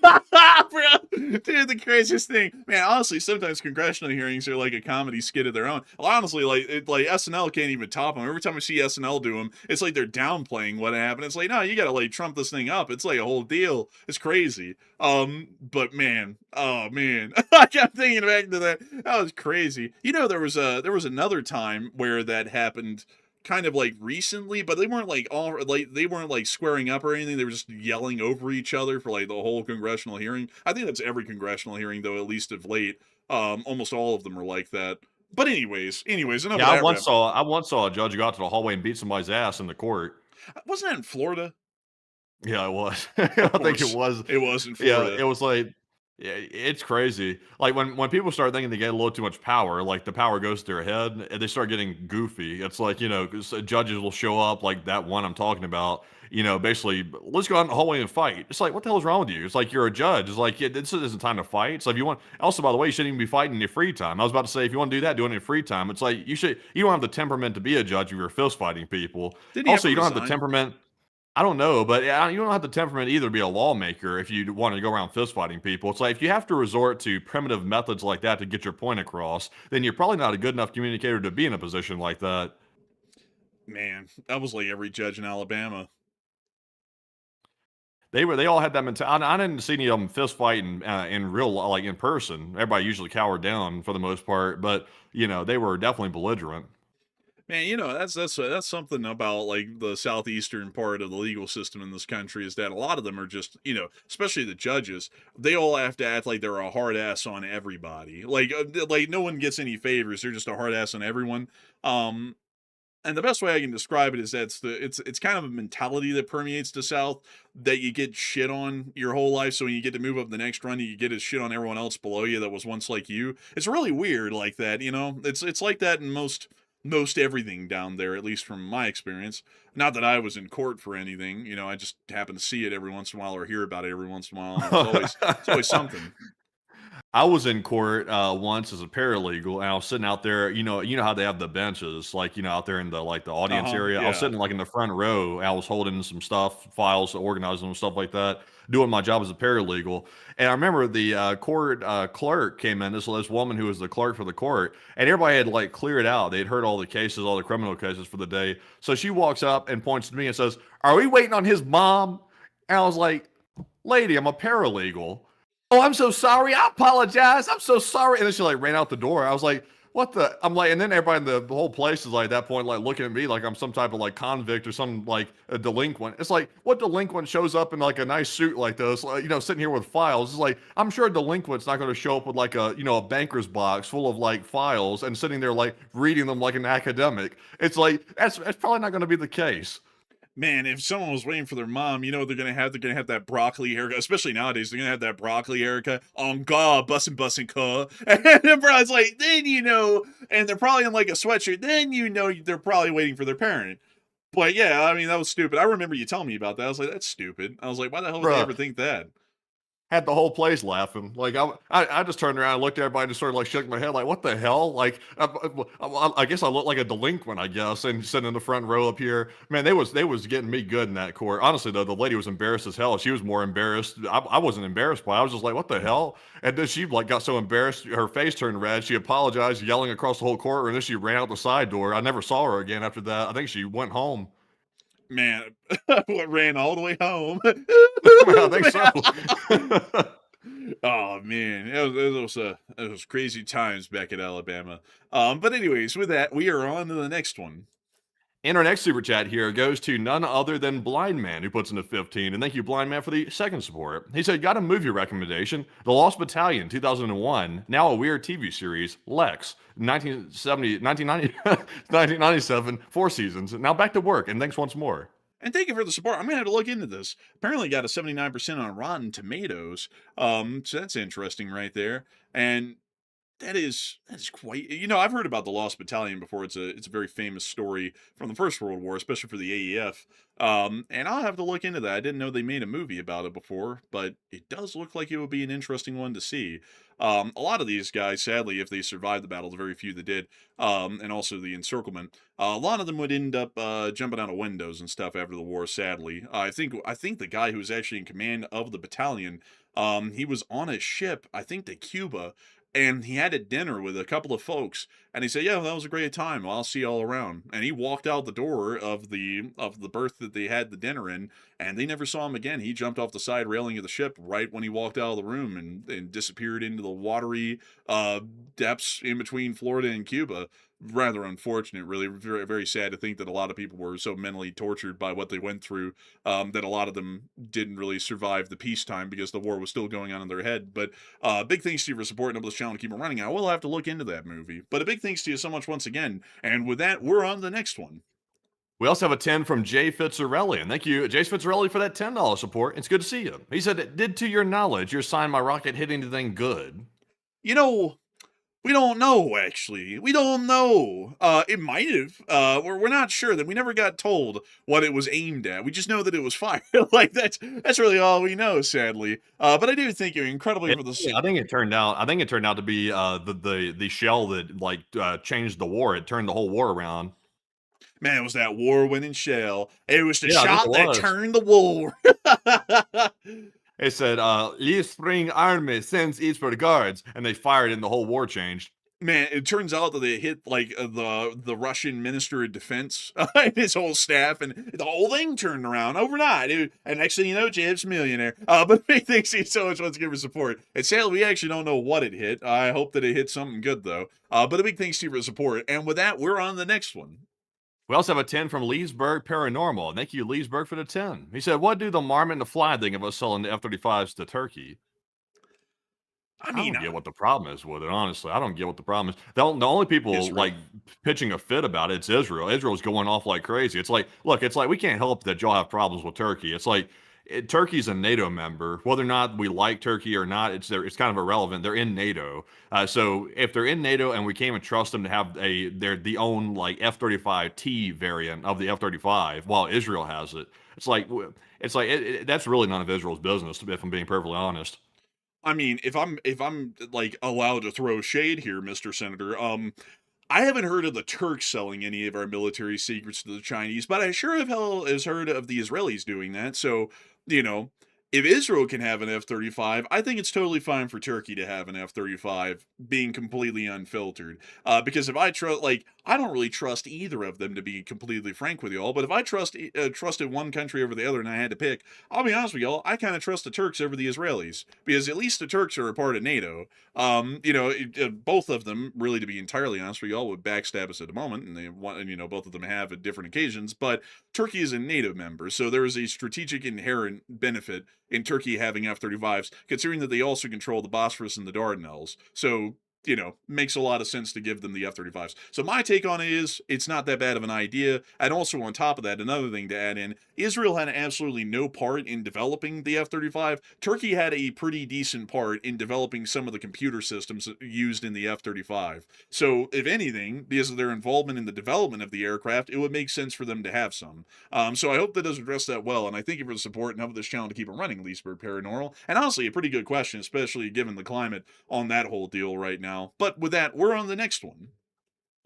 Dude, the craziest thing. Man, honestly, sometimes congressional hearings are like a comedy skit of their own. Well, honestly, like SNL can't even top them. Every time I see SNL do them, it's like they're downplaying what happened. It's like, no, you gotta like trump this thing up. It's like a whole deal. It's crazy. But man, oh man, I kept thinking back to that. That was crazy. There was another time where that happened kind of like recently, but they weren't like squaring up or anything. They were just yelling over each other for like the whole congressional hearing. I think that's every congressional hearing, though, at least of late. Almost all of them are like that. But anyways, enough. Yeah, I once saw a judge go out to the hallway and beat somebody's ass in the court. Wasn't that in Florida? Yeah, it was. I think it was. It was in Florida. Yeah, it was like, yeah, it's crazy. Like when people start thinking they get a little too much power, like the power goes to their head, and they start getting goofy. It's like, 'cause judges will show up, like that one I'm talking about. Basically, let's go out in the hallway and fight. It's like, what the hell is wrong with you? It's like, you're a judge. It's like, yeah, this isn't time to fight. So if you want, also, by the way, you shouldn't even be fighting in your free time. I was about to say, if you want to do that, do it in your free time. It's like, you don't have the temperament to be a judge if you're fist fighting people. Also, you don't have the temperament. I don't know, but you don't have the temperament either to be a lawmaker if you want to go around fist fighting people. It's like if you have to resort to primitive methods like that to get your point across, then you're probably not a good enough communicator to be in a position like that. Man, that was like every judge in Alabama. They all had that mentality. I didn't see any of them fist fighting in real like in person. Everybody usually cowered down for the most part, but they were definitely belligerent. Man, that's something about like the southeastern part of the legal system in this country is that a lot of them are just, especially the judges, they all have to act like they're a hard ass on everybody. Like no one gets any favors. They're just a hard ass on everyone. Um, and the best way I can describe it is that it's kind of a mentality that permeates the South that you get shit on your whole life. So when you get to move up the next run, you get to shit on everyone else below you that was once like you. It's really weird like that, It's like that in most everything down there, at least from my experience. Not that I was in court for anything, I just happen to see it every once in a while or hear about it every once in a while. And it's always something. I was in court once as a paralegal, and I was sitting out there. You know how they have the benches, like out there in the the audience area. I was Yeah. sitting like in the front row. And I was holding some stuff, files, organizing them, stuff like that, doing my job as a paralegal. And I remember the court clerk came in. This woman who was the clerk for the court, and everybody had like cleared out. They'd heard all the cases, all the criminal cases for the day. So she walks up and points to me and says, "Are we waiting on his mom?" And I was like, "Lady, I'm a paralegal." "Oh, I'm so sorry. I apologize. I'm so sorry." And then she like ran out the door. I was like, "What the?" I'm like, and then everybody in the whole place is like at that point, like looking at me like I'm some type of like convict or some like a delinquent. It's like, what delinquent shows up in like a nice suit like this, like, sitting here with files? It's like, I'm sure a delinquent's not going to show up with like a banker's box full of like files and sitting there like reading them like an academic. It's like, that's probably not going to be the case. Man, if someone was waiting for their mom, you know what they're gonna have? They're gonna have that broccoli haircut, especially nowadays. They're gonna have that broccoli haircut on God, bussin' cuh. And then probably like, and they're probably in like a sweatshirt. Then they're probably waiting for their parent. But yeah, I mean that was stupid. I remember you telling me about that. I was like, that's stupid. I was like, why the hell would they Bruh. ever think that? Had the whole place laughing. Like I just turned around and looked at everybody and just sort of like shook my head like, what the hell? Like I guess I look like a delinquent, I guess, and sitting in the front row up here. Man, they was getting me good in that court. Honestly though, the lady was embarrassed as hell. She was more embarrassed. I wasn't embarrassed by it. I was just like, what the hell? And then she like got so embarrassed, her face turned red. She apologized, yelling across the whole courtroom. And then she ran out the side door. I never saw her again after that. I think she went home. Man, what ran all the way home? I think so. Oh man, it was crazy times back in Alabama. But anyways, with that, we are on to the next one. And our next super chat here goes to none other than Blind Man, who puts in a 15. And thank you, Blind Man, for the second support. He said, got a movie recommendation. The Lost Battalion, 2001. Now a weird TV series, Lex, 1970, 1990, 1997, 4 seasons. Now back to work, and thanks once more. And thank you for the support. I'm gonna have to look into this. Apparently, got a 79% on Rotten Tomatoes. So that's interesting right there. And that is quite. I've heard about the Lost Battalion before. It's a very famous story from the First World War, especially for the AEF. And I'll have to look into that. I didn't know they made a movie about it before, but it does look like it would be an interesting one to see. A lot of these guys, sadly, if they survived the battle, the very few that did, and also the encirclement, a lot of them would end up jumping out of windows and stuff after the war. Sadly, I think the guy who was actually in command of the battalion, he was on a ship, I think to Cuba, and he had a dinner with a couple of folks, and he said, "Yeah, that was a great time. Well, I'll see you all around." And he walked out the door of the berth that they had the dinner in, and they never saw him again. He jumped off the side railing of the ship right when he walked out of the room and disappeared into the watery depths in between Florida and Cuba. Rather unfortunate, really. Very, very sad to think that a lot of people were so mentally tortured by what they went through that a lot of them didn't really survive the peacetime because the war was still going on in their head. But big thanks to you for supporting this channel to keep it running. I will have to look into that movie. But a big thanks to you so much once again. And with that, we're on to the next one. We also have a 10 from Jay Fitzarelli. And thank you, Jay Fitzarelli, for that $10 support. It's good to see you. He said, did to your knowledge your Sign My Rocket hit anything good? We don't know, actually. We don't know. It might have. We're not sure. That we never got told what it was aimed at. We just know that it was fire. Like that's really all we know, sadly. But I do think you're incredibly for the. I think it turned out to be the shell that changed the war. It turned the whole war around. Man, it was that war-winning shell. It was the Yeah, I think shot it that was. turned the war. It said, Leave Spring Army sends eastward guards, and they fired and the whole war changed. Man, it turns out that they hit like the Russian Minister of Defense and his whole staff, and the whole thing turned around overnight. And next thing you know, Jeb's a millionaire. But big thanks to you so much once again for support. And sadly, we actually don't know what it hit. I hope that it hit something good though. But a big thanks to you for support. And with that, we're on the next one. We also have a 10 from Leesburg Paranormal. Thank you, Leesburg, for the 10. He said, what do the Marmot and the Fly think of us selling the F-35s to Turkey? I I mean, don't get what the problem is with it, honestly. I don't get what the problem is. The only people Israel. like pitching a fit about it's Israel. Israel's going off like crazy. It's like, look, it's like we can't help that y'all have problems with Turkey. It's like Turkey's a NATO member. Whether or not we like Turkey or not, it's kind of irrelevant. They're in NATO. So if they're in NATO and we can't even trust them to have the own like F-35T variant of the F-35 while Israel has it, that's really none of Israel's business, if I'm being perfectly honest. I mean, if I'm like allowed to throw shade here, Mr. Senator, I haven't heard of the Turks selling any of our military secrets to the Chinese, but I sure has heard of the Israelis doing that. So, you know, if Israel can have an F-35, I think it's totally fine for Turkey to have an F-35 being completely unfiltered. Because if I trust, like, I don't really trust either of them, to be completely frank with y'all. But if I trusted one country over the other and I had to pick, I'll be honest with y'all, I kind of trust the Turks over the Israelis, because at least the Turks are a part of NATO. Both of them, really, to be entirely honest with y'all, would backstab us at the moment, and they want, and both of them have at different occasions. But Turkey is a NATO member, so there is a strategic inherent benefit in Turkey having F-35s, considering that they also control the Bosphorus and the Dardanelles. So, makes a lot of sense to give them the F-35s. So my take on it is, it's not that bad of an idea. And also on top of that, another thing to add in, Israel had absolutely no part in developing the F-35. Turkey had a pretty decent part in developing some of the computer systems used in the F-35. So if anything, because of their involvement in the development of the aircraft, it would make sense for them to have some. So I hope that does address that well, and I thank you for the support and help this channel to keep it running, Leesburg Paranormal. And honestly, a pretty good question, especially given the climate on that whole deal right now. But with that, we're on the next one.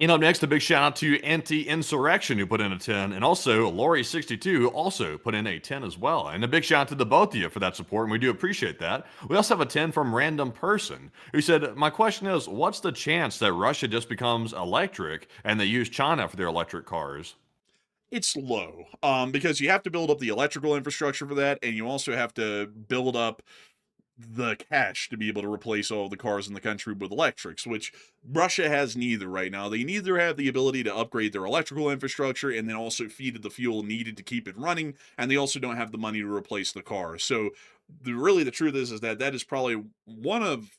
Up next, a big shout out to Anti-Insurrection, who put in a 10, and also Lori62 also put in a 10 as well. And a big shout out to the both of you for that support, and we do appreciate that. We also have a 10 from Random Person, who said, my question is, what's the chance that Russia just becomes electric and they use China for their electric cars? It's low, because you have to build up the electrical infrastructure for that, and you also have to build up the cash to be able to replace all the cars in the country with electrics, which Russia has neither right now. They neither have the ability to upgrade their electrical infrastructure and then also feed it the fuel needed to keep it running, and they also don't have the money to replace the cars. So the truth is that is probably one of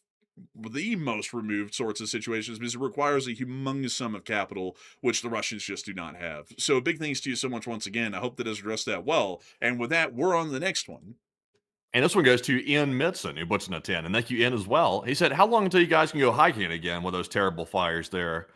the most removed sorts of situations, because it requires a humongous sum of capital, which the Russians just do not have. So big thanks to you so much once again. I hope that has addressed that well. And with that, we're on the next one. And this one goes to Ian Mitson, who puts in a 10. And thank you, Ian, as well. He said, how long until you guys can go hiking again with those terrible fires there?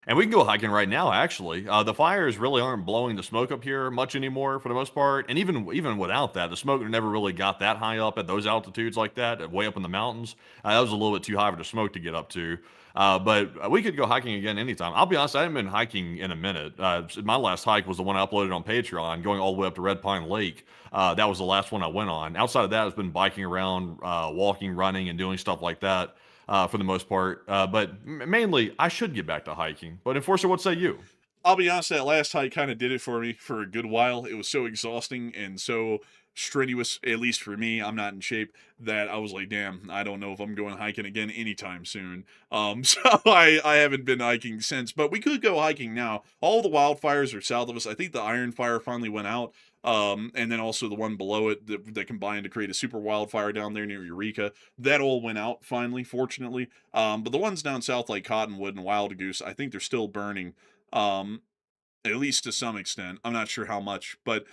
And we can go hiking right now, actually. The fires really aren't blowing the smoke up here much anymore, for the most part. And even without that, the smoke never really got that high up at those altitudes like that, way up in the mountains. That was a little bit too high for the smoke to get up to. But we could go hiking again anytime. I'll be honest, I haven't been hiking in a minute. My last hike was the one I uploaded on Patreon, going all the way up to Red Pine Lake. That was the last one I went on. Outside of that, it's been biking around, walking, running, and doing stuff like that for the most part. But mainly, I should get back to hiking. But Enforcer, what say you? I'll be honest, that last hike kind of did it for me for a good while. It was so exhausting and so strenuous, at least for me. I'm not in shape, that I was like, damn, I don't know if I'm going hiking again anytime soon. So I haven't been hiking since, but we could go hiking now. All the wildfires are south of us. I think the Iron Fire finally went out. And then also the one below it that combined to create a super wildfire down there near Eureka. That all went out finally, fortunately. But the ones down south like Cottonwood and Wild Goose, I think they're still burning. At least to some extent. I'm not sure how much. But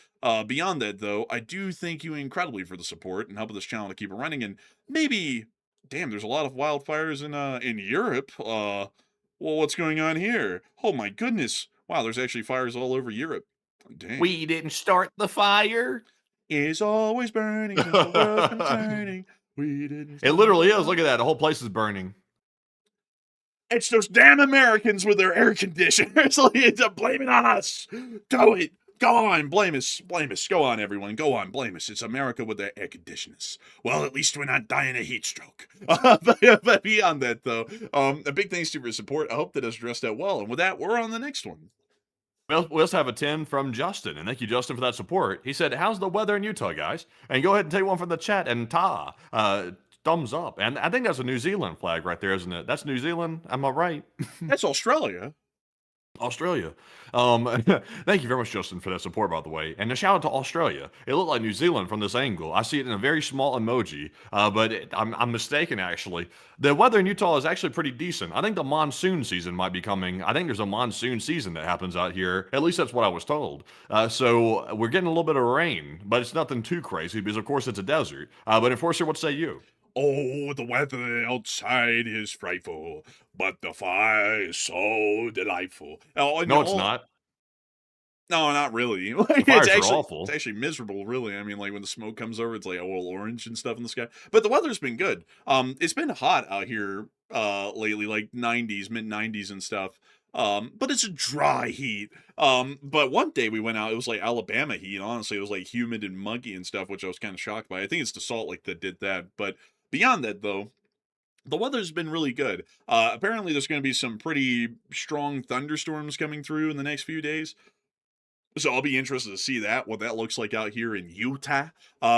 beyond that, though, I do thank you incredibly for the support and helping this channel to keep it running. And maybe, damn, there's a lot of wildfires in Europe. Well, what's going on here? Oh my goodness. Wow, there's actually fires all over Europe. Dang. We didn't start the fire. Is always burning since the world's been turning. We didn't. It literally is. Look at that. The whole place is burning. It's those damn Americans with their air conditioners. Blame it on us. Do it. Go on, blame us. Blame us. Go on, everyone. Go on, blame us. It's America with their air conditioners. Well, at least we're not dying of heat stroke. But beyond that, though, a big thanks to your support. I hope that has addressed that well. And with that, we're on the next one. We also have a 10 from Justin, and thank you, Justin, for that support. He said, "How's the weather in Utah, guys?" And go ahead and take one from the chat, and thumbs up. And I think that's a New Zealand flag right there, isn't it? That's New Zealand. Am I right? That's Australia. Australia. Thank you very much, Justin, for that support, by the way. And a shout out to Australia. It looked like New Zealand from this angle. I see it in a very small emoji, but I'm mistaken, actually. The weather in Utah is actually pretty decent. I think the monsoon season might be coming. I think there's a monsoon season that happens out here. At least that's what I was told. So we're getting a little bit of rain, but it's nothing too crazy because, of course, it's a desert. But Enforcer, what say you? Oh, the weather outside is frightful, but the fire is so delightful. Oh, No, it's not. No, not really. The fires are awful. It's actually miserable, really. I mean, like when the smoke comes over, it's like all orange and stuff in the sky. But the weather's been good. It's been hot out here lately, like 90s, mid 90s and stuff. But it's a dry heat. But one day we went out, it was like Alabama heat. Honestly, it was like humid and muggy and stuff, which I was kind of shocked by. I think it's the Salt Lake that did that. But beyond that, though, the weather's been really good. Apparently, there's going to be some pretty strong thunderstorms coming through in the next few days. So I'll be interested to see what that looks like out here in Utah,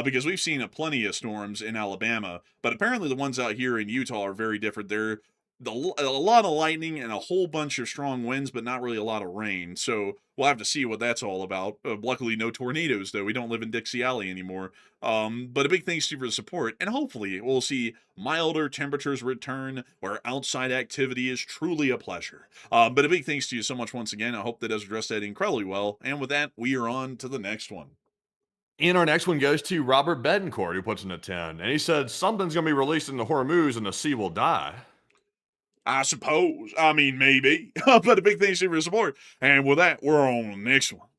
because we've seen plenty of storms in Alabama, but apparently the ones out here in Utah are very different. They're a lot of lightning and a whole bunch of strong winds, but not really a lot of rain. So we'll have to see what that's all about. Luckily, no tornadoes, though. We don't live in Dixie Alley anymore. But a big thanks to you for the support, and hopefully we'll see milder temperatures return where outside activity is truly a pleasure. But a big thanks to you so much once again. I hope that has addressed that incredibly well. And with that, we are on to the next one. And our next one goes to Robert Betancourt, who puts in a 10. And he said, "Something's going to be released in the Hormuz and the sea will die." I suppose. I mean, maybe. But a big thanks to you for your support. And with that, we're on the next one.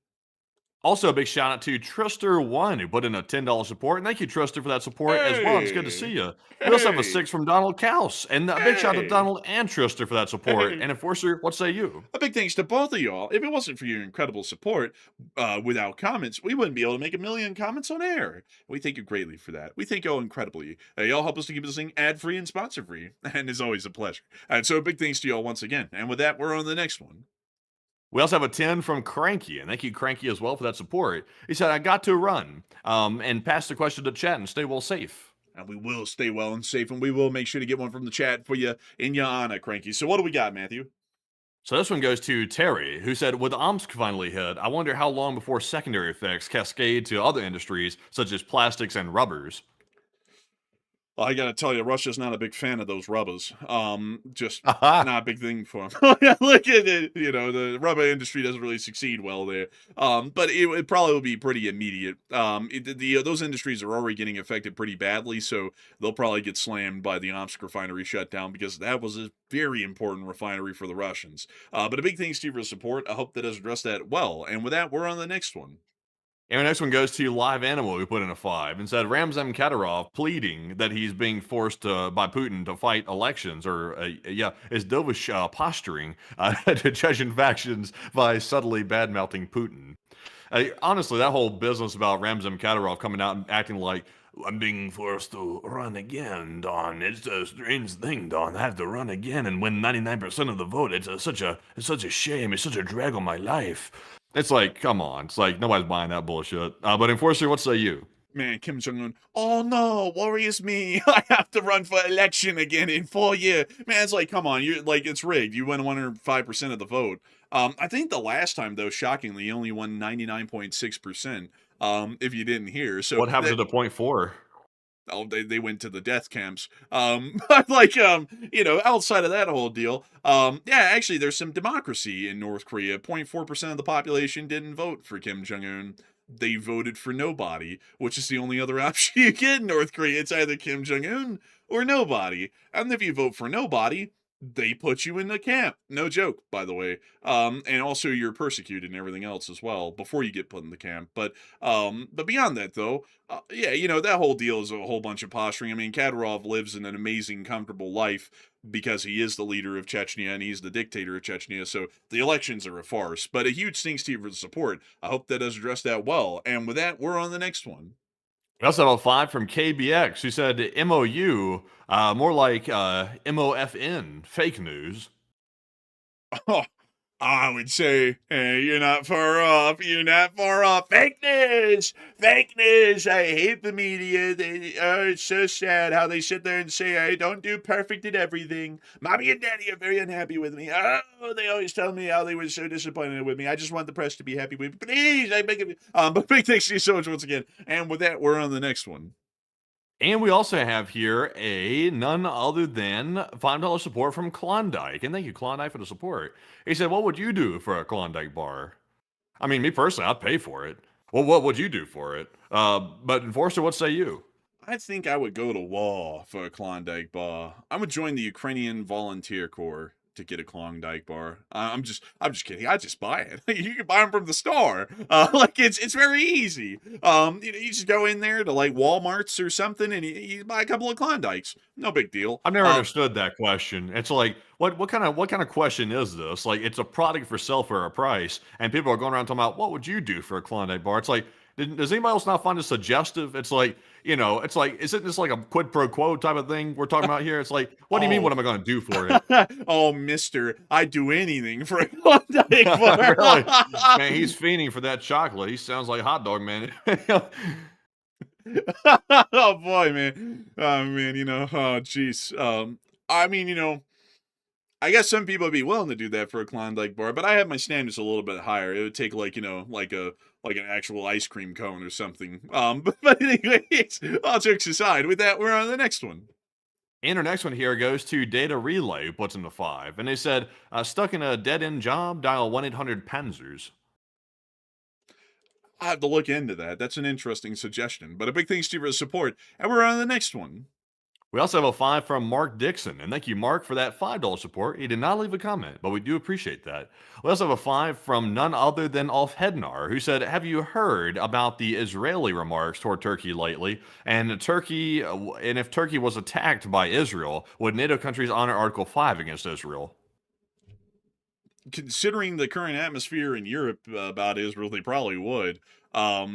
Also, a big shout out to Trister1, who put in a $10 support. And thank you, Trister, for that support as well. It's good to see you. We also have a 6 from Donald Kaus. And a big shout out to Donald and Trister for that support. And Enforcer, what say you? A big thanks to both of y'all. If it wasn't for your incredible support, without comments, we wouldn't be able to make a million comments on air. We thank you greatly for that. We thank y'all incredibly. Y'all help us to keep this thing ad-free and sponsor-free. And it's always a pleasure. And so a big thanks to y'all once again. And with that, we're on to the next one. We also have a 10 from Cranky, and thank you, Cranky, as well for that support. He said, "I got to run," and pass the question to chat and stay well safe. And we will stay well and safe, and we will make sure to get one from the chat for you in your honor, Cranky. So what do we got, Matthew? So this one goes to Terry, who said, "With Omsk finally hit, I wonder how long before secondary effects cascade to other industries, such as plastics and rubbers." Well, I gotta tell you, Russia's not a big fan of those rubbers. Just not a big thing for them. Look at it, the rubber industry doesn't really succeed well there. But it probably will be pretty immediate. Those industries are already getting affected pretty badly, so they'll probably get slammed by the Omsk refinery shutdown because that was a very important refinery for the Russians. But a big thanks to you for the support. I hope that has addressed that well. And with that, we're on the next one. And our next one goes to Live Animal, who put in a 5 and said, "Ramzan Kadyrov pleading that he's being forced by Putin to fight elections, or is dovish posturing to Chechen factions by subtly bad-mouthing Putin." Honestly, that whole business about Ramzan Kadyrov coming out and acting like, "I'm being forced to run again, Don. It's a strange thing, Don. I have to run again and win 99% of the vote. It's such a shame. It's such a drag on my life." It's like, come on. It's like, nobody's buying that bullshit. But Enforcer, what say you? Man, Kim Jong-un, oh no, worries me. I have to run for election again in 4 years. Man, it's like, come on, you're like, it's rigged. You won 105% of the vote. I think the last time, though, shockingly, you only won 99.6%, if you didn't hear. So what happened to the 0.4? Oh, they went to the death camps. But like, outside of that whole deal, actually, there's some democracy in North Korea. 0.4% of the population didn't vote for Kim Jong-un. They voted for nobody, which is the only other option you get in North Korea. It's either Kim Jong-un or nobody. And if you vote for nobody, they put you in the camp. No joke, by the way. And also you're persecuted and everything else as well before you get put in the camp. But beyond that though, yeah, that whole deal is a whole bunch of posturing. I mean, Kadyrov lives in an amazing, comfortable life because he is the leader of Chechnya and he's the dictator of Chechnya. So the elections are a farce. But a huge thanks to you for the support. I hope that does address that well. And with that, we're on the next one. We also have a 5 from KBX who said MOU, more like MOFN, fake news. Oh, I would say, hey, you're not far off. You're not far off. Fake news! Fake news! I hate the media. It's so sad how they sit there and say, I don't do perfect at everything. Mommy and Daddy are very unhappy with me. Oh, they always tell me how they were so disappointed with me. I just want the press to be happy with me. Please, I beg of you. But big thanks to you so much once again. And with that, we're on the next one. And we also have here none other than $5 support from Klondike. And thank you, Klondike, for the support. He said, what would you do for a Klondike bar? I mean, me personally, I'd pay for it. Well, what would you do for it? But Enforcer, what say you? I think I would go to war for a Klondike bar. I would join the Ukrainian Volunteer Corps to get a Klondike bar. I'm just kidding. I just buy it. You can buy them from the store. It's very easy. You just go in there to like Walmart's or something, and you buy a couple of Klondikes. No big deal. I've never understood that question. It's like, what kind of question is this? Like, it's a product for sale for a price, and people are going around talking about what would you do for a Klondike bar? It's like, does anybody else not find it suggestive? It's like, isn't this like a quid pro quo type of thing we're talking about here? It's like, what do you mean? What am I going to do for it? Oh, mister, I'd do anything for a Klondike bar. Really? Man, he's fiending for that chocolate. He sounds like a hot dog man. Oh boy, man. Oh man, oh jeez. I mean, I guess some people would be willing to do that for a Klondike bar, but I have my standards a little bit higher. It would take like an actual ice cream cone or something. But anyways, all jokes aside, with that, we're on the next one. And our next one here goes to Data Relay, who puts in the 5. And they said, stuck in a dead-end job, dial 1-800-PANZERS. I have to look into that. That's an interesting suggestion. But a big thanks to you for the support. And we're on the next one. We also have a 5 from Mark Dixon, and thank you, Mark, for that $5 support. He did not leave a comment, but we do appreciate that. We also have a 5 from none other than Ulf Hednar, who said, have you heard about the Israeli remarks toward Turkey lately? And if Turkey was attacked by Israel, would NATO countries honor Article 5 against Israel? Considering the current atmosphere in Europe about Israel, they probably would.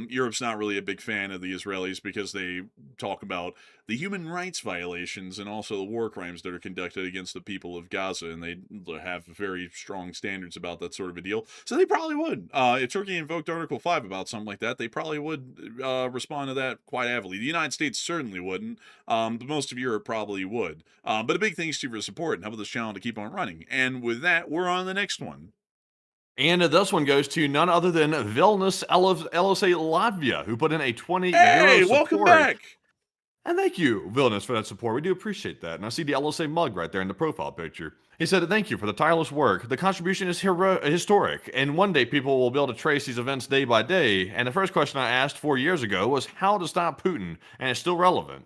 Europe's not really a big fan of the Israelis because they talk about the human rights violations and also the war crimes that are conducted against the people of Gaza, and they have very strong standards about that sort of a deal. So they probably would. If Turkey invoked Article 5 about something like that, they probably would respond to that quite heavily. The United States certainly wouldn't, but most of Europe probably would. But a big thanks to you for the support and helping this channel to keep on running. And with that, we're on the next one. And this one goes to none other than Vilnius LSA Latvia, who put in a 20 Hey, euro support. welcome back. And thank you, Vilnius, for that support. We do appreciate that. And I see the LSA mug right there in the profile picture. He said, thank you for the tireless work. The contribution is historic, and one day people will be able to trace these events day by day. And the first question I asked 4 years ago was how to stop Putin, and it's still relevant.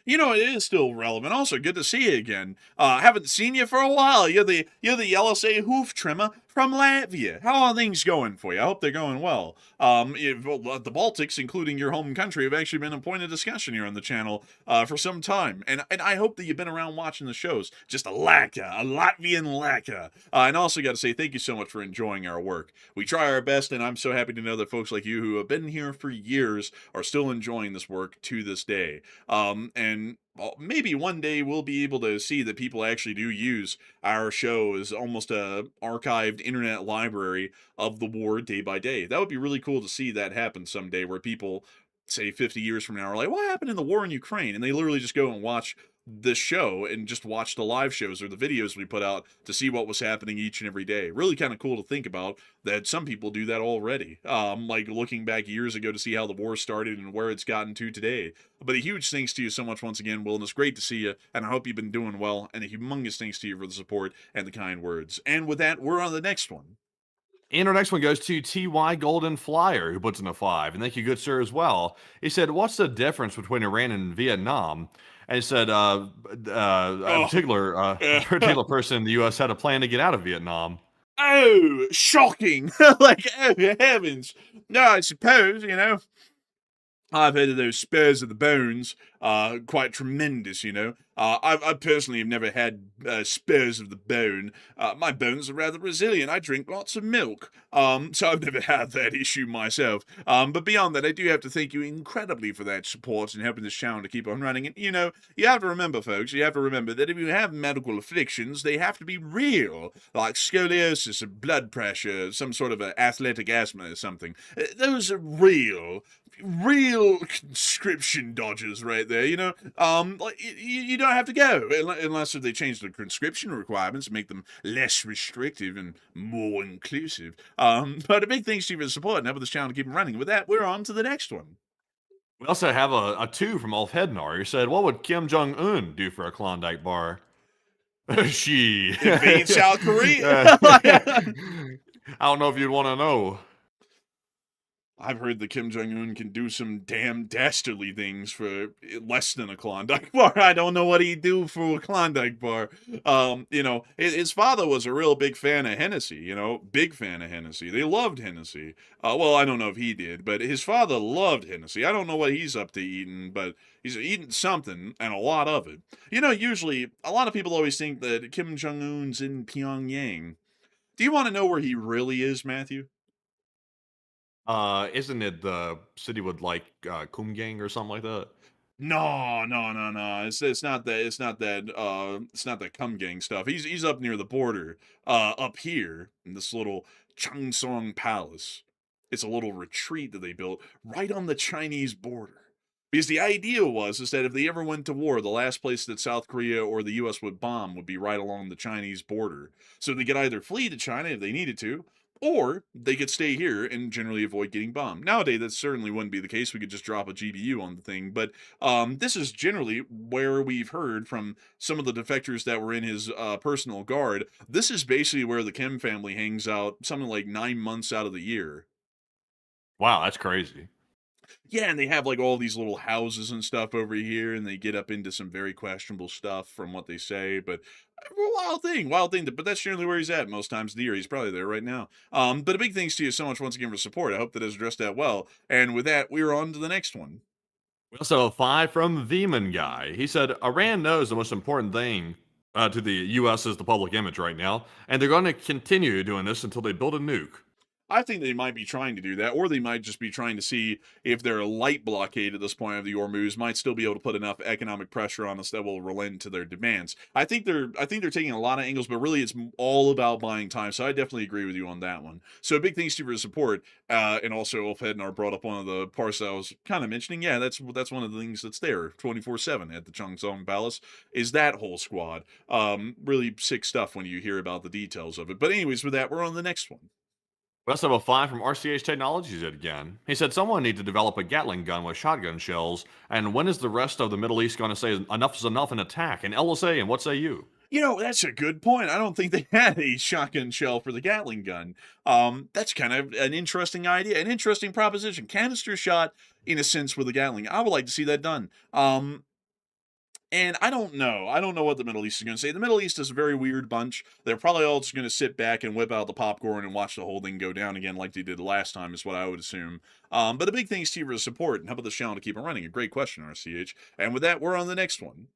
It is still relevant. Also, good to see you again. Haven't seen you for a while. You're the LSA hoof trimmer from Latvia. How are things going for you? I hope they're going well. The Baltics, including your home country, have actually been a point of discussion here on the channel for some time. And I hope that you've been around watching the shows. Just a Latvian laka. And also got to say thank you so much for enjoying our work. We try our best, and I'm so happy to know that folks like you who have been here for years are still enjoying this work to this day. And maybe one day we'll be able to see that people actually do use our show as almost a archived internet library of the war day by day. That would be really cool to see that happen someday, where people, say 50 years from now, are like, what happened in the war in Ukraine? And they literally just go and watch this show and just watch the live shows or the videos we put out to see what was happening each and every day. Really kind of cool to think about that some people do that already. Like looking back years ago to see how the war started and where it's gotten to today. But a huge thanks to you so much once again, Will, and it's great to see you, and I hope you've been doing well, and a humongous thanks to you for the support and the kind words. And with that, we're on the next one. And our next one goes to TY Golden Flyer, who puts in a 5. And thank you, good sir, as well. He said, what's the difference between Iran and Vietnam? and it said a Oh, particular person in the U.S. had a plan to get out of Vietnam. oh, shocking! Like, oh heavens! No, I suppose I've heard of those spurs of the bones, quite tremendous, I personally have never had spurs of the bone. My bones are rather resilient. I drink lots of milk, so I've never had that issue myself. But beyond that, I do have to thank you incredibly for that support and helping this channel to keep on running. And, you have to remember, folks, you have to remember that if you have medical afflictions, they have to be real, like scoliosis or blood pressure, some sort of athletic asthma or something. Those are real conscription dodgers right there, like you don't have to go unless if they change the conscription requirements and make them less restrictive and more inclusive. But a big thanks to you for the support and helping this channel to keep running. With that, we're on to the next one. We also have a 2 from Ulf Hednar, who said, what would Kim Jong-un do for a Klondike bar? She. Invade South Korea. I don't know if you'd want to know. I've heard that Kim Jong-un can do some damn dastardly things for less than a Klondike bar. I don't know what he'd do for a Klondike bar. His father was a real big fan of Hennessy, big fan of Hennessy. They loved Hennessy. Well, I don't know if he did, but his father loved Hennessy. I don't know what he's up to eating, but he's eating something, and a lot of it. Usually, a lot of people always think that Kim Jong-un's in Pyongyang. Do you want to know where he really is, Matthew? Isn't it the city with like Kumgang or something like that? No. It's not that. It's not that. It's not that cum gang stuff. He's up near the border. Up here in this little Changsong Palace. It's a little retreat that they built right on the Chinese border. Because the idea is that if they ever went to war, the last place that South Korea or the U.S. would bomb would be right along the Chinese border. So they could either flee to China if they needed to, or they could stay here and generally avoid getting bombed. Nowadays, that certainly wouldn't be the case. We could just drop a GBU on the thing. But this is generally where we've heard from some of the defectors that were in his personal guard. This is basically where the Kim family hangs out something like 9 months out of the year. Wow, that's crazy. Yeah, and they have like all these little houses and stuff over here, and they get up into some very questionable stuff from what they say. But wild thing. But that's generally where he's at most times of the year. He's probably there right now. But a big thanks to you so much once again for support. I hope that has addressed that well. And with that, we're on to the next one. We also have a 5 from Veman Guy. He said, Iran knows the most important thing to the U.S. is the public image right now, and they're going to continue doing this until they build a nuke. I think they might be trying to do that, or they might just be trying to see if their light blockade at this point of the Hormuz might still be able to put enough economic pressure on us that will relent to their demands. I think they're taking a lot of angles, but really it's all about buying time. So I definitely agree with you on that one. So big thanks to you for the support, and also Ulf Hednar brought up one of the parts that I was kind of mentioning. Yeah, that's one of the things that's there 24/7 at the Changsong Palace is that whole squad. Really sick stuff when you hear about the details of it. But anyways, with that, we're on the next one. We also have a 5 from RCH Technologies again. He said, someone need to develop a Gatling gun with shotgun shells, and when is the rest of the Middle East going to say enough is enough and attack? And LSA, and what say you? That's a good point. I don't think they had a shotgun shell for the Gatling gun. That's kind of an interesting idea, an interesting proposition. Canister shot, in a sense, with a Gatling. I would like to see that done. And I don't know. I don't know what the Middle East is going to say. The Middle East is a very weird bunch. They're probably all just going to sit back and whip out the popcorn and watch the whole thing go down again like they did last time is what I would assume. But a big thanks to you for the support and help the channel to keep it running. A great question, RCH. And with that, we're on the next one.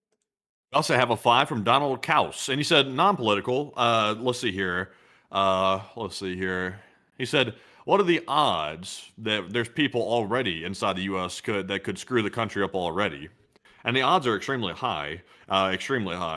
We also have a 5 from Donald Kaus. And he said, non-political. Let's see here. He said, what are the odds that there's people already inside the U.S. that could screw the country up already? And the odds are extremely high,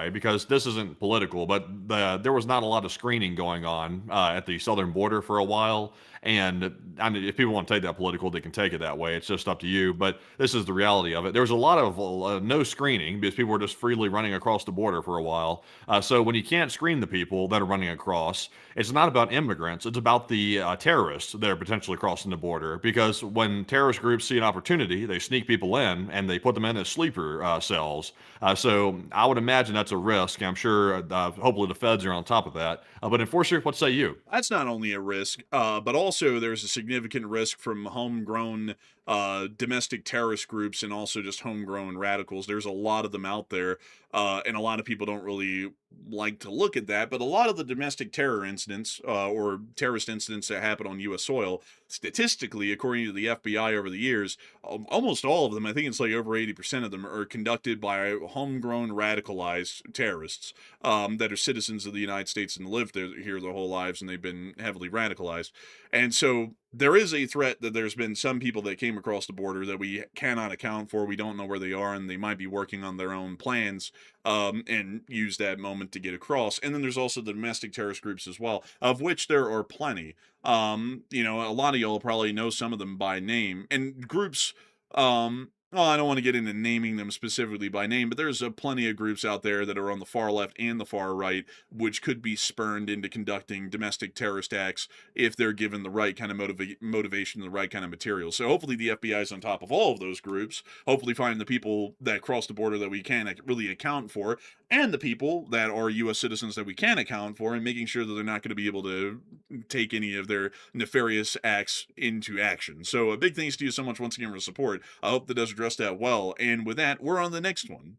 because this isn't political, but there was not a lot of screening going on at the southern border for a while. And I mean, if people want to take that political, they can take it that way. It's just up to you. But this is the reality of it. There was a lot of no screening because people were just freely running across the border for a while. So when you can't screen the people that are running across, it's not about immigrants. It's about the terrorists that are potentially crossing the border. Because when terrorist groups see an opportunity, they sneak people in and they put them in as sleeper cells. So I would imagine that's a risk. I'm sure, hopefully the feds are on top of that. But Enforcer, what say you? That's not only a risk, but also there's a significant risk from homegrown domestic terrorist groups and also just homegrown radicals. There's a lot of them out there, and a lot of people don't really like to look at that. But a lot of the domestic terror incidents or terrorist incidents that happen on U.S. soil, statistically, according to the FBI over the years, almost all of them, I think it's like over 80% of them, are conducted by homegrown radicalized terrorists that are citizens of the United States and lived here their whole lives, and they've been heavily radicalized. And so there is a threat that there's been some people that came across the border that we cannot account for. We don't know where they are, and they might be working on their own plans and use that moment to get across. And then there's also the domestic terrorist groups as well, of which there are plenty. You know, a lot of y'all probably know some of them by name. And groups, well, I don't want to get into naming them specifically by name, but there's plenty of groups out there that are on the far left and the far right, which could be spurned into conducting domestic terrorist acts if they're given the right kind of motivation, the right kind of material. So hopefully the FBI is on top of all of those groups, hopefully finding the people that cross the border that we can really account for, and the people that are U.S. citizens that we can account for, and making sure that they're not going to be able to take any of their nefarious acts into action. So a big thanks to you so much once again for support. I hope that does address that well. And with that, we're on the next one.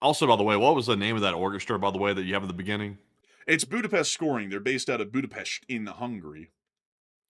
Also, by the way, what was the name of that orchestra, by the way, that you have at the beginning? It's Budapest Scoring. They're based out of Budapest in Hungary.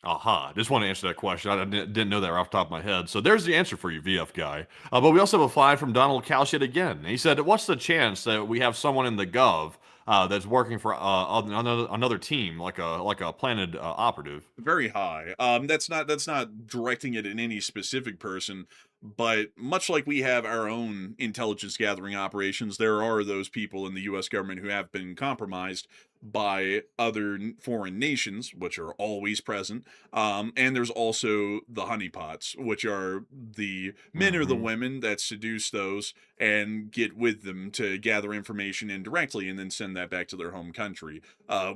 Aha, just want to answer that question. I didn't know that right off the top of my head. So there's the answer for you, VF guy. But we also have a 5 from Donald Couch yet again. He said, what's the chance that we have someone in the Gov that's working for another team, like a planted operative? Very high. That's not directing it at any specific person, but much like we have our own intelligence gathering operations, there are those people in the U.S. government who have been compromised by other foreign nations, which are always present. And there's also the honeypots, which are the men or the women that seduce those and get with them to gather information indirectly and then send that back to their home country,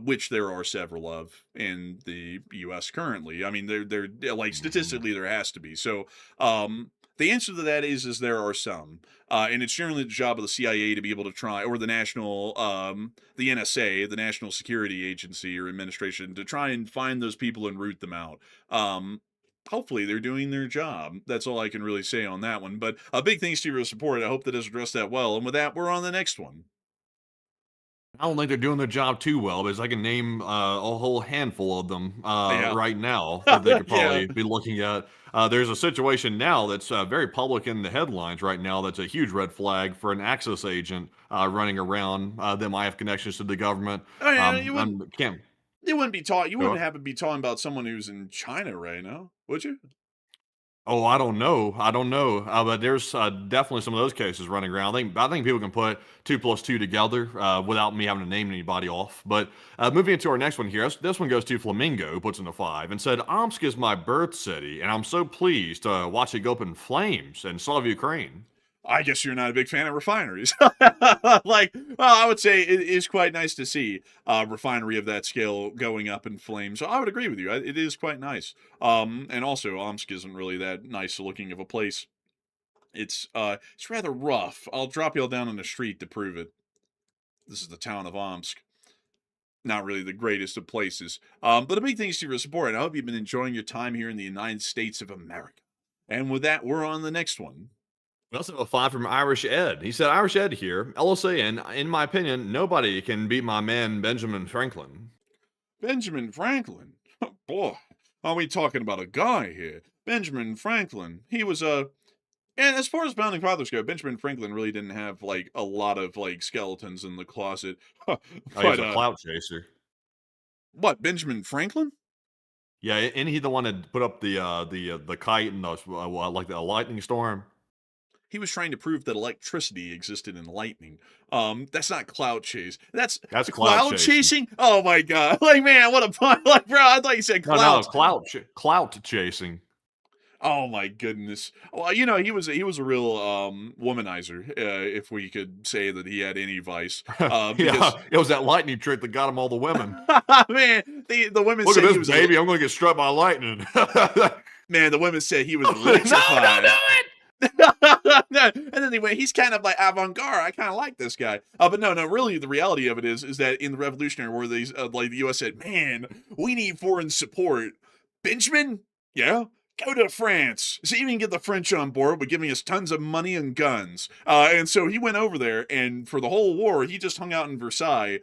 which there are several of in the U.S. currently. I mean, they're like statistically there has to be. So, the answer to that is there are some, and it's generally the job of the CIA to be able to try, or the the NSA, the National Security Agency or Administration, to try and find those people and root them out. Hopefully they're doing their job. That's all I can really say on that one. But a big thanks to your support. I hope that has addressed that well. And with that, we're on the next one. I don't think they're doing their job too well, because I can name a whole handful of them right now that they could probably be looking at. There's a situation now that's very public in the headlines right now that's a huge red flag for an Axis agent running around that might have connections to the government. You wouldn't happen to be talking about someone who's in China right now, would you? Oh, I don't know. But there's definitely some of those cases running around. I think people can put 2 plus 2 together without me having to name anybody off. But moving into our next one here, this one goes to Flamingo, who puts in a 5 and said, Omsk is my birth city, and I'm so pleased to watch it go up in flames in Slav Ukraine. I guess you're not a big fan of refineries. I would say it is quite nice to see a refinery of that scale going up in flames. So I would agree with you. It is quite nice. And also, Omsk isn't really that nice looking of a place. It's rather rough. I'll drop y'all down on the street to prove it. This is the town of Omsk. Not really the greatest of places. But a big thanks to your support. I hope you've been enjoying your time here in the United States of America. And with that, we're on the next one. We also have a 5 from Irish Ed. He said, Irish Ed here, LSAN, in my opinion, nobody can beat my man Benjamin Franklin. Benjamin Franklin? Oh, boy, are we talking about a guy here? Benjamin Franklin. He was and as far as founding fathers go, Benjamin Franklin really didn't have, like, a lot of, like, skeletons in the closet. But, he's a clout chaser. What, Benjamin Franklin? Yeah, isn't he the one that put up the kite and like the lightning storm? He was trying to prove that electricity existed in lightning. That's not clout chase. That's clout chasing? Oh my god! Like, man, what a pun! Like, bro, I thought you said clout. No, clout chasing. Oh my goodness! Well, you know, he was a real womanizer, if we could say that he had any vice. Yeah, it was that lightning trick that got him all the women. Man, the women look said at he this, was baby. I'm going to get struck by lightning. Man, the women said he was electrified. No, don't do it! And then they went, he's kind of like avant-garde. I kind of like this guy. But no, really, the reality of it is that in the Revolutionary War, these like the U.S. said, man, we need foreign support. Benjamin, yeah, go to France. So even get the French on board with giving us tons of money and guns. And so he went over there, and for the whole war, he just hung out in Versailles.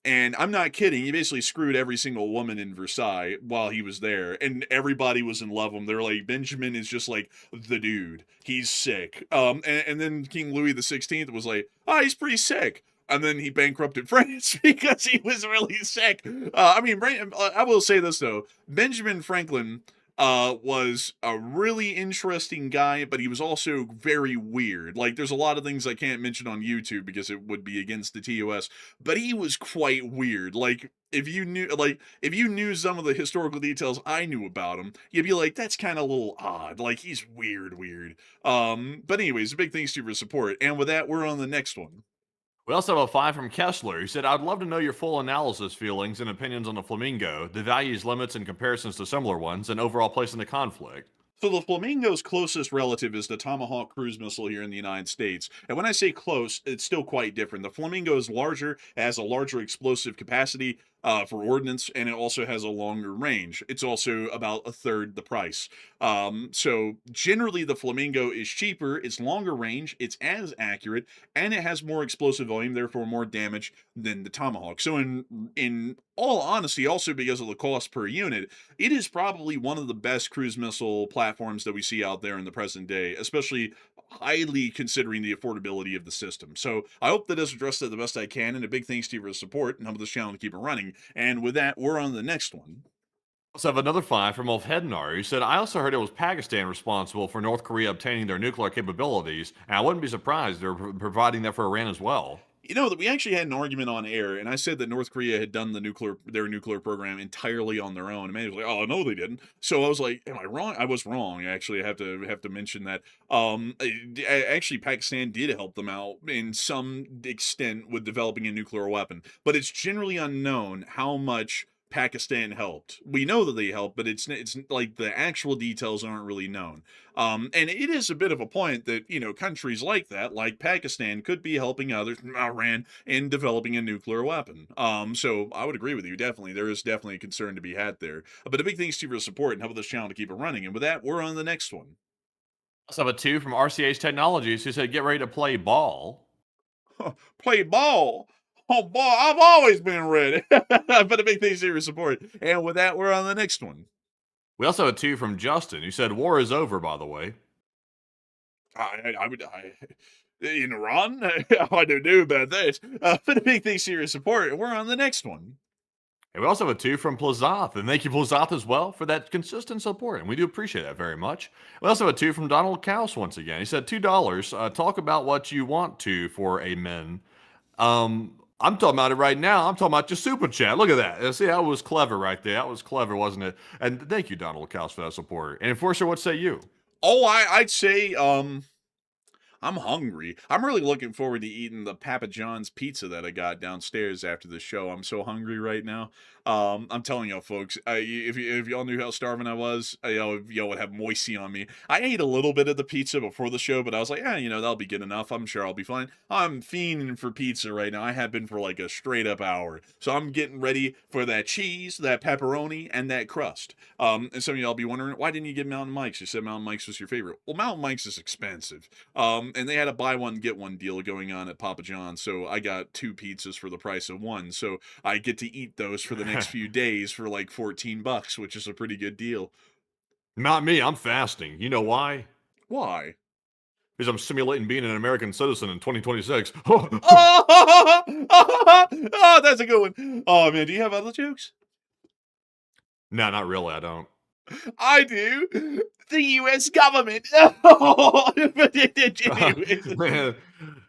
And I'm not kidding. He basically screwed every single woman in Versailles while he was there. And everybody was in love with him. They're like, Benjamin is just like the dude. He's sick. And then King Louis the 16th was like, oh, he's pretty sick. And then he bankrupted France because he was really sick. I will say this, though. Benjamin Franklin was a really interesting guy, but he was also very weird. Like, there's a lot of things I can't mention on YouTube because it would be against the TOS, but he was quite weird. Like, if you knew some of the historical details I knew about him, you'd be like, that's kind of a little odd. Like, he's weird. But anyways, big thanks to you for support. And with that, we're on the next one. We also have a 5 from Kessler, who said, I'd love to know your full analysis, feelings, and opinions on the Flamingo, the values, limits, and comparisons to similar ones, and overall place in the conflict. So the Flamingo's closest relative is the Tomahawk cruise missile here in the United States. And when I say close, it's still quite different. The Flamingo is larger, it has a larger explosive capacity for ordnance, and it also has a longer range. It's also about a third the price. So generally the Flamingo is cheaper, it's longer range, it's as accurate, and it has more explosive volume, therefore more damage than the Tomahawk. So in all honesty, also because of the cost per unit, it is probably one of the best cruise missile platforms that we see out there in the present day, especially highly considering the affordability of the system. So I hope that has addressed it the best I can, and a big thanks to you for the support and help this channel to keep it running. And with that, we're on the next one. Also have another 5 from Ulf Hednar, who said, I also heard it was Pakistan responsible for North Korea obtaining their nuclear capabilities, and I wouldn't be surprised they're providing that for Iran as well. You know, that we actually had an argument on air, and I said that North Korea had done their nuclear program entirely on their own. And man was like, "Oh no, they didn't." So I was like, "Am I wrong?" I was wrong. Actually, I have to mention that. Actually, Pakistan did help them out in some extent with developing a nuclear weapon, but it's generally unknown how much Pakistan helped. We know that they helped, but it's like the actual details aren't really known. And it is a bit of a point that, you know, countries like that, like Pakistan, could be helping others, Iran, in developing a nuclear weapon. So I would agree with you, definitely. There is definitely a concern to be had there. But a big thanks to you for your support and help this channel to keep it running. And with that, we're on the next one. Also have a 2 from RCH Technologies, who said, get ready to play ball. Play ball. Oh, boy, I've always been ready. But a big thanks to your support. And with that, we're on the next one. We also have a 2 from Justin, who said, war is over, by the way. In Iran? I don't know about that. But a big thanks to your support. And we're on the next one. And we also have a 2 from Plazoth, and thank you, Plazoth, as well, for that consistent support, and we do appreciate that very much. We also have a 2 from Donald Kaus once again. He said, $2, talk about what you want to for a men. I'm talking about it right now. I'm talking about your super chat. Look at that. See, that was clever right there. That was clever, wasn't it? And thank you, Donald Kaus, for that support. And Enforcer, what say you? Oh, I'd say, I'm hungry. I'm really looking forward to eating the Papa John's pizza that I got downstairs after the show. I'm so hungry right now. I'm telling y'all, folks, if y'all knew how starving I was, y'all would have moisty on me. I ate a little bit of the pizza before the show, but I was like, you know, that'll be good enough. I'm sure I'll be fine. I'm fiending for pizza right now. I have been for like a straight up hour. So I'm getting ready for that cheese, that pepperoni, and that crust. And some of y'all be wondering, why didn't you get Mountain Mike's? You said Mountain Mike's was your favorite. Well, Mountain Mike's is expensive. And they had a buy one, get one deal going on at Papa John's. So I got 2 pizzas for the price of 1. So I get to eat those for the next few days for like $14, which is a pretty good deal. Not me. I'm fasting. You know why? Why? Because I'm simulating being an American citizen in 2026. Oh, that's a good one. Oh, man, do you have other jokes? No, not really. I don't. I do. The U.S. government. Man,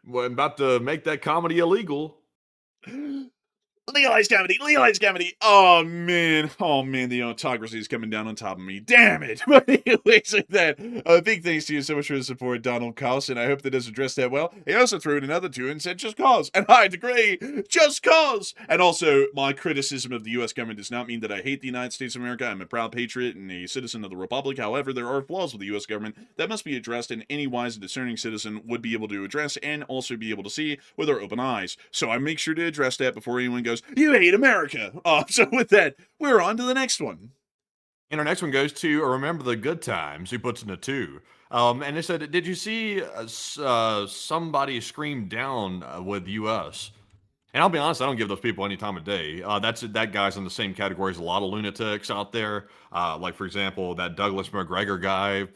well, I'm about to make that comedy illegal. Legalize comedy, legalize comedy. Oh man, the autocracy is coming down on top of me. Damn it. But anyways, like that. Big thanks to you so much for the support, Donald Kaus, and I hope that does address that well. He also threw in another 2 and said, just cause. And I agree, just cause. And also, my criticism of the U.S. government does not mean that I hate the United States of America. I'm a proud patriot and a citizen of the Republic. However, there are flaws with the U.S. government that must be addressed, and any wise and discerning citizen would be able to address and also be able to see with our open eyes. So I make sure to address that before anyone goes, you hate America. So with that, we're on to the next one. And our next one goes to Remember the Good Times, who puts in a 2. And they said, did you see somebody scream down with US? And I'll be honest, I don't give those people any time of day. That guy's in the same category as a lot of lunatics out there. Like for example, that Douglas McGregor guy.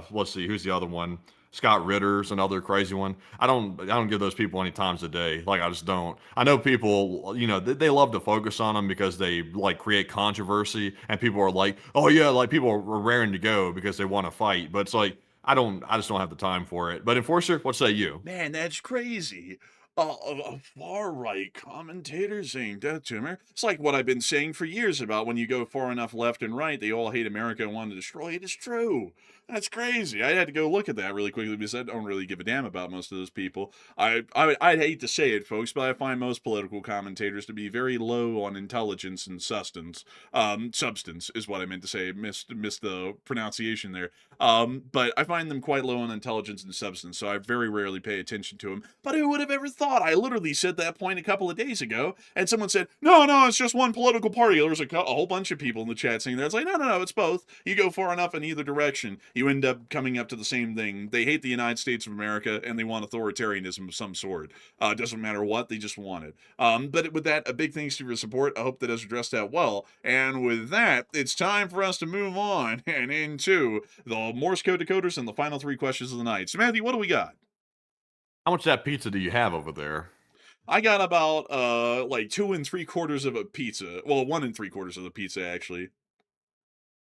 Let's see, who's the other one? Scott Ritter's another crazy one. I don't give those people any times a day. Like I just don't. I know people, they love to focus on them because they like create controversy, and people are like, oh yeah, like people are raring to go because they want to fight. But it's like I just don't have the time for it. But Enforcer, what say you? Man, that's crazy. A far-right commentator saying that to me. It's like what I've been saying for years about when you go far enough left and right, they all hate America and want to destroy it. It's true. That's crazy. I had to go look at that really quickly because I don't really give a damn about most of those people. I'd hate to say it, folks, but I find most political commentators to be very low on intelligence and substance. Substance is what I meant to say. Missed the pronunciation there. But I find them quite low on intelligence and substance, so I very rarely pay attention to them. But who would have ever thought? I literally said that point a couple of days ago, and someone said, no, it's just one political party. There was a whole bunch of people in the chat saying that. It's like, no, it's both. You go far enough in either direction, you end up coming up to the same thing. They hate the United States of America, and they want authoritarianism of some sort. Doesn't matter what, they just want it. But with that, a big thanks to your support. I hope that has addressed that well. And with that, it's time for us to move on and into the Morse code decoders and the final 3 questions of the night. So Matthew, what do we got? How much of that pizza do you have over there? I got about like 2 3/4 of a pizza. Well, 1 3/4 of the pizza actually.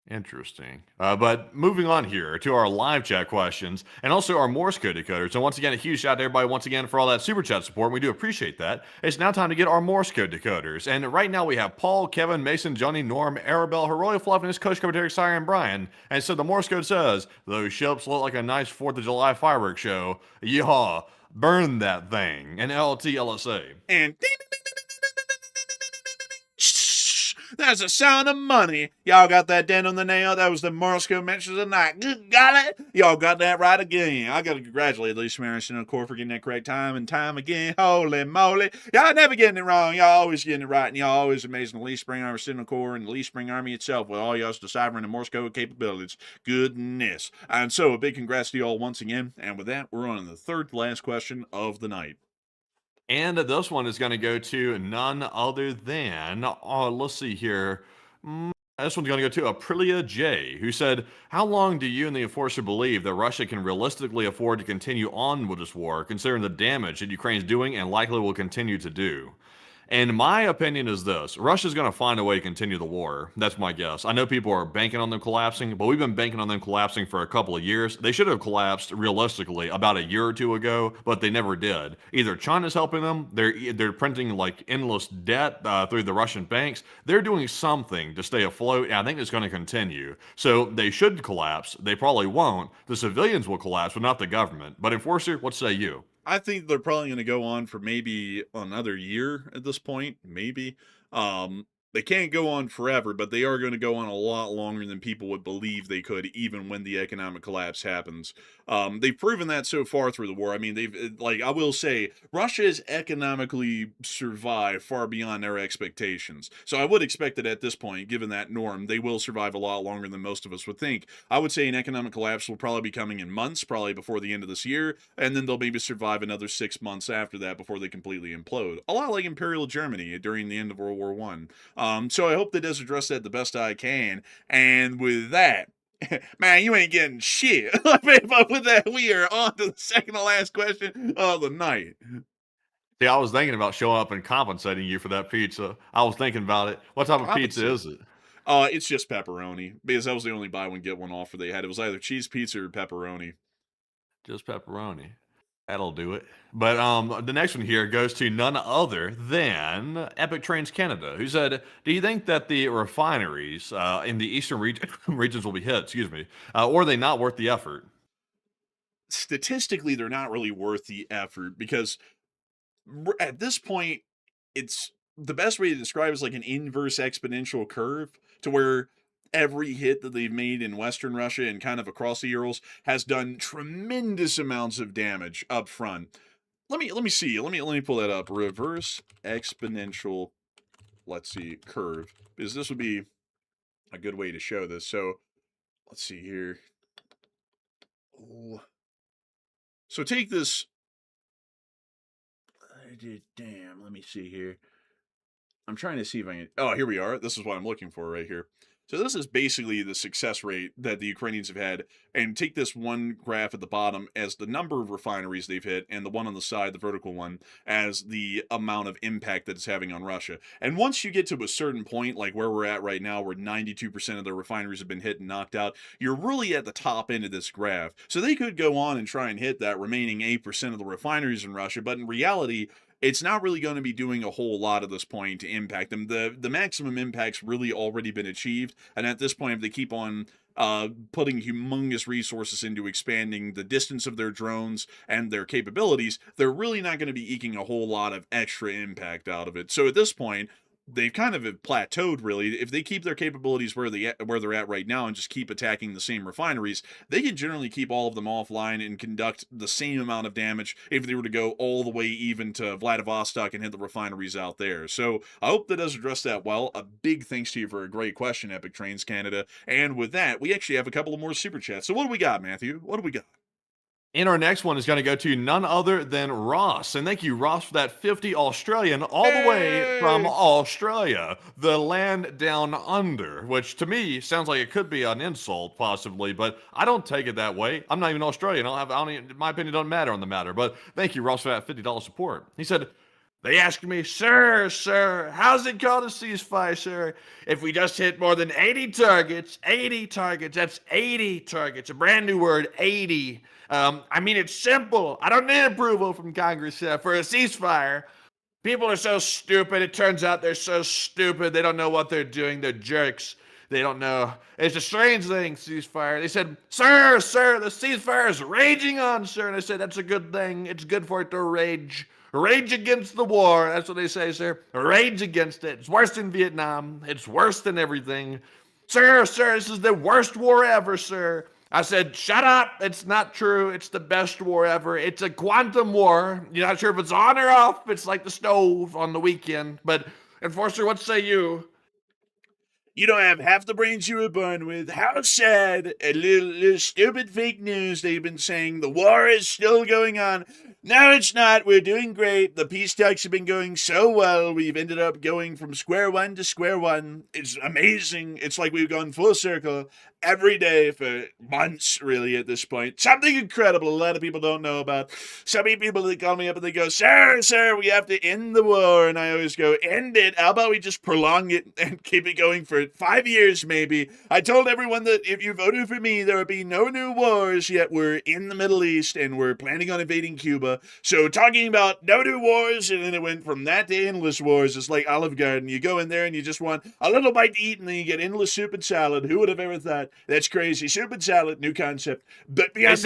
Interesting. But moving on here to our live chat questions and also our Morse code decoders. And once again, a huge shout out to everybody once again for all that super chat support. We do appreciate that. It's now time to get our Morse code decoders. And right now we have Paul, Kevin, Mason, Johnny, Norm, Arabelle, Heroic Fluff, and his coach commentary, Siren Brian. And so the Morse code says, those ships look like a nice 4th of July fireworks show. Yeehaw. Burn that thing. And LTLSA. And ding, ding, ding, ding, ding, ding, ding, that's the sound of money. Y'all got that dent on the nail? That was the Morse code mentions of the night. Got it? Y'all got that right again. I got to congratulate Lee Smaris and Core for getting that correct time and time again. Holy moly. Y'all never getting it wrong. Y'all always getting it right, and y'all always amazing. The Lee Spring Army Signal Corps and the Lee Spring Army itself with all y'all's deciphering and Morse code capabilities. Goodness. And so a big congrats to y'all once again. And with that, we're on the third to last question of the night. And this one is going to go to none other than, let's see here. This one's going to go to Aprilia J, who said, how long do you and the Enforcer believe that Russia can realistically afford to continue on with this war, considering the damage that Ukraine is doing and likely will continue to do? And my opinion is this. Russia's going to find a way to continue the war. That's my guess. I know people are banking on them collapsing, but we've been banking on them collapsing for a couple of years. They should have collapsed realistically about a year or two ago, but they never did. Either China's helping them, they're printing like endless debt through the Russian banks. They're doing something to stay afloat, and I think it's going to continue. So they should collapse. They probably won't. The civilians will collapse, but not the government. But Enforcer, what say you? I think they're probably going to go on for maybe another year at this point, maybe. They can't go on forever, but they are going to go on a lot longer than people would believe they could, even when the economic collapse happens. They've proven that so far through the war. I mean, I will say, Russia has economically survived far beyond their expectations. So I would expect that at this point, given that norm, they will survive a lot longer than most of us would think. I would say an economic collapse will probably be coming in months, probably before the end of this year, and then they'll maybe survive another 6 months after that before they completely implode. A lot like Imperial Germany during the end of World War I. So I hope that does address that the best I can. And with that, man, you ain't getting shit. But with that, we are on to the second to last question of the night. See, I was thinking about showing up and compensating you for that pizza. I was thinking about it. What type of pizza is it? It's just pepperoni, because that was the only buy one get one offer they had. It was either cheese pizza or pepperoni. Just pepperoni. That'll do it. But the next one here goes to none other than Epic Trains Canada, who said, do you think that the refineries in the eastern regions will be hit, or are they not worth the effort? Statistically, they're not really worth the effort, because at this point, it's the best way to describe it is like an inverse exponential curve, to where every hit that they've made in Western Russia and kind of across the Urals has done tremendous amounts of damage up front. Let me see. Let me pull that up. Reverse exponential, let's see, curve. Because this would be a good way to show this. So let's see here. Oh. So take this. Damn, let me see here. I'm trying to see if I can. Oh, here we are. This is what I'm looking for right here. So this is basically the success rate that the Ukrainians have had. And take this one graph at the bottom as the number of refineries they've hit, and the one on the side, the vertical one, as the amount of impact that it's having on Russia. And once you get to a certain point, like where we're at right now, where 92% of the refineries have been hit and knocked out, you're really at the top end of this graph. So they could go on and try and hit that remaining 8% of the refineries in Russia, but in reality, it's not really going to be doing a whole lot at this point to impact them. The maximum impact's really already been achieved, and at this point, if they keep on putting humongous resources into expanding the distance of their drones and their capabilities, they're really not going to be eking a whole lot of extra impact out of it. So at this point, they've kind of plateaued, really. If they keep their capabilities where they're at right now and just keep attacking the same refineries, they can generally keep all of them offline and conduct the same amount of damage if they were to go all the way even to Vladivostok and hit the refineries out there. So I hope that does address that well. A big thanks to you for a great question, Epic Trains Canada. And with that, we actually have a couple of more super chats. So what do we got, Matthew? What do we got? And our next one is going to go to none other than Ross. And thank you, Ross, for that 50 Australian all the way from Australia, the land down under, which to me sounds like it could be an insult, possibly, but I don't take it that way. I'm not even Australian. I don't even, my opinion doesn't matter on the matter. But thank you, Ross, for that $50 support. He said, they asked me, sir, how's it called a ceasefire, sir? If we just hit more than 80 targets, that's 80 targets, a brand new word, 80. I mean, it's simple. I don't need approval from Congress for a ceasefire. People are so stupid. It turns out they're so stupid. They don't know what they're doing. They're jerks. They don't know. It's a strange thing, ceasefire. They said, sir, the ceasefire is raging on, sir. And I said, that's a good thing. It's good for it to rage. Rage against the war. That's what they say, sir. Rage against it. It's worse than Vietnam. It's worse than everything. Sir, this is the worst war ever, sir. I said, shut up. It's not true. It's the best war ever. It's a quantum war. You're not sure if it's on or off. It's like the stove on the weekend. But, Enforcer, what say you? You don't have half the brains you were born with. How sad. A little stupid fake news they've been saying. The war is still going on. No, it's not. We're doing great. The peace talks have been going so well. We've ended up going from square one to square one. It's amazing. It's like we've gone full circle every day for months, really, at this point. Something incredible a lot of people don't know about. So many people that call me up and they go, sir, we have to end the war. And I always go, end it? How about we just prolong it and keep it going for 5 years, maybe? I told everyone that if you voted for me, there would be no new wars, yet we're in the Middle East and we're planning on invading Cuba. So talking about no new wars, and then it went from that to endless wars. It's like Olive Garden. You go in there and you just want a little bite to eat, and then you get endless soup and salad. Who would have ever thought? That's crazy. Soup and salad, new concept. But beyond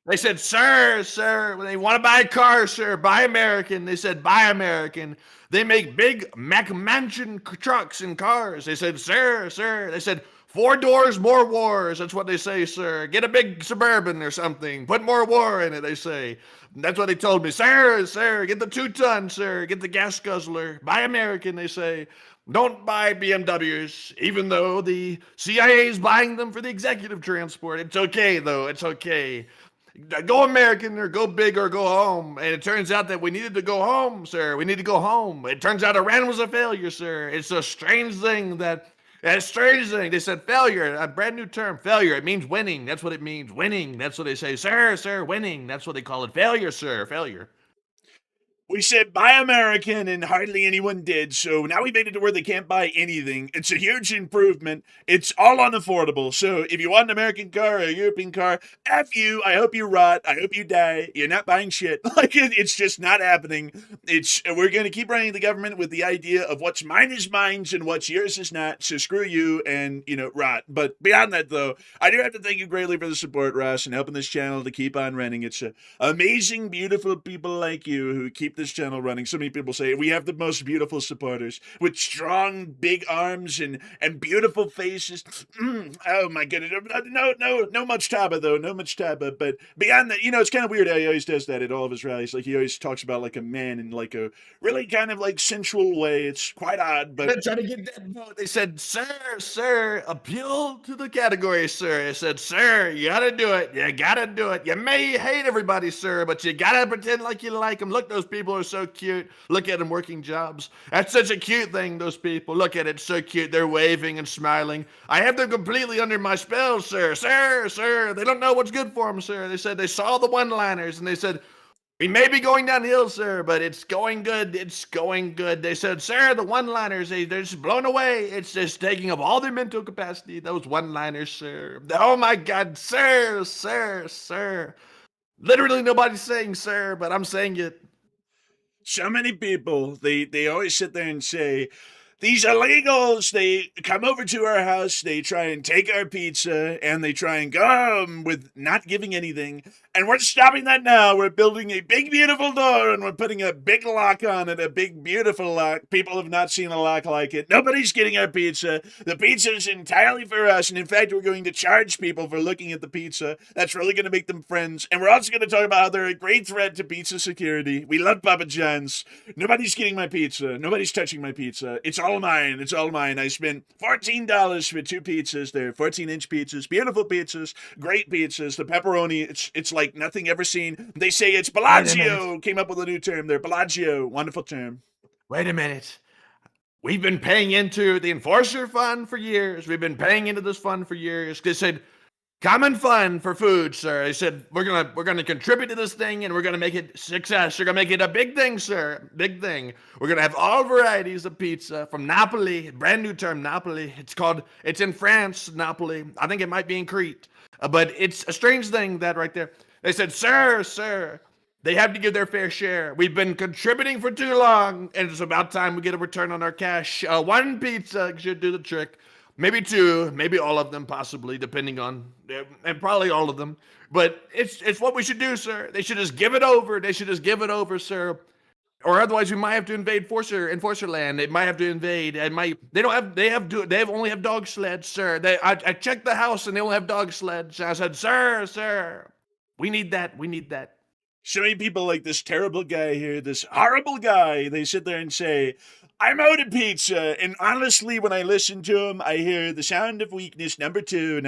They said, sir, when they want to buy a car, sir, buy American. They said, buy American. They make big McMansion trucks and cars. They said, sir. They said, 4 doors, more wars. That's what they say, sir. Get a big Suburban or something. Put more war in it, they say. That's what they told me. Sir, get the 2-ton, sir. Get the gas guzzler. Buy American, they say. Don't buy BMWs, even though the CIA is buying them for the executive transport. It's okay, though. It's okay. Go American or go big or go home. And it turns out that we needed to go home, sir. We need to go home. It turns out Iran was a failure, sir. It's a strange thing that... That's a strange thing. They said failure, a brand new term. Failure, it means winning. That's what it means. Winning. That's what they say. Sir, winning. That's what they call it. Failure, sir. Failure. We said buy American, and hardly anyone did, so now we made it to where they can't buy anything. It's a huge improvement. It's all unaffordable, so if you want an American car or a European car, F you, I hope you rot, I hope you die, you're not buying shit. It's just not happening. We're going to keep running the government with the idea of what's mine is mine and what's yours is not, so screw you and, rot. But beyond that, though, I do have to thank you greatly for the support, Ross, and helping this channel to keep on running. It's amazing, beautiful people like you who keep keep this channel running. So many people say we have the most beautiful supporters with strong, big arms and beautiful faces. Oh my goodness. No much Taba though. No much Taba. But beyond that, it's kind of weird how he always does that at all of his rallies. Like he always talks about like a man in like a really kind of like sensual way. It's quite odd, but They're trying to get that vote. They said, sir, appeal to the category, sir. They said, sir, you gotta do it. You gotta do it. You may hate everybody, sir, but you gotta pretend like you like them. Look, those people are so cute. Look at them working jobs. That's such a cute thing, those people. Look at it, so cute. They're waving and smiling. I have them completely under my spell, sir. Sir. They don't know what's good for them, sir. They said they saw the one-liners, and they said, we may be going downhill, sir, but it's going good. It's going good. They said, sir, the one-liners, they're just blown away. It's just taking up all their mental capacity, those one-liners, sir. Oh, my God, sir. Literally nobody's saying sir, but I'm saying it. so many people, they always sit there and say, these illegals, they come over to our house, they try and take our pizza, and they try and go home with not giving anything. And we're stopping that now. We're building a big, beautiful door, and we're putting a big lock on it, a big, beautiful lock. People have not seen a lock like it. Nobody's getting our pizza. The pizza is entirely for us, and in fact, we're going to charge people for looking at the pizza. That's really going to make them friends. And we're also going to talk about how they're a great threat to pizza security. We love Papa John's. Nobody's getting my pizza. Nobody's touching my pizza. It's all mine. It's all mine. I spent $14 for 2 pizzas. They're 14-inch pizzas. Beautiful pizzas. Great pizzas. The pepperoni, it's like nothing ever seen. They say it's Bellagio. Came up with a new term there. Bellagio. Wonderful term. Wait a minute. We've been paying into the Enforcer Fund for years. We've been paying into this fund for years. They said, common fund for food, sir. They said, we're gonna contribute to this thing and we're gonna make it success. We're gonna make it a big thing, sir. Big thing. We're gonna have all varieties of pizza from Napoli. Brand new term, Napoli. It's in France, Napoli. I think it might be in Crete. But it's a strange thing, that right there. They said, sir, they have to give their fair share. We've been contributing for too long, and it's about time we get a return on our cash. 1 pizza should do the trick. Maybe 2, maybe all of them, possibly, depending on, and probably all of them. But it's what we should do, sir. They should just give it over. They should just give it over, sir. Or otherwise, we might have to invade Enforcer land. They might have to invade. They only have dog sleds, sir. I checked the house and they only have dog sleds. I said, sir, we need that. So many people like this terrible guy here, this horrible guy, they sit there and say, I'm out of pizza. And honestly, when I listen to him, I hear the sound of weakness. Number two.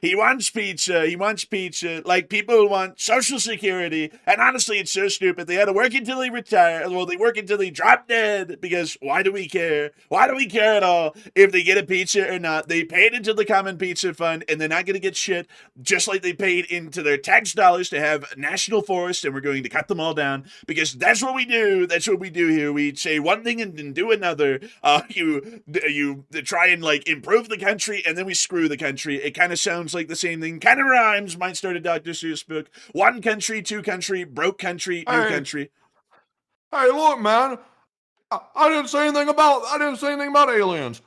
He wants pizza. Like people want Social Security. And honestly, it's so stupid. They had to work until they retire. Well, they work until they drop dead. Because why do we care? Why do we care at all if they get a pizza or not? They paid into the Common Pizza Fund, and they're not going to get shit. Just like they paid into their tax dollars to have national forests, and we're going to cut them all down. Because that's what we do. That's what we do here. We say one thing and do another. You try and like improve the country, and then we screw the country. It kind of sounds like the same thing. Kind of rhymes. Might start a Dr. Seuss book. One country, two country, broke country, new country. Hey, look, man. I didn't say anything about aliens.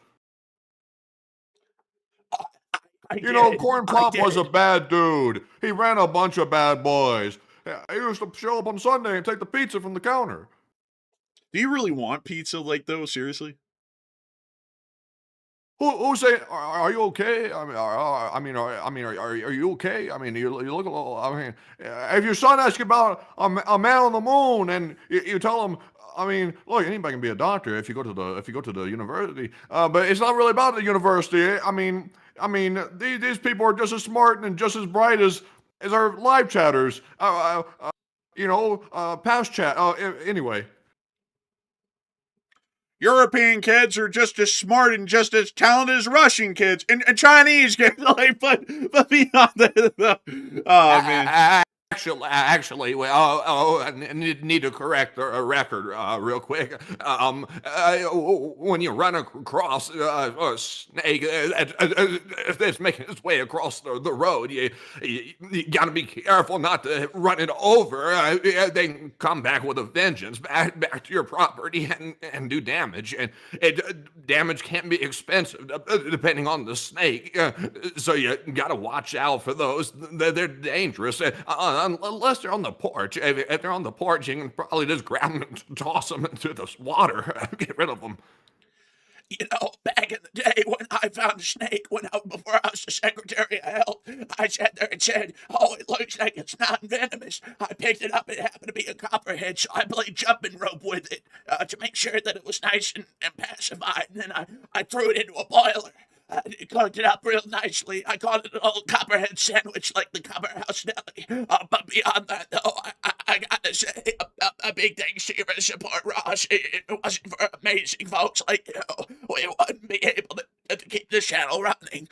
Corn Pop was a bad dude. He ran a bunch of bad boys. He used to show up on Sunday and take the pizza from the counter. Do you really want pizza like though? Seriously? Who's saying? Are you okay? Are you okay? I mean, you look a little. I mean, if your son asks you about a man on the moon, and you tell him, I mean, look, anybody can be a doctor if you go to the university. But it's not really about the university. I mean, these people are just as smart and just as bright as our live chatters. Past chat. Anyway. European kids are just as smart and just as talented as Russian kids and Chinese kids. Like, but beyond that, oh man. Actually, well, I need to correct a record real quick. When you run across a snake that's making its way across the road, you gotta be careful not to run it over. They can come back with a vengeance, back to your property and do damage. And damage can be expensive depending on the snake. So you gotta watch out for those. They're dangerous. Yeah, unless they're on the porch. If they're on the porch, you can probably just grab them and toss them into the water and get rid of them. You know, back in the day when I found a snake before I was the Secretary of Health, I sat there and said, oh, it looks like it's non-venomous. I picked it up, it happened to be a copperhead, so I played jumping rope with it to make sure that it was nice and pacified, and then I threw it into a boiler. It cooked it up real nicely. I called it an old copperhead sandwich like the Copperhouse Deli. But beyond that, though, I gotta say a big thanks to your support, Ross. It wasn't for amazing folks like you, we wouldn't be able to keep the channel running.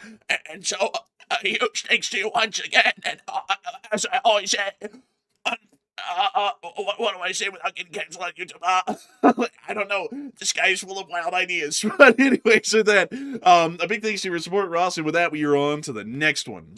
And so, a huge thanks to you once again. And as I always say, what do I say without getting canceled on YouTube? I don't know. This guy's full of wild ideas. But anyway, so that, a big thanks to your support, Ross. And with that, we are on to the next one.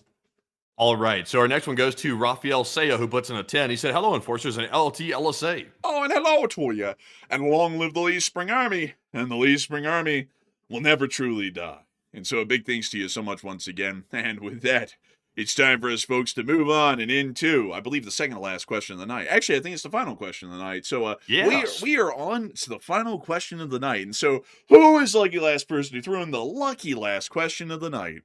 All right, so our next one goes to Rafael Saya, who puts in a 10. He said, hello, Enforcers and LT LSA. Oh, and hello to you. And long live the Lee Spring Army. And the Lee Spring Army will never truly die. And so a big thanks to you so much once again. And with that, it's time for us folks to move on and into, I believe, the second to last question of the night. Actually, I think it's the final question of the night. So yes. we are on to the final question of the night. And so who is the lucky last person who threw in the lucky last question of the night?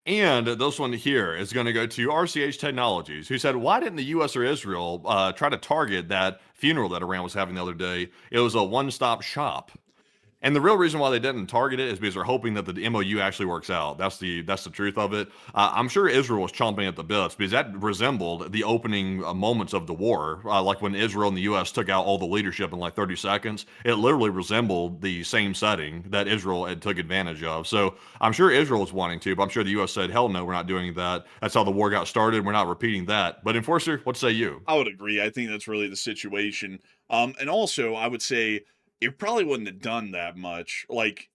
And this one here is going to go to RCH Technologies, who said, why didn't the U.S. or Israel try to target that funeral that Iran was having the other day? It was a one-stop shop. And the real reason why they didn't target it is because they're hoping that the MOU actually works out. That's the truth of it. I'm sure Israel was chomping at the bits because that resembled the opening moments of the war. Like when Israel and the U.S. took out all the leadership in like 30 seconds, it literally resembled the same setting that Israel had took advantage of. So I'm sure Israel was wanting to, but I'm sure the U.S. said, hell no, we're not doing that. That's how the war got started. We're not repeating that. But Enforcer, what say you? I would agree. I think that's really the situation. And also, I would say, it probably wouldn't have done that much. Like,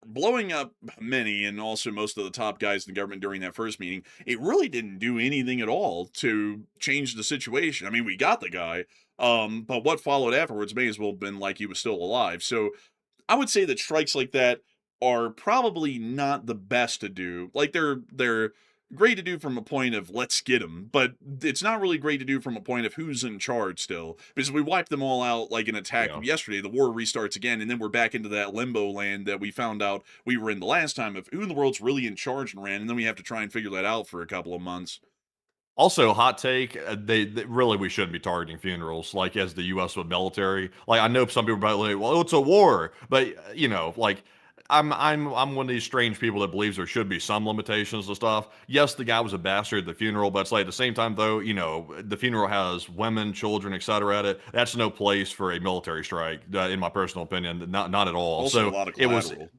blowing up many and also most of the top guys in the government during that first meeting, it really didn't do anything at all to change the situation. I mean, we got the guy, but what followed afterwards may as well have been like he was still alive. So I would say that strikes like that are probably not the best to do. Like, they're great to do from a point of let's get them, but it's not really great to do from a point of who's in charge still, because we wiped them all out like an attack yesterday. The war restarts again, and then we're back into that limbo land that we found out we were in the last time of who in the world's really in charge in Iran, and then we have to try and figure that out for a couple of months. Also, hot take, they really, we shouldn't be targeting funerals, like as the U.S. would military. Like, I know some people are like, well, it's a war, but, you know, like, I'm one of these strange people that believes there should be some limitations to stuff. Yes, the guy was a bastard at the funeral, but it's like at the same time, though, you know, the funeral has women, children, etc. at it. That's no place for a military strike, in my personal opinion. Not at all. Also, so a lot of it was. collateral.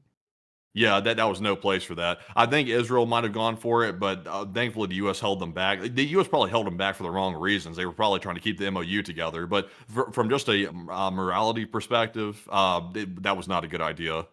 Yeah, that was no place for that. I think Israel might have gone for it, but thankfully the U.S. held them back. The U.S. probably held them back for the wrong reasons. They were probably trying to keep the MOU together. But from just a morality perspective, that was not a good idea.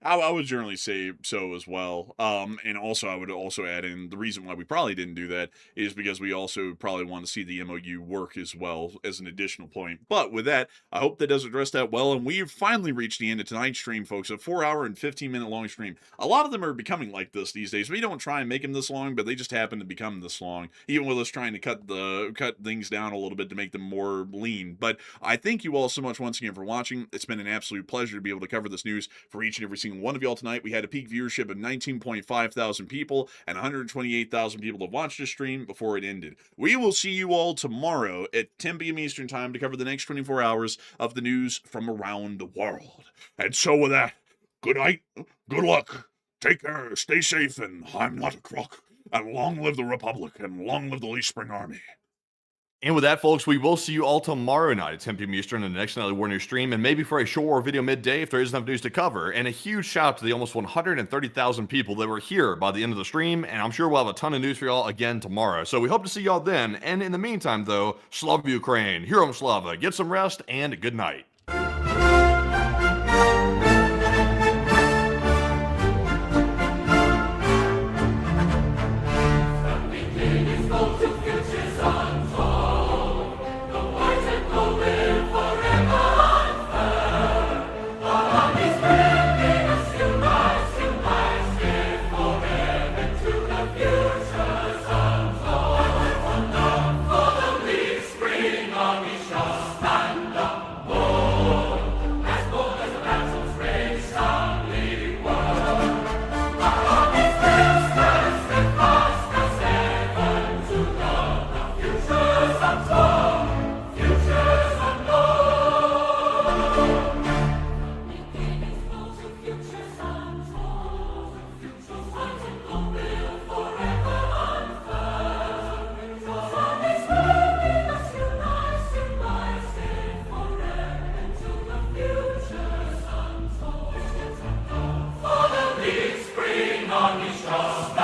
I would generally say so as well. And also, I would also add in the reason why we probably didn't do that is because we also probably want to see the MOU work as well as an additional point. But with that, I hope that does address that well. And we've finally reached the end of tonight's stream, folks. A 4-hour and 15-minute long stream. A lot of them are becoming like this these days. We don't try and make them this long, but they just happen to become this long. Even with us trying to cut things down a little bit to make them more lean. But I thank you all so much once again for watching. It's been an absolute pleasure to be able to cover this news for each and every single one of y'all tonight. We had a peak viewership of 19.5 thousand people, and 128,000 people have watched this stream before it ended. We will see you all tomorrow at 10 p.m. Eastern Time to cover the next 24 hours of the news from around the world. And so with that, good night, good luck, take care, stay safe, and I'm not a crook. And long live the Republic, and long live the Lee Spring Army. And with that, folks, we will see you all tomorrow night at 10 p.m. Eastern in the next Nightly War News stream, and maybe for a short war video midday if there isn't enough news to cover. And a huge shout out to the almost 130,000 people that were here by the end of the stream, and I'm sure we'll have a ton of news for y'all again tomorrow. So we hope to see y'all then, and in the meantime, though, Slava Ukraine, Heroam Slava, get some rest, and good night. For Straße.